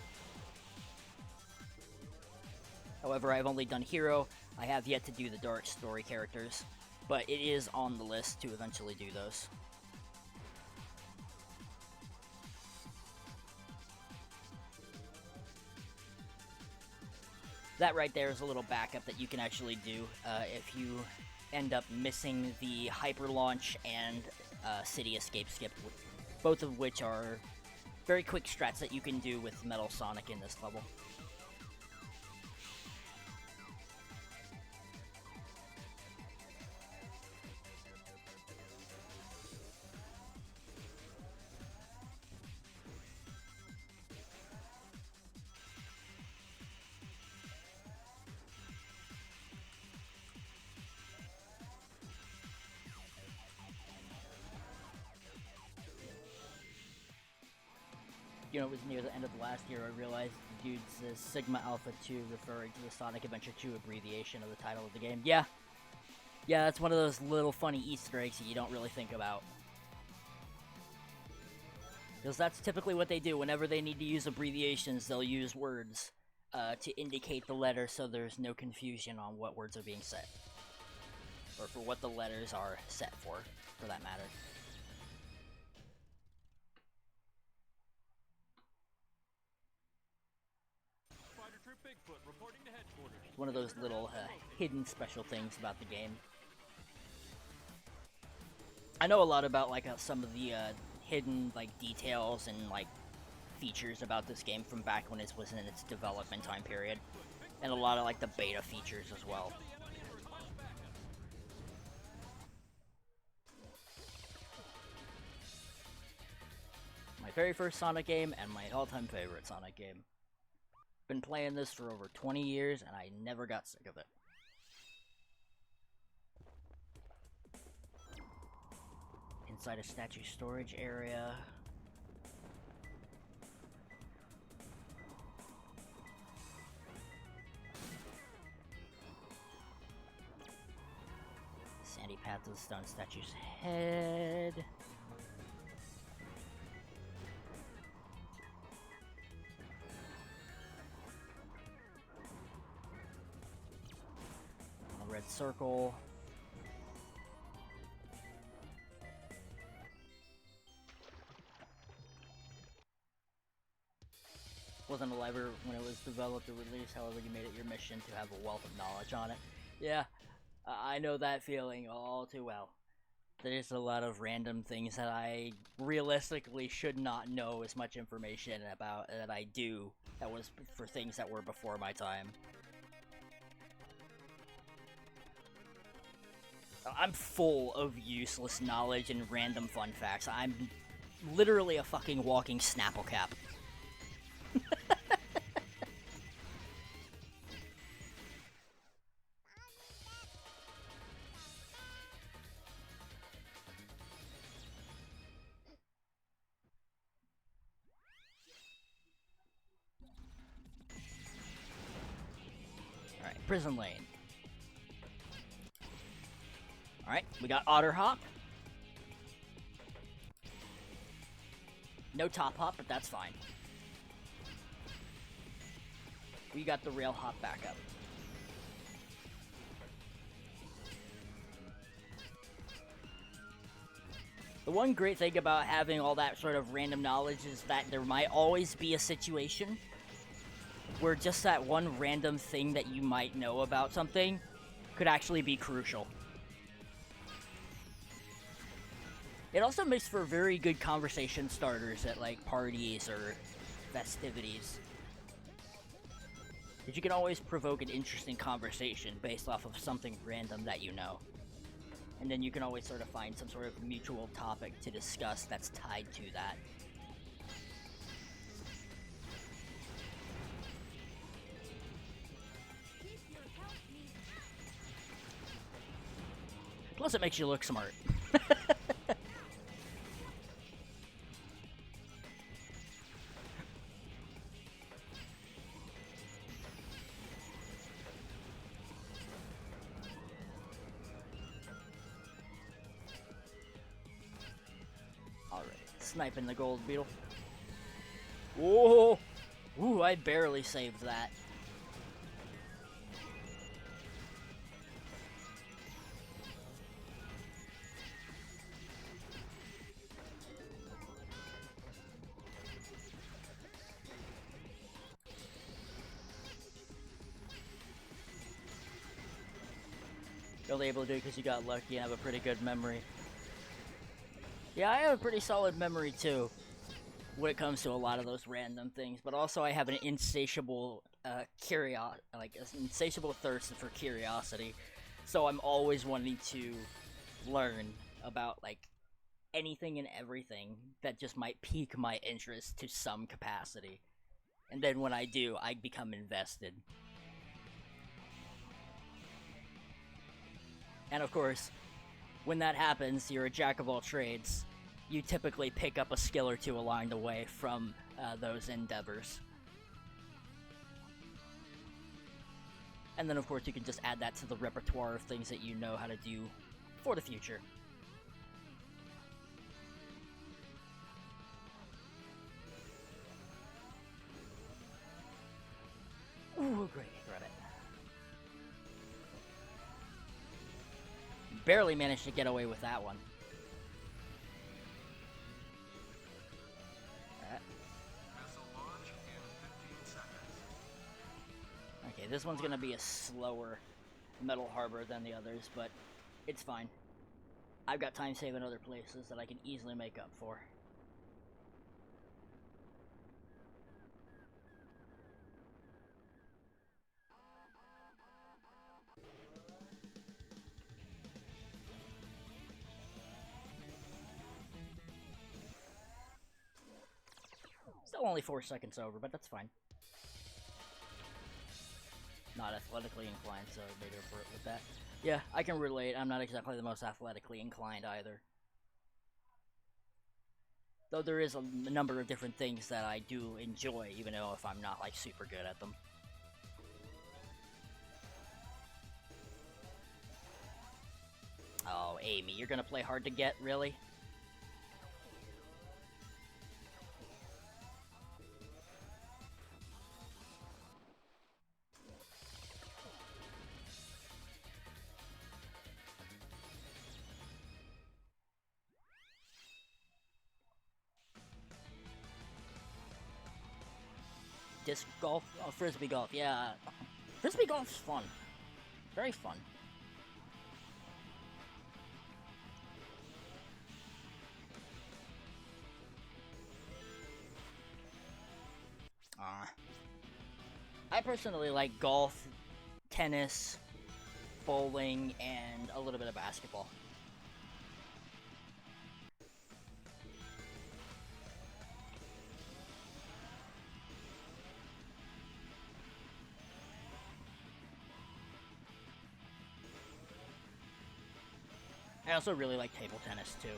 However, I've only done Hero. I have yet to do the Dark Story characters, but it is on the list to eventually do those. That right there is a little backup that you can actually do if you end up missing the Hyper Launch and City Escape Skip, both of which are very quick strats that you can do with Metal Sonic in this level. You know, it was near the end of last year I realized the dude says Sigma Alpha 2 referring to the Sonic Adventure 2 abbreviation of the title of the game. Yeah, that's one of those little funny Easter eggs that you don't really think about. Because that's typically what they do. Whenever they need to use abbreviations, they'll use words to indicate the letter so there's no confusion on what words are being said. Or for what the letters are set for that matter. Spider Troop Bigfoot reporting to headquarters. One of those little hidden special things about the game. I know a lot about like some of the hidden like details and like features about this game from back when it was in its development time period. and a lot of like the beta features as well. My very first Sonic game and my all-time favorite Sonic game. Been playing this for over 20 years and I never got sick of it. Inside a statue storage area. Sandy path to the stone statue's head. A red circle. Wasn't a lever when it was developed or released, however you made it your mission to have a wealth of knowledge on it. Yeah, I know that feeling all too well. There's a lot of random things that I realistically should not know as much information about that I do that was for things that were before my time. I'm full of useless knowledge and random fun facts. I'm literally a fucking walking Snapple cap. Alright, Prison Lane. Alright, we got Otter Hop. No top hop, but that's fine. We got the rail hop back up. The one great thing about having all that sort of random knowledge is that there might always be a situation where just that one random thing that you might know about something could actually be crucial. It also makes for very good conversation starters at like parties or festivities. Because you can always provoke an interesting conversation based off of something random that you know. And then you can always sort of find some sort of mutual topic to discuss that's tied to that. Plus it makes you look smart. Sniping the gold beetle. Whoa! Ooh, I barely saved that. You're able to do it because you got lucky and have a pretty good memory. Yeah, I have a pretty solid memory too, when it comes to a lot of those random things. But also, I have an insatiable an insatiable thirst for curiosity. So I'm always wanting to learn about like anything and everything that just might pique my interest to some capacity. And then when I do, I become invested. And of course, when that happens, you're a jack of all trades. You typically pick up a skill or two along the way from those endeavors. And then of course you can just add that to the repertoire of things that you know how to do for the future. Ooh, great, grab it. Barely managed to get away with that one. Okay, this one's gonna be a slower Metal Harbor than the others, but it's fine. I've got time save in other places that I can easily make up for. Still only 4 seconds over, but that's fine. Not athletically inclined, so maybe I'll with that. Yeah, I can relate. I'm not exactly the most athletically inclined either. Though there is a number of different things that I do enjoy, even though if I'm not like super good at them. Oh, Amy, you're gonna play hard to get, really? Disc golf? Oh, frisbee golf, yeah. Frisbee golf's fun. Very fun. I personally like golf, tennis, bowling, and a little bit of basketball. I also really like table tennis, too.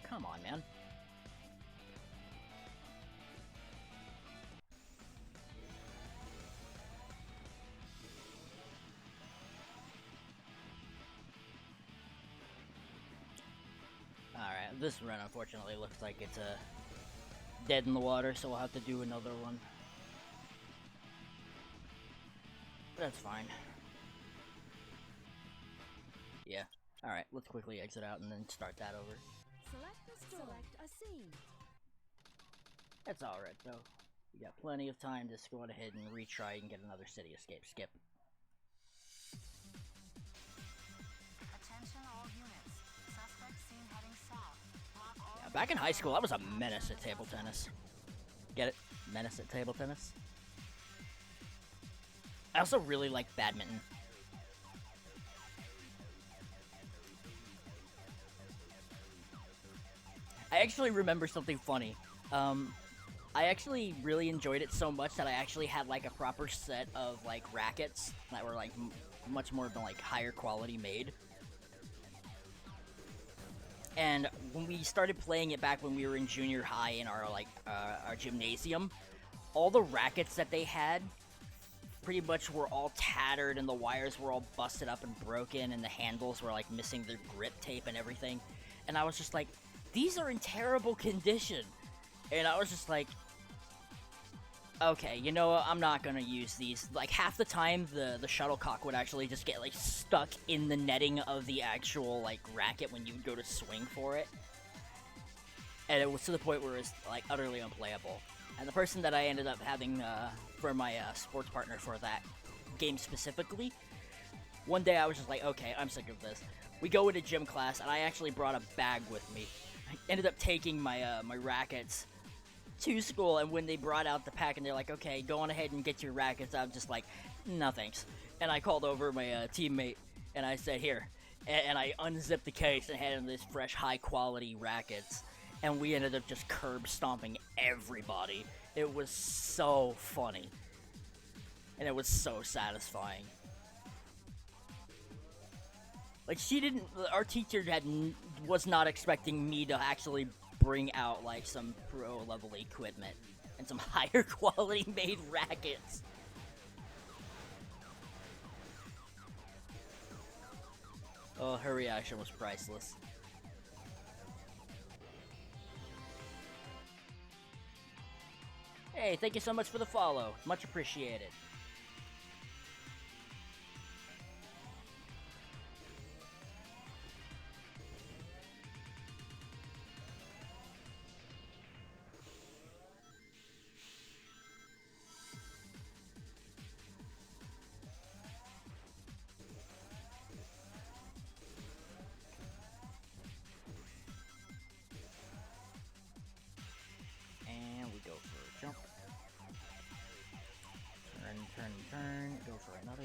Come on, man. Alright, this run unfortunately looks like it's dead in the water, so we'll have to do another one. That's fine. Yeah. Alright, let's quickly exit out and then start that over. Select a scene. That's alright, though. We got plenty of time to go ahead and retry and get another city escape. Skip. Attention all units. Suspect seen heading south. Block all Yeah, back in high school, I was a menace at table tennis. Get it? Menace at table tennis? I also really like badminton. I actually remember something funny. I actually really enjoyed it so much that I actually had like a proper set of like rackets that were like much more than like higher quality made. And when we started playing it back when we were in junior high in our like our gymnasium, all the rackets that they had pretty much were all tattered and the wires were all busted up and broken and the handles were like missing their grip tape and everything. And I was just like, these are in terrible condition. And I was just like, okay, you know what, I'm not gonna use these. Like, half the time, the shuttlecock would actually just get, like, stuck in the netting of the actual, like, racket when you would go to swing for it. And it was to the point where it was, like, utterly unplayable. And the person that I ended up having for my sports partner for that game specifically, one day I was just like, okay, I'm sick of this. We go into gym class, and I actually brought a bag with me. I ended up taking my my rackets to school, and when they brought out the pack and they're like, okay, go on ahead and get your rackets, I was just like, no thanks. And I called over my teammate and I said, here, and I unzipped the case and handed him this fresh high quality rackets, and we ended up just curb stomping everybody. It was so funny and it was so satisfying. Like, our teacher was not expecting me to actually bring out, like, some pro-level equipment and some higher quality made rackets. Oh, her reaction was priceless. Hey, thank you so much for the follow. Much appreciated.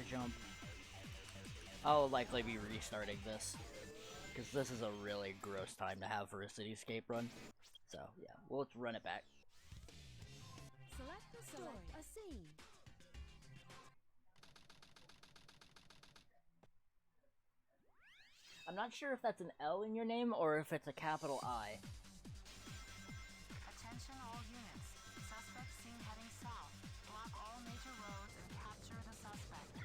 the jump. I'll likely be restarting this, because this is a really gross time to have for a cityscape run. So, yeah, well, let's run it back. Select a story. A scene. I'm not sure if that's an L in your name or if it's a capital I. Attention all units. Suspect seen heading south. Block all major roads and capture the suspect.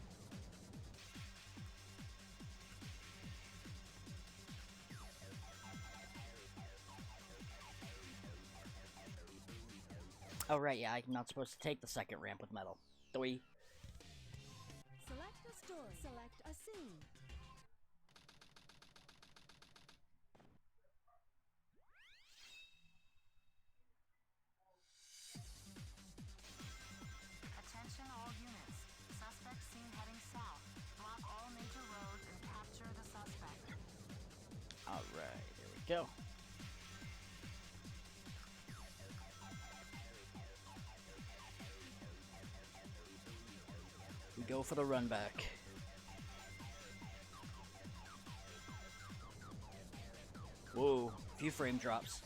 Oh, right, yeah, I'm not supposed to take the second ramp with metal. Three. Select a story. Select a scene. Attention all units. Suspect seen heading south. Block all major roads and capture the suspect. Alright, there we go. We go for the run back. Whoa, few frame drops.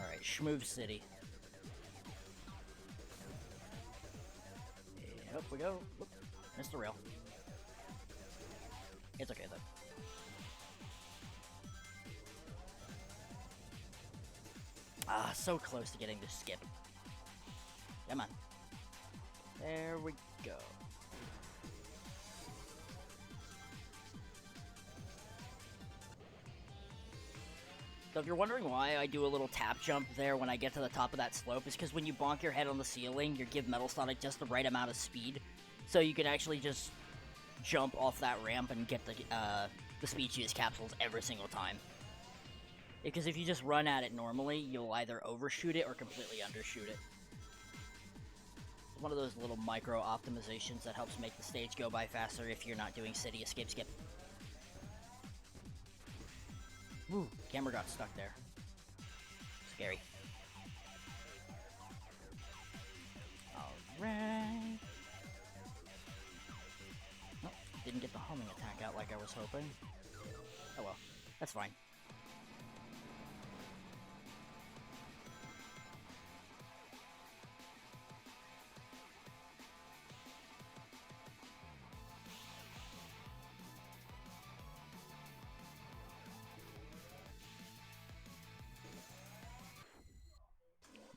Alright, Schmoove City. And up we go. Whoop, missed the rail. It's okay though. Ah, so close to getting the skip. Come on. There we go. So if you're wondering why I do a little tap jump there when I get to the top of that slope, it's because when you bonk your head on the ceiling, you give Metal Sonic just the right amount of speed, so you can actually just jump off that ramp and get the speed cheese capsules every single time. Because if you just run at it normally, you'll either overshoot it or completely undershoot it. It's one of those little micro optimizations that helps make the stage go by faster if you're not doing city escape skip. Woo, camera got stuck there. Scary. Alright. Nope, didn't get the homing attack out like I was hoping. Oh well, that's fine.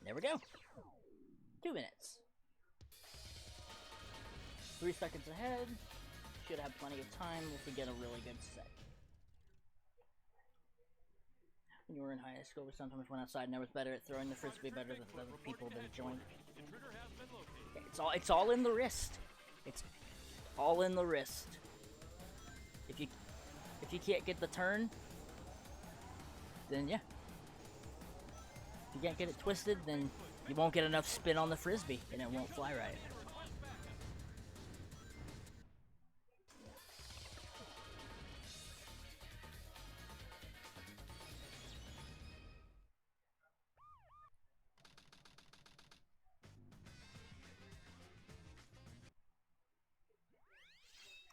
There we go. 2 minutes. 3 seconds ahead. Should have plenty of time if we get a really good set. When you were in high school, we sometimes went outside and I was better at throwing the frisbee better than the other people that joined. It's all in the wrist. It's all in the wrist. If you can't get the turn, then yeah. If you can't get it twisted, then you won't get enough spin on the frisbee, and it won't fly right.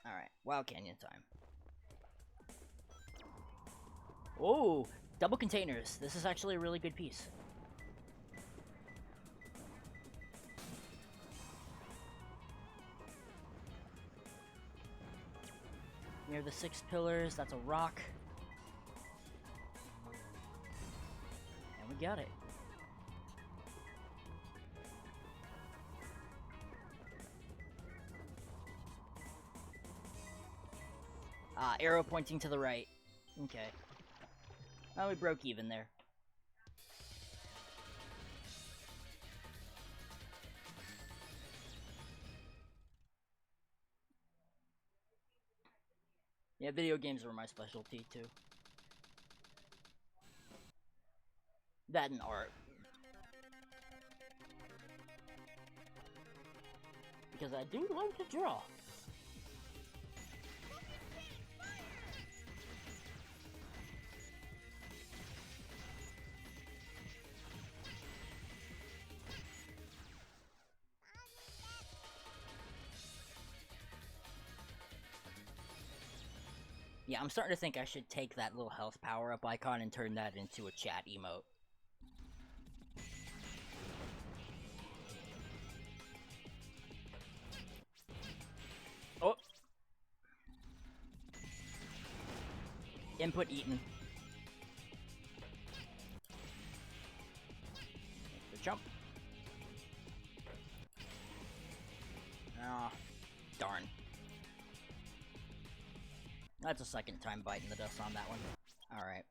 Alright, Wild Canyon time. Oh, double containers. This is actually a really good piece. Near the 6 pillars, that's a rock. And we got it. Ah, arrow pointing to the right. Okay. Well, we broke even there. Yeah, video games were my specialty, too. That and art. Because I do like to draw. Yeah, I'm starting to think I should take that little health power-up icon and turn that into a chat emote. Oh! Input eaten. The jump. Ah, darn. That's a second time biting the dust on that one. Alright.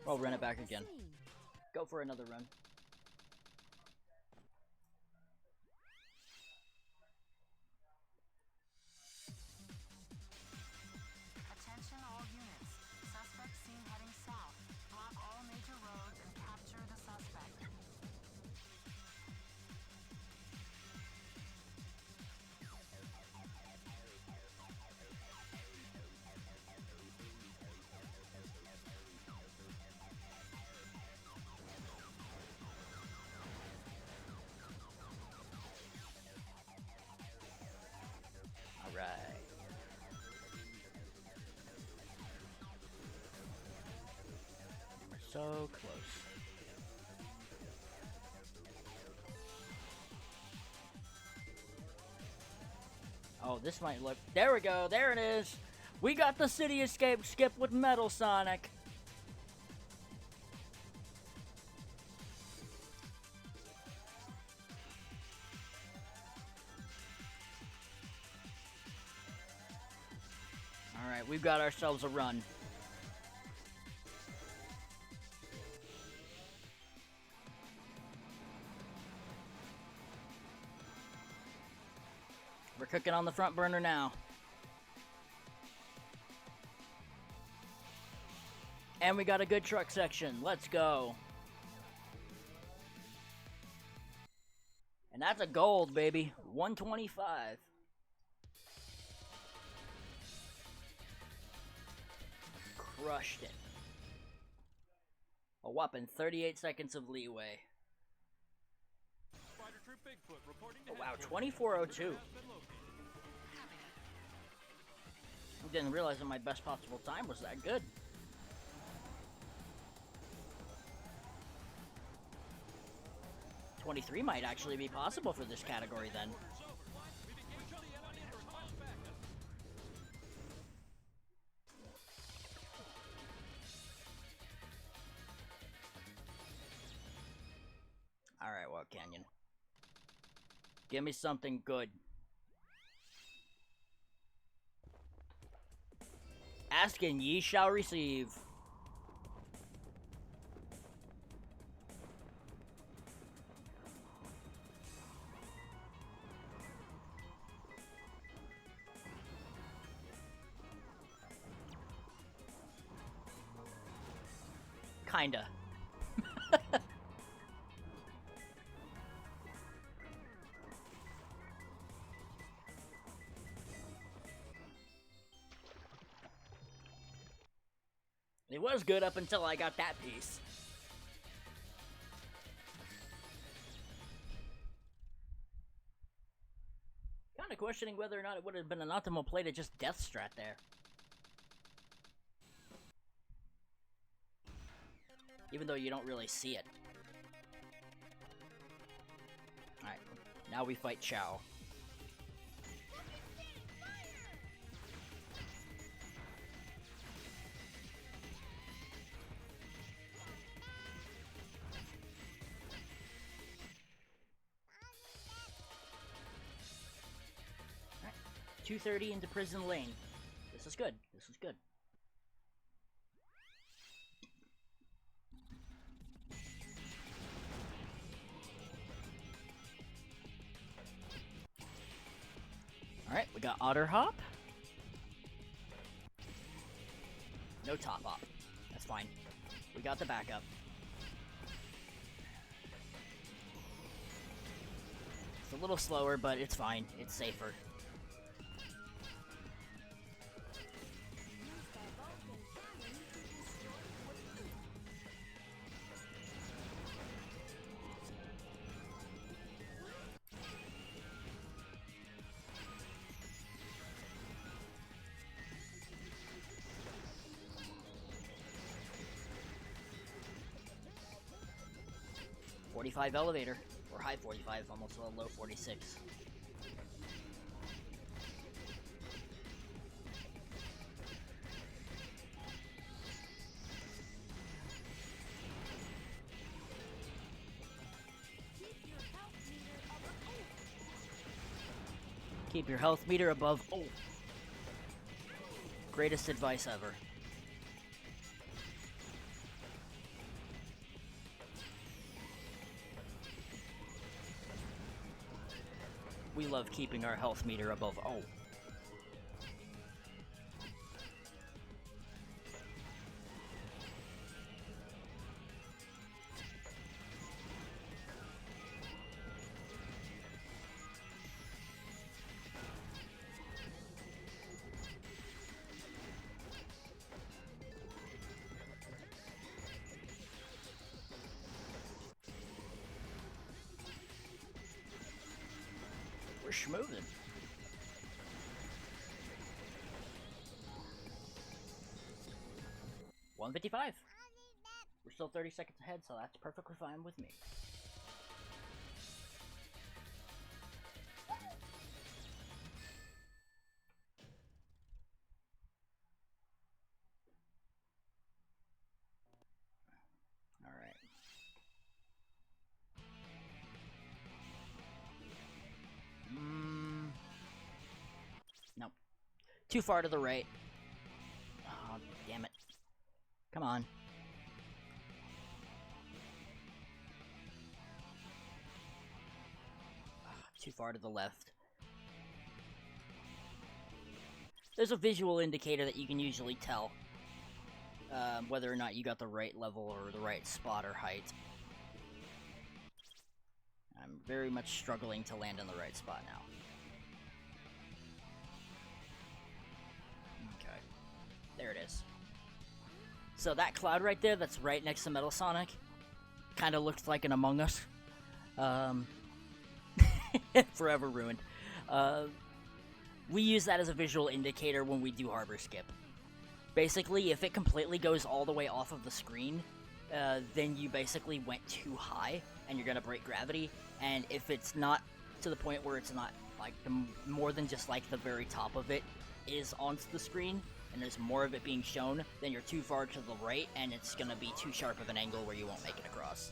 I'll run it back again. Go for another run. Attention all units. Suspect seen heading south. Block all major roads and capture the suspect. Alright. We're so close. Oh, this might look... There we go, there it is! We got the city escape skip with Metal Sonic! Alright, we've got ourselves a run. We're cooking on the front burner now. And we got a good truck section. Let's go. And that's a gold, baby. 125. Crushed it. A whopping 38 seconds of leeway. Spider Troop Bigfoot reporting to Oh, wow, headquarters. 2402. Has been located. I didn't realize that my best possible time was that good. .23 might actually be possible for this category then. We begin to the enemy response backup. Alright, Wild Canyon. Give me something good. Ask and ye shall receive. Kinda. It was good up until I got that piece. Kinda questioning whether or not it would have been an optimal play to just death strat there. Even though you don't really see it. Alright, now we fight Chow. Alright, 230 into Prison Lane. This is good. This is good. Alright, we got Otter Hop. No top hop. That's fine. We got the backup. It's a little slower, but it's fine. It's safer. 45 elevator, or high 45, almost a low 46. Keep your health meter above. Oh, greatest advice ever. We love keeping our health meter above. Oh. We're schmoovin'. $155. We're still 30 seconds ahead, so that's perfectly fine with me. Alright. Nope. Too far to the right. Oh, damn it. Come on. Too far to the left. There's a visual indicator that you can usually tell whether or not you got the right level or the right spot or height. I'm very much struggling to land in the right spot now. Okay. There it is. So that cloud right there that's right next to Metal Sonic kind of looks like an Among Us. Forever ruined. We use that as a visual indicator when we do harbor skip. Basically, if it completely goes all the way off of the screen, then you basically went too high and you're gonna break gravity. And if it's not to the point where it's not like more than just like the very top of it is onto the screen and there's more of it being shown, then you're too far to the right and it's gonna be too sharp of an angle where you won't make it across.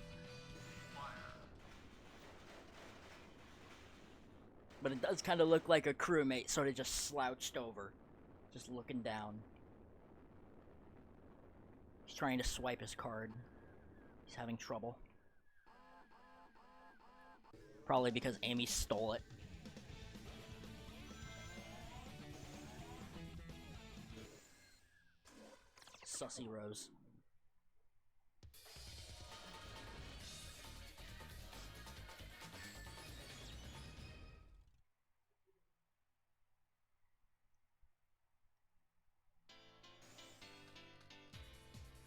But it does kind of look like a crewmate sort of just slouched over, just looking down. He's trying to swipe his card. He's having trouble. Probably because Amy stole it. Sussy Rose.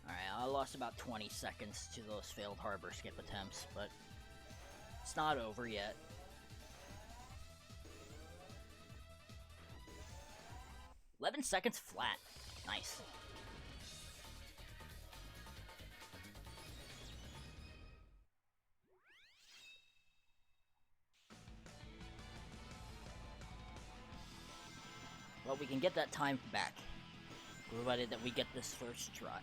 Alright, I lost about 20 seconds to those failed harbor skip attempts, but it's not over yet. "11 seconds flat. Nice. Well, we can get that time back, provided that we get this first try.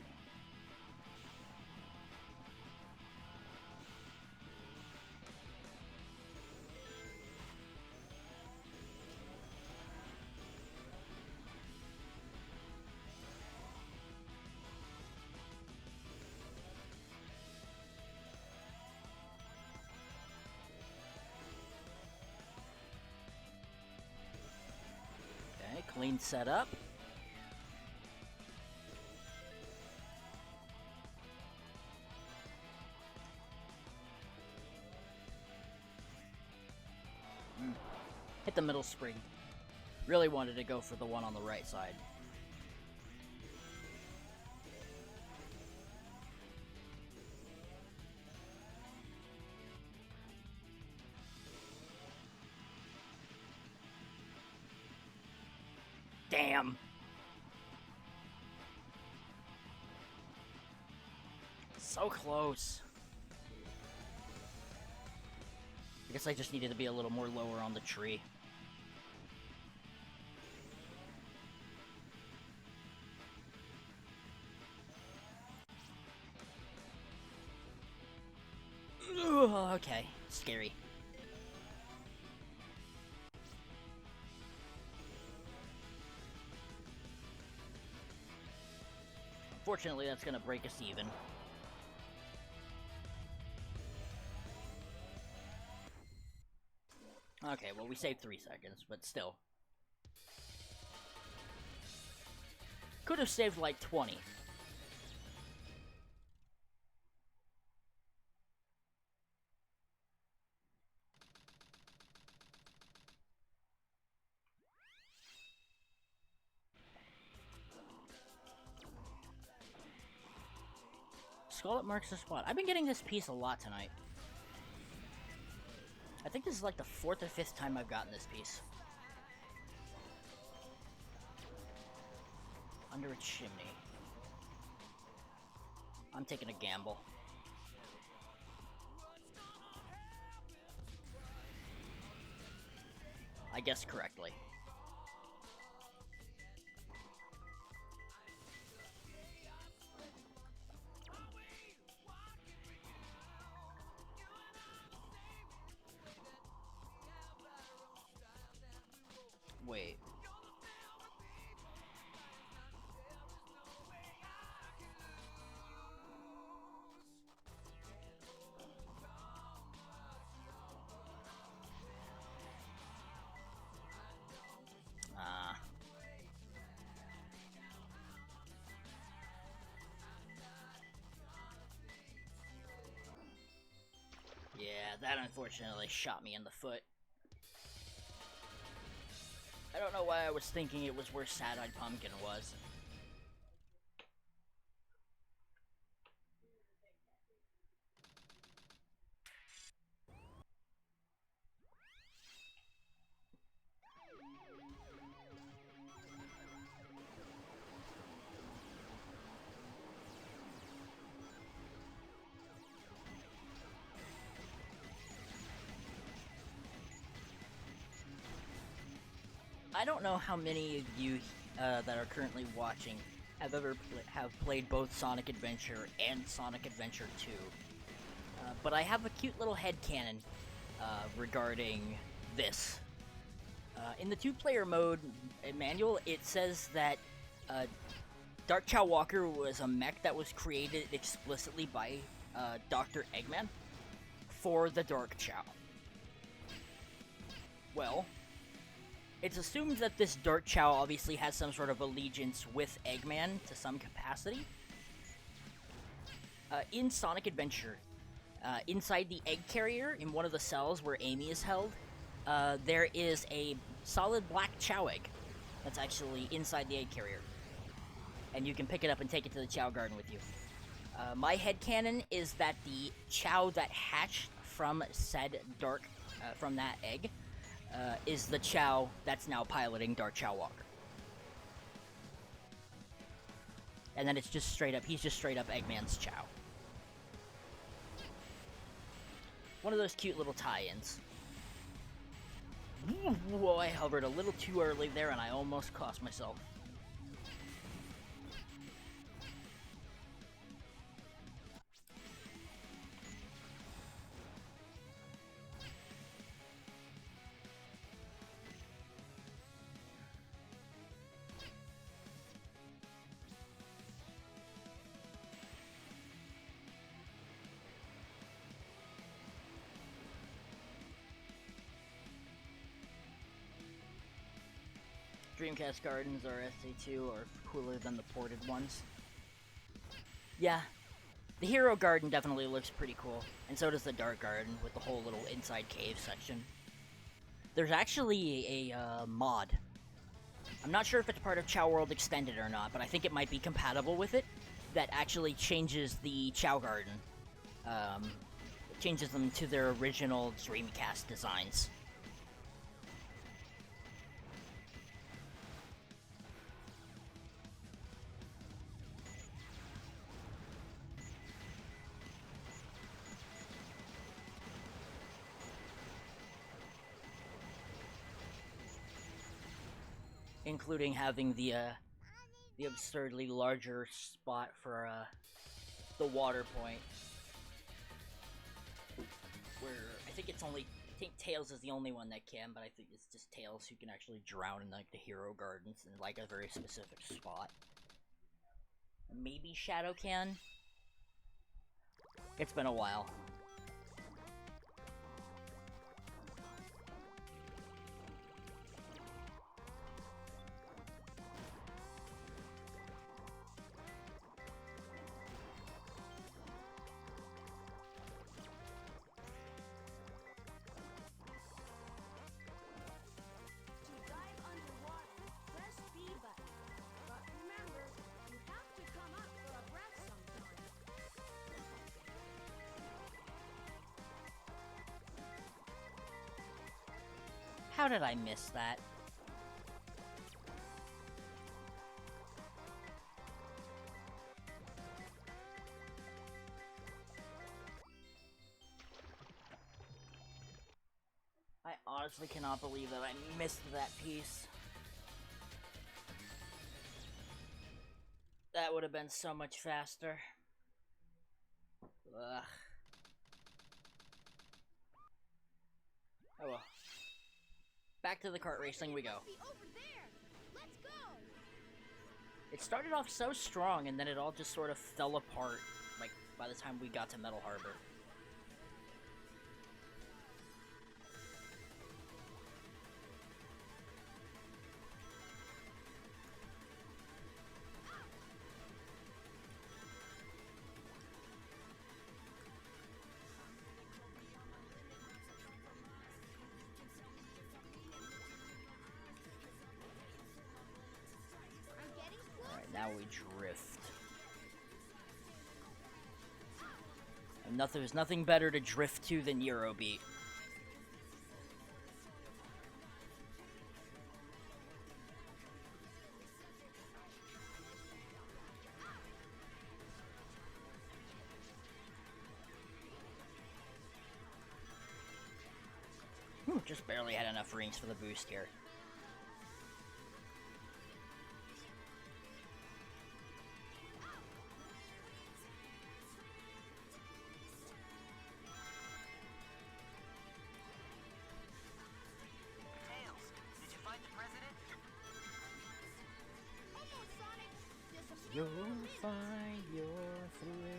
Okay, clean setup. Hit the middle spring. Really wanted to go for the one on the right side. Damn! So close. I guess I just needed to be a little more lower on the tree. Ugh, okay, scary. Fortunately, that's gonna break us even. Okay, well, we saved 3 seconds, but still. Could have saved like 20. Scarlet marks the spot. I've been getting this piece a lot tonight. I think this is like the 4th or 5th time I've gotten this piece. Under a chimney. I'm taking a gamble. I guessed correctly. Wait. Yeah, that unfortunately shot me in the foot. I don't know why I was thinking it was where Sad-Eyed Pumpkin was. I don't know how many of you that are currently watching have ever played both Sonic Adventure and Sonic Adventure 2. But I have a cute little headcanon regarding this. In the 2-player mode manual, it says that Dark Chow Walker was a mech that was created explicitly by Dr. Eggman for the Dark Chow. Well, it's assumed that this Dark Chow obviously has some sort of allegiance with Eggman to some capacity. In Sonic Adventure, inside the egg carrier, in one of the cells where Amy is held, there is a solid black Chow egg that's actually inside the egg carrier. And you can pick it up and take it to the Chow Garden with you. My headcanon is that the Chow that hatched from said from that egg, is the Chow that's now piloting Dark Chow Walker. And then it's just straight up, he's just straight up Eggman's Chow. One of those cute little tie-ins. Whoa, I hovered a little too early there and I almost cost myself. Dreamcast Gardens or SA2 are cooler than the ported ones. Yeah, the Hero Garden definitely looks pretty cool, and so does the Dark Garden with the whole little inside cave section. There's actually a mod. I'm not sure if it's part of Chow World Extended or not, but I think it might be compatible with it, that actually changes the Chow Garden. Changes them to their original Dreamcast designs. including having the absurdly larger spot for the water point, where I think Tails is the only one that can, but I think it's just Tails who can actually drown in like the hero gardens in like a very specific spot. Maybe Shadow can. It's been a while. To dive underwater, press B button. But remember, you have to come up for a breath sometime. How did I miss that? I honestly cannot believe that I missed that piece. That would have been so much faster. Ugh. Oh well. Back to the kart racing we go. Be over there. Let's go. It started off so strong, and then it all just sort of fell apart, like, by the time we got to Metal Harbor. I'm getting close. Alright, now we drift. And there's nothing better to drift to than Eurobeat. Just barely had enough rings for the boost here. Tails, did you find the president? Almost, Sonic. Just a few You'll more minutes. find your friend.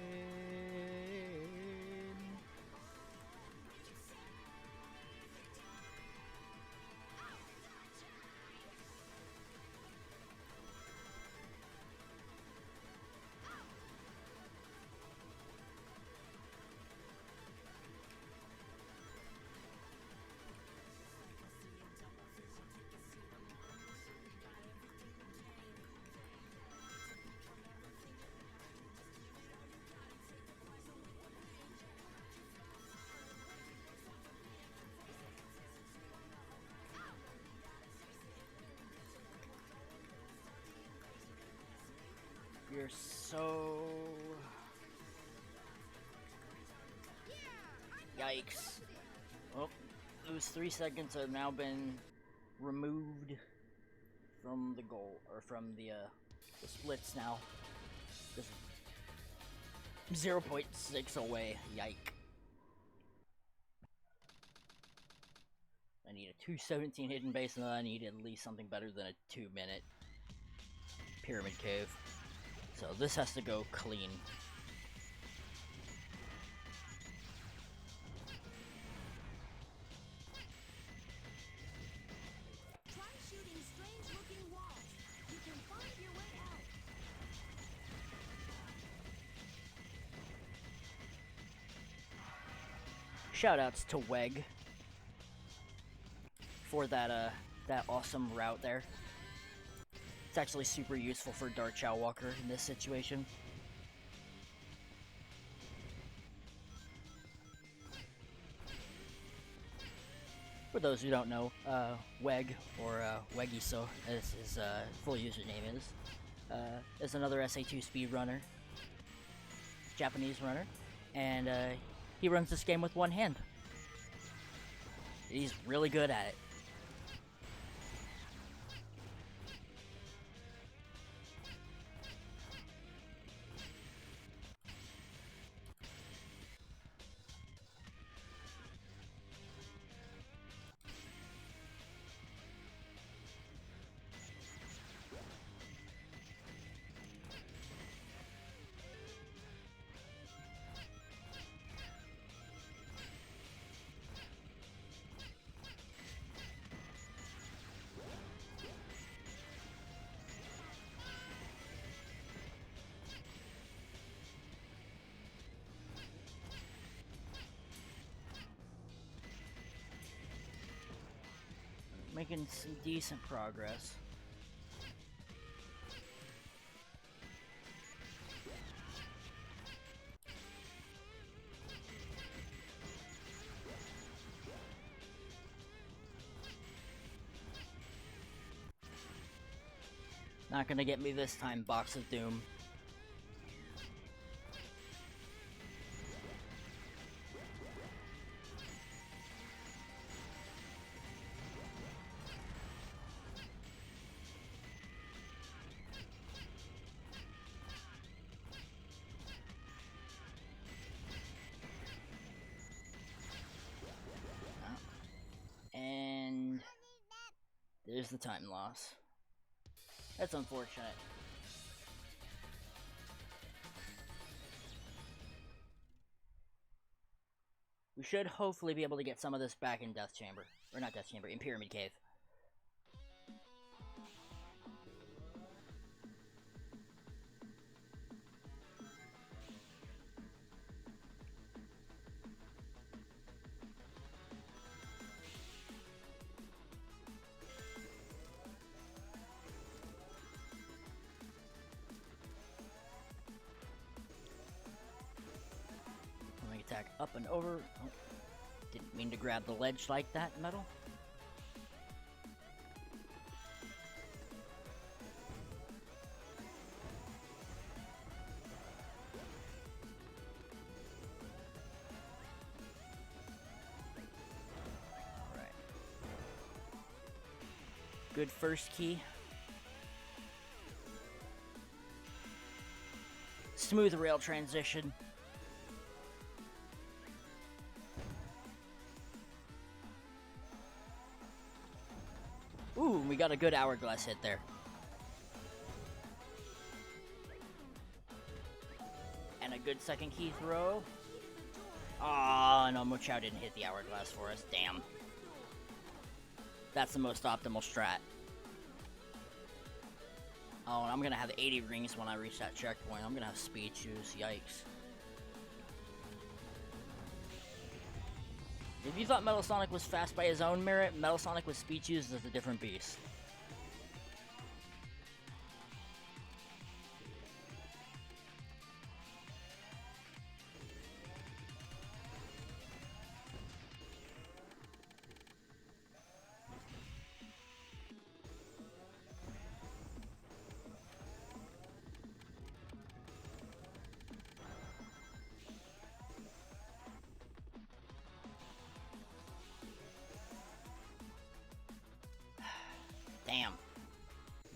You're so... Yikes. Well, those 3 seconds have now been removed from the goal, or from the splits now. Just 0.6 away. Yike. I need a 2:17 hidden base, and then I need at least something better than a 2-minute pyramid cave. So this has to go clean. Try shooting strange-looking walls. You can find your way out. Shoutouts to Weg for that awesome route there. It's actually super useful for Dart Chow Walker in this situation. For those who don't know, Weg, or Wegiso, as his full username is another SA2 speedrunner, Japanese runner, and he runs this game with one hand. He's really good at it. Making some decent progress. Not gonna get me this time, Box of Doom. And there's the time loss. That's unfortunate. We should hopefully be able to get some of this back in Death Chamber. Or not Death Chamber, in Pyramid Cave. Attack up and over. Oh, didn't mean to grab the ledge like that, Metal. Alright. Good first key. Smooth rail transition. Ooh, we got a good hourglass hit there. And a good second key throw. Ah, no, Mochow didn't hit the hourglass for us. Damn. That's the most optimal strat. Oh, and I'm gonna have 80 rings when I reach that checkpoint. I'm gonna have speed shoes. Yikes. If you thought Metal Sonic was fast by his own merit, Metal Sonic with speed shoes is a different beast. Damn.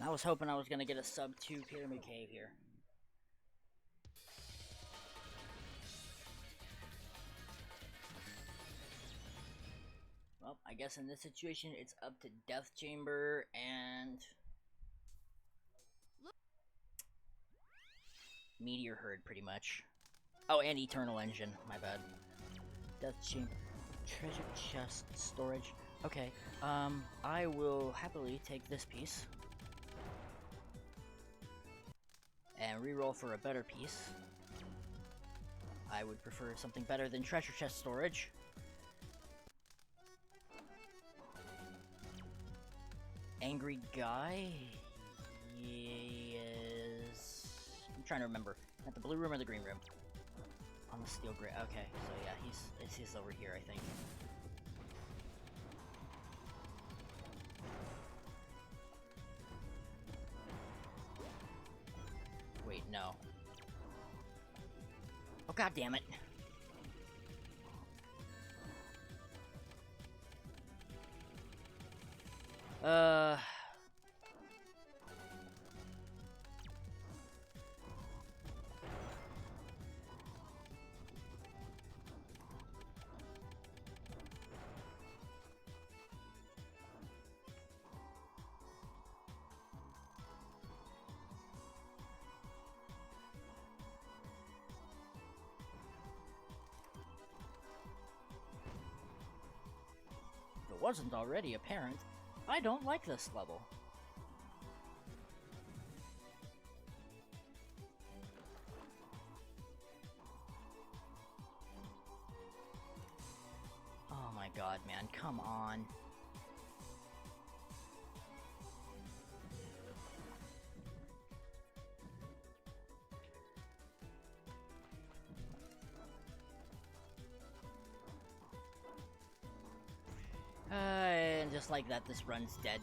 I was hoping I was gonna get a sub 2 Pyramid Cave here. Well, I guess in this situation it's up to Death Chamber and Meteor Herd pretty much. Oh, and Eternal Engine, my bad. Death Chamber. Treasure chest storage. Okay, I will happily take this piece and reroll for a better piece. I would prefer something better than treasure chest storage. Angry guy? Yes. I'm trying to remember. At the blue room or the green room? On the steel grid. Okay, so yeah, he's over here, I think. Wait, no. Oh, god damn it. If it wasn't already apparent, I don't like this level. Oh my god, man, come on. just like that, this run's dead.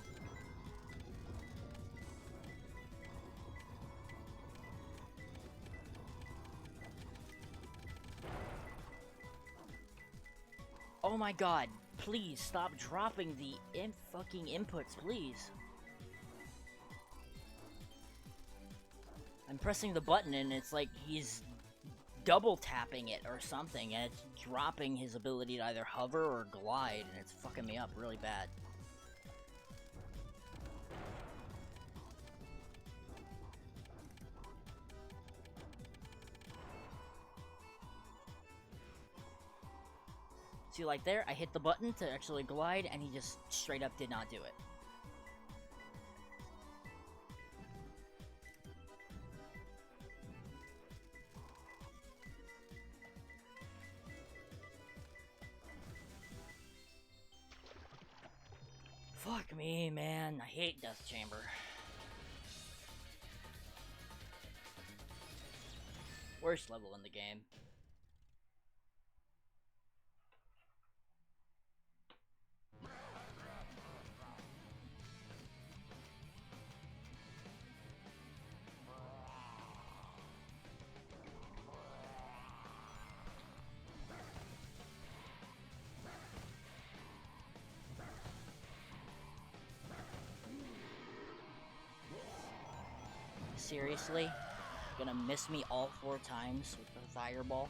Oh my god, please stop dropping the fucking inputs, please. I'm pressing the button and it's like he's double tapping it or something, and it's dropping his ability to either hover or glide, and it's fucking me up really bad. See, like there, I hit the button to actually glide, and he just straight up did not do it. Fuck me, man. I hate Death Chamber. Worst level in the game. Seriously? Gonna miss me all 4 times with the fireball?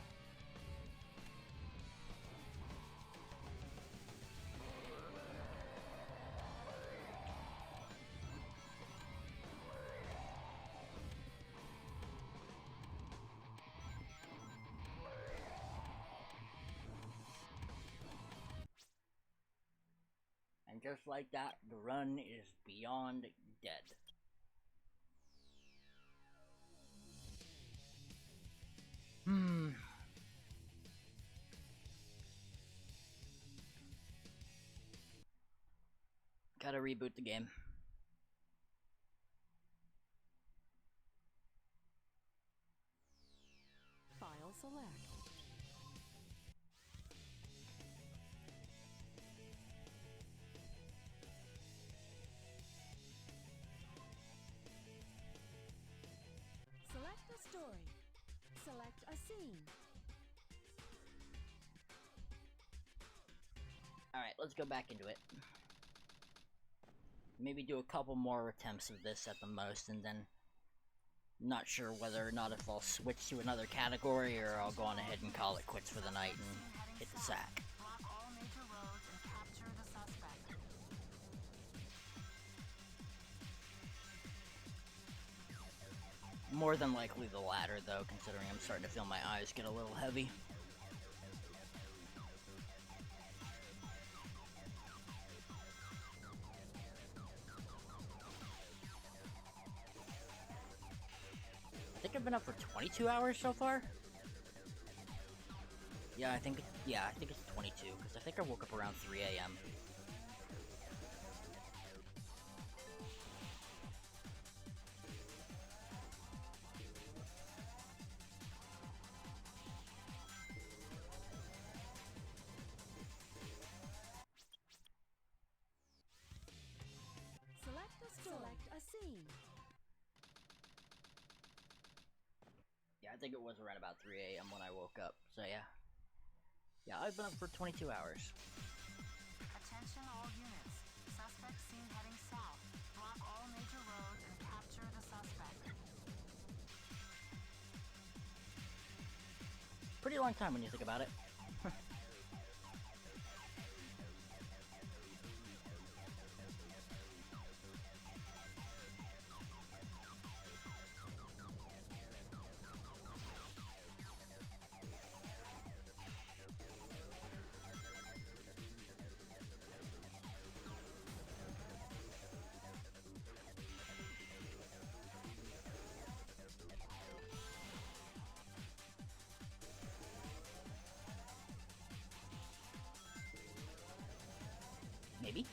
And just like that, the run is beyond dead. Gotta reboot the game. File select. Select a story. Select a scene. Alright, let's go back into it. Maybe do a couple more attempts of this at the most, and then not sure whether or not if I'll switch to another category or I'll go on ahead and call it quits for the night and hit the sack. Block all major roads and capture the suspect. More than likely the latter, though, considering I'm starting to feel my eyes get a little heavy. I think I've been up for 22 hours so far. Yeah, I think it's 22, because I think I woke up around 3 a.m. Select a story. Select a scene. Yeah, I think it was around about 3 a.m. when I woke up, so yeah. Yeah, I've been up for 22 hours. Attention all units. Suspect seen heading south. Block all major roads and capture the suspect. Pretty long time when you think about it. Maybe?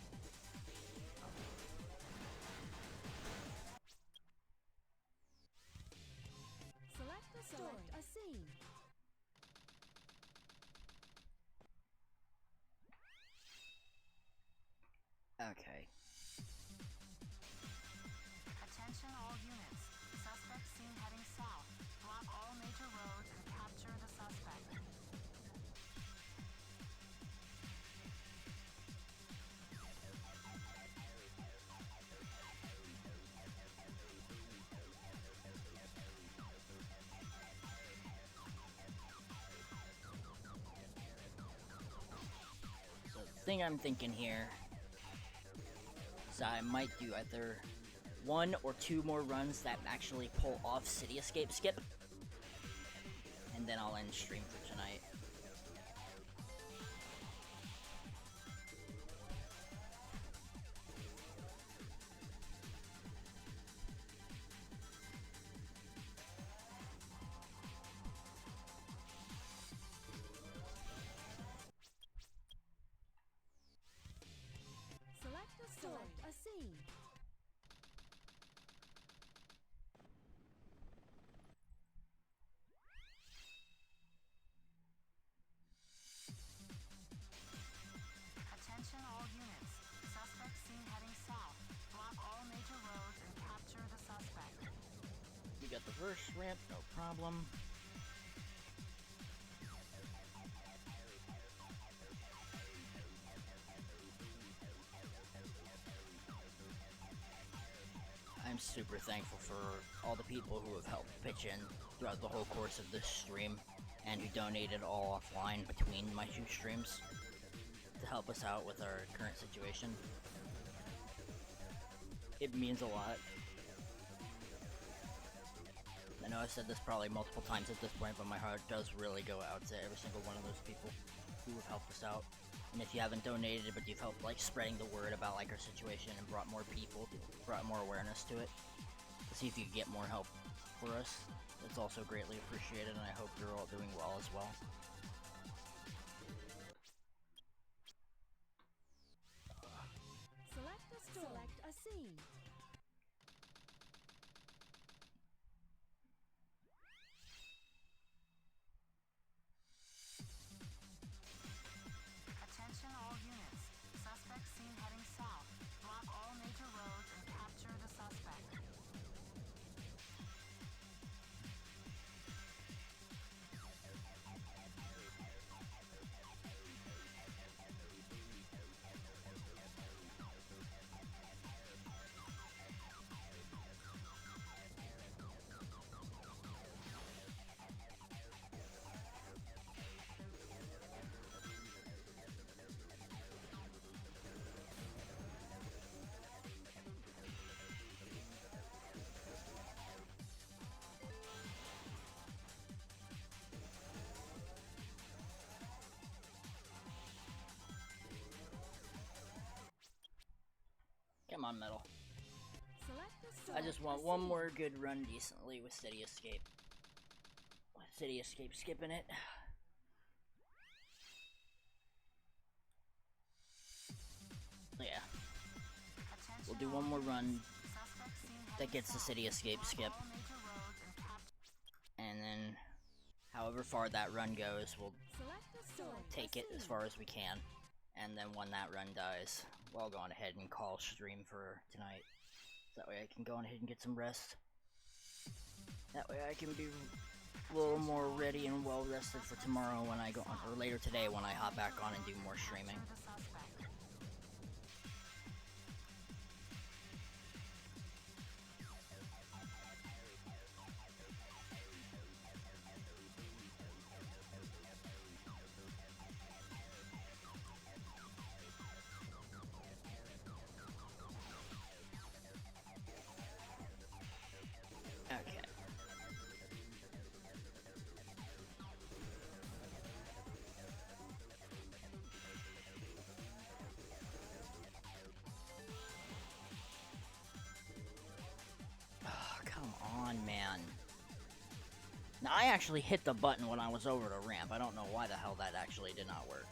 Select a story. Select a scene. Okay. Okay. Attention all units. Suspect seen heading south. Block all major roads and capture the suspect. So the thing I'm thinking here is I might do either 1 or 2 more runs that actually pull off City Escape skip, and then I'll end stream for tonight. Select a scene. Attention all units. Suspect seen heading south. Block all major roads and capture the suspect. We got the first ramp, no problem. I'm super thankful for all the people who have helped pitch in throughout the whole course of this stream, and who donated all offline between my 2 streams to help us out with our current situation. It means a lot. I know I've said this probably multiple times at this point, but my heart does really go out to every single one of those people who have helped us out. And if you haven't donated, but you've helped like spreading the word about like our situation and brought more people, brought more awareness to it, to see if you can get more help for us, it's also greatly appreciated, and I hope you're all doing well as well. Select a scene. Attention all units. Suspect seen heading south. Block all major roads and capture the suspect. Come on, Metal. Select I just want one more good run decently with City Escape. City Escape skipping it. Yeah. We'll do one more run that gets the City Escape skip. And then, however far that run goes, we'll take it as far as we can. And then when that run dies, we'll go on ahead and call stream for tonight. So that way I can go on ahead and get some rest. That way I can be a little more ready and well rested for tomorrow when I go on, or later today when I hop back on and do more streaming. Okay. Oh, come on, man. Now, I actually hit the button when I was over the ramp. I don't know why the hell that actually did not work.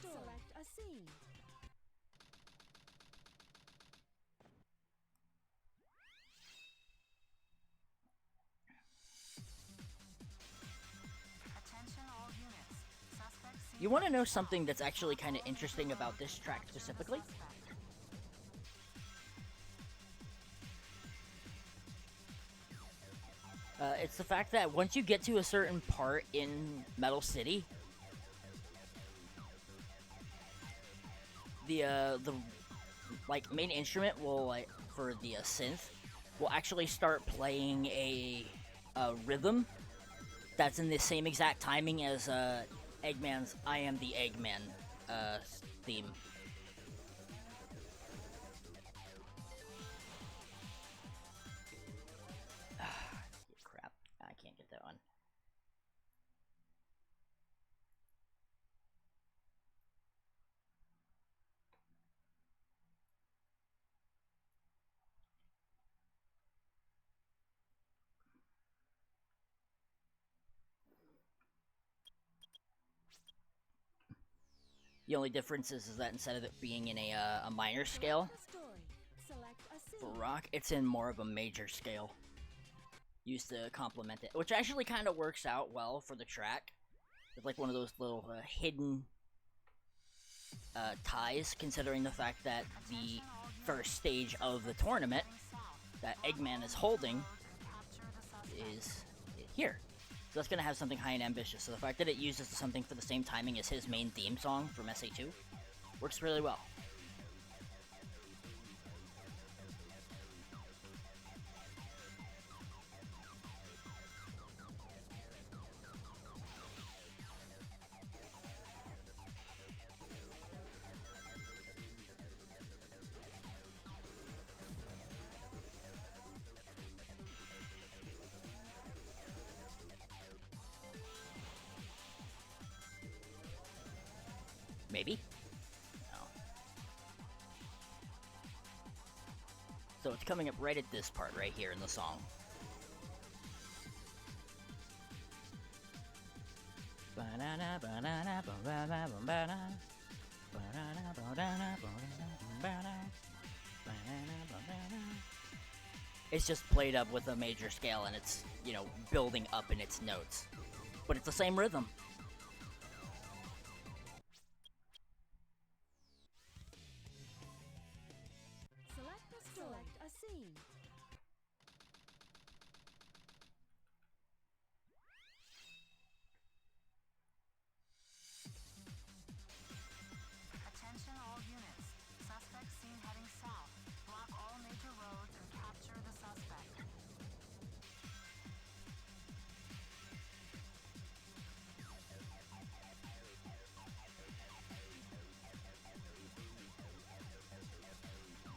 Select a scene. You want to know something that's actually kind of interesting about this track specifically? It's the fact that once you get to a certain part in Metal City, the like main instrument will for the synth will actually start playing a rhythm that's in the same exact timing as Eggman's "I Am the Eggman" theme. Crap, I can't get that one. The only difference is that instead of it being in a minor scale, for rock, it's in more of a major scale. Used to complement it, which actually kind of works out well for the track. It's like one of those little hidden ties, considering the fact that the first stage of the tournament that Eggman is holding is here. So that's going to have something high and ambitious. So the fact that it uses something for the same timing as his main theme song from SA2 works really well. Maybe? No. So it's coming up right at this part right here in the song. It's just played up with a major scale and it's, you know, building up in its notes. But it's the same rhythm. Select a scene. Attention all units. Suspect seen heading south. Block all major roads and capture the suspect.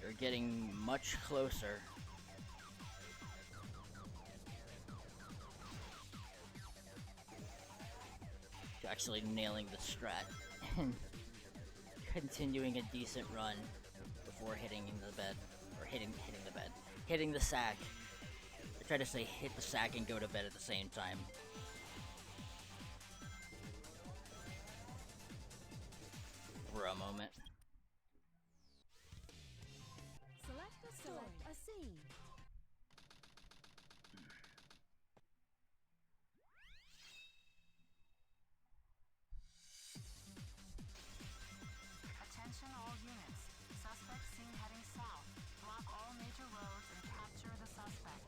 You're getting much closer. To actually nailing the strat and continuing a decent run before hitting the bed, or hitting the bed, hitting the sack. I try to say hit the sack and go to bed at the same time. For a moment. Select a scene. Attention all units. Suspect seen heading south. Block all major roads and capture the suspect.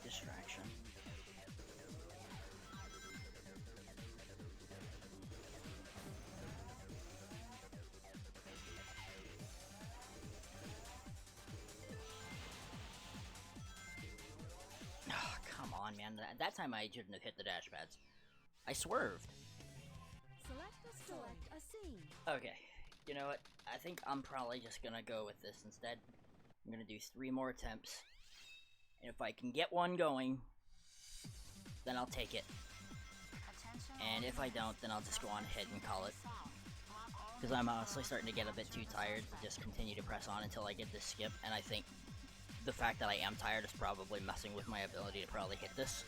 Distraction. Oh, come on, man. That time I shouldn't have hit the dash pads. I swerved. Select a scene. Okay, you know what? I think I'm probably just gonna go with this instead. I'm gonna do 3 more attempts. And if I can get one going, then I'll take it. And if I don't, then I'll just go on ahead and call it. Because I'm honestly starting to get a bit too tired to just continue to press on until I get this skip, and I think the fact that I am tired is probably messing with my ability to probably hit this.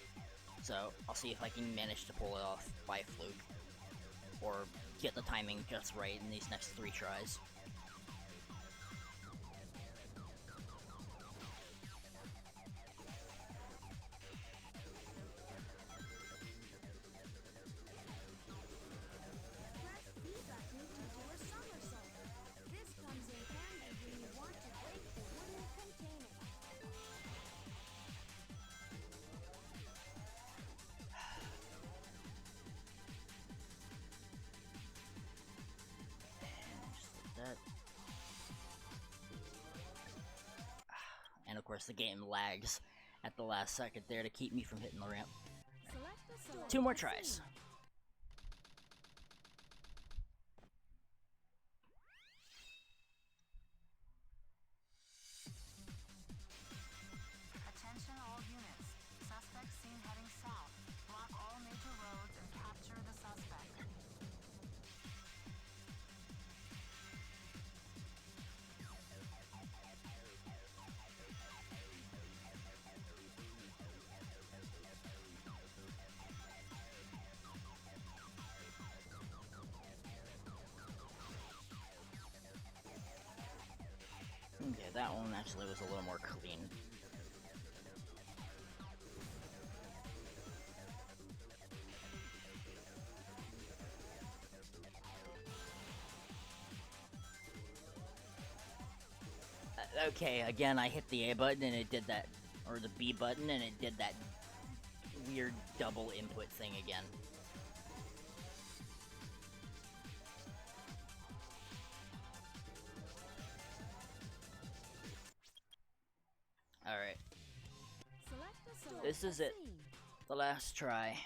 So I'll see if I can manage to pull it off by fluke, or get the timing just right in these next 3 tries. Press B button to do a somersault. This comes in handy when you want to break the wooden container. That. And of course the game lags at the last second there to keep me from hitting the ramp. Select a 2 more a tries. scene. Attention all units. Suspect seen heading south. Block all major roads and capture the suspect. Okay, that one actually was a little more clean. Okay, again, I hit the A button and it did that, or the B button and it did that weird double input thing again. Alright, Select this is a it. scene. The last try.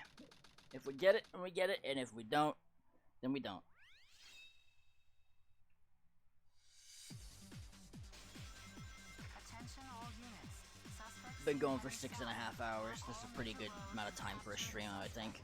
If we get it, then we get it, and if we don't, then we don't. Attention all units. Suspect Been seen going for heading 6.5 south. hours. Block This is all a pretty major good roads amount of and time for a capture stream, I would think.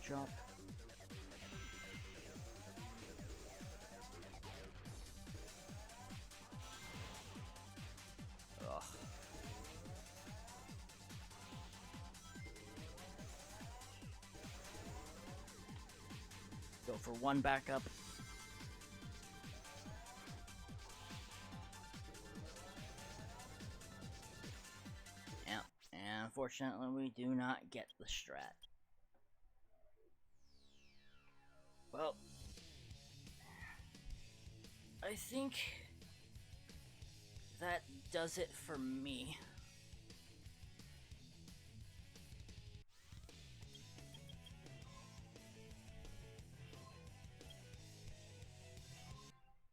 Jump. Ugh. Go for 1 backup. Yeah, and unfortunately we do not get the strat. Well, I think that does it for me.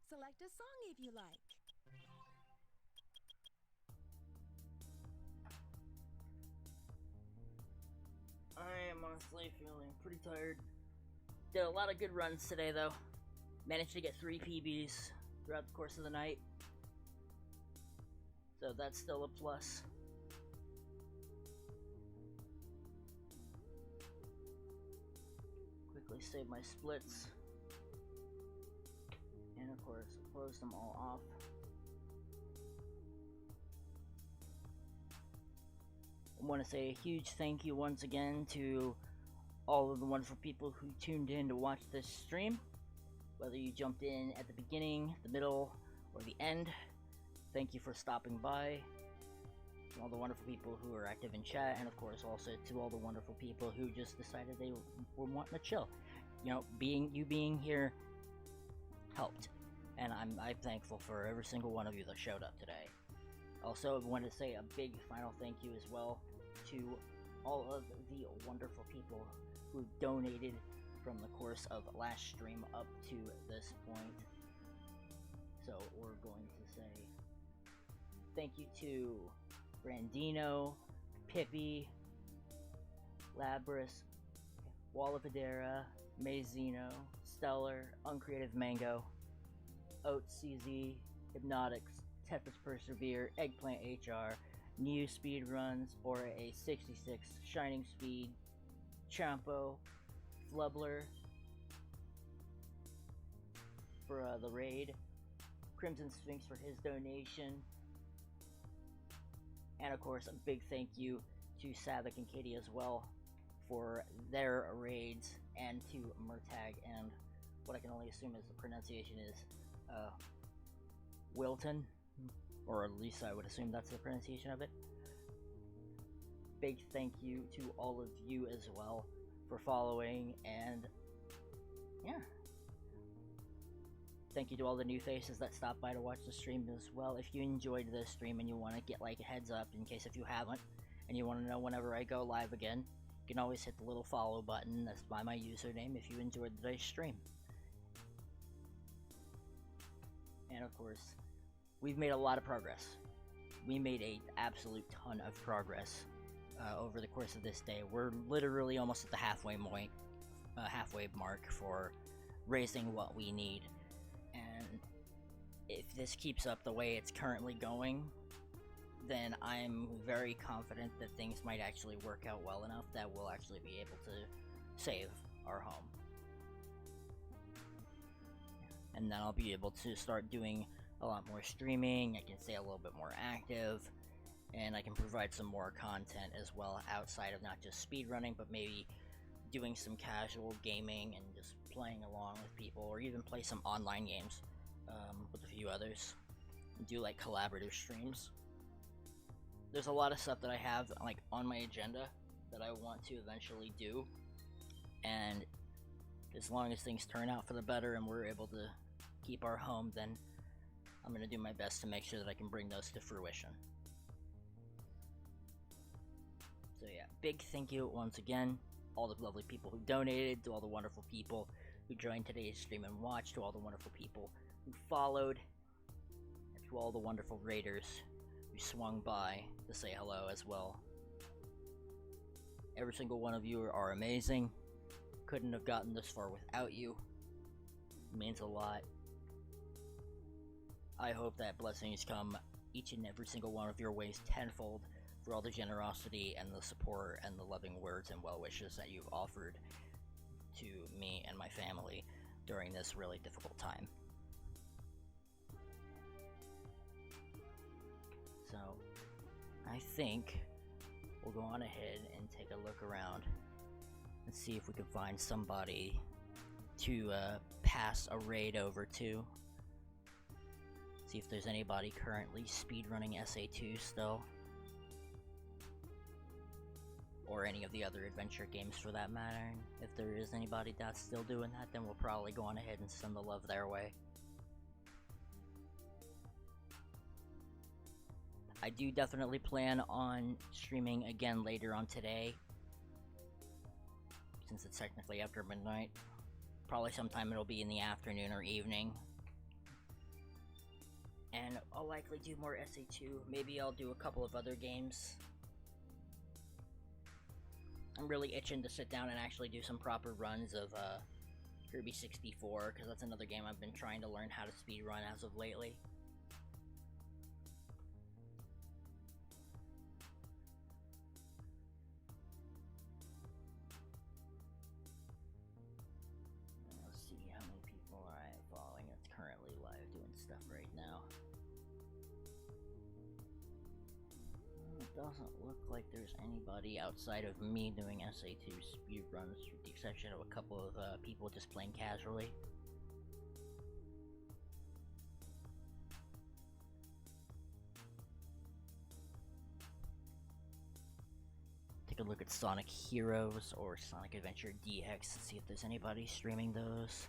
Select a song if you like. I am honestly feeling pretty tired. Did a lot of good runs today, though. Managed to get 3 PBs throughout the course of the night. So that's still a plus. Quickly save my splits. And of course, close them all off. I want to say a huge thank you once again to all of the wonderful people who tuned in to watch this stream. Whether you jumped in at the beginning, the middle, or the end, thank you for stopping by. To all the wonderful people who are active in chat, and of course also to all the wonderful people who just decided they were wanting to chill. You know, being here helped, and I'm thankful for every single one of you that showed up today. Also, I want to say a big final thank you as well to all of the wonderful people who donated from the course of last stream up to this point. So we're going to say thank you to Brandino, Pippi, Labris, Wall of Adera, Mazino, Stellar, Uncreative Mango, Oats CZ, Hypnotics, Tetris Persevere, Eggplant HR, New Speedruns, Aura A66, Shining Speed, Champo, Flubler for the raid, Crimson Sphinx for his donation, and of course a big thank you to Savik and Katie as well for their raids, and to Murtag and what I can only assume is the pronunciation is Wilton, or at least I would assume that's the pronunciation of it. Big thank you to all of you as well for following, and yeah. Thank you to all the new faces that stopped by to watch the stream as well. If you enjoyed this stream and you want to get like a heads up in case if you haven't, and you want to know whenever I go live again, you can always hit the little follow button that's by my username if you enjoyed today's stream. And of course, we've made a lot of progress. We made an absolute ton of progress over the course of this day. We're literally almost at the halfway mark for raising what we need. And if this keeps up the way it's currently going, then I'm very confident that things might actually work out well enough that we'll actually be able to save our home. And then I'll be able to start doing a lot more streaming, I can stay a little bit more active, and I can provide some more content as well outside of not just speedrunning, but maybe doing some casual gaming and just playing along with people, or even play some online games with a few others, and do like collaborative streams. There's a lot of stuff that I have like on my agenda that I want to eventually do, and as long as things turn out for the better and we're able to keep our home, then I'm going to do my best to make sure that I can bring those to fruition. So yeah, big thank you once again, all the lovely people who donated, to all the wonderful people who joined today's stream and watched, to all the wonderful people who followed, and to all the wonderful raiders who swung by to say hello as well. Every single one of you are amazing. Couldn't have gotten this far without you. It means a lot. I hope that blessings come each and every single one of your ways tenfold for all the generosity and the support and the loving words and well wishes that you've offered to me and my family during this really difficult time. So, I think we'll go on ahead and take a look around and see if we can find somebody to pass a raid over to. See if there's anybody currently speedrunning SA2 still. Or any of the other adventure games for that matter. If there is anybody that's still doing that, then we'll probably go on ahead and send the love their way. I do definitely plan on streaming again later on today, since it's technically after midnight. Probably sometime it'll be in the afternoon or evening. And I'll likely do more SA2. Maybe I'll do a couple of other games. I'm really itching to sit down and actually do some proper runs of Kirby 64, because that's another game I've been trying to learn how to speedrun as of lately. Let's see how many people I am following that's currently live doing stuff right now. It doesn't look like there's anybody outside of me doing SA2 speedruns, with the exception of a couple of people just playing casually. Take a look at Sonic Heroes or Sonic Adventure DX and see if there's anybody streaming those.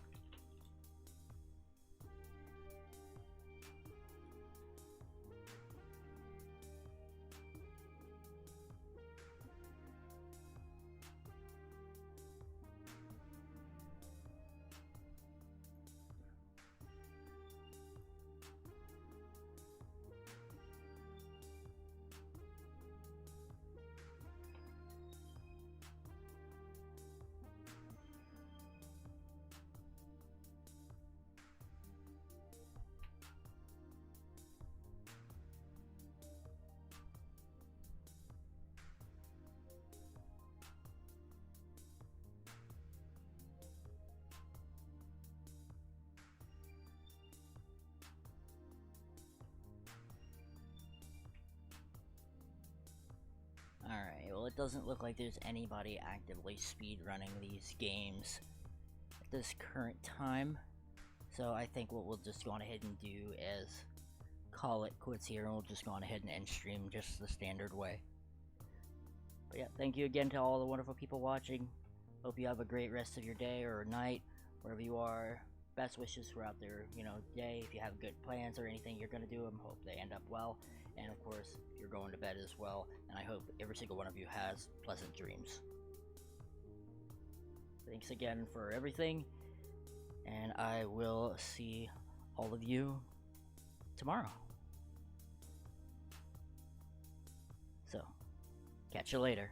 it doesn't look like there's anybody actively speedrunning these games at this current time. So I think what we'll just go on ahead and do is call it quits here, and we'll just go on ahead and end stream just the standard way. But yeah, thank you again to all the wonderful people watching. Hope you have a great rest of your day or night, wherever you are. Best wishes throughout their, day. If you have good plans or anything you're gonna do, I hope they end up well. And of course, you're going to bed as well. And I hope every single one of you has pleasant dreams. Thanks again for everything, and I will see all of you tomorrow. So, catch you later.